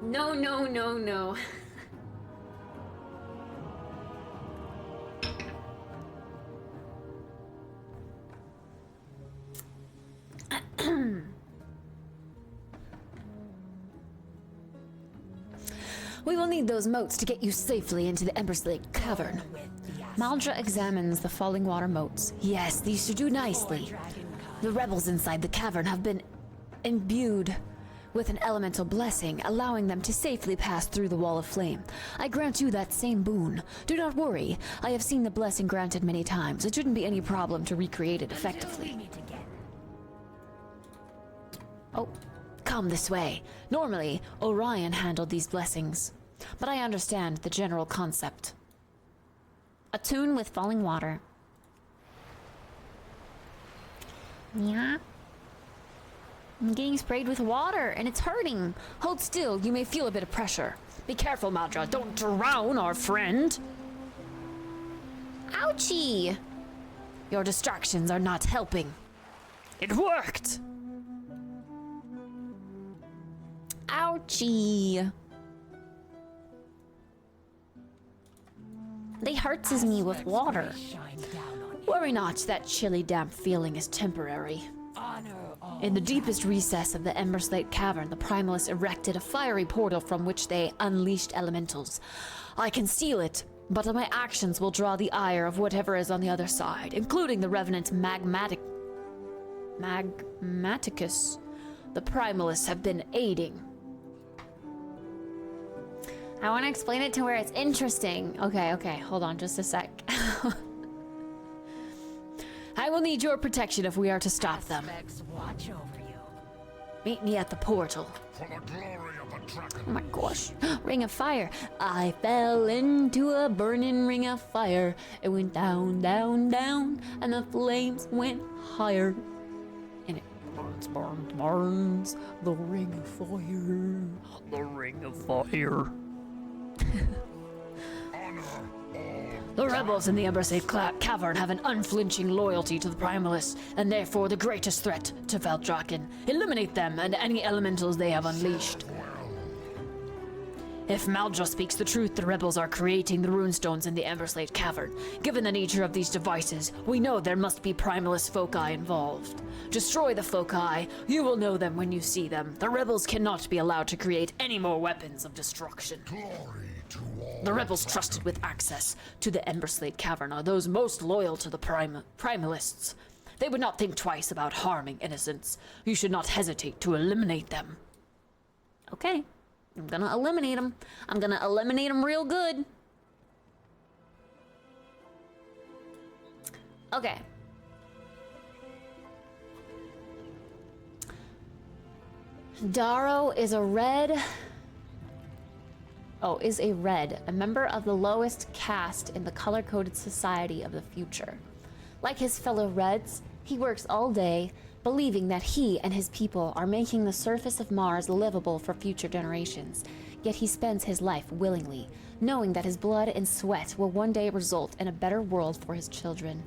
[SPEAKER 16] No, no, no, no. We will need those moats to get you safely into the Emperor's Lake Cavern. Maldra examines the falling water moats. Yes, these should do nicely. The rebels inside the cavern have been imbued with an elemental blessing, allowing them to safely pass through the wall of flame. I grant you that same boon. Do not worry, I have seen the blessing granted many times. It shouldn't be any problem to recreate it effectively. Oh, come this way. Normally, Orion handled these blessings, but I understand the general concept. Attune with falling water. Yeah. I'm getting sprayed with water, and it's hurting. Hold still, you may feel a bit of pressure. Be careful, Maldra. Don't drown our friend. Ouchie! Your distractions are not helping. It worked! Ouchie! They hurts me with water. Worry not, that chilly, damp feeling is temporary. In the deepest recess of the Ember Slate Cavern, the Primalists erected a fiery portal from which they unleashed elementals. I can seal it, but my actions will draw the ire of whatever is on the other side, including the Revenant Magmaticus. The Primalists have been aiding. I want to explain it to where it's interesting. Okay, hold on just a sec. I will need your protection if we are to stop them.
[SPEAKER 11] Watch over you.
[SPEAKER 16] Meet me at the portal.
[SPEAKER 7] For the glory of the dragon.
[SPEAKER 16] Oh my gosh. Ring of fire. I fell into a burning ring of fire. It went down, down, down, and the flames went higher. And it burns, burns, burns. The ring of fire. The ring of fire. The rebels in the Ember Slate Cavern have an unflinching loyalty to the Primalists, and therefore the greatest threat to Veldrakon. Eliminate them and any elementals they have unleashed. If Maldra speaks the truth, the rebels are creating the runestones in the Ember Slate Cavern. Given the nature of these devices, we know there must be Primalist foci involved. Destroy the foci, you will know them when you see them. The rebels cannot be allowed to create any more weapons of destruction. The rebels trusted with access to the Ember Slate Cavern are those most loyal to the Primalists. They would not think twice about harming innocents. You should not hesitate to eliminate them. Okay. I'm gonna eliminate them. I'm gonna eliminate them real good. Okay. Darrow is a red. Oh, is a red. A member of the lowest caste in the color-coded society of the future. Like his fellow Reds, he works all day, believing that he and his people are making the surface of Mars livable for future generations. Yet he spends his life willingly, knowing that his blood and sweat will one day result in a better world for his children.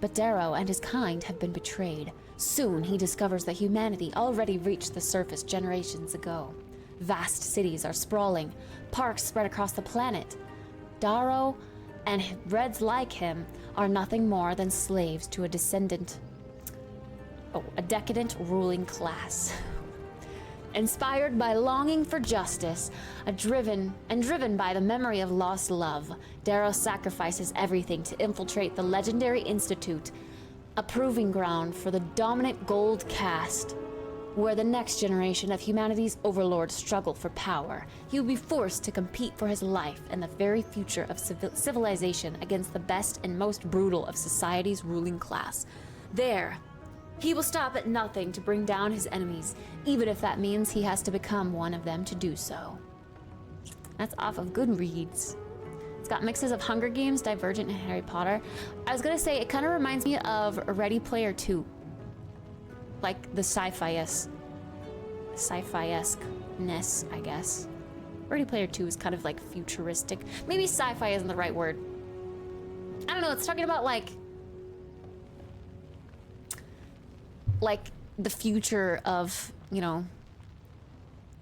[SPEAKER 16] But Darrow and his kind have been betrayed. Soon he discovers that humanity already reached the surface generations ago. Vast cities are sprawling, parks spread across the planet. Darrow and Reds like him are nothing more than slaves to a decadent ruling class. Inspired by longing for justice, driven by the memory of lost love, Darrow sacrifices everything to infiltrate the legendary institute A proving ground for the dominant gold caste, where the next generation of humanity's overlords struggle for power. He will be forced to compete for his life and the very future of civilization against the best and most brutal of society's ruling class. There, he will stop at nothing to bring down his enemies, even if that means he has to become one of them to do so. That's off of Goodreads. It's got mixes of Hunger Games, Divergent, and Harry Potter. I was gonna say, it kind of reminds me of Ready Player 2. Like the sci-fi-esque-ness, I guess. Ready Player 2 is kind of like futuristic. Maybe sci-fi isn't the right word. I don't know, it's talking about like the future of, you know,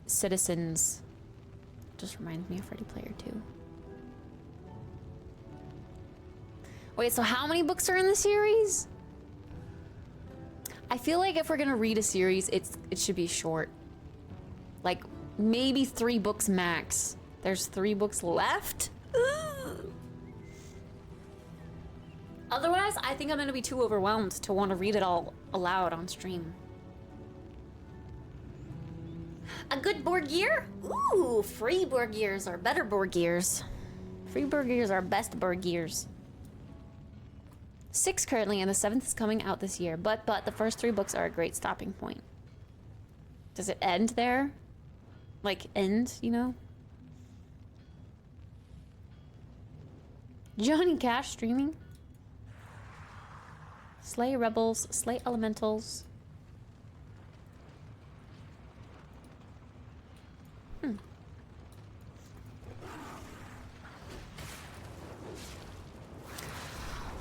[SPEAKER 16] citizens. Just reminds me of Ready Player 2. Wait, so how many books are in the series? I feel like if we're gonna read a series, it should be short. Like, maybe 3 books max. There's 3 books left? Ugh. Otherwise, I think I'm gonna be too overwhelmed to want to read it all aloud on stream. A good Borgir? Ooh, free Borgirs are better Borgirs. Free Borgirs are best Borgirs. 6 currently, and the 7th is coming out this year. But the first 3 books are a great stopping point. Does it end there? Like, end, you know? Johnny Cash streaming? Slay rebels, slay elementals.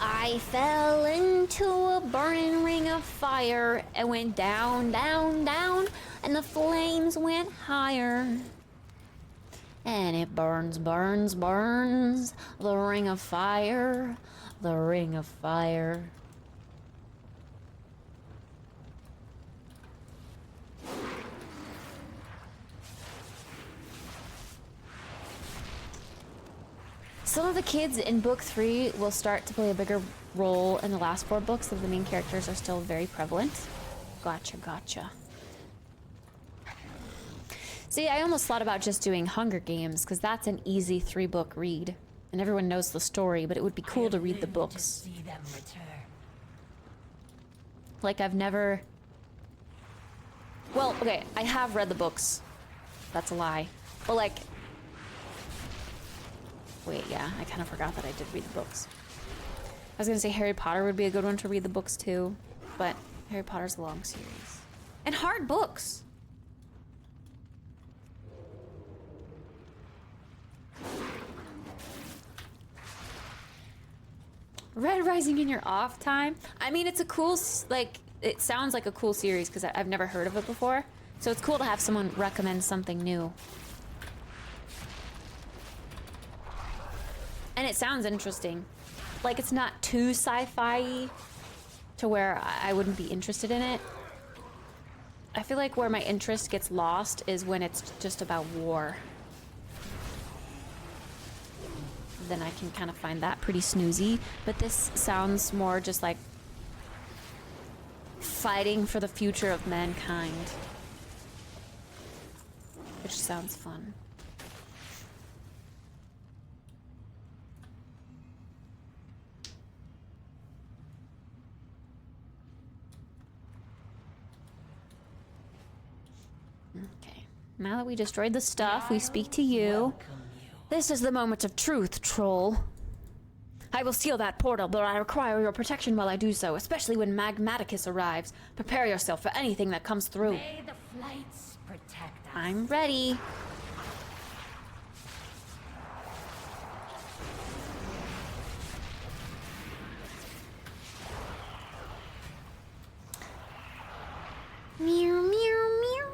[SPEAKER 16] I fell into a burning ring of fire and went down, down, down, and the flames went higher. And it burns, burns, burns, the ring of fire, the ring of fire. Some of the kids in book 3 will start to play a bigger role in the last 4 books, as the main characters are still very prevalent. Gotcha, gotcha. See, I almost thought about just doing Hunger Games, because that's an easy 3-book read. And everyone knows the story, but it would be cool to read the books. Like, I've never... Well, okay, I have read the books. That's a lie. But, like... Wait, yeah, I kind of forgot that I did read the books. I was gonna say Harry Potter would be a good one to read the books too, but Harry Potter's a long series. And hard books! Red Rising in your off time? I mean, it's a cool, like, it sounds like a cool series because I've never heard of it before. So it's cool to have someone recommend something new. And it sounds interesting. Like, it's not too sci-fi to where I wouldn't be interested in it. I feel like where my interest gets lost is when it's just about war. Then I can kind of find that pretty snoozy. But this sounds more just like fighting for the future of mankind. Which sounds fun. Okay, now that we destroyed the stuff, we speak to you. This is the moment of truth, troll. I will seal that portal, but I require your protection while I do so, especially when Magmaticus arrives. Prepare yourself for anything that comes through.
[SPEAKER 11] May the flights protect us.
[SPEAKER 16] I'm ready. Meow, meow, meow.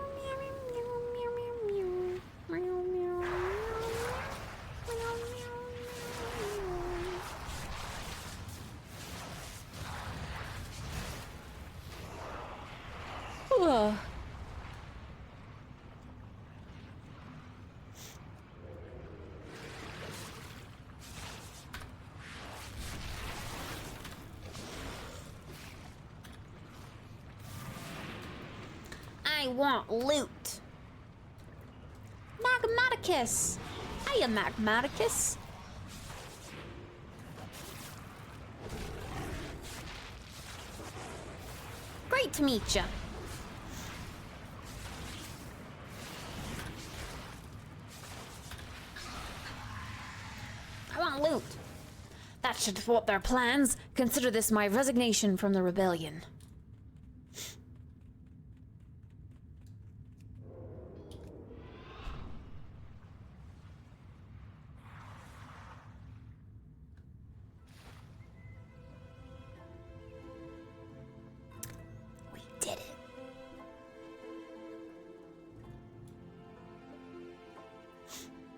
[SPEAKER 16] Ugh.
[SPEAKER 1] I want loot. Magmaticus. Hiya, Magmaticus. Great to meet ya. I want loot. That should thwart their plans. Consider this my resignation from the rebellion. We did it.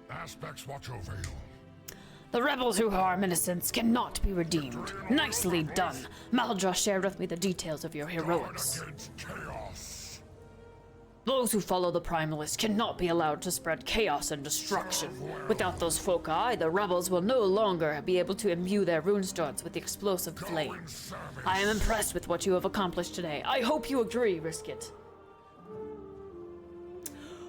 [SPEAKER 12] Aspects watch over you.
[SPEAKER 16] The rebels who harm innocents cannot be redeemed. Nicely done. Maldra shared with me the details of your heroics. Those who follow the Primalists cannot be allowed to spread chaos and destruction. Without those foci, the rebels will no longer be able to imbue their runestones with the explosive flame. I am impressed with what you have accomplished today. I hope you agree, Riskit.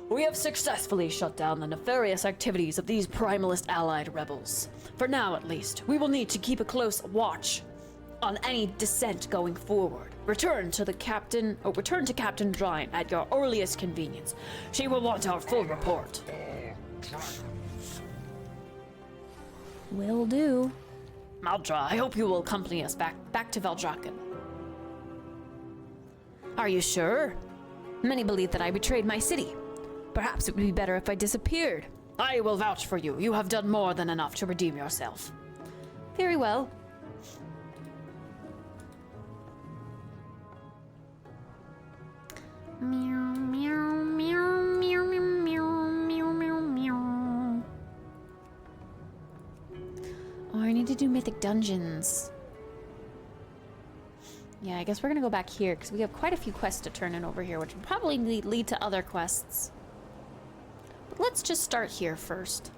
[SPEAKER 16] We have successfully shut down the nefarious activities of these Primalist allied rebels. For now, at least, we will need to keep a close watch on any dissent going forward. Return to Captain Drine at your earliest convenience. She will want our full report. Will do. Maldra, I hope you will accompany us back to Valdrakken. Are you sure? Many believe that I betrayed my city. Perhaps it would be better if I disappeared. I will vouch for you. You have done more than enough to redeem yourself. Very well. Meow, meow, meow, meow, meow, meow, meow, meow. Oh, I need to do mythic dungeons. Yeah, I guess we're gonna go back here because we have quite a few quests to turn in over here, which will probably lead to other quests. But let's just start here first.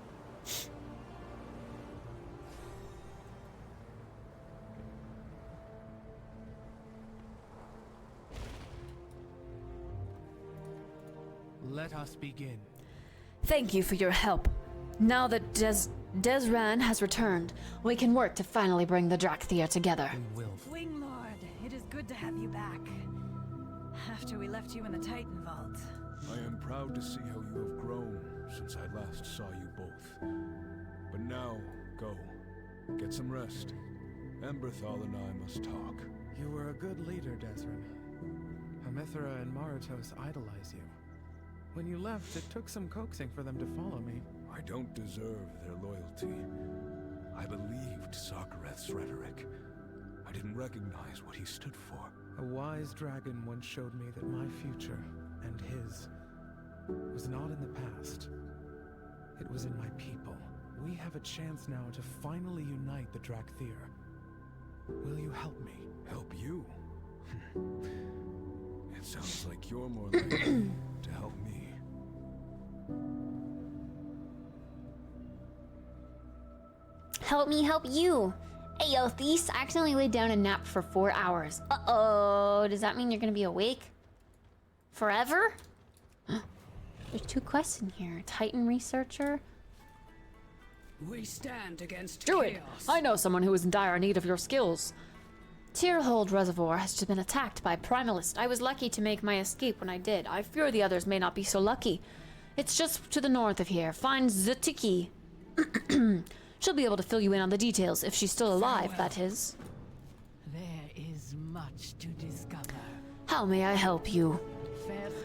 [SPEAKER 13] Let us begin.
[SPEAKER 16] Thank you for your help. Now that Desran has returned, we can work to finally bring the Drakthir together.
[SPEAKER 11] Wing Lord, it is good to have you back. After we left you in the Titan Vault.
[SPEAKER 12] I am proud to see how you have grown since I last saw you both. But now, go. Get some rest. Emberthal and I must talk.
[SPEAKER 13] You were a good leader, Desran. Hamithra and Maratos idolize you. When you left, it took some coaxing for them to follow me.
[SPEAKER 12] I don't deserve their loyalty. I believed Sakareth's rhetoric. I didn't recognize what he stood for.
[SPEAKER 13] A wise dragon once showed me that my future, and his, was not in the past. It was in my people. We have a chance now to finally unite the Drakthir. Will you help me?
[SPEAKER 12] Help you? It sounds like you're more likely to help me.
[SPEAKER 1] Help me help you. Hey, yo, Thies, I accidentally laid down and napped for 4 hours. Uh-oh, does that mean you're gonna be awake? Forever? There's 2 quests in here. Titan Researcher.
[SPEAKER 18] We stand against
[SPEAKER 16] Druid,
[SPEAKER 18] chaos.
[SPEAKER 16] I know someone who is in dire need of your skills. Tierhold Reservoir has just been attacked by Primalist. I was lucky to make my escape when I did. I fear the others may not be so lucky. It's just to the north of here. Find Zutiki. She'll be able to fill you in on the details, if she's still alive, that is.
[SPEAKER 11] There is much to discover.
[SPEAKER 16] How may I help you?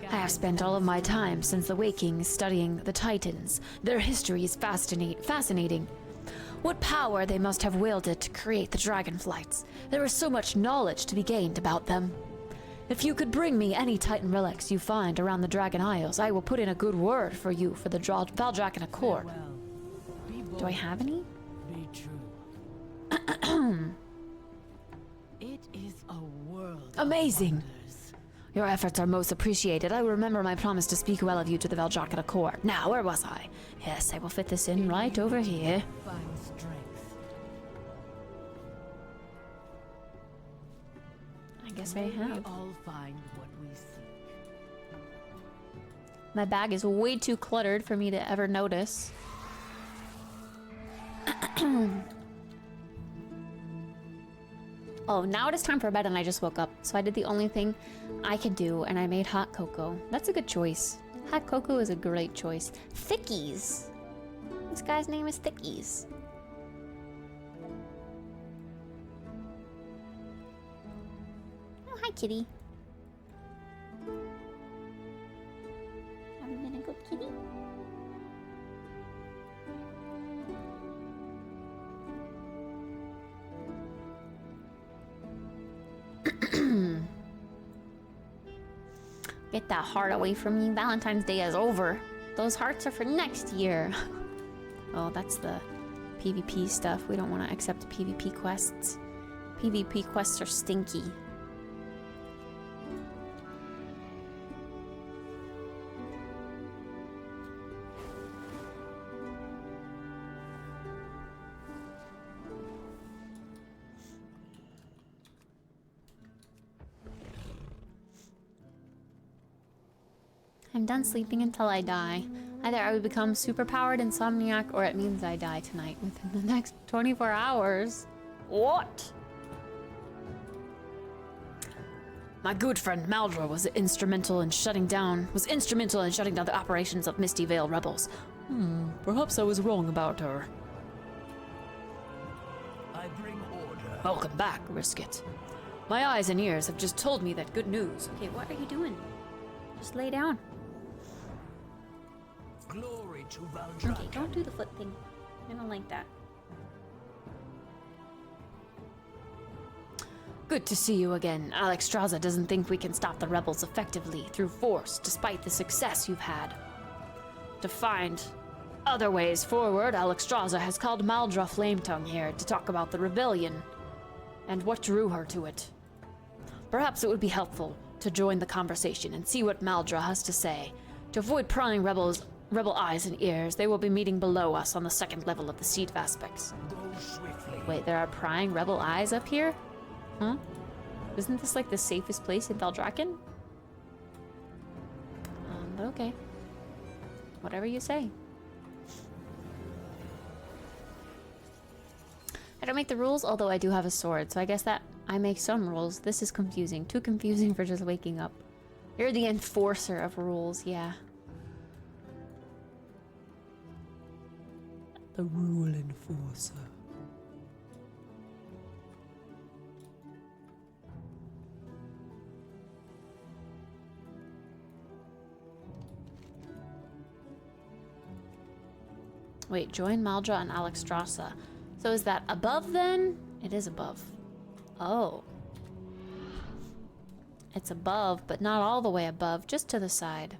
[SPEAKER 16] I have spent all of my time since the Waking studying the Titans. Their history is fascinating. What power they must have wielded to create the dragonflights. There is so much knowledge to be gained about them. If you could bring me any Titan relics you find around the Dragon Isles, I will put in a good word for you for the Valdrakken Accord. Do I have any?
[SPEAKER 11] Be true. It is a world.
[SPEAKER 16] Amazing! Your efforts are most appreciated. I will remember my promise to speak well of you to the Valdrakken Accord. Now, where was I? Yes, I will fit this in right over here.
[SPEAKER 11] Find strength.
[SPEAKER 16] I guess I have.
[SPEAKER 11] We all find what we seek.
[SPEAKER 1] My bag is way too cluttered for me to ever notice. Oh, now it is time for bed and I just woke up. So I did the only thing I could do and I made hot cocoa. That's a good choice. Hot cocoa is a great choice. Thickies. This guy's name is Thickies. Oh, hi, kitty. Have you been a good kitty? Get that heart away from me. Valentine's Day is over. Those hearts are for next year. Oh, that's the PvP stuff. We don't want to accept PvP quests. PvP quests are stinky. I'm done sleeping until I die. Either I would become superpowered insomniac or it means I die tonight within the next 24 hours. What?
[SPEAKER 16] My good friend Maldra was instrumental in shutting down the operations of Misty Vale rebels. Perhaps I was wrong about her.
[SPEAKER 15] I bring order.
[SPEAKER 16] Welcome back, Risket. My eyes and ears have just told me that good news.
[SPEAKER 1] Okay, what are you doing? Just lay down.
[SPEAKER 15] Glory to Valdrakken.
[SPEAKER 1] Okay, don't do the foot thing. I don't like that.
[SPEAKER 16] Good to see you again. Alexstrasza doesn't think we can stop the rebels effectively through force, despite the success you've had. To find other ways forward, Alexstrasza has called Maldra Flametongue here to talk about the rebellion and what drew her to it. Perhaps it would be helpful to join the conversation and see what Maldra has to say. To avoid prying rebel eyes and ears, they will be meeting below us on the second level of the seat of aspects.
[SPEAKER 15] Go swiftly.
[SPEAKER 1] Wait, there are prying rebel eyes up here? Huh? Isn't this like the safest place in Valdrakken? But okay. Whatever you say. I don't make the rules, although I do have a sword, so I guess that I make some rules. This is confusing. Too confusing for just waking up. You're the enforcer of rules, yeah.
[SPEAKER 4] The rule enforcer.
[SPEAKER 1] Wait, join Maldra and Alexstrasza. So is that above then? It is above. Oh. It's above, but not all the way above, just to the side.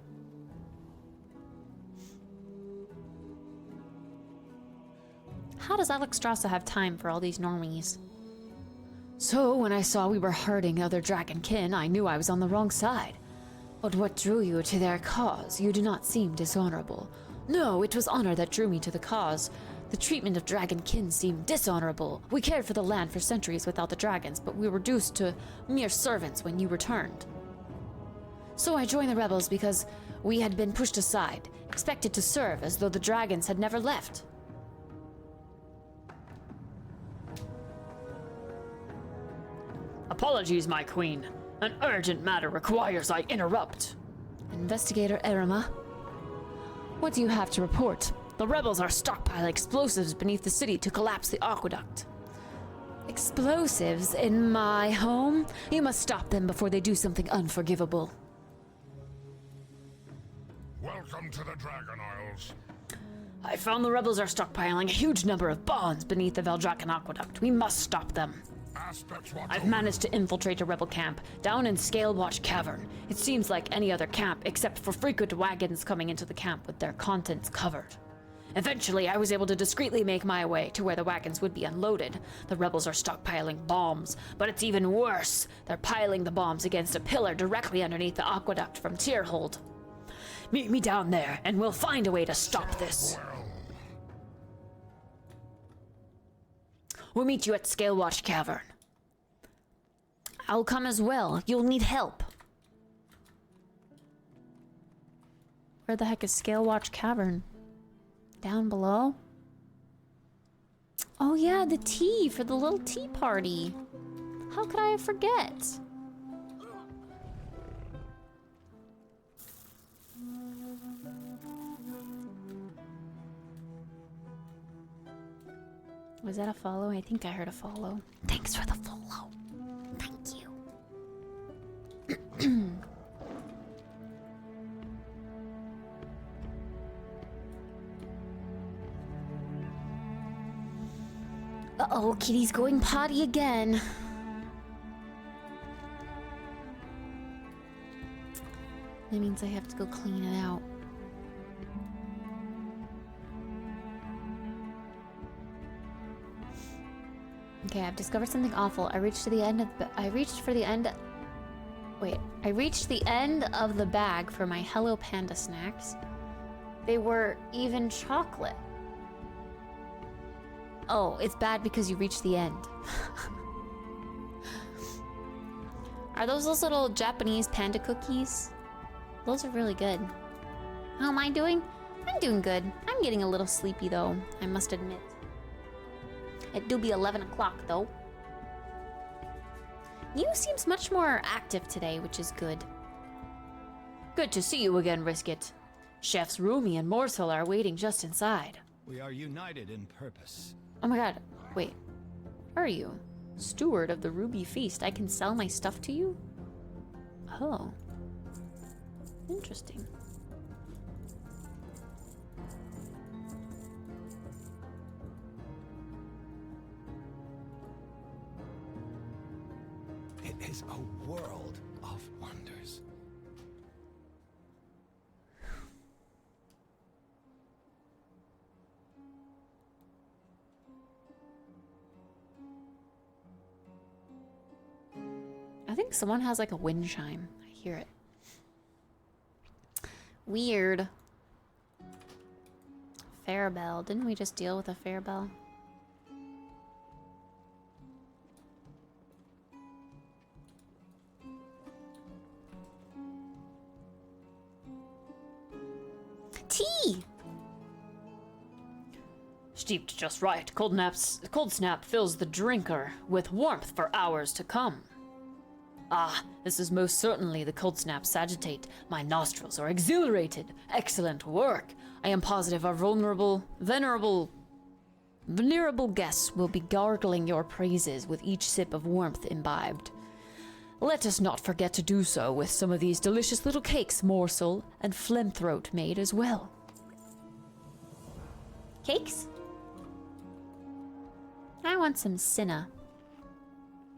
[SPEAKER 1] How does Alexstrasza have time for all these normies?
[SPEAKER 16] So, when I saw we were hurting other dragonkin, I knew I was on the wrong side. But what drew you to their cause? You do not seem dishonorable. No, it was honor that drew me to the cause. The treatment of dragonkin seemed dishonorable. We cared for the land for centuries without the dragons, but we were reduced to mere servants when you returned. So I joined the rebels because we had been pushed aside, expected to serve as though the dragons had never left. Apologies, my queen. An urgent matter requires I interrupt. Investigator Erema, what do you have to report? The rebels are stockpiling explosives beneath the city to collapse the aqueduct. Explosives in my home? You must stop them before they do something unforgivable.
[SPEAKER 7] Welcome to the Dragon Isles.
[SPEAKER 16] I found the rebels are stockpiling a huge number of bombs beneath the Valdrakken aqueduct. We must stop them. I've managed to infiltrate a rebel camp down in Scalewatch Cavern. It seems like any other camp except for frequent wagons coming into the camp with their contents covered. Eventually, I was able to discreetly make my way to where the wagons would be unloaded. The rebels are stockpiling bombs, but it's even worse. They're piling the bombs against a pillar directly underneath the aqueduct from Tierhold. Meet me down there, and we'll find a way to stop this. We'll meet you at Scalewatch Cavern. I'll come as well. You'll need help.
[SPEAKER 1] Where the heck is Scale Watch Cavern? Down below? Oh yeah, the tea for the little tea party. How could I forget? Was that a follow? I think I heard a follow. Thanks for the follow. Thank you. Uh-oh, Kitty's going potty again. That means I have to go clean it out. Okay, I've discovered something awful. I reached the end of the bag for my Hello Panda snacks. They were even chocolate. Oh, it's bad because you reached the end. Are those little Japanese panda cookies? Those are really good. How am I doing? I'm doing good. I'm getting a little sleepy though, I must admit. It do be 11 o'clock though. You seems much more active today, which is good. Good to see you again, Risket. Chefs Rumi and Morsel are waiting just inside.
[SPEAKER 19] We are united in purpose.
[SPEAKER 1] Oh my god, wait. Who are you? Steward of the Ruby Feast. I can sell my stuff to you? Oh. Interesting.
[SPEAKER 19] It is a world of wonders.
[SPEAKER 1] I think someone has like a wind chime. I hear it. Weird. Fairbell. Didn't we just deal with a Fairbell? Tea!
[SPEAKER 16] Steeped just right. Cold snap fills the drinker with warmth for hours to come. Ah, this is most certainly the cold snap sagitate. My nostrils are exhilarated. Excellent work. I am positive our venerable guests will be gargling your praises with each sip of warmth imbibed. Let us not forget to do so with some of these delicious little cakes Morsel and Flemthroat made as well.
[SPEAKER 1] Cakes? I want some Cinna.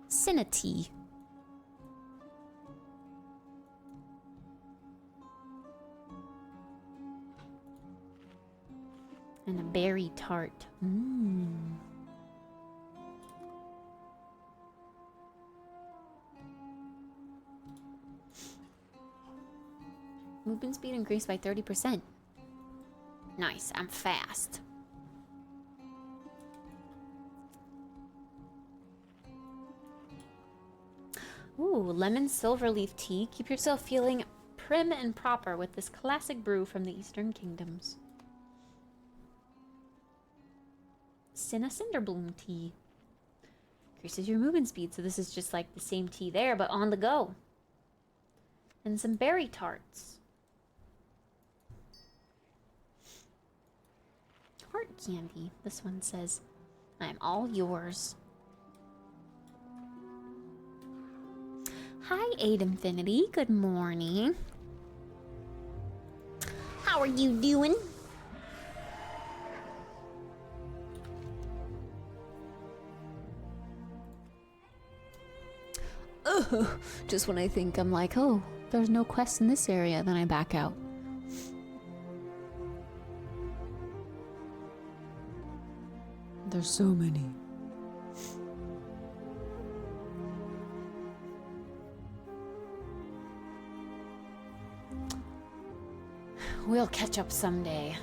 [SPEAKER 1] Cinna tea. And a berry tart. Mmm. Movement speed increased by 30%. Nice, I'm fast. Ooh, lemon silverleaf tea. Keep yourself feeling prim and proper with this classic brew from the Eastern Kingdoms. Cinna Cinderbloom tea. Increases your movement speed, so this is just like the same tea there, but on the go. And some berry tarts. Heart candy. This one says, I'm all yours. Hi, 8 Infinity. Good morning. How are you doing? Just when I think I'm like, oh, there's no quests in this area, then I back out. There's so many. We'll catch up someday.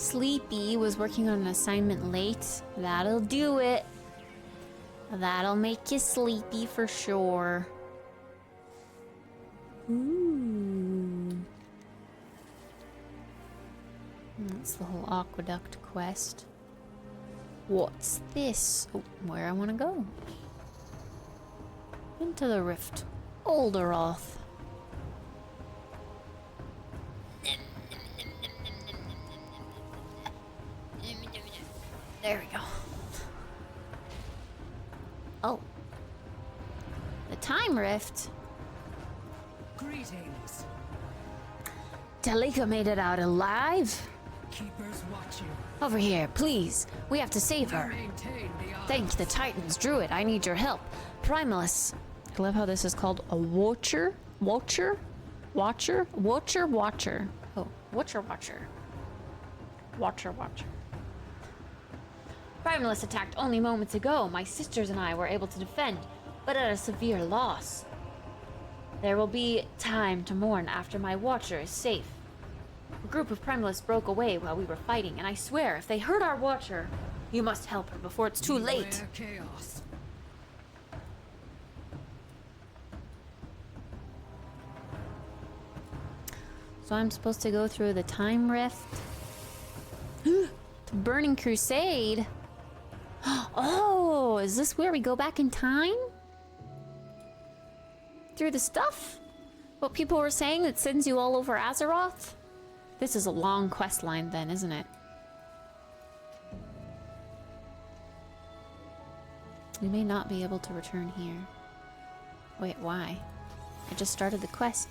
[SPEAKER 1] Sleepy was working on an assignment late. That'll do it. That'll make you sleepy for sure. Ooh. That's the whole aqueduct quest. What's this? Oh, where I want to go. Into the rift. Olderoth. There we go. Oh. The time rift.
[SPEAKER 18] Greetings.
[SPEAKER 16] Talika made it out alive.
[SPEAKER 18] Keepers watch you.
[SPEAKER 16] Over here, please. We have to save her.
[SPEAKER 18] Maintain the odds.
[SPEAKER 16] Thank the Titans, Druid. I need your help. Primalus.
[SPEAKER 1] I love how this is called a watcher. Watcher? Watcher? Watcher, watcher. Oh, watcher, watcher. Watcher, watcher.
[SPEAKER 16] Primalus attacked only moments ago. My sisters and I were able to defend, but at a severe loss. There will be time to mourn after my watcher is safe. A group of Primalus broke away while we were fighting, and I swear if they hurt our watcher, you must help her before it's too late.
[SPEAKER 18] Chaos.
[SPEAKER 1] So I'm supposed to go through the time rift? To Burning Crusade? Oh, is this where we go back in time? Through the stuff? What people were saying that sends you all over Azeroth? This is a long quest line then, isn't it? We may not be able to return here. Wait, why? I just started the quest.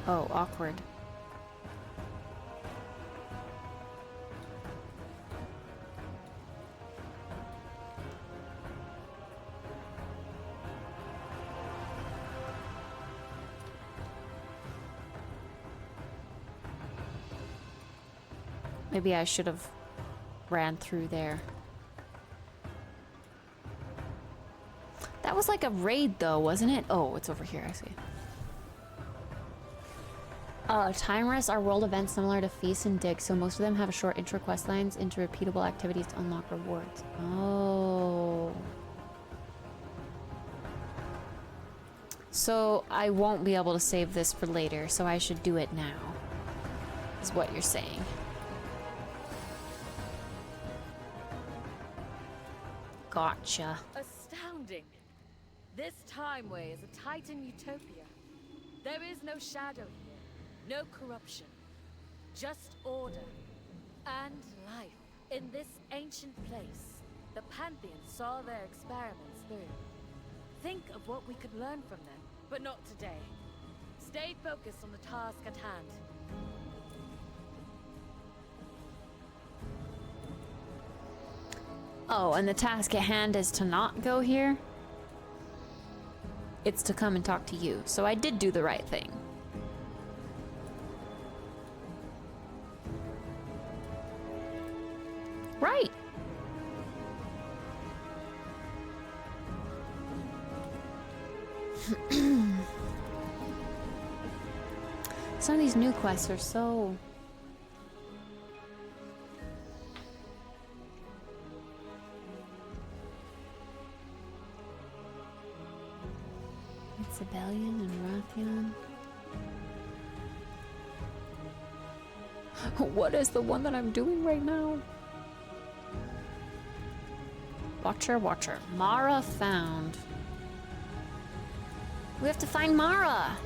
[SPEAKER 1] Oh, awkward. Maybe I should have ran through there. That was like a raid though, wasn't it? Oh, it's over here, I see. Time rests are world events similar to Feast and Dig, so most of them have short intro quest lines into repeatable activities to unlock rewards. Oh. So I won't be able to save this for later, so I should do it now, is what you're saying. Gotcha.
[SPEAKER 20] Astounding. This Timeway is a Titan utopia. There is no shadow here, no corruption, just order and life. In this ancient place, the Pantheon saw their experiments through. Think of what we could learn from them, but not today. Stay focused on the task at hand.
[SPEAKER 1] Oh, and the task at hand is to not go here? It's to come and talk to you, so I did do the right thing. Right. Some of these new quests are so... Sibelian and Rathian. What is the one that I'm doing right now? Watcher, Watcher. Mara found. We have to find Mara.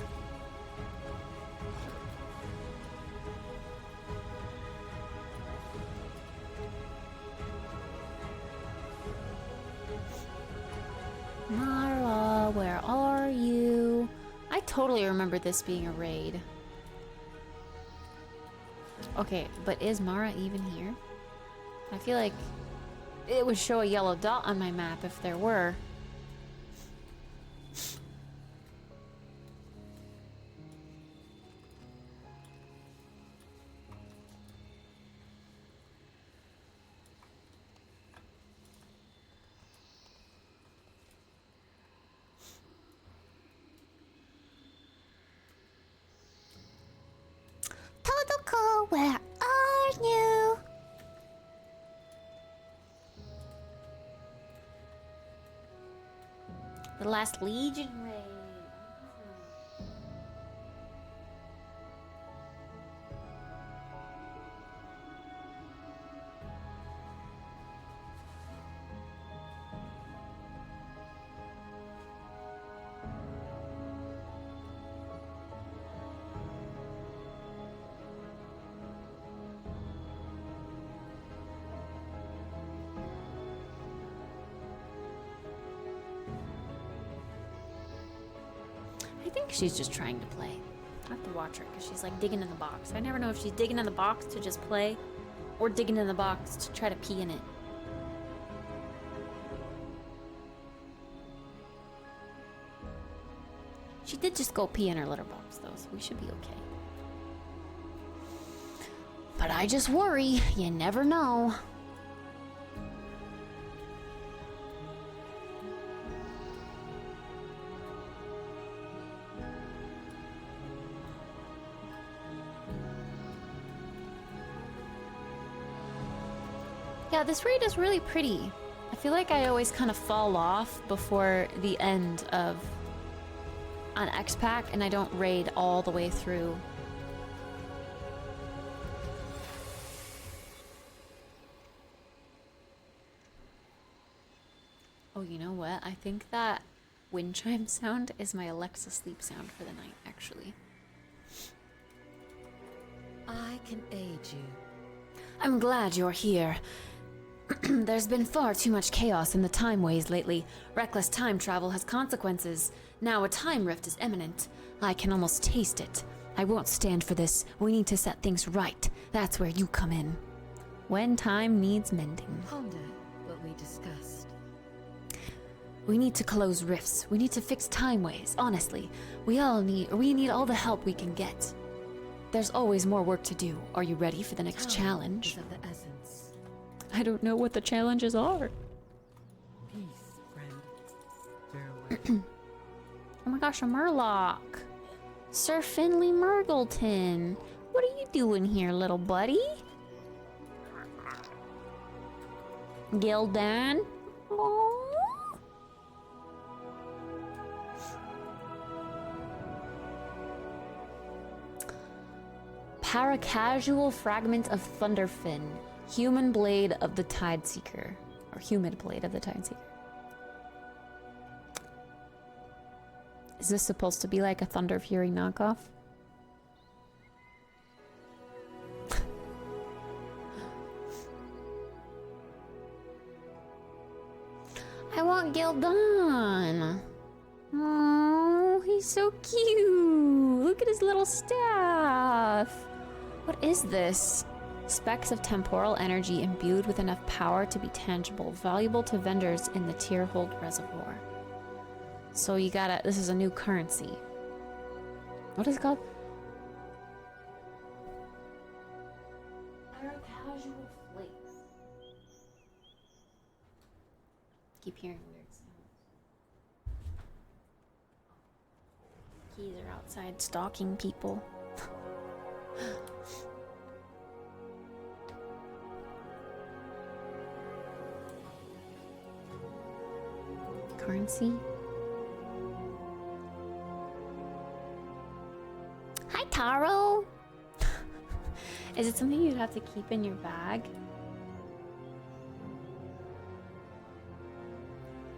[SPEAKER 1] Mara, where are you? I totally remember this being a raid. Okay, but is Mara even here? I feel like it would show a yellow dot on my map if there were. where are you? The last Legion raid. I think she's just trying to play. I have to watch her because she's like digging in the box. I never know if she's digging in the box to just play or digging in the box to try to pee in it. She did just go pee in her litter box though, so we should be okay. But I just worry. You never know. Yeah, this raid is really pretty. I feel like I always kind of fall off before the end of an X-Pack and I don't raid all the way through. Oh, you know what? I think that wind chime sound is my Alexa sleep sound for the night, actually.
[SPEAKER 20] I can aid you.
[SPEAKER 16] I'm glad you're here. There's been far too much chaos in the timeways lately. Reckless time travel has consequences. Now a time rift is imminent. I can almost taste it. I won't stand for this. We need to set things right. That's where you come in. When time needs mending.
[SPEAKER 20] Ponder what we discussed.
[SPEAKER 16] We need to close rifts. We need to fix timeways. Honestly, we need all the help we can get. There's always more work to do. Are you ready for the next challenge?
[SPEAKER 20] Is of the essence.
[SPEAKER 16] I don't know what the challenges are.
[SPEAKER 20] Peace, friend.
[SPEAKER 1] Oh my gosh, a Murloc. Sir Finley Murgleton. What are you doing here, little buddy? Gildan. Aww. Paracasual fragment of Thunderfin. Human blade of the Tideseeker. Or humid blade of the Tideseeker. Is this supposed to be like a Thunder Fury knockoff? I want Gildan. Oh, he's so cute. Look at his little staff. What is this? Specks of temporal energy imbued with enough power to be tangible, valuable to vendors in the Tierhold Reservoir. So you gotta, this is a new currency. What is it called? Paracasual flakes. Keep hearing weird sounds. Keys are outside stalking people. Currency. Hi, Taro. Is it something you'd have to keep in your bag?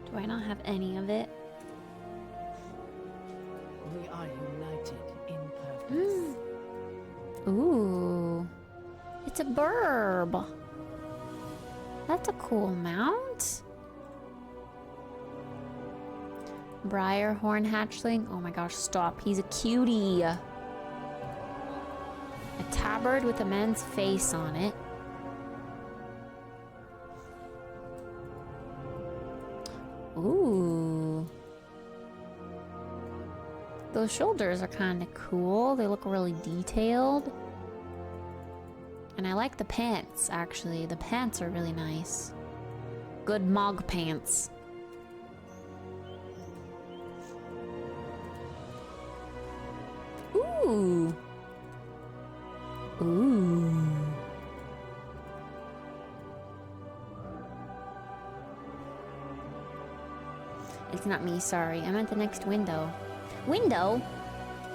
[SPEAKER 1] Do I not have any of it?
[SPEAKER 18] We are united in purpose.
[SPEAKER 1] Ooh. It's a burb. That's a cool mount. Briarhorn hatchling. Oh my gosh, stop. He's a cutie. A tabard with a man's face on it. Ooh. Those shoulders are kind of cool. They look really detailed. And I like the pants, actually. The pants are really nice. Good Mog pants. Ooh. Ooh. It's not me, sorry. I'm at the next window. Window?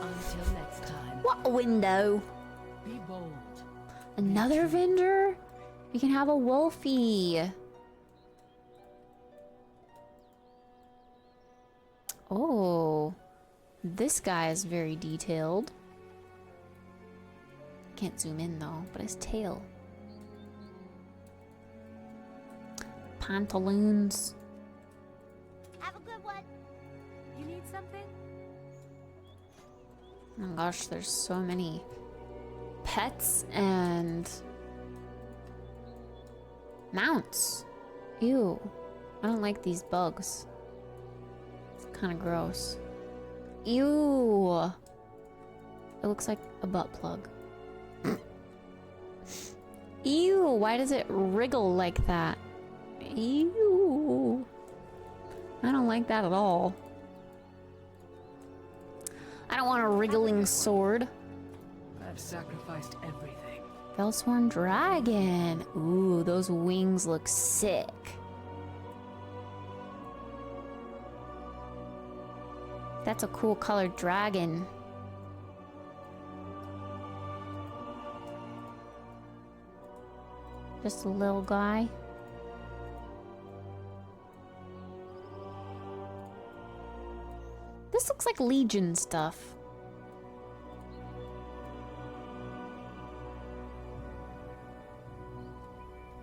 [SPEAKER 18] Until next time.
[SPEAKER 1] What window?
[SPEAKER 18] Be bold.
[SPEAKER 1] Another vendor? We can have a wolfie. Oh, this guy is very detailed. Can't zoom in though, but his tail. Pantaloons.
[SPEAKER 3] Have a good one. You need something?
[SPEAKER 1] Oh my gosh, there's so many pets and mounts. Ew. I don't like these bugs. It's kind of gross. Ew. It looks like a butt plug. Ew, why does it wriggle like that? Ew. I don't like that at all. I don't want a wriggling sword.
[SPEAKER 18] I've sacrificed everything.
[SPEAKER 1] Fellsworn dragon. Ooh, those wings look sick. That's a cool colored dragon. Just a little guy. This looks like Legion stuff.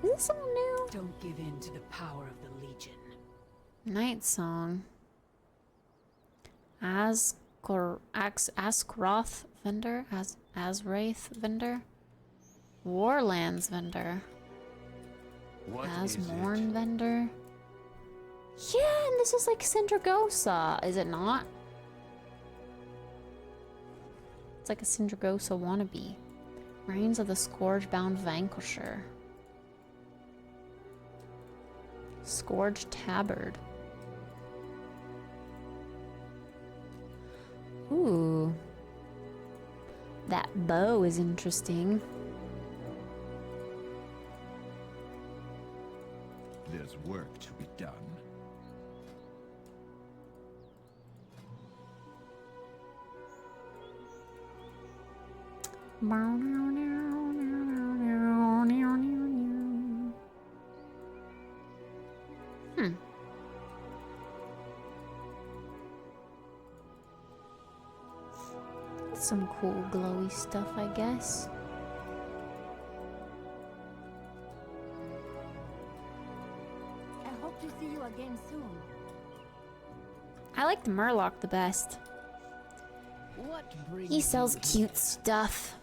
[SPEAKER 1] Is this something new?
[SPEAKER 18] Don't give in to the power of the Legion.
[SPEAKER 1] Night Song. Askroth vendor? Azwraith vendor? Warlands vendor. Asmorn vendor. Yeah, and this is like Sindragosa, is it not? It's like a Sindragosa wannabe. Reigns of the Scourge-bound Vanquisher. Scourge Tabard. Ooh. That bow is interesting.
[SPEAKER 19] There's work to be done.
[SPEAKER 1] Some cool glowy stuff, I guess.
[SPEAKER 3] I hope to see you again soon.
[SPEAKER 1] I like the Murloc the best. He sells cute stuff.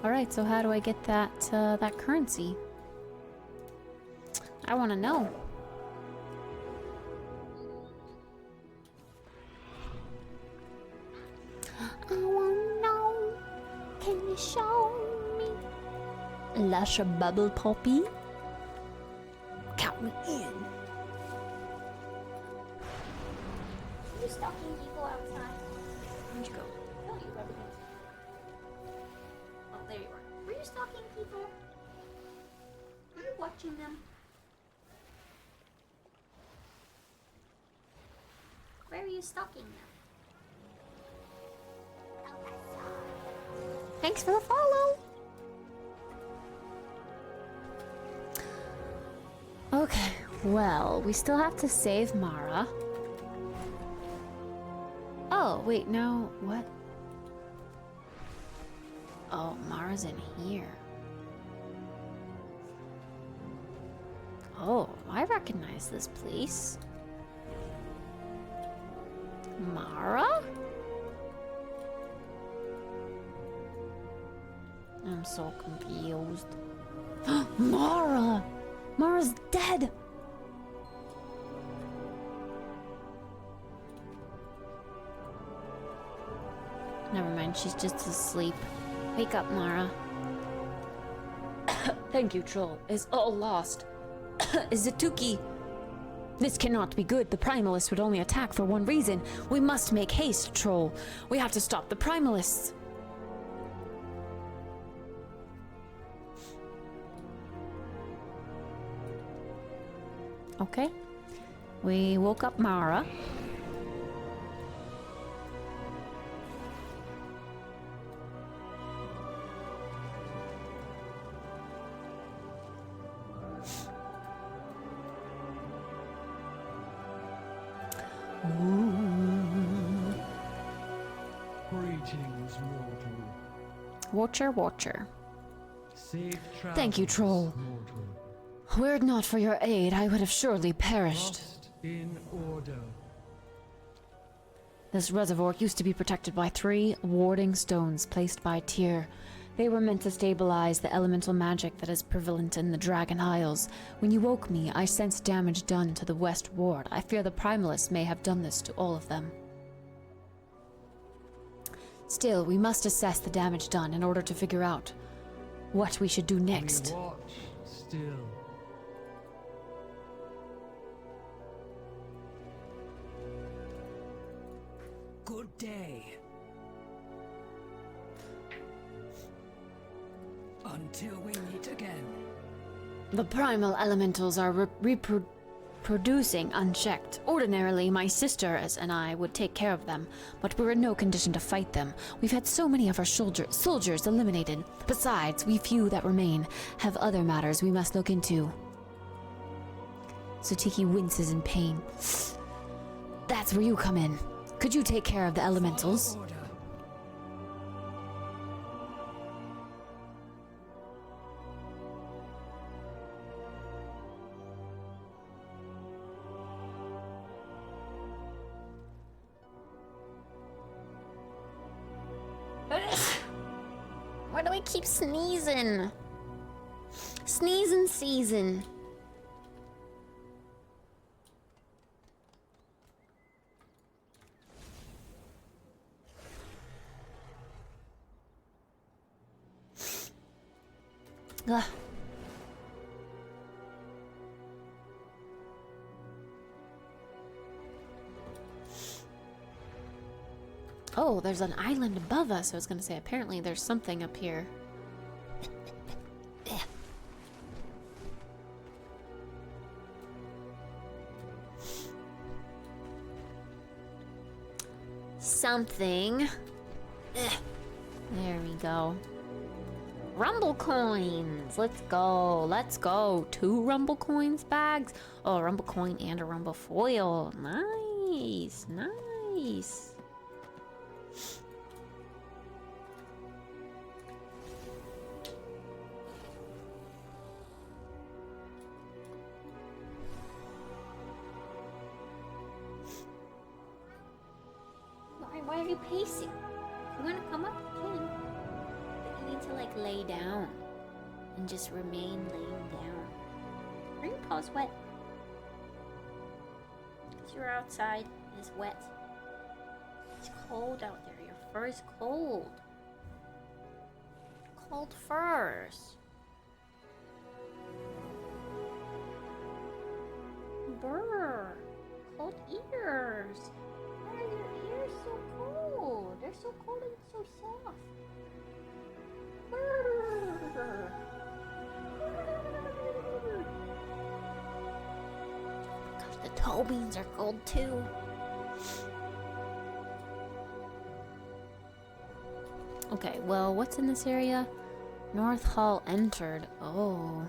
[SPEAKER 1] Alright, so how do I get that that currency? I want to know. I want to know. Can you show me? Lusher Bubble Poppy? Count me in.
[SPEAKER 3] You stalking people outside?
[SPEAKER 1] Where'd you go?
[SPEAKER 3] No, you never did.
[SPEAKER 1] Oh, there you are.
[SPEAKER 3] Were you stalking people? Were you watching them? Where are you stalking them?
[SPEAKER 1] Thanks for the follow. Okay, well, we still have to save Mara. Oh, wait, no, what? Oh, Mara's in here. Oh, I recognize this place. Mara? I'm so confused. Mara! Mara's dead! Never mind, she's just asleep. Wake up, Mara. Thank you, Troll. Is all lost. Zatuki! This cannot be good. The Primalists would only attack for one reason. We must make haste, Troll. We have to stop the Primalists. Okay. We woke up Mara.
[SPEAKER 18] Greetings, mortal.
[SPEAKER 1] Watcher, watcher.
[SPEAKER 18] Safe
[SPEAKER 16] Thank you,
[SPEAKER 18] travels,
[SPEAKER 16] troll.
[SPEAKER 18] mortal.
[SPEAKER 16] Were it not for your aid, I would have surely perished.
[SPEAKER 18] Lost in order.
[SPEAKER 16] This reservoir used to be protected by 3 warding stones placed by Tyr. They were meant to stabilize the elemental magic that is prevalent in the Dragon Isles. When you woke me, I sensed damage done to the west ward. I fear the Primalists may have done this to all of them. Still, we must assess the damage done in order to figure out what we should do next.
[SPEAKER 18] We watch still. Good day. Until we meet again.
[SPEAKER 16] The primal elementals are reproducing unchecked. Ordinarily, my sisters and I would take care of them, but we're in no condition to fight them. We've had so many of our soldiers eliminated. Besides, we few that remain have other matters we must look into. Sotiki winces in pain. That's where you come in. Could you take care of the elementals?
[SPEAKER 1] Why do I keep sneezing? Sneezing season. Ugh. Oh, there's an island above us. I was gonna say, apparently there's something up here. Something. There we go. Rumble coins. Let's go. Let's go. 2 rumble coins bags. Oh, a rumble coin and a rumble foil. Nice. Nice. Why are you pacing? You want to come up? You can. But you need to like lay down and just remain laying down. Are your paws wet? Because you're outside and it's wet. It's cold out there. Your fur is cold. Cold furs. Brr. Cold ears. Why are your ears so cold? They're so cold and so soft. Brr. Gosh, the toe beans are cold too. Okay, well, what's in this area? North Hall entered. Oh.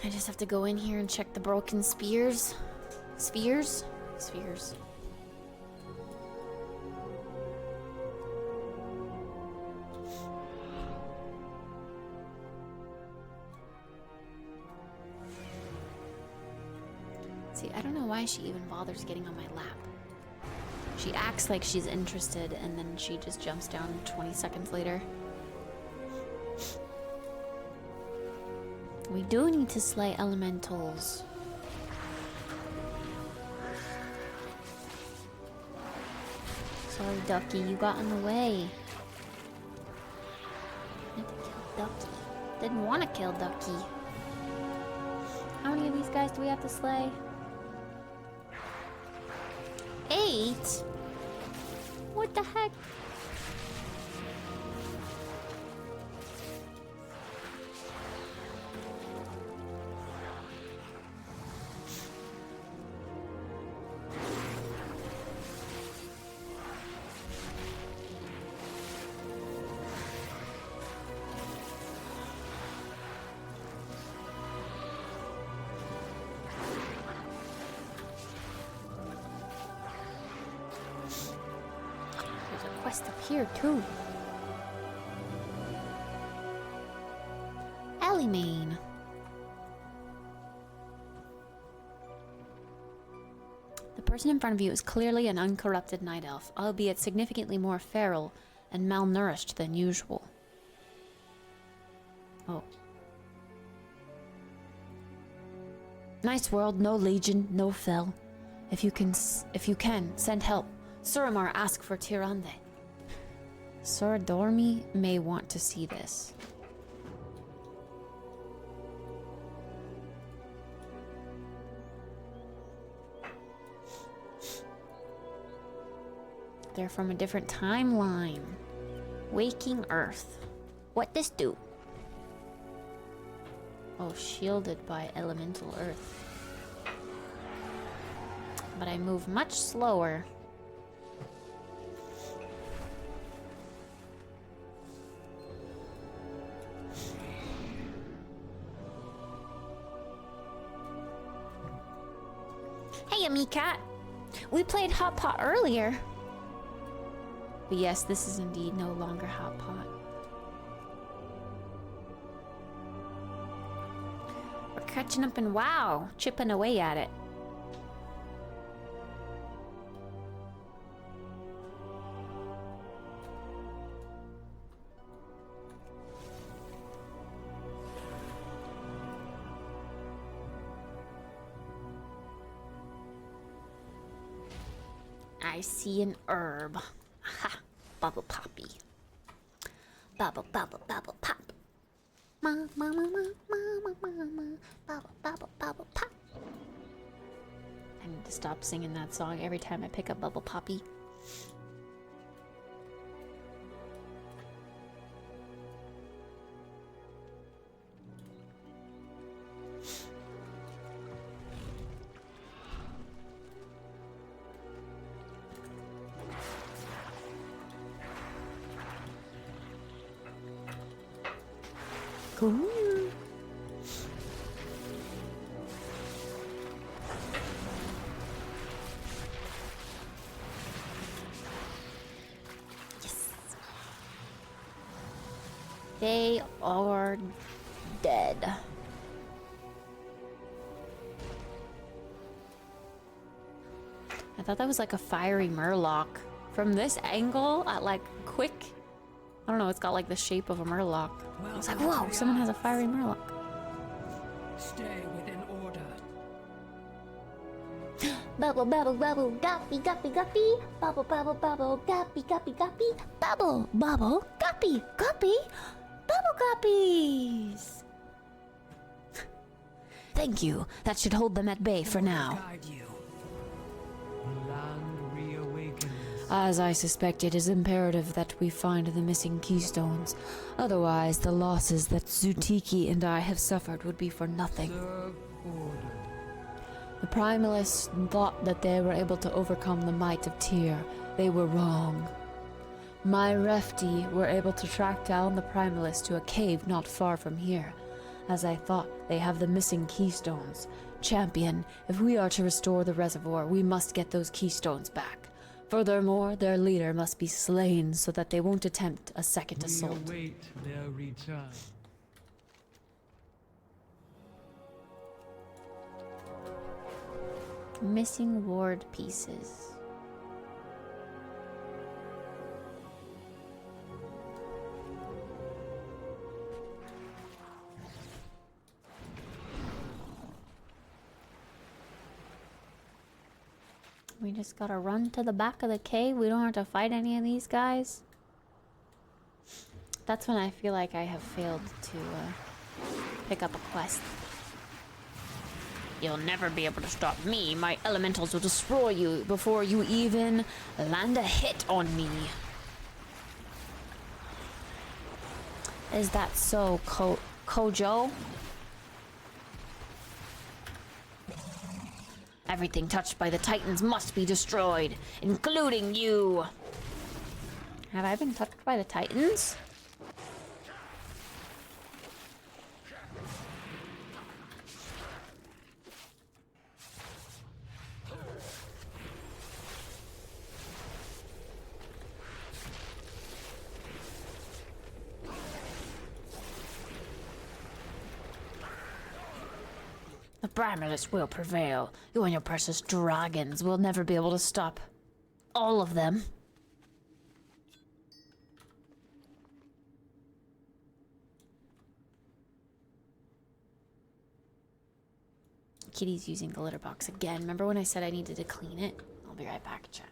[SPEAKER 1] I just have to go in here and check the broken spears. Spheres? Spheres. See, I don't know why she even bothers getting on my lap. She acts like she's interested and then she just jumps down 20 seconds later. We do need to slay elementals. Sorry, Ducky, you got in the way. I had to kill Ducky. Didn't want to kill Ducky. How many of these guys do we have to slay? Wait. What the heck? Quest up here too. Alley The person in front of you is clearly an uncorrupted night elf, albeit significantly more feral and malnourished than usual. Oh. Nice world, no legion, no fell. If you can, send help. Suramar, ask for Tirande. Sir Dormy may want to see this. They're from a different timeline. Waking Earth. What this do? Oh, shielded by elemental earth. But I move much slower. Hey, Amicat. We played Hot Pot earlier. But yes, this is indeed no longer Hot Pot. We're catching up in WoW, chipping away at it. I see an herb. Ha! Bubble poppy. Bubble, bubble, bubble pop. Ma, ma, ma, ma, ma, ma, ma, ma. Bubble, bubble, bubble pop. I need to stop singing that song every time I pick up Bubble Poppy. Cool. Yes. They are dead. I thought that was like a fiery murloc. From this angle, at like quick, I don't know, it's got like the shape of a murloc. I was like, whoa, someone has a fiery murloc.
[SPEAKER 18] Stay within order.
[SPEAKER 1] Bubble, bubble, bubble, guppy, guppy, guppy. Bubble, bubble, bubble, guppy, guppy, guppy. Bubble, bubble, guppy, guppy. Bubble guppies.
[SPEAKER 16] Thank you. That should hold them at bay for now. As I suspect, it is imperative that we find the missing keystones. Otherwise, the losses that Zutiki and I have suffered would be for nothing. The Primalists thought that they were able to overcome the might of Tyr. They were wrong. My Refti were able to track down the Primalists to a cave not far from here. As I thought, they have the missing keystones. Champion, if we are to restore the reservoir, we must get those keystones back. Furthermore, their leader must be slain so that they won't attempt a second assault.
[SPEAKER 21] We await their return.
[SPEAKER 1] Missing ward pieces. We just gotta run to the back of the cave. We don't have to fight any of these guys. That's when I feel like I have failed to pick up a quest.
[SPEAKER 16] You'll never be able to stop me. My elementals will destroy you before you even land a hit on me. Is that so, Kojo? Everything touched by the Titans must be destroyed, including you. Have I been touched by the Titans? The Bramulus will prevail. You and your precious dragons will never be able to stop all of them. Kitty's using the litter box again. Remember when I said I needed to clean it? I'll be right back, chat.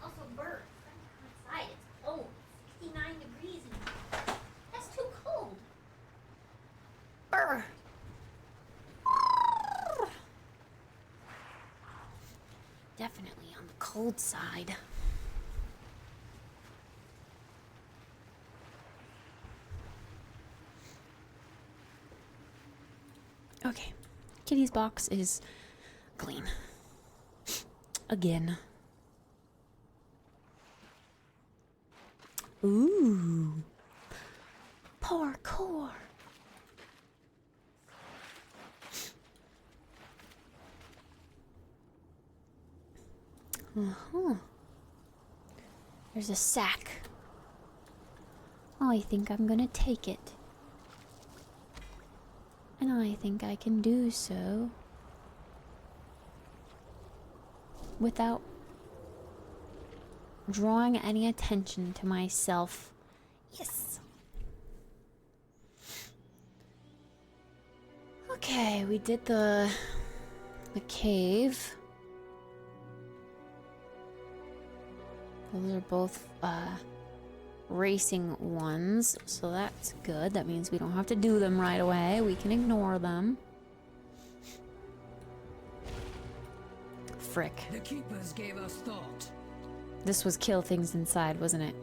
[SPEAKER 1] Also, birds. Outside, it's cold. 69 degrees in here. That's too cold. Brr. Definitely on the cold side. Okay. Kitty's box is clean. Again. Ooh. Parkour. Uh-huh. There's a sack. I think I'm gonna take it. And I think I can do so without drawing any attention to myself. Yes. Okay, we did the cave. Those are both racing ones, so that's good. That means we don't have to do them right away. We can ignore them. Frick.
[SPEAKER 18] The keepers gave us thought.
[SPEAKER 1] This was kill things inside, wasn't it?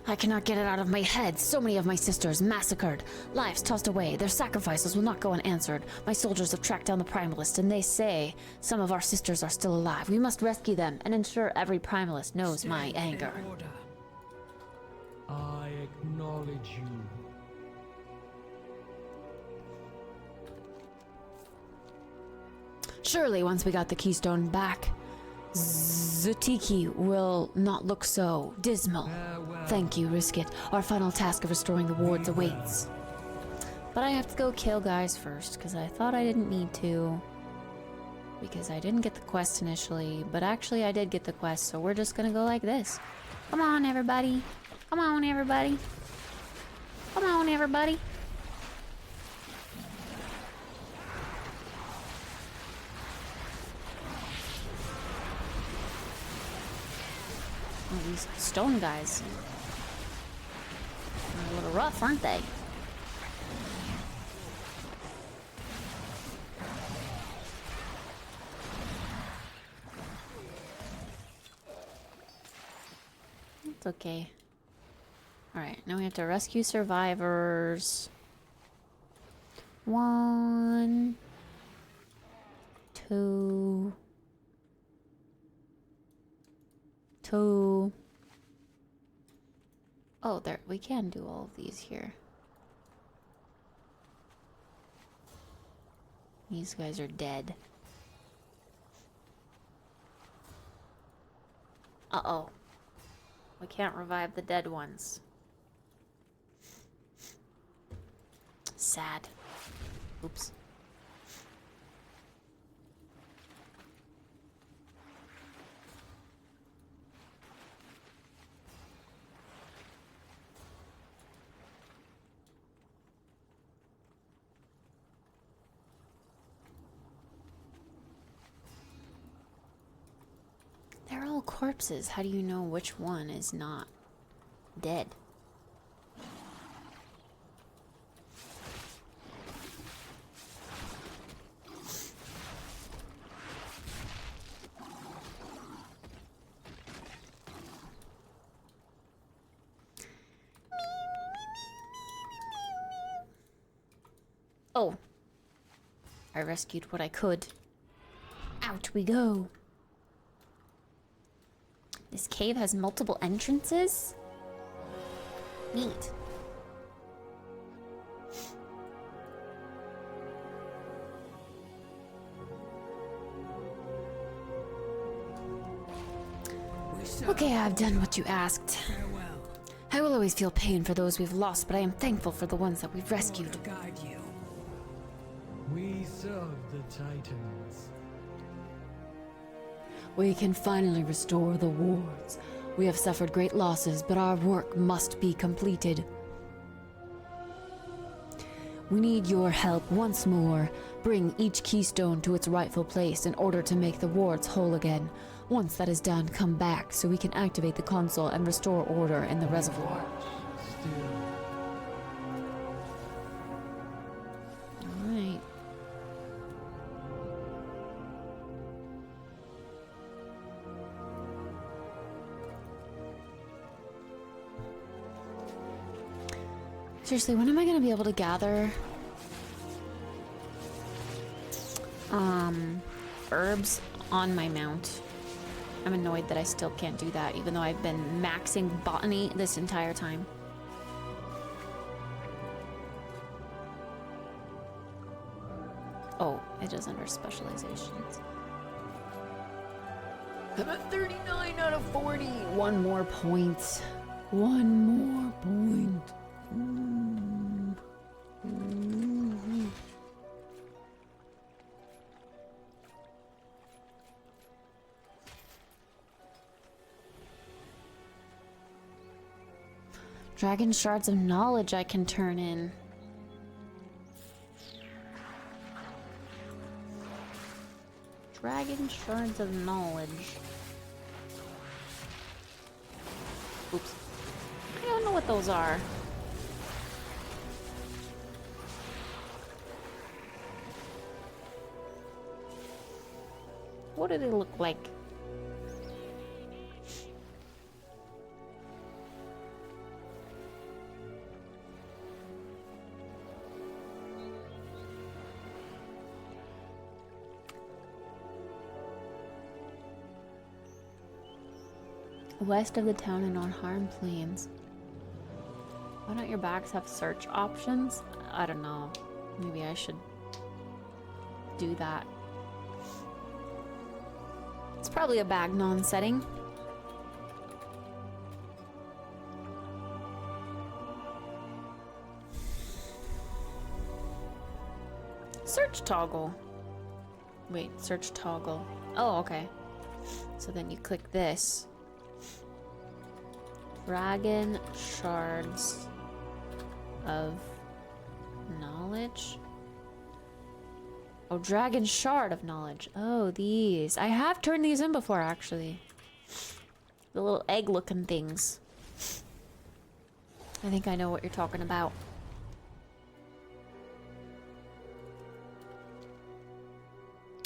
[SPEAKER 16] I cannot get it out of my head. So many of my sisters massacred, lives tossed away. Their sacrifices will not go unanswered. My soldiers have tracked down the Primalist, and they say some of our sisters are still alive. We must rescue them and ensure every Primalist knows my anger.
[SPEAKER 21] I acknowledge you.
[SPEAKER 16] Surely, once we got the keystone back, Zutiki will not look so dismal. Thank you, risk it. Our final task of restoring the wards awaits.
[SPEAKER 1] But I have to go kill guys first, because I thought I didn't need to. Because I didn't get the quest initially, but actually I did get the quest, so we're just gonna go like this. Come on, everybody. Come on, everybody. Come on, everybody. Oh, these stone guys are a little rough, aren't they? It's okay. Alright, now we have to rescue survivors. 1, 2, 2. Oh, there, we can do all of these here. These guys are dead. Uh-oh. We can't revive the dead ones. Sad. Oops. They're all corpses. How do you know which one is not dead? Oh. I rescued what I could. Out we go. This cave has multiple entrances? Neat. Okay, I've done what you asked. I will always feel pain for those we've lost, but I am thankful for the ones that we've rescued.
[SPEAKER 21] We serve the Titans.
[SPEAKER 16] We can finally restore the wards. We have suffered great losses, but our work must be completed. We need your help once more. Bring each keystone to its rightful place in order to make the wards whole again. Once that is done, come back so we can activate the console and restore order in the reservoir. Alright. Seriously, when am I gonna be able to gather herbs on my mount? I'm annoyed that I still can't do that, even though I've been maxing botany this entire time. Oh, it is under specializations. I'm at 39 out of 40. One more point. One more point. Dragon shards of knowledge I can turn in. Dragon shards of knowledge. Oops. I don't know what those are. What do they look like?
[SPEAKER 1] West of the town and on Harm Plains. Why don't your bags have search options? I don't know. Maybe I should do that. It's probably a Bagnon setting. Search toggle. Wait, search toggle. Oh, okay. So then you click this. Dragon shards of knowledge. Oh, dragon shard of knowledge. Oh, these. I have turned these in before, actually. The little egg-looking things. I think I know what you're talking about.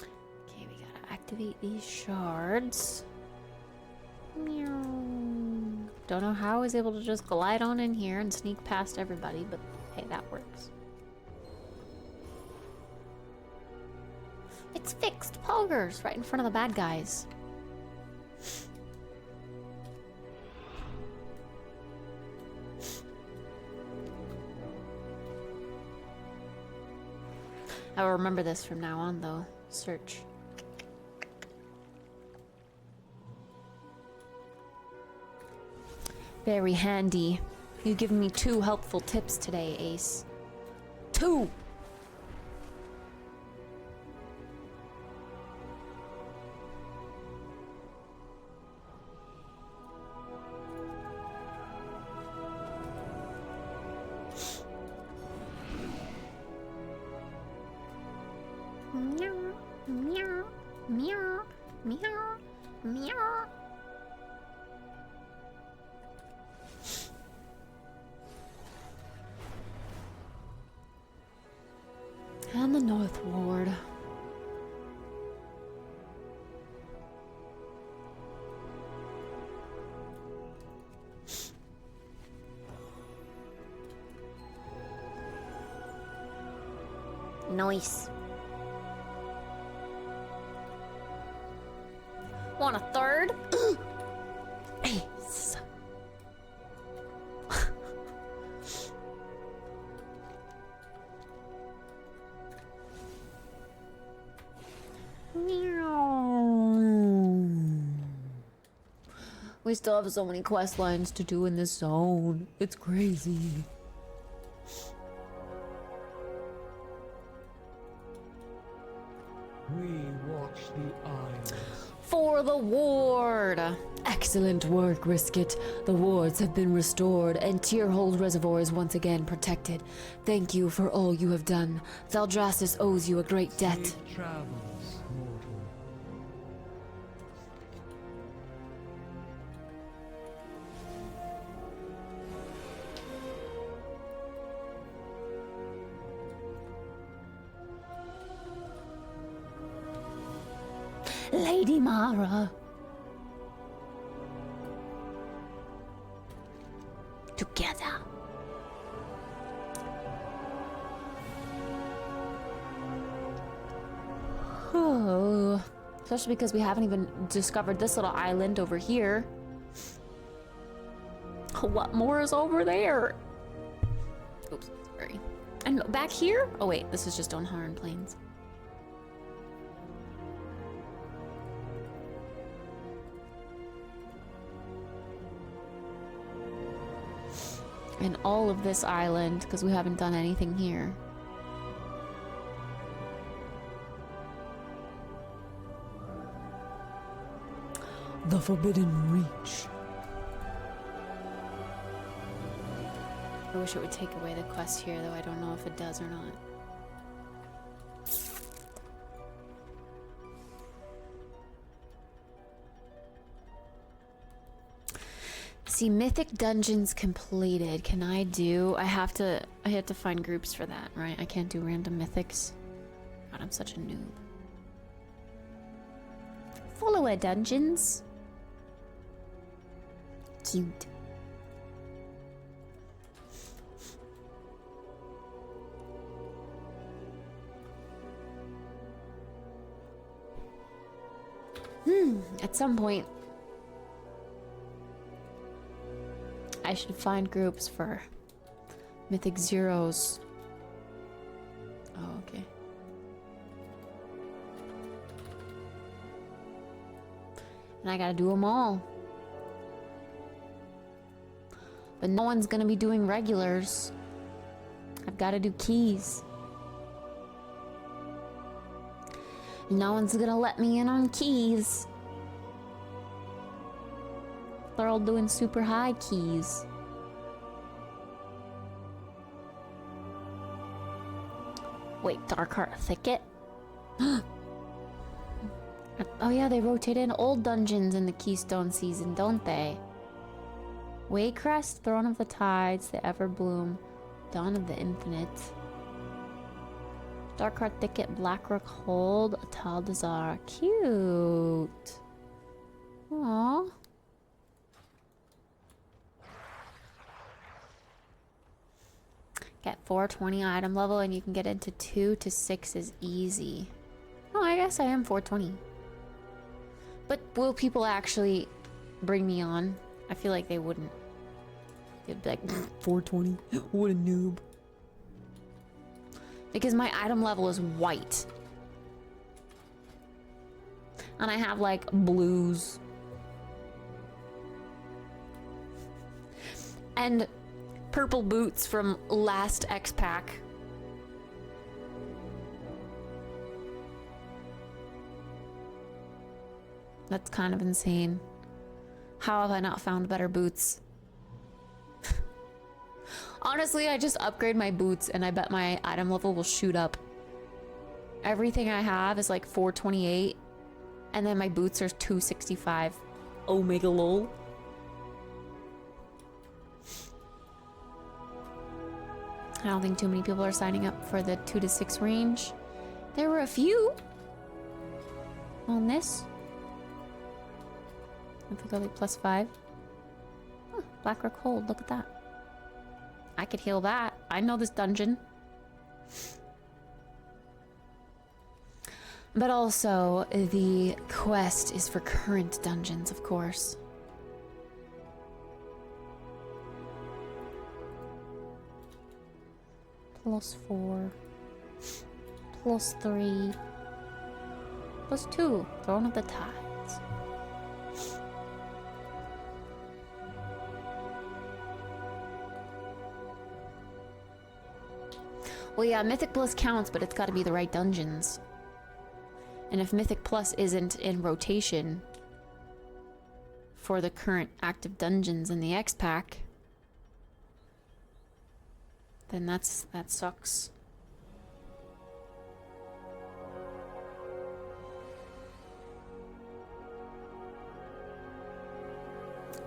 [SPEAKER 1] Okay, we gotta activate these shards. Meow. Don't know how I was able to just glide on in here and sneak past everybody, but hey, that works. It's fixed! Poggers! Right in front of the bad guys. I will remember this from now on, though. Search. Very handy. You've given me 2 helpful tips today, Ace. 2! Meow, meow, meow, meow, meow. And the North Ward. Nice. Want a third? Ace. We still have so many quest lines to do in this zone. It's crazy.
[SPEAKER 21] We watch the isles.
[SPEAKER 16] For the ward! Excellent work, Riskit. The wards have been restored, and Tierhold Reservoir is once again protected. Thank you for all you have done. Thaldraszus owes you a great debt.
[SPEAKER 21] Safe travels, mortal.
[SPEAKER 16] Lady Mara. Together. Oh, especially because we haven't even discovered this little island over here. What more is over there? Oops, sorry. And back here? Oh wait, this is just on Harn Plains. And all of this island, because we haven't done anything here.
[SPEAKER 4] The Forbidden Reach.
[SPEAKER 1] I wish it would take away the quest here, though I don't know if it does or not. See, mythic dungeons completed. Can I do? I have to find groups for that, right? I can't do random mythics. God, I'm such a noob. Follower dungeons. Cute. At some point. I should find groups for Mythic Zeros. Oh, okay. And I gotta do them all. But no one's gonna be doing regulars. I've gotta do keys. No one's gonna let me in on keys. They're all doing super high keys. Wait, Darkheart Thicket? Oh yeah, they rotate in old dungeons in the Keystone season, don't they? Waycrest, Throne of the Tides, the Everbloom, Dawn of the Infinite. Darkheart Thicket, Blackrook Hold, Ataldazar. Cute. Aww. Get 420 item level and you can get into 2 to 6 is easy. Oh, I guess I am 420. But will people actually bring me on? I feel like they wouldn't. They'd be like, 420? What a noob. Because my item level is white. And I have like blues. And purple boots from last X-Pack. That's kind of insane. How have I not found better boots? Honestly, I just upgrade my boots and I bet my item level will shoot up. Everything I have is like 428 and then my boots are 265. Omega lol. I don't think too many people are signing up for the 2 to 6 range. There were a few on this. I think I'll be +5. Oh, Blackrook Hold, look at that. I could heal that. I know this dungeon. But also, the quest is for current dungeons, of course. +4. +3. +2. Throne of the Tides. Well, yeah, Mythic Plus counts, but it's got to be the right dungeons. And if Mythic Plus isn't in rotation for the current active dungeons in the X-Pack, then that sucks.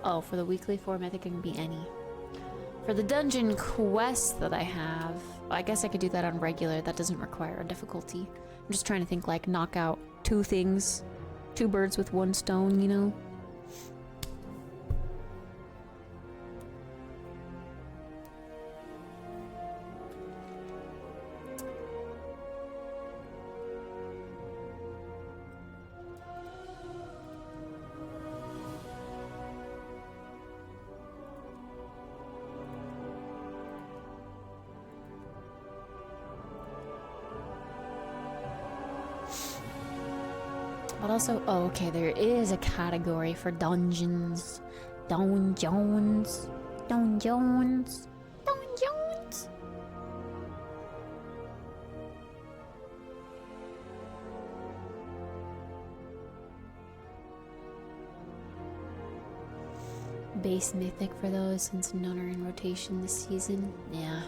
[SPEAKER 1] Oh, for the weekly 4 Mythic, it can be any. For the dungeon quest that I have, I guess I could do that on regular. That doesn't require a difficulty. I'm just trying to think, like, knock out 2 things. 2 birds with 1 stone, you know? But also, oh, okay, there is a category for dungeons. Dungeons. Dungeons. Dungeons. Base mythic for those since none are in rotation this season. Yeah.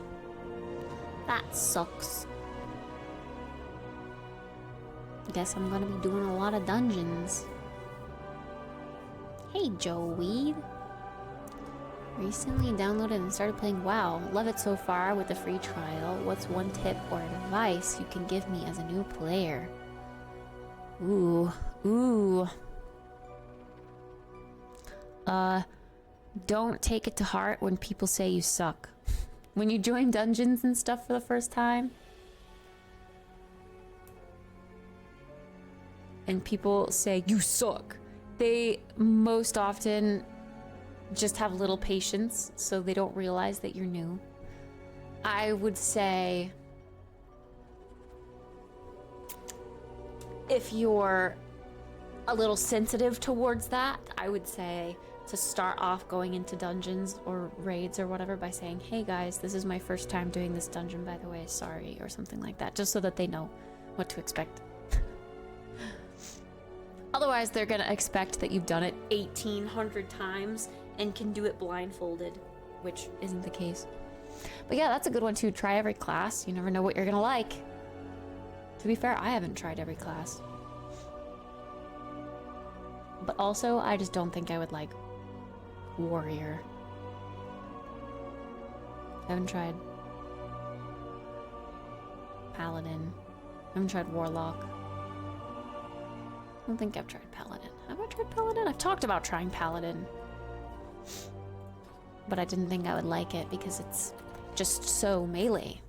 [SPEAKER 1] That sucks. Guess I'm gonna be doing a lot of dungeons. Hey, Joe Weed. Recently downloaded and started playing WoW. Love it so far with the free trial. What's one tip or advice you can give me as a new player? Ooh. Don't take it to heart when people say you suck. When you join dungeons and stuff for the first time, and people say, you suck. They most often just have little patience so they don't realize that you're new. I would say if you're a little sensitive towards that, I would say to start off going into dungeons or raids or whatever by saying, hey guys, this is my first time doing this dungeon, by the way, sorry, or something like that, just so that they know what to expect. Otherwise, they're gonna expect that you've done it 1,800 times and can do it blindfolded, which isn't the case. But yeah, that's a good one too. Try every class. You never know what you're gonna like. To be fair, I haven't tried every class. But also, I just don't think I would like warrior. I haven't tried paladin. I haven't tried warlock. I don't think I've tried paladin. Have I tried paladin? I've talked about trying paladin. But I didn't think I would like it because it's just so melee.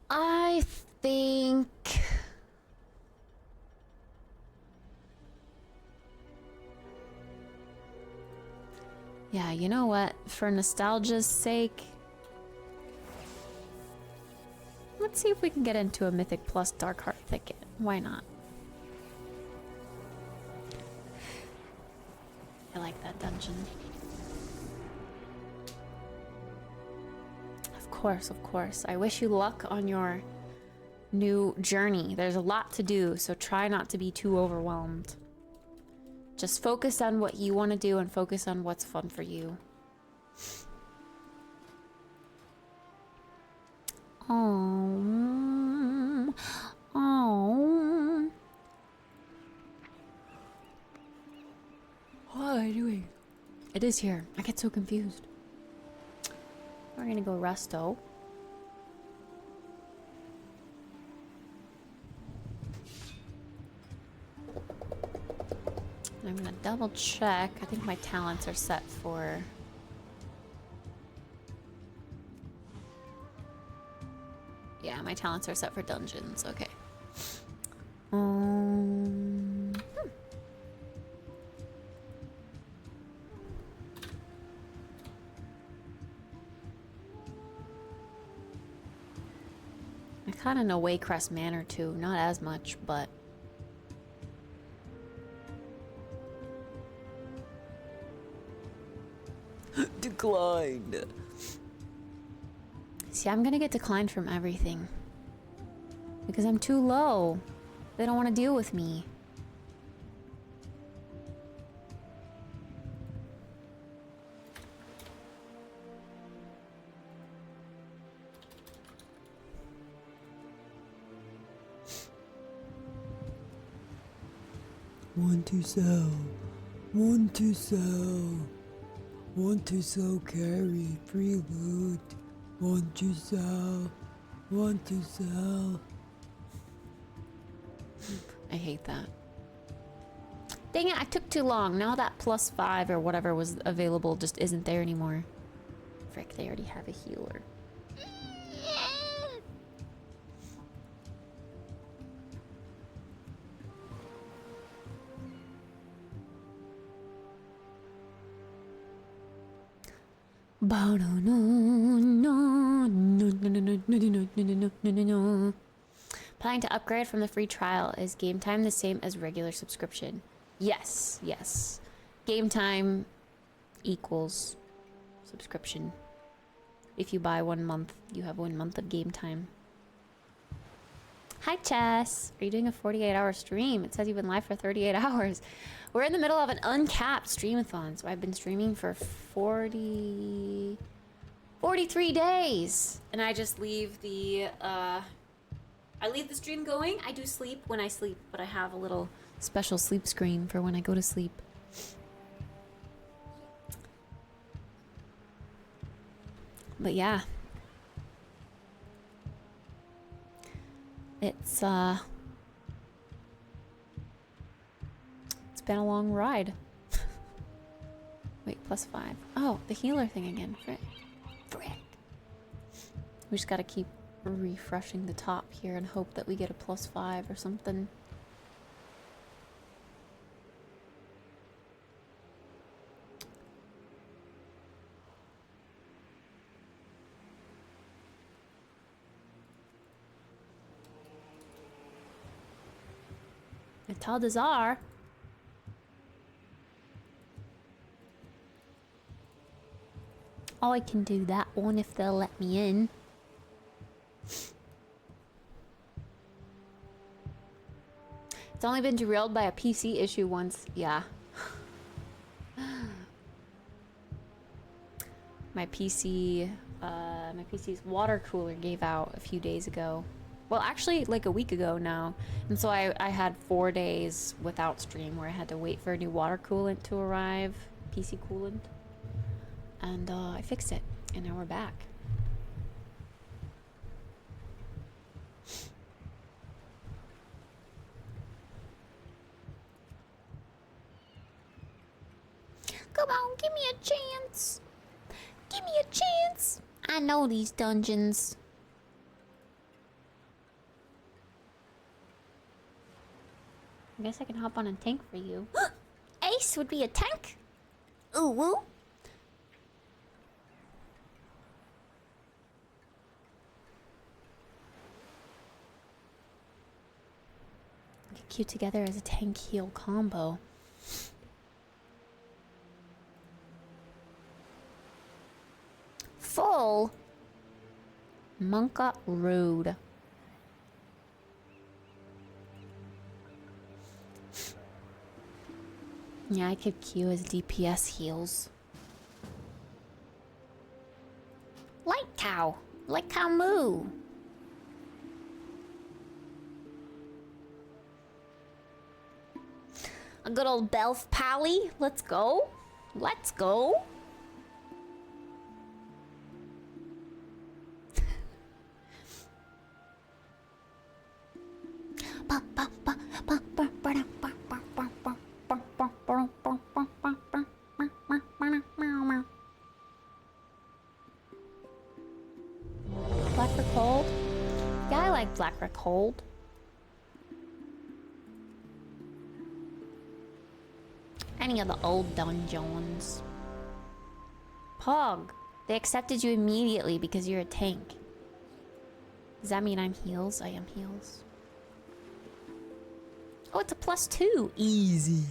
[SPEAKER 1] I think... Yeah, you know what? For nostalgia's sake, let's see if we can get into a Mythic Plus Darkheart Thicket. Why not? I like that dungeon. Of course, of course. I wish you luck on your new journey. There's a lot to do, so try not to be too overwhelmed. Just focus on what you want to do and focus on what's fun for you. Oh. What are you doing? It is here. I get so confused. We're gonna go resto. I'm gonna double check. I think my talents are set for... Yeah, my talents are set for dungeons. Okay. I kind of know Waycrest Manor too. Not as much, but... Declined. See, I'm gonna get declined from everything. Because I'm too low. They don't want to deal with me.
[SPEAKER 4] Want to sell. Want to sell. Want to sell carry. Free loot. Want to sell. Want to sell.
[SPEAKER 1] I hate that. Dang it, I took too long. Now that +5 or whatever was available just isn't there anymore. Frick, they already have a healer. Planning to upgrade from the free trial. Is game time the same as regular subscription? Yes, yes. Game time equals subscription. If you buy 1 month, you have 1 month of game time. Hi, Chess. Are you doing a 48-hour stream? It says you've been live for 38 hours. We're in the middle of an uncapped stream-a-thon, so I've been streaming for 43 days. And I just leave the, I leave the stream going. I do sleep when I sleep, but I have a little special sleep screen for when I go to sleep. But yeah. It's been a long ride. Wait, +5. Oh, the healer thing again. Frick. We just gotta keep refreshing the top here and hope that we get a +5 or something. Taldazar. Oh, I can do that one if they'll let me in. It's only been derailed by a PC issue once. Yeah. My PC's water cooler gave out a few days ago. Well, actually, like a week ago now. And so I had 4 days without stream where I had to wait for a new water coolant to arrive. PC coolant. And I fixed it. And now we're back. Come on, give me a chance. Give me a chance. I know these dungeons. I guess I can hop on a tank for you. Ace would be a tank? Ooh woo. Get cute together as a tank heal combo. Full Monka Road. Yeah, I could queue as DPS heals. Light cow. Light cow moo. A good old Belf Pally. Let's go. Let's go. Blackrock Hold? Yeah, I like Blackrock Hold. Any of the old dungeons. Pog, they accepted you immediately because you're a tank. Does that mean I'm heals? I am heals. Oh, it's a +2. Easy.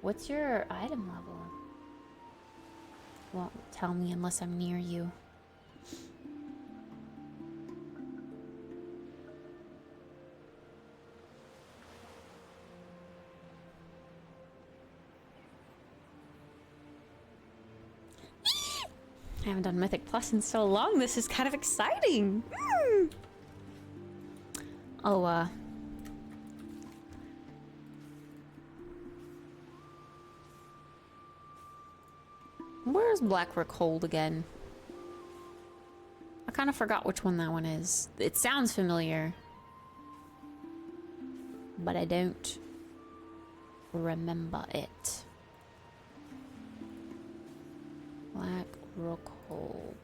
[SPEAKER 1] What's your item level? Won't tell me unless I'm near you. I haven't done Mythic Plus in so long. This is kind of exciting. Oh, where's Blackrock Hold again? I kind of forgot which one that one is. It sounds familiar, but I don't remember it. Blackrock Hold.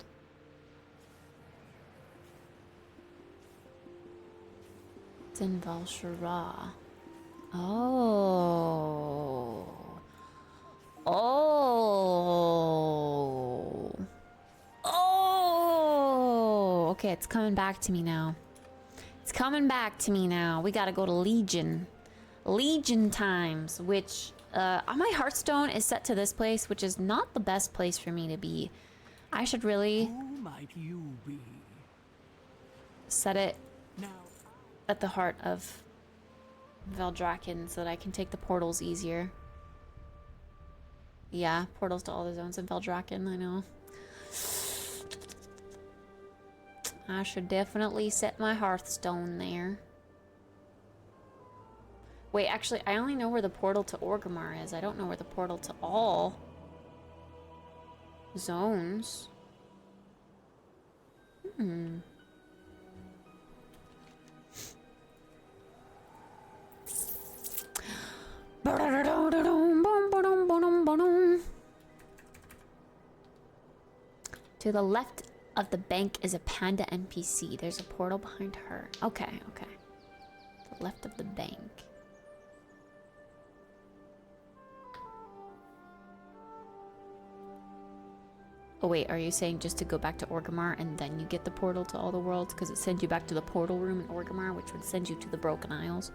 [SPEAKER 1] It's in Val'sharah. Oh. Oh. Oh. Okay, it's coming back to me now. It's coming back to me now. We gotta go to Legion. Legion times, which my Hearthstone is set to this place, which is not the best place for me to be. I should really set it at the heart of Valdrakken so that I can take the portals easier. Yeah, portals to all the zones in Valdrakken, I know. I should definitely set my Hearthstone there. Wait, actually, I only know where the portal to Orgrimmar is. I don't know where the portal to all zones. To the left of the bank is a panda NPC. There's a portal behind her. Okay, okay. To the left of the bank. Oh wait, are you saying just to go back to Orgrimmar and then you get the portal to all the worlds? Because it sends you back to the portal room in Orgrimmar, which would send you to the Broken Isles.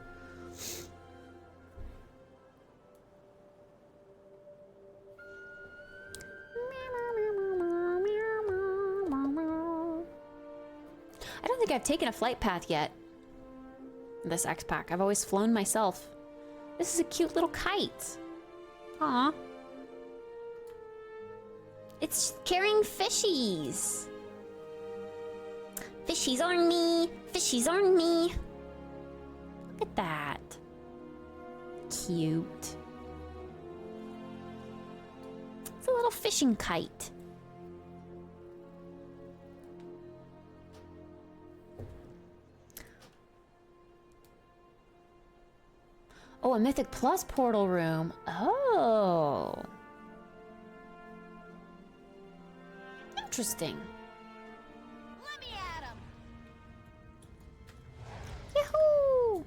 [SPEAKER 1] I don't think I've taken a flight path yet. This X-Pack. I've always flown myself. This is a cute little kite. Aw. It's carrying fishies. Fishies on me. Fishies on me. Look at that. Cute. It's a little fishing kite. Oh, a Mythic Plus portal room. Oh. Interesting.
[SPEAKER 14] Let me at him.
[SPEAKER 1] Yahoo!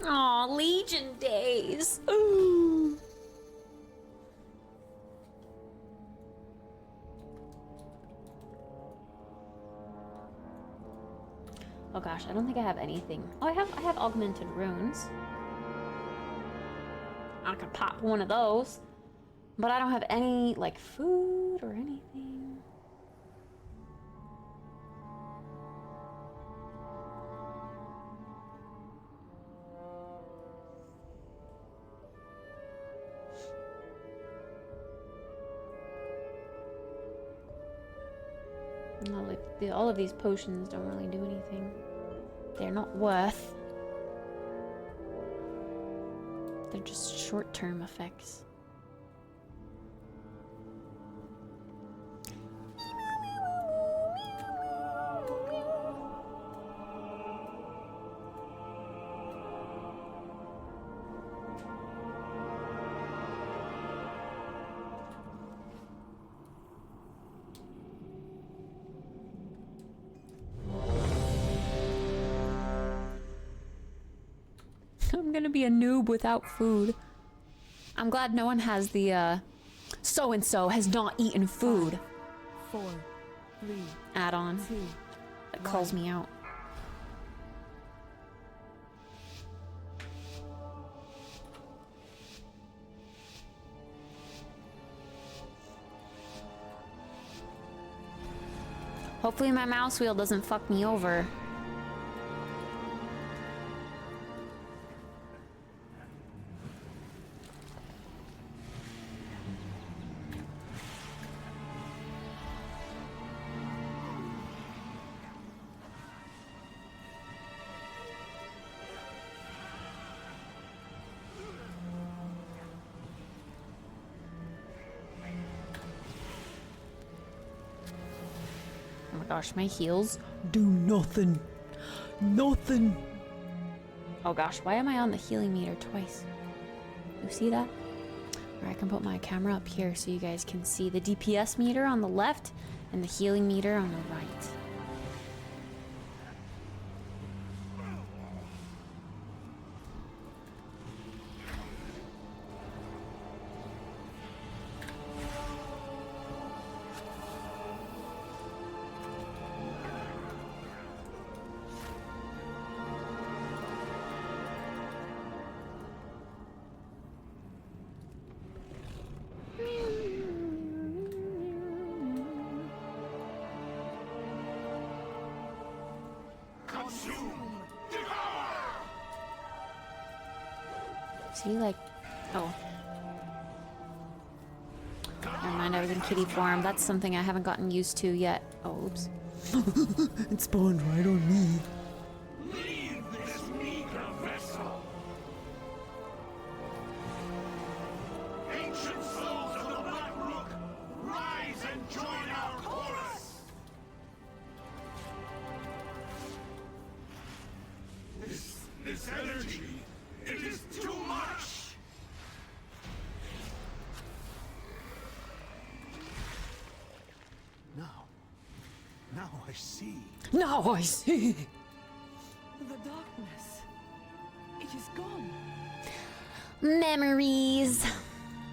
[SPEAKER 1] Aw, Legion days. Ooh. Oh gosh, I don't think I have anything. Oh, I have augmented runes. I could pop one of those. But I don't have any, like, food or anything. No, like, all of these potions don't really do anything. They're not worth. They're just short-term effects. I'm gonna be a noob without food. I'm glad no one has the, so-and-so has not eaten food
[SPEAKER 11] 4, 3,
[SPEAKER 1] add-on
[SPEAKER 11] 2,
[SPEAKER 1] that calls me out. Hopefully my mouse wheel doesn't fuck me over. Oh my gosh, my heals do nothing. Nothing. Oh gosh, why am I on the healing meter twice? You see that? Or I can put my camera up here so you guys can see the DPS meter on the left and the healing meter on the right. See, like, oh. Never mind, I was in kitty form. That's something I haven't gotten used to yet. Oh, oops. It spawned right on me.
[SPEAKER 14] Leave this meager vessel. Ancient souls of the Black Rook, rise and join our chorus.
[SPEAKER 7] This energy, it is too much!
[SPEAKER 10] Now I see.
[SPEAKER 4] Now I see.
[SPEAKER 11] The darkness. It is gone.
[SPEAKER 1] Memories.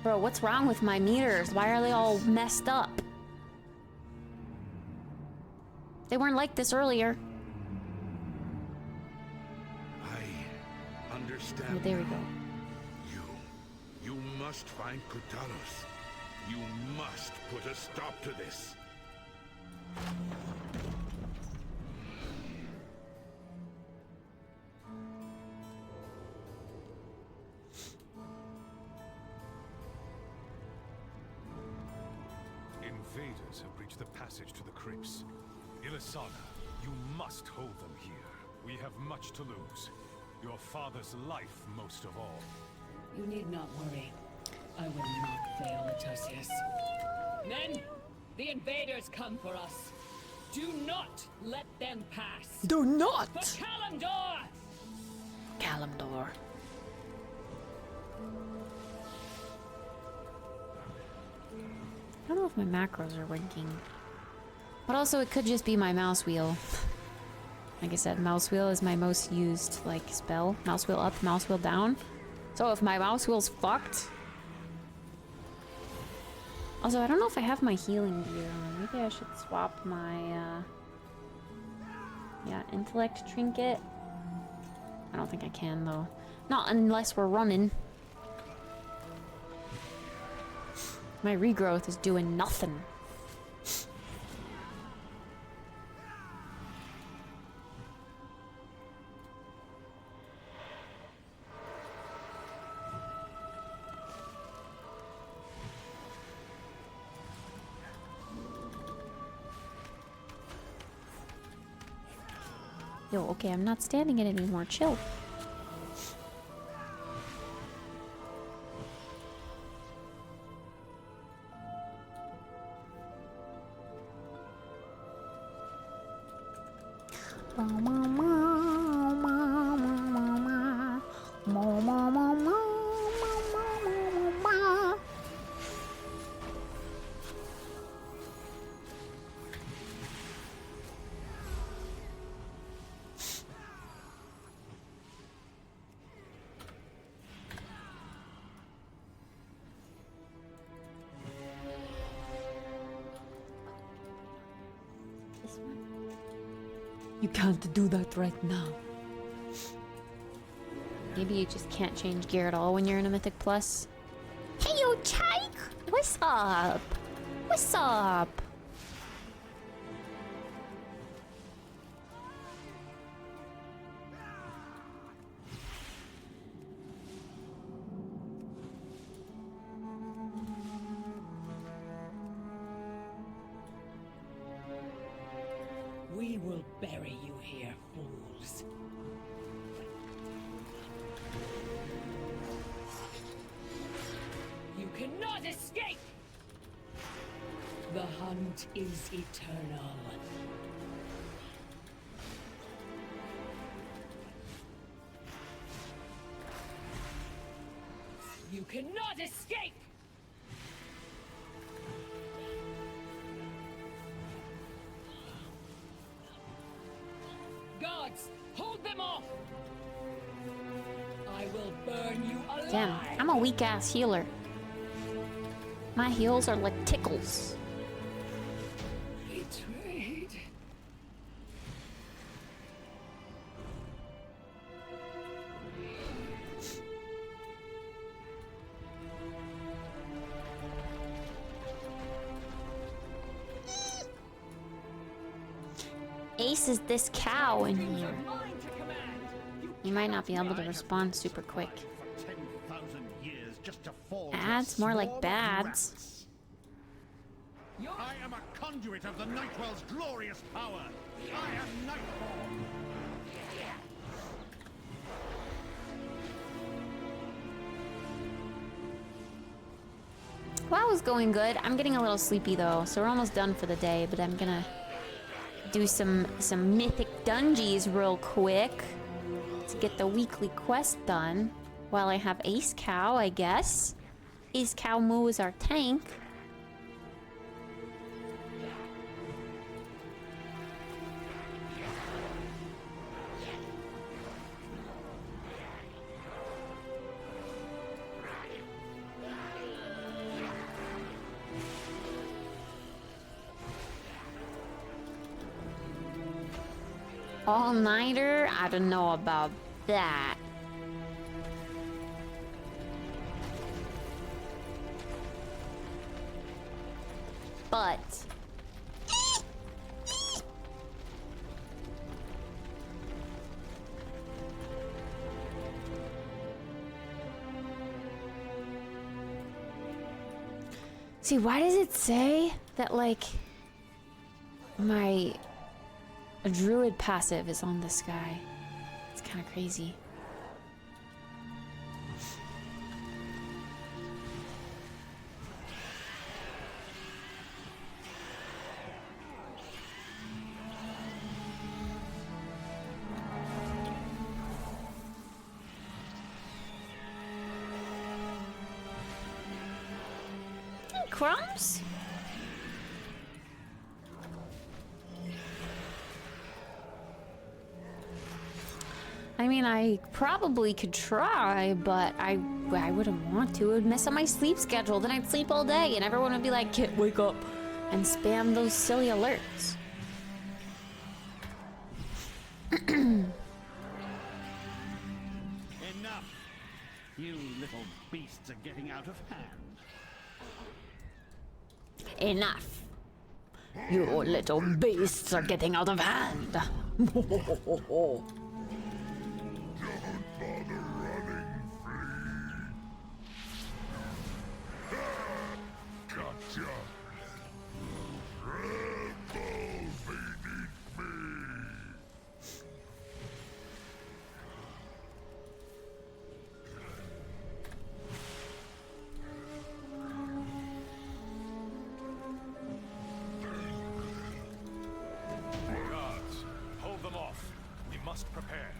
[SPEAKER 1] Bro, what's wrong with my meters? Why are they all messed up? They weren't like this earlier.
[SPEAKER 7] I understand.
[SPEAKER 1] Oh, there we go.
[SPEAKER 7] You must find Kutalos. You must put a stop to this.
[SPEAKER 12] Invaders have breached the passage to the crypts. Ilisana, you must hold them here. We have much to lose. Your father's life most of all.
[SPEAKER 18] You need not worry. I will not fail, Atosius. Men, the invaders come for us. Do not let them pass.
[SPEAKER 4] Do not!
[SPEAKER 18] For Kalimdor!
[SPEAKER 1] Kalimdor. I don't know if my macros are working. But also it could just be my mouse wheel. Like I said, mouse wheel is my most used, like, spell. Mouse wheel up, mouse wheel down. So if my mouse wheel's fucked... Also, I don't know if I have my healing gear on. Maybe I should swap my, yeah, intellect trinket. I don't think I can, though. Not unless we're running. My regrowth is doing nothing. Yo, okay, I'm not standing it anymore. Chill.
[SPEAKER 4] You can't do that right now.
[SPEAKER 1] Maybe you just can't change gear at all when you're in a Mythic Plus. Hey, yo, Chike! What's up? What's up?
[SPEAKER 18] We will bury you here, fools. You cannot escape! The hunt is eternal. You cannot escape! Guards, hold them off! I will burn you alive!
[SPEAKER 1] Damn, I'm a weak-ass healer. My heals are like tickles.
[SPEAKER 18] Betrayed.
[SPEAKER 1] Ace is this cow in here. You might not be able to respond super quick. Ads? More like bads.
[SPEAKER 7] I am a conduit of the Nightwell's glorious power. I am Nightfall.
[SPEAKER 1] WoW is going good. I'm getting a little sleepy though, so we're almost done for the day, but I'm gonna do some mythic dungeons real quick. to get the weekly quest done while I have Ace Cow, I guess. Ace Cow Moo is our tank. All-nighter? I don't know about that. But see, why does it say that, like, my druid passive is on this guy? It's kind of crazy. Crumbs? I mean, I probably could try, but I wouldn't want to. It would mess up my sleep schedule. Then I'd sleep all day, and everyone would be like, "Kit, wake up," and spam those silly alerts.
[SPEAKER 15] Enough! You little beasts are getting out of hand.
[SPEAKER 16] Enough. You little beasts are getting out of hand.
[SPEAKER 7] Gotcha.
[SPEAKER 6] Guards, hold them off. We must prepare.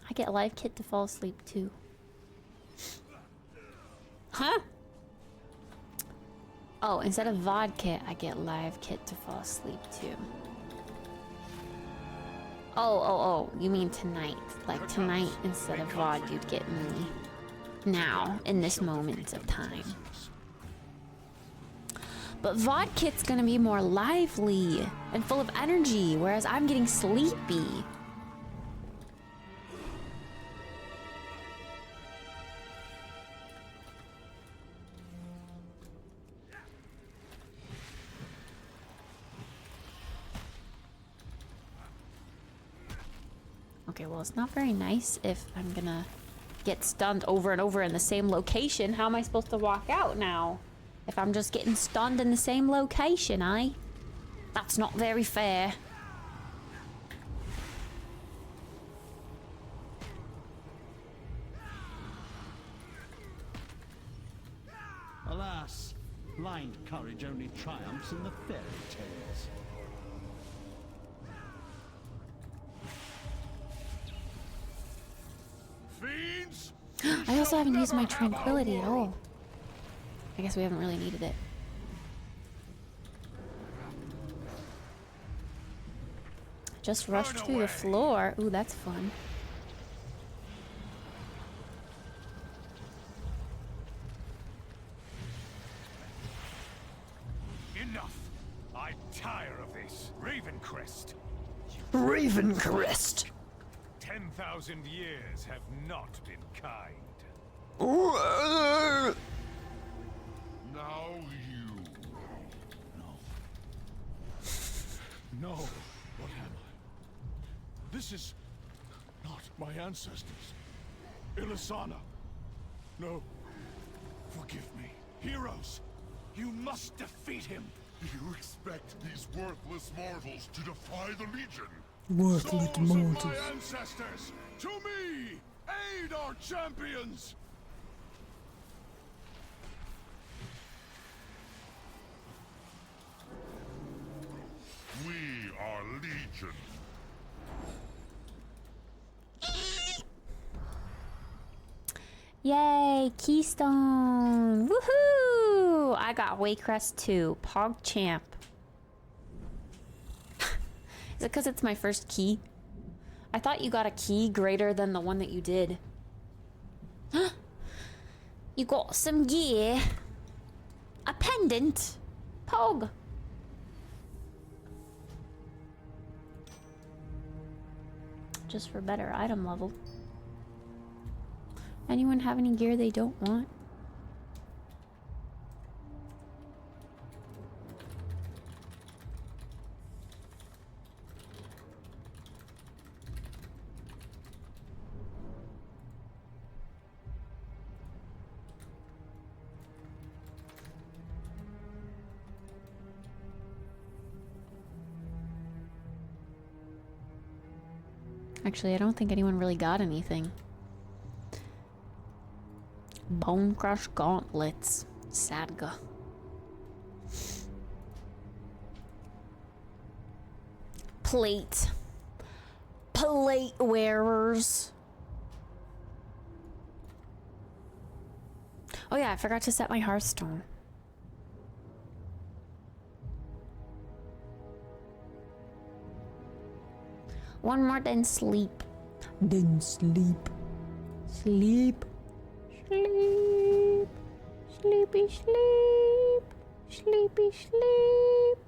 [SPEAKER 1] I get live kit to fall asleep too. Huh? Oh, instead of VOD kit, I get live kit to fall asleep too. Oh, you mean tonight. Like tonight, instead of VOD, you'd get me now, in this moment of time. But VOD kit's gonna be more lively and full of energy, whereas I'm getting sleepy. Okay, well, it's not very nice if I'm gonna get stunned over and over in the same location. How am I supposed to walk out now? If I'm just getting stunned in the same location, eh? That's not very fair.
[SPEAKER 15] Alas, blind courage only triumphs in the fairy tales.
[SPEAKER 7] Fiends!
[SPEAKER 1] I also haven't used my tranquility at all. I guess we haven't really needed it. Just rushed through the floor. Ooh, that's fun.
[SPEAKER 6] Enough! I tire of this. Ravencrest.
[SPEAKER 16] Ravencrest.
[SPEAKER 6] 10,000 years have not been kind.
[SPEAKER 7] Now you. No. What am I? This is not my ancestors. Ilisana. No. Forgive me. Heroes, you must defeat him. You expect these worthless mortals to defy the Legion?
[SPEAKER 4] Worthless
[SPEAKER 7] Souls of
[SPEAKER 4] mortals.
[SPEAKER 7] my ancestors, to me! Aid our champions!
[SPEAKER 1] Yay, Keystone! Woohoo! I got Waycrest too. Pog champ. Is it because it's my first key? I thought you got a key greater than the one that you did. You got some gear. A pendant. Pog. Just for better item level. Anyone have any gear they don't want? Actually, I don't think anyone really got anything. Bone Crush Gauntlets. Sadga. Plate. Plate wearers. Oh yeah, I forgot to set my Hearthstone. One more, then sleep.
[SPEAKER 4] Then sleep. Sleep.
[SPEAKER 1] Sleep. Sleepy sleep. Sleepy sleep.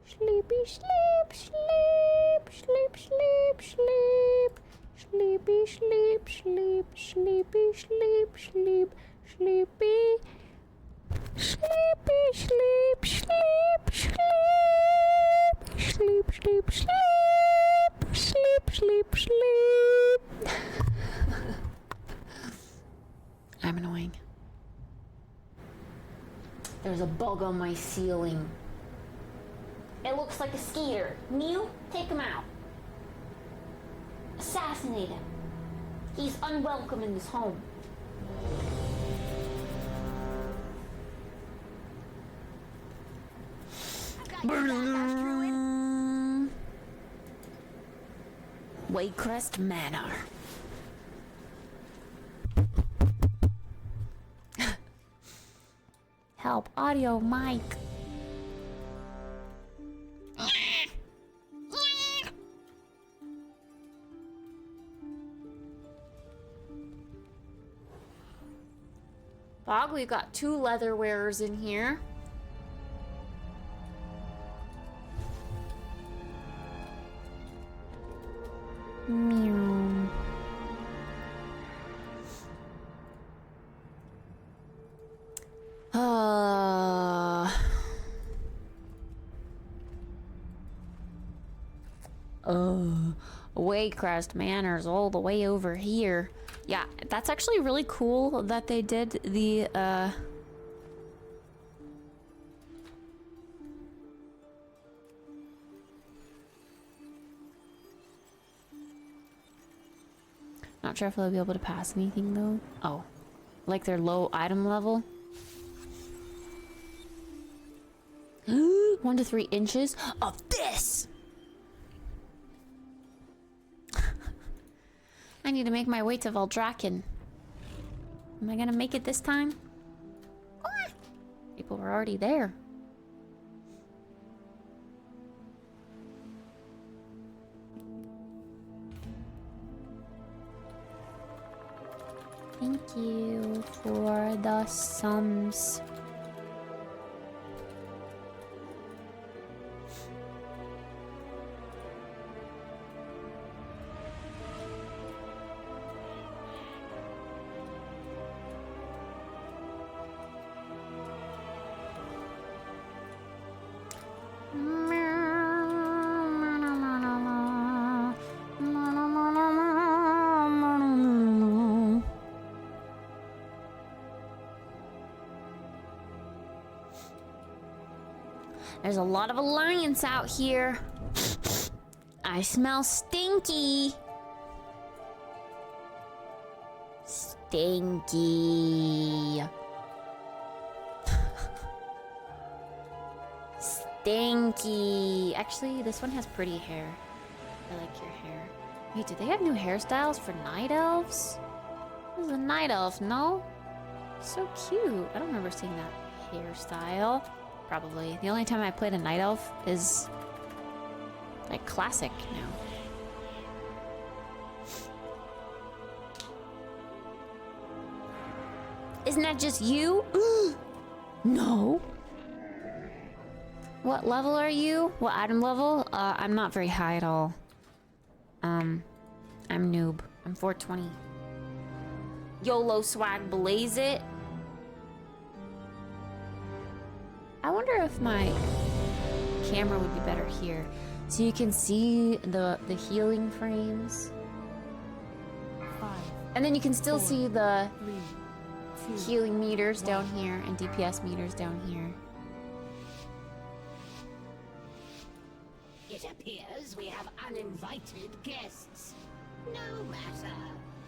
[SPEAKER 1] Sleepy sleep. Sleep. Sleep sleep sleep. Sleepy sleep sleep. Sleepy sleep sleep. Sleepy. Sleepy sleep sleep sleep. Sleep sleep sleep. Sleep, sleep, sleep. I'm annoying. There's a bug on my ceiling. It looks like a skeeter. Neil, take him out. Assassinate him. He's unwelcome in this home. Waycrest Manor. Help, audio mic. Bog, we've got 2 leather wearers in here. Meow. Waycrest Manor's all the way over here. Yeah, that's actually really cool that they did the, Not sure if they'll be able to pass anything though. Oh, like their low item level. 1 to 3 inches of this. I need to make my way to Valdraken. Am I gonna make it this time? People were already there. Thank you for the sums. There's a lot of alliance out here. I smell stinky. Stinky. Stinky. Actually, this one has pretty hair. I like your hair. Wait, do they have new hairstyles for night elves? This is a night elf, no? So cute. I don't remember seeing that hairstyle. Probably. The only time I played a night elf is like classic now. Isn't that just you? No. What level are you? What item level? I'm not very high at all. I'm noob. I'm 420. YOLO swag blaze it. I wonder if my camera would be better here. So you can see the healing frames.
[SPEAKER 11] 5.
[SPEAKER 1] And then you can still
[SPEAKER 11] 4,
[SPEAKER 1] see the
[SPEAKER 11] 3, 2,
[SPEAKER 1] healing meters down here and DPS meters down here.
[SPEAKER 18] It appears we have uninvited guests. No matter.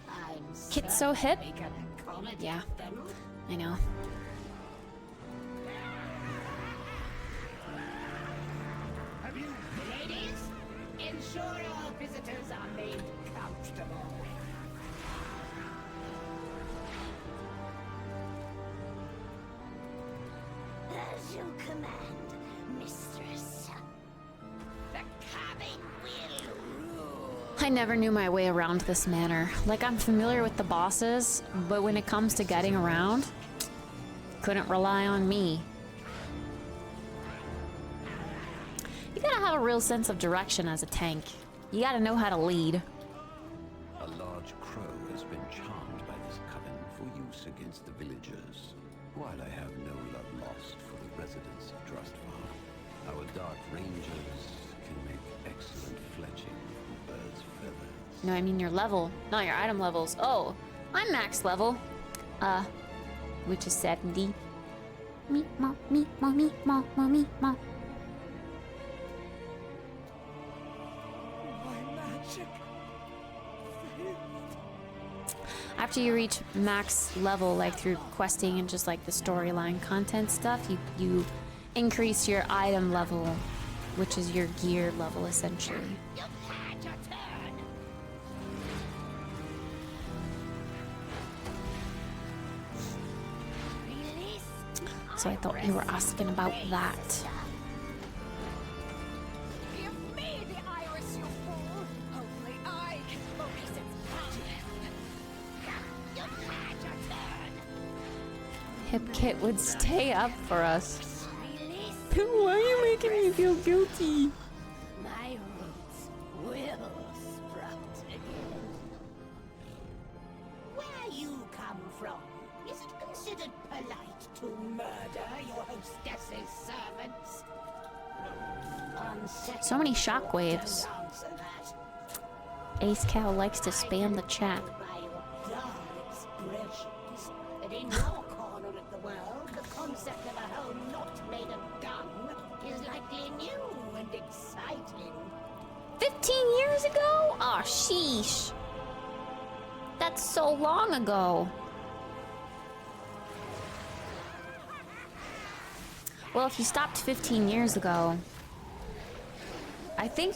[SPEAKER 18] I'm
[SPEAKER 1] Kit's so hip.
[SPEAKER 18] we can accommodate
[SPEAKER 1] Yeah,
[SPEAKER 18] them.
[SPEAKER 1] I know.
[SPEAKER 18] Have you, ladies? Ensure all visitors are made comfortable. As you command, mistress. The cabin will rule.
[SPEAKER 1] I never knew my way around this manor. Like, I'm familiar with the bosses, but when it comes to getting around, couldn't rely on me. You gotta have a real sense of direction as a tank. You gotta know how to lead.
[SPEAKER 19] A large crow has been charmed by this coven for use against the villagers. While I have no love lost for the residents of Drustvar, our dark rangers can make excellent fletching from birds' feathers.
[SPEAKER 1] No, I mean your level, not your item levels. Oh, I'm max level. Which is 70. Me, ma, me, ma, me, ma, ma, me, ma. After you reach max level, like through questing and just like the storyline content stuff, you increase your item level, which is your gear level essentially.
[SPEAKER 18] You've had your turn.
[SPEAKER 1] So I thought you were asking about that.
[SPEAKER 14] Give me the iris, you fool! Only I can focus its power.
[SPEAKER 18] You've had your turn.
[SPEAKER 1] Hip Kit would stay up for us. Why are you making me feel guilty?
[SPEAKER 18] My roots will sprout again. Where you come from, is it considered polite to murder your hostess's servants?
[SPEAKER 1] So many shockwaves.
[SPEAKER 18] Don't answer that.
[SPEAKER 1] Ace Cow likes to spam the chat.
[SPEAKER 18] By your dull expressions, that in your corner of the world, the concept of a home not made of dung is likely new and exciting.
[SPEAKER 1] 15 years ago? Aw, sheesh. That's so long ago. Well, if you stopped 15 years ago, I think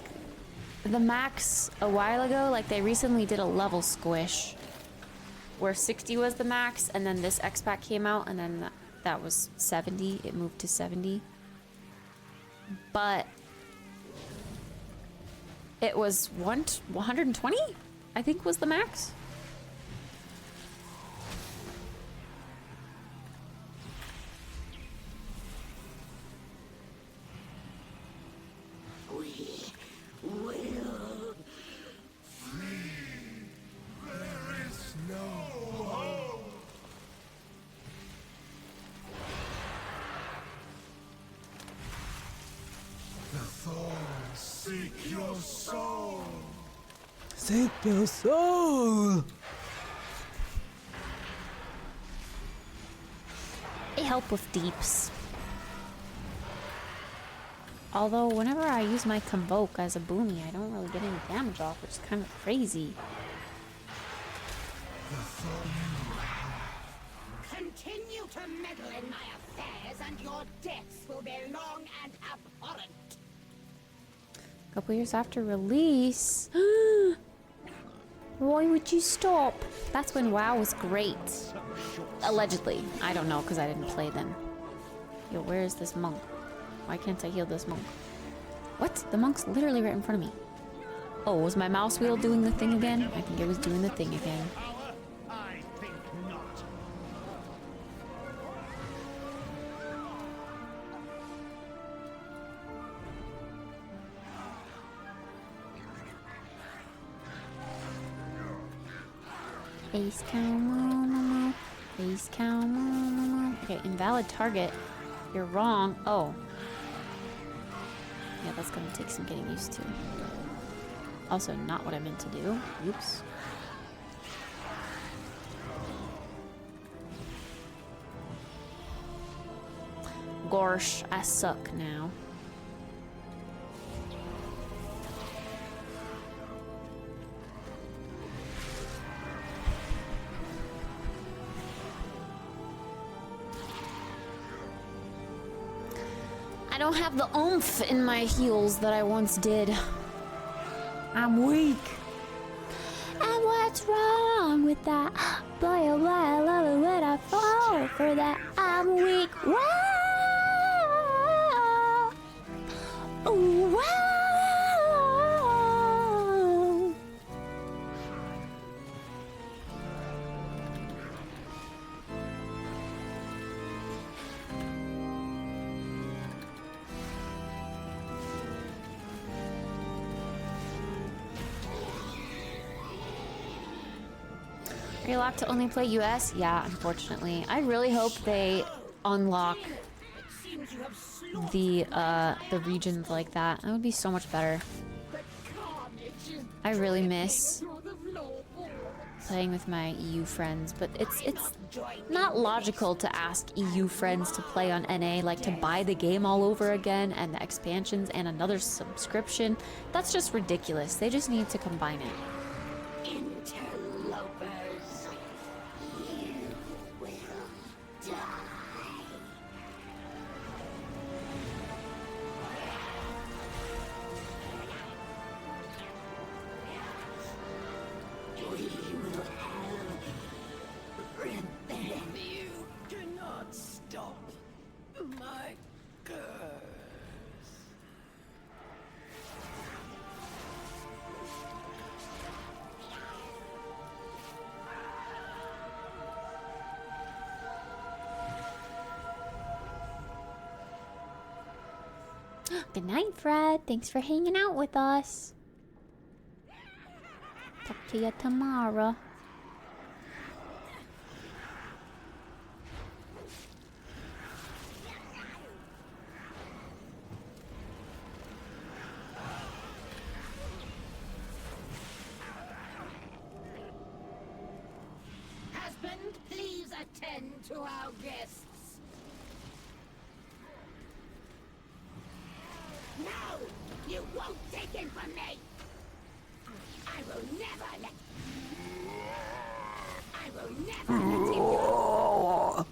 [SPEAKER 1] the max a while ago, like they recently did a level squish where 60 was the max, and then this X-Pack came out, and then that was 70. It moved to 70. But it was 120, I think was the max.
[SPEAKER 18] We will
[SPEAKER 7] flee. There is no hope. The thorns seek your soul.
[SPEAKER 4] Seek your soul.
[SPEAKER 1] They help with deeps. Although whenever I use my Convoke as a boomy, I don't really get any damage off, which is kind of crazy.
[SPEAKER 18] continue to meddle in my affairs, and your deaths will be long and abhorrent.
[SPEAKER 1] A couple years after release. Why would you stop? That's when WoW was great. Allegedly. I don't know because I didn't play then. Yo, where is this monk? Why can't I heal this monk? What? The monk's literally right in front of me. Oh, was my mouse wheel doing the thing again? I think it was doing the thing again.
[SPEAKER 6] I think not.
[SPEAKER 1] Face cow, face cow. Okay, invalid target. You're wrong. Oh. Yeah, that's gonna take some getting used to. Also, not what I meant to do. Oops. Gosh, I suck now. I don't have the oomph in my heels that I once did. I'm weak. And what's wrong with that? Boy, oh boy, I love it when I fall for that. I'm weak. Whoa! Ooh, whoa! Are you allowed to only play US? Yeah, unfortunately. I really hope they unlock the regions like that. That would be so much better. I really miss playing with my EU friends, but it's not logical to ask EU friends to play on NA, like to buy the game all over again and the expansions and another subscription. That's just ridiculous. They just need to combine it. Good night, Fred. Thanks for hanging out with us. Talk to you tomorrow.
[SPEAKER 18] Husband, please attend to our guests. No! You won't take him from me! I will never let... I will never let him go!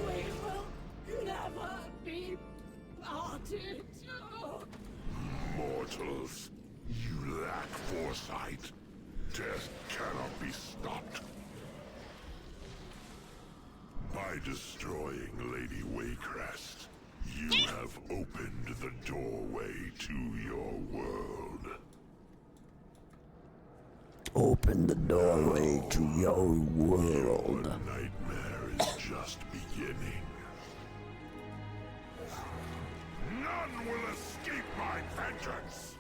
[SPEAKER 18] We will never be parted.
[SPEAKER 7] Mortals, you lack foresight. Death cannot be stopped. By destroying Lady Waycrest, you have opened the doorway to your world.
[SPEAKER 19] Open the doorway to your world.
[SPEAKER 7] Your nightmare is just beginning. None will escape my vengeance!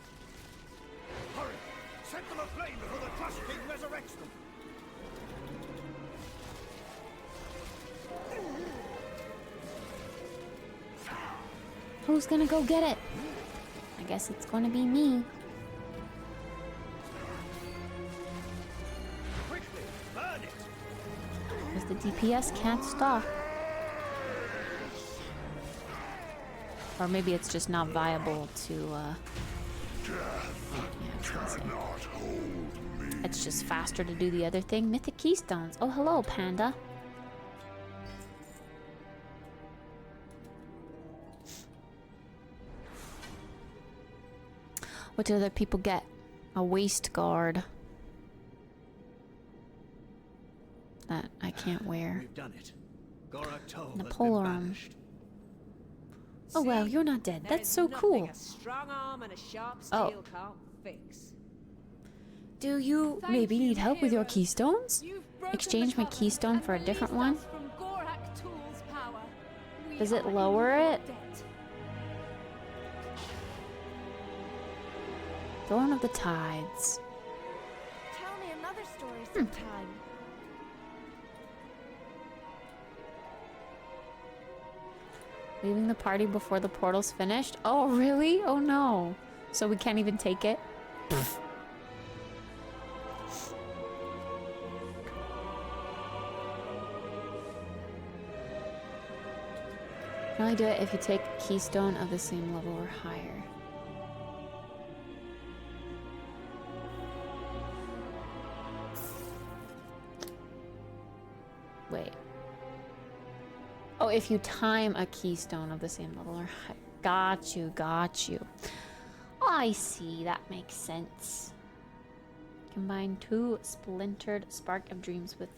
[SPEAKER 6] Hurry! Set them aflame before the Trust King resurrects them!
[SPEAKER 1] Who's gonna go get it? I guess it's gonna be me.
[SPEAKER 6] Quickly, burn it!
[SPEAKER 1] Because the DPS can't stop. Or maybe it's just not viable to,
[SPEAKER 7] Death cannot hold me.
[SPEAKER 1] It's just faster to do the other thing. Mythic keystones. Oh, hello, panda. What do other people get? A waist guard. That I can't wear.
[SPEAKER 8] We've done it. Gorak Tol
[SPEAKER 1] And a
[SPEAKER 8] has been
[SPEAKER 1] polearm.
[SPEAKER 8] banished.
[SPEAKER 1] Oh wow, you're not dead. That's so cool.
[SPEAKER 22] A strong arm and a sharp
[SPEAKER 1] Oh.
[SPEAKER 22] steel can't fix.
[SPEAKER 1] Do you maybe need help with your keystones? Exchange my keystone for a different one?
[SPEAKER 22] From Gorak Tol's power. We
[SPEAKER 1] Does it
[SPEAKER 22] are
[SPEAKER 1] lower
[SPEAKER 22] in
[SPEAKER 1] it?
[SPEAKER 22] debt.
[SPEAKER 1] Thorn of the Tides.
[SPEAKER 22] Tell me another story sometime.
[SPEAKER 1] Leaving the party before the portal's finished? Oh, really? Oh no. So we can't even take it? Can only do it if you take a keystone of the same level or higher. Wait. Oh, if you time a keystone of the same level or higher. Got you, got you. I see, that makes sense. Combine 2 splintered Spark of Dreams with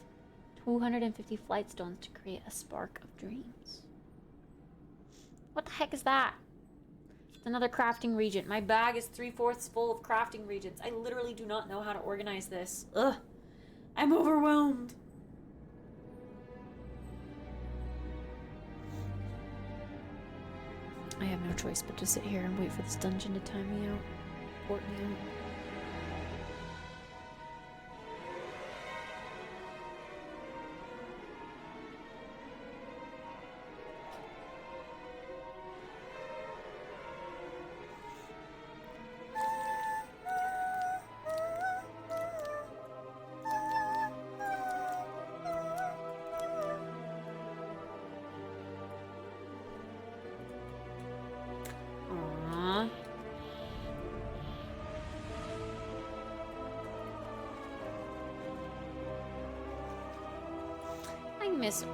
[SPEAKER 1] 250 flight stones to create a Spark of Dreams. What the heck is that? It's another crafting regent. My bag is 3/4 full of crafting regents. I literally do not know how to organize this. Ugh. I'm overwhelmed. I have no choice but to sit here and wait for this dungeon to time me out. Port me out. Aww. I miss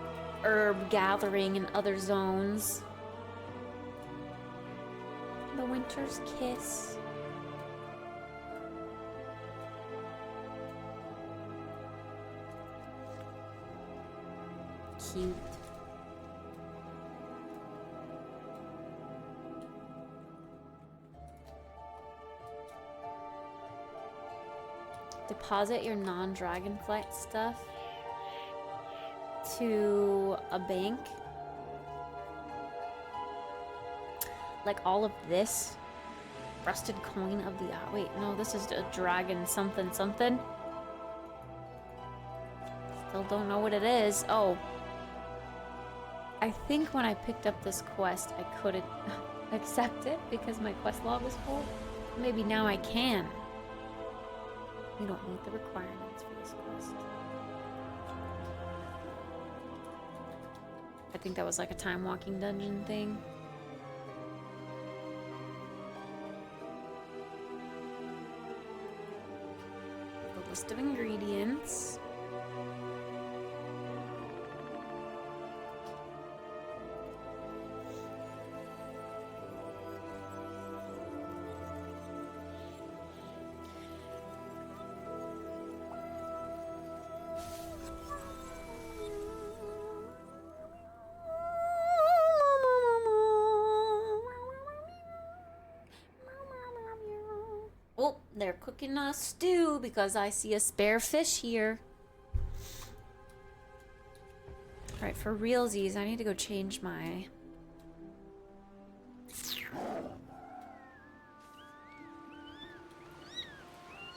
[SPEAKER 1] herb gathering in other zones. The Winter's Kiss. Cute. Deposit your non-dragonflight stuff to a bank. Like all of this. Rusted coin of the... wait, no, this is a dragon something something. Still don't know what it is. Oh. I think when I picked up this quest, I couldn't accept it because my quest log was full. Maybe now I can. You don't meet the requirements for this quest. I think that was like a time walking dungeon thing. The list of ingredients. Oh, they're cooking a stew because I see a spare fish here. Alright, for realsies, I need to go change my...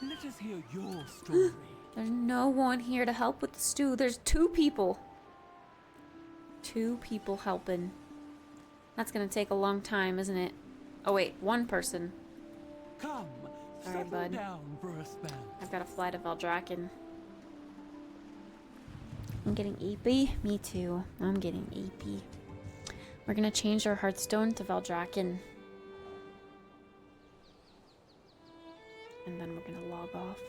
[SPEAKER 8] Let us hear your story.
[SPEAKER 1] There's no one here to help with the stew. There's 2 people. 2 people helping. That's gonna take a long time, isn't it? Oh wait, 1 person.
[SPEAKER 8] Come,
[SPEAKER 1] Sorry, bud.
[SPEAKER 8] down for a spell.
[SPEAKER 1] I've got to fly to Valdrakken. I'm getting eepy. Me too. I'm getting eepy. We're gonna change our Hearthstone to Valdrakken. And then we're gonna log off.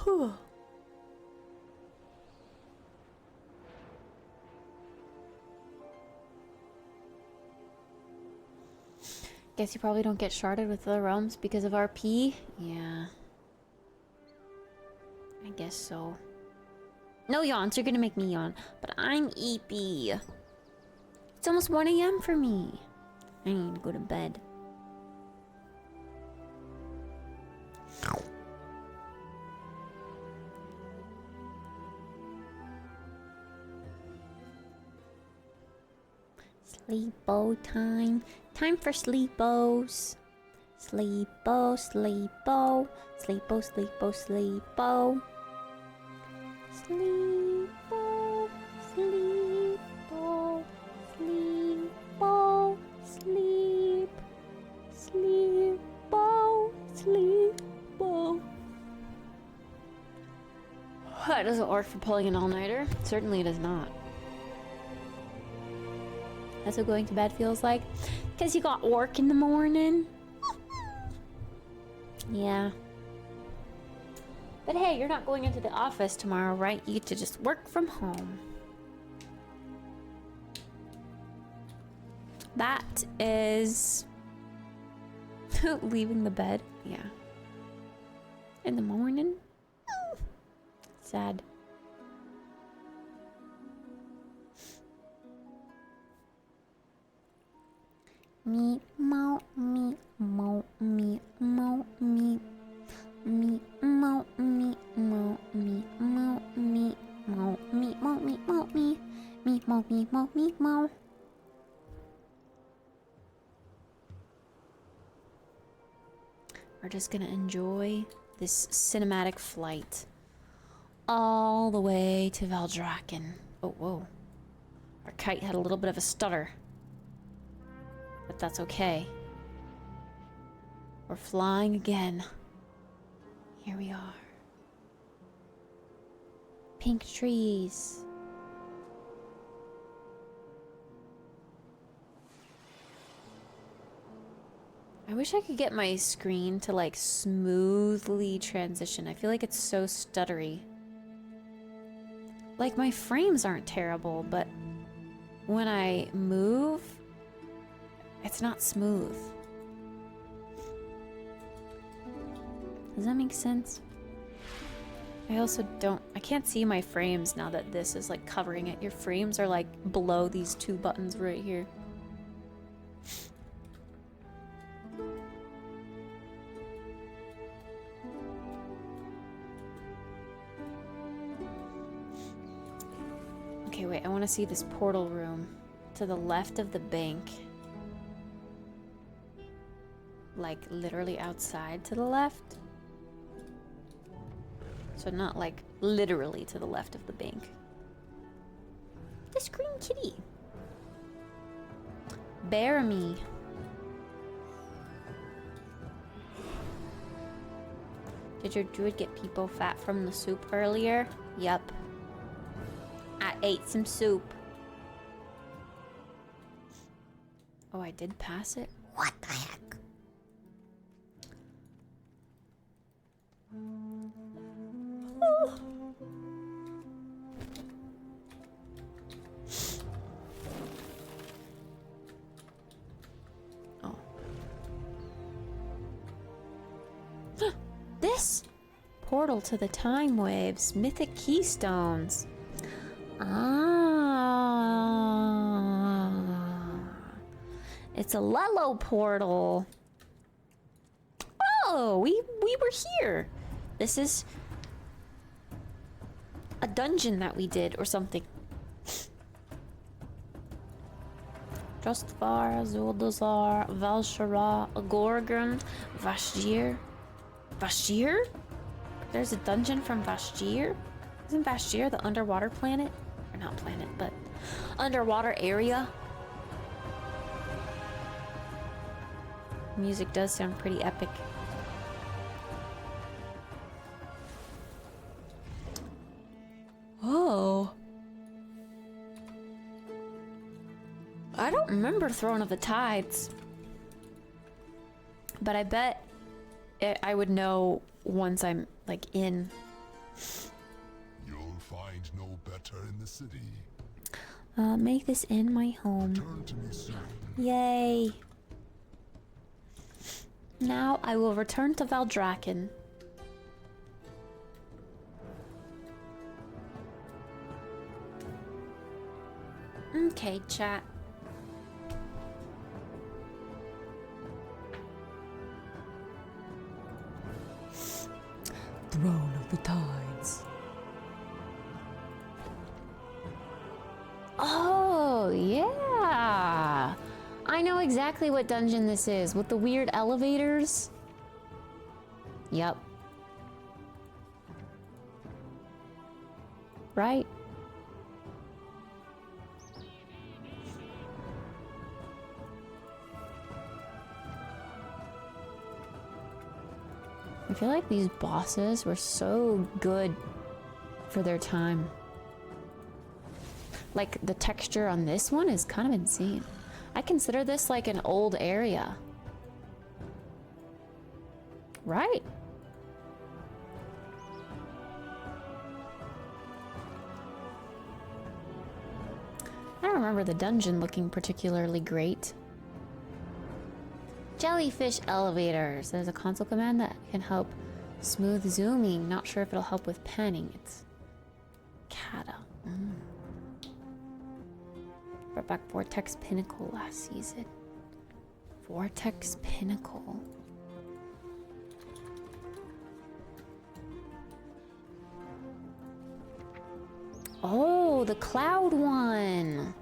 [SPEAKER 1] Whew. Guess you probably don't get sharded with the realms because of RP? Yeah. I guess so. No yawns, you're gonna make me yawn. But I'm eepy. It's almost 1 AM for me. I need to go to bed. Sleepo time. Time for sleepos. Sleepo, sleepo. Sleepo, sleepo, sleepo. Sleepo, sleepo, sleepo, sleep. Sleepo, sleepo. That doesn't work for pulling an all-nighter. Certainly does not. That's what going to bed feels like. Because you got work in the morning. Yeah. But hey, you're not going into the office tomorrow, right? You get to just work from home. That is... leaving the bed. Yeah. In the morning. Sad. Me, mo, me, mo, me, mo, me. Me, mo, me, mo, me, mo, me, mo, me, mo, me, mo, me. Me, mo, me, mo, me, mo. We're just gonna enjoy this cinematic flight all the way to Valdrakken. Oh, whoa. Our kite had a little bit of a stutter. But that's okay. We're flying again. Here we are. Pink trees. I wish I could get my screen to like smoothly transition. I feel like it's so stuttery. Like my frames aren't terrible, but when I move, it's not smooth. Does that make sense? I also I can't see my frames now that this is like covering it. Your frames are like below these 2 buttons right here. Okay, wait, I want to see this portal room to the left of the bank. Like literally outside to the left. So not like literally to the left of the bank. This green kitty. Bear me. Did your druid get people fat from the soup earlier? Yup. I ate some soup. Oh, I did pass it? What the heck? Oh. This portal to the time waves, mythic keystones. It's a Lello portal. Oh, we were here. This is a dungeon that we did or something. Justvar, Zuldazar, Valshara, Gorgon, Vashjir. Vashjir? There's a dungeon from Vashjir? Isn't Vashjir the underwater planet? Or not planet, but underwater area? Music does sound pretty epic. Oh. I don't remember Throne of the Tides. But I bet I would know once I'm like in
[SPEAKER 7] You'll find no better in the city.
[SPEAKER 1] Make this in my home.
[SPEAKER 7] Return to me soon.
[SPEAKER 1] Yay. Now I will return to Valdraken. Okay, chat.
[SPEAKER 4] Throne of the Tides.
[SPEAKER 1] Oh, yeah. I know exactly what dungeon this is, with the weird elevators. Yep. Right? I feel like these bosses were so good for their time. Like, the texture on this one is kind of insane. I consider this like an old area. Right? I don't remember the dungeon looking particularly great. Jellyfish elevators. There's a console command that can help smooth zooming. Not sure if it'll help with panning. It's Kata. Brought back Vortex Pinnacle last season. Vortex Pinnacle. Oh, the cloud one.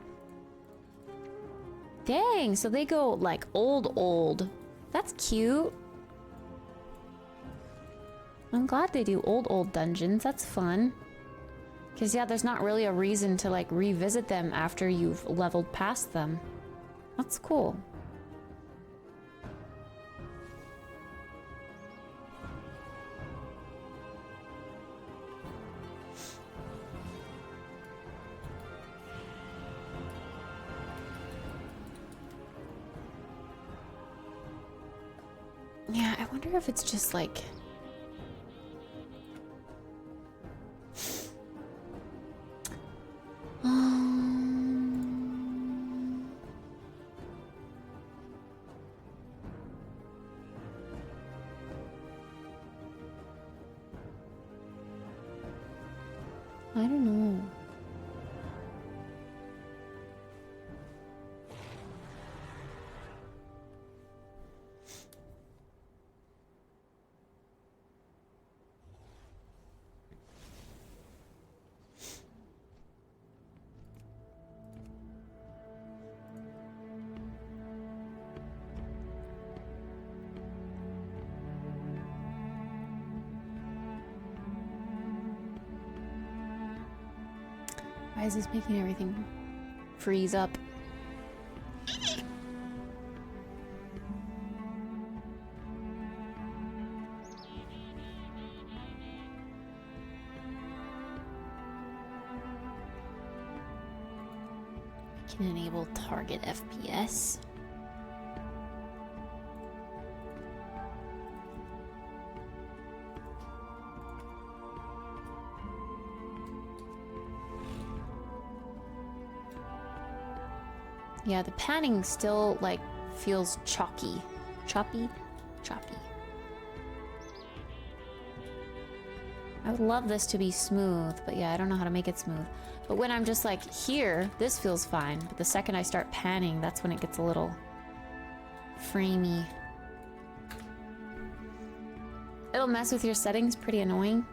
[SPEAKER 1] Dang, so they go like old. That's cute. I'm glad they do old dungeons. That's fun. Because, yeah, there's not really a reason to, like, revisit them after you've leveled past them. That's cool. Yeah, I wonder if it's just, like... I don't know. Why is this making everything freeze up? I can enable target FPS. Yeah, the panning still, like, feels chalky. Choppy? Choppy. I would love this to be smooth, but yeah, I don't know how to make it smooth. But when I'm just, like, here, this feels fine. But the second I start panning, that's when it gets a little framey. It'll mess with your settings, pretty annoying.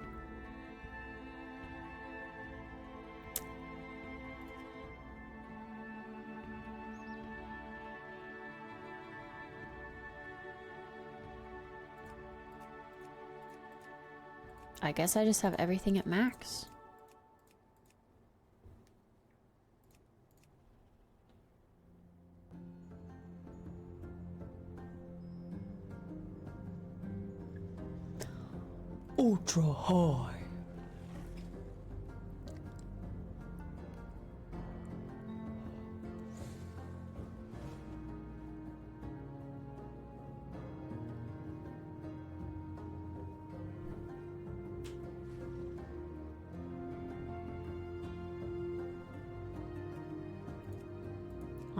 [SPEAKER 1] I guess I just have everything at max.
[SPEAKER 4] Ultra high.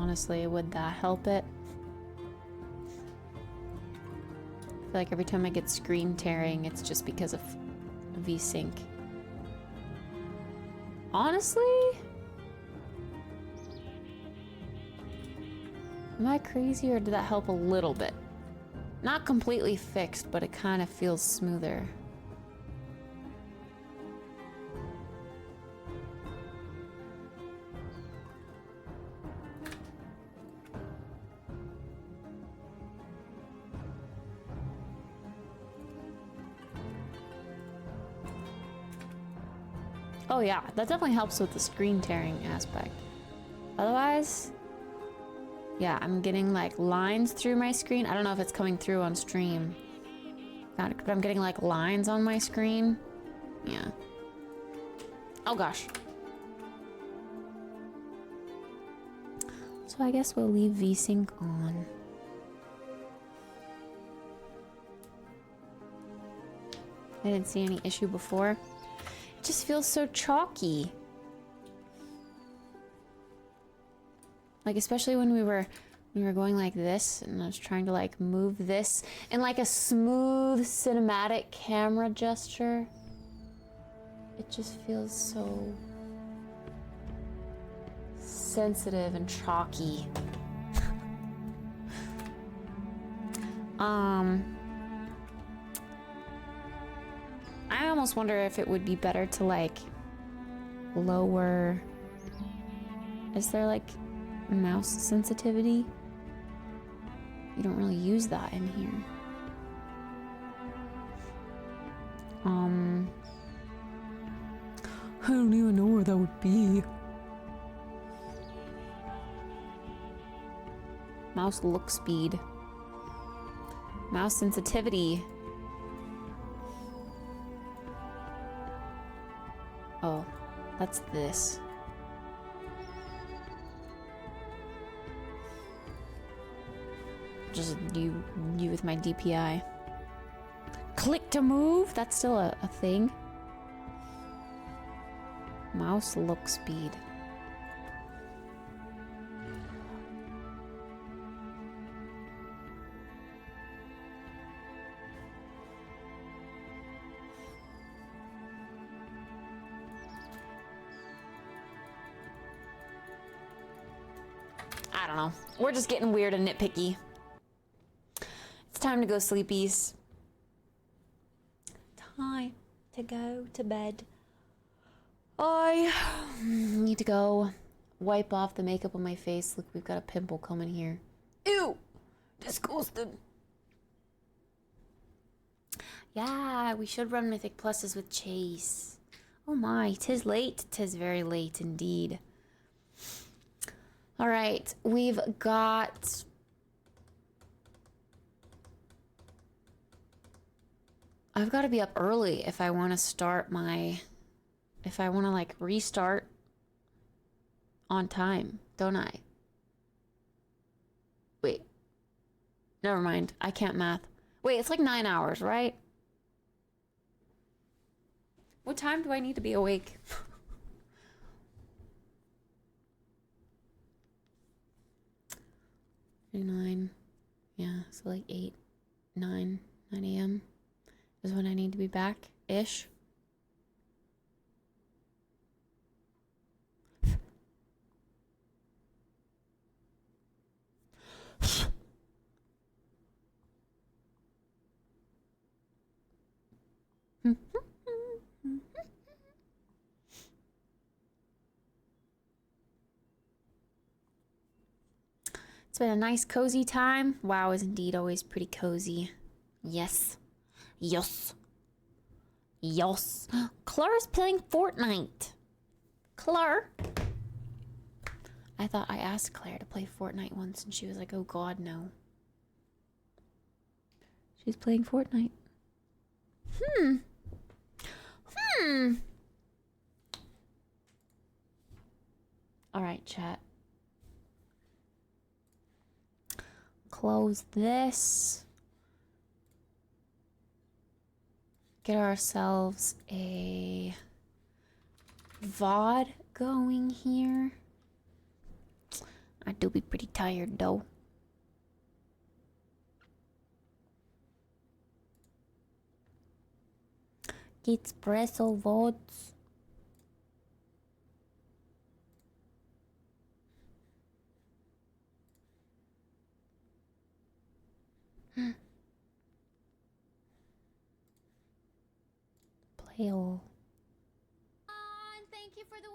[SPEAKER 1] Honestly, would that help it? I feel like every time I get screen tearing, it's just because of VSync. Honestly? Am I crazy or did that help a little bit? Not completely fixed, but it kind of feels smoother. Oh yeah, that definitely helps with the screen tearing aspect. Otherwise, yeah, I'm getting like lines through my screen. I don't know if it's coming through on stream. But I'm getting like lines on my screen. Yeah. Oh gosh. So I guess we'll leave VSync on. I didn't see any issue before. It just feels so chalky. Like, especially when we were going like this, and I was trying to like move this in like a smooth cinematic camera gesture. It just feels so sensitive and chalky. I almost wonder if it would be better to like lower. Is there like mouse sensitivity? You don't really use that in here.
[SPEAKER 4] I don't even know where that would be.
[SPEAKER 1] Mouse look speed. Mouse sensitivity. Oh, that's this. Just you with my DPI. Click to move? That's still a thing. Mouse look speed. I don't know. We're just getting weird and nitpicky. It's time to go sleepies. Time to go to bed. I need to go wipe off the makeup on my face. Look, we've got a pimple coming here. Ew! Disgusting. Yeah, we should run Mythic Pluses with Chase. Oh my, 'tis late. 'Tis very late indeed. All right, we've got... I've got to be up early if I want to start my... If I want to, like, restart on time, don't I? Wait. Never mind. I can't math. Wait, it's like 9 hours, right? What time do I need to be awake? 9. Yeah, so like 8, 9 a.m. is when I need to be back-ish. It's been a nice cozy time. WoW is indeed always pretty cozy. Yes. Yes. Yes. Claire's playing Fortnite. Claire. I thought I asked Claire to play Fortnite once and she was like, oh god, no. She's playing Fortnite. Alright, chat. Close this. Get ourselves a VOD going here. I do be pretty tired though. Kittspresso VODs. Play all.
[SPEAKER 16] Thank you for the.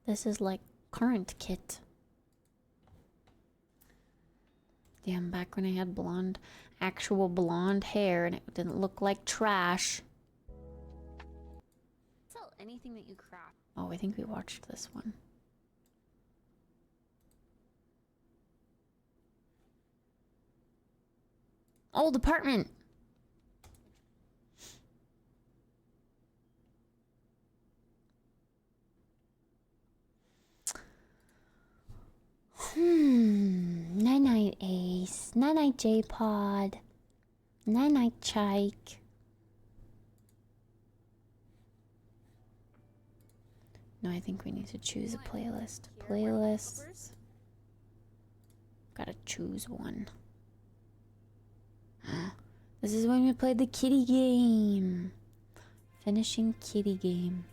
[SPEAKER 1] This is like current kit. Damn, back when I had blonde, actual blonde hair and it didn't look like trash. Sell anything that you craft. Oh, I think we watched this one. Old apartment. Night night Ace. Night night J-Pod. Night night Chike. No, I think we need to choose a playlist. Playlists. Gotta choose one. This is when we played the kitty game. Finishing kitty game.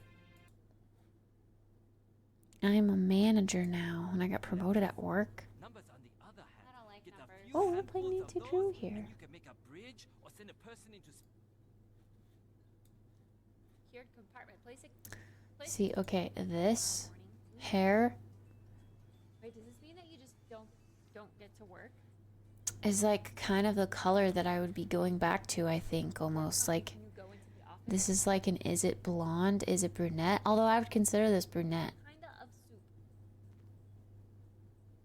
[SPEAKER 1] I'm a manager now, and I got promoted at work. Oh, we're playing Need to Drew here. See, okay, this hair
[SPEAKER 16] Wait, does this mean that you just don't get to work?
[SPEAKER 1] is like kind of the color that I would be going back to, I think, almost. Like, this is like an is it blonde, is it brunette? Although I would consider this brunette.
[SPEAKER 16] Kinda of soup.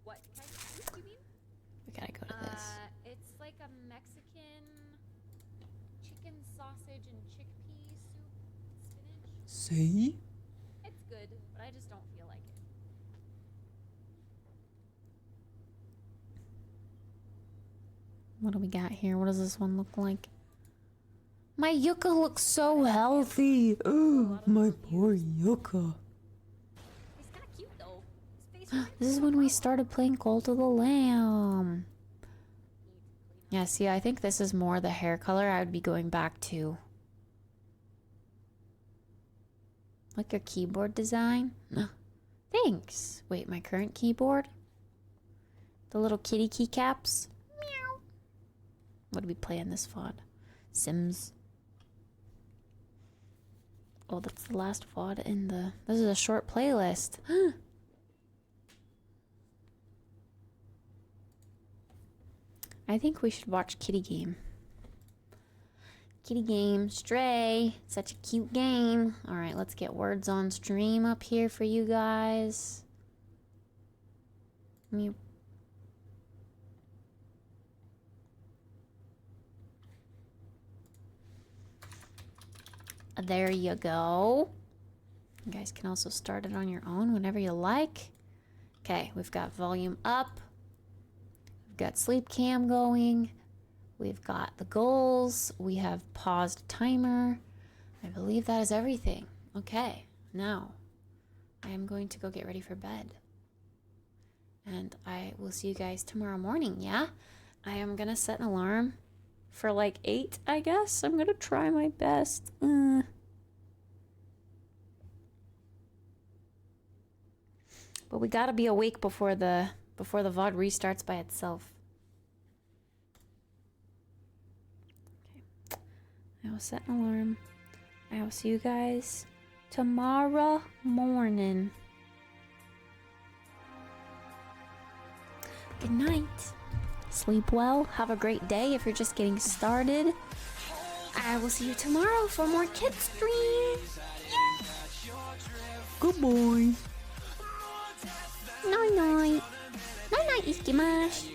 [SPEAKER 16] What kind of soup do you mean?
[SPEAKER 1] We gotta go to this.
[SPEAKER 16] It's like a Mexican chicken sausage and chickpea soup, spinach.
[SPEAKER 4] See?
[SPEAKER 16] It's good, but I just don't feel like it.
[SPEAKER 1] What do we got here? What does this one look like? My yucca looks so healthy.
[SPEAKER 4] Oh, my poor yucca.
[SPEAKER 16] He's kind of cute though. His face
[SPEAKER 1] This is when we started playing Cult of the Lamb. Yeah, see, I think this is more the hair color I would be going back to. Like your keyboard design. Thanks. Wait, my current keyboard? The little kitty keycaps? Meow. What do we play in this VOD? Sims. Oh, that's the last VOD in the... This is a short playlist. I think we should watch Kitty Game. Kitty Game, Stray. Such a cute game. Alright, let's get words on stream up here for you guys. Me. There you go. You guys can also start it on your own whenever you like. Okay, we've got volume up. We've got sleep cam going. We've got the goals. We have paused timer. I believe that is everything. Okay, now I am going to go get ready for bed. And I will see you guys tomorrow morning, yeah? I am gonna set an alarm for like 8, I guess. I'm gonna try my best. But we gotta be awake before the VOD restarts by itself. Okay. I will set an alarm. I will see you guys tomorrow morning. Good night. Sleep well. Have a great day if you're just getting started. I will see you tomorrow for more Kid Stream. Yeah.
[SPEAKER 4] Goodbye.
[SPEAKER 1] Night night. Night night, Iskimash.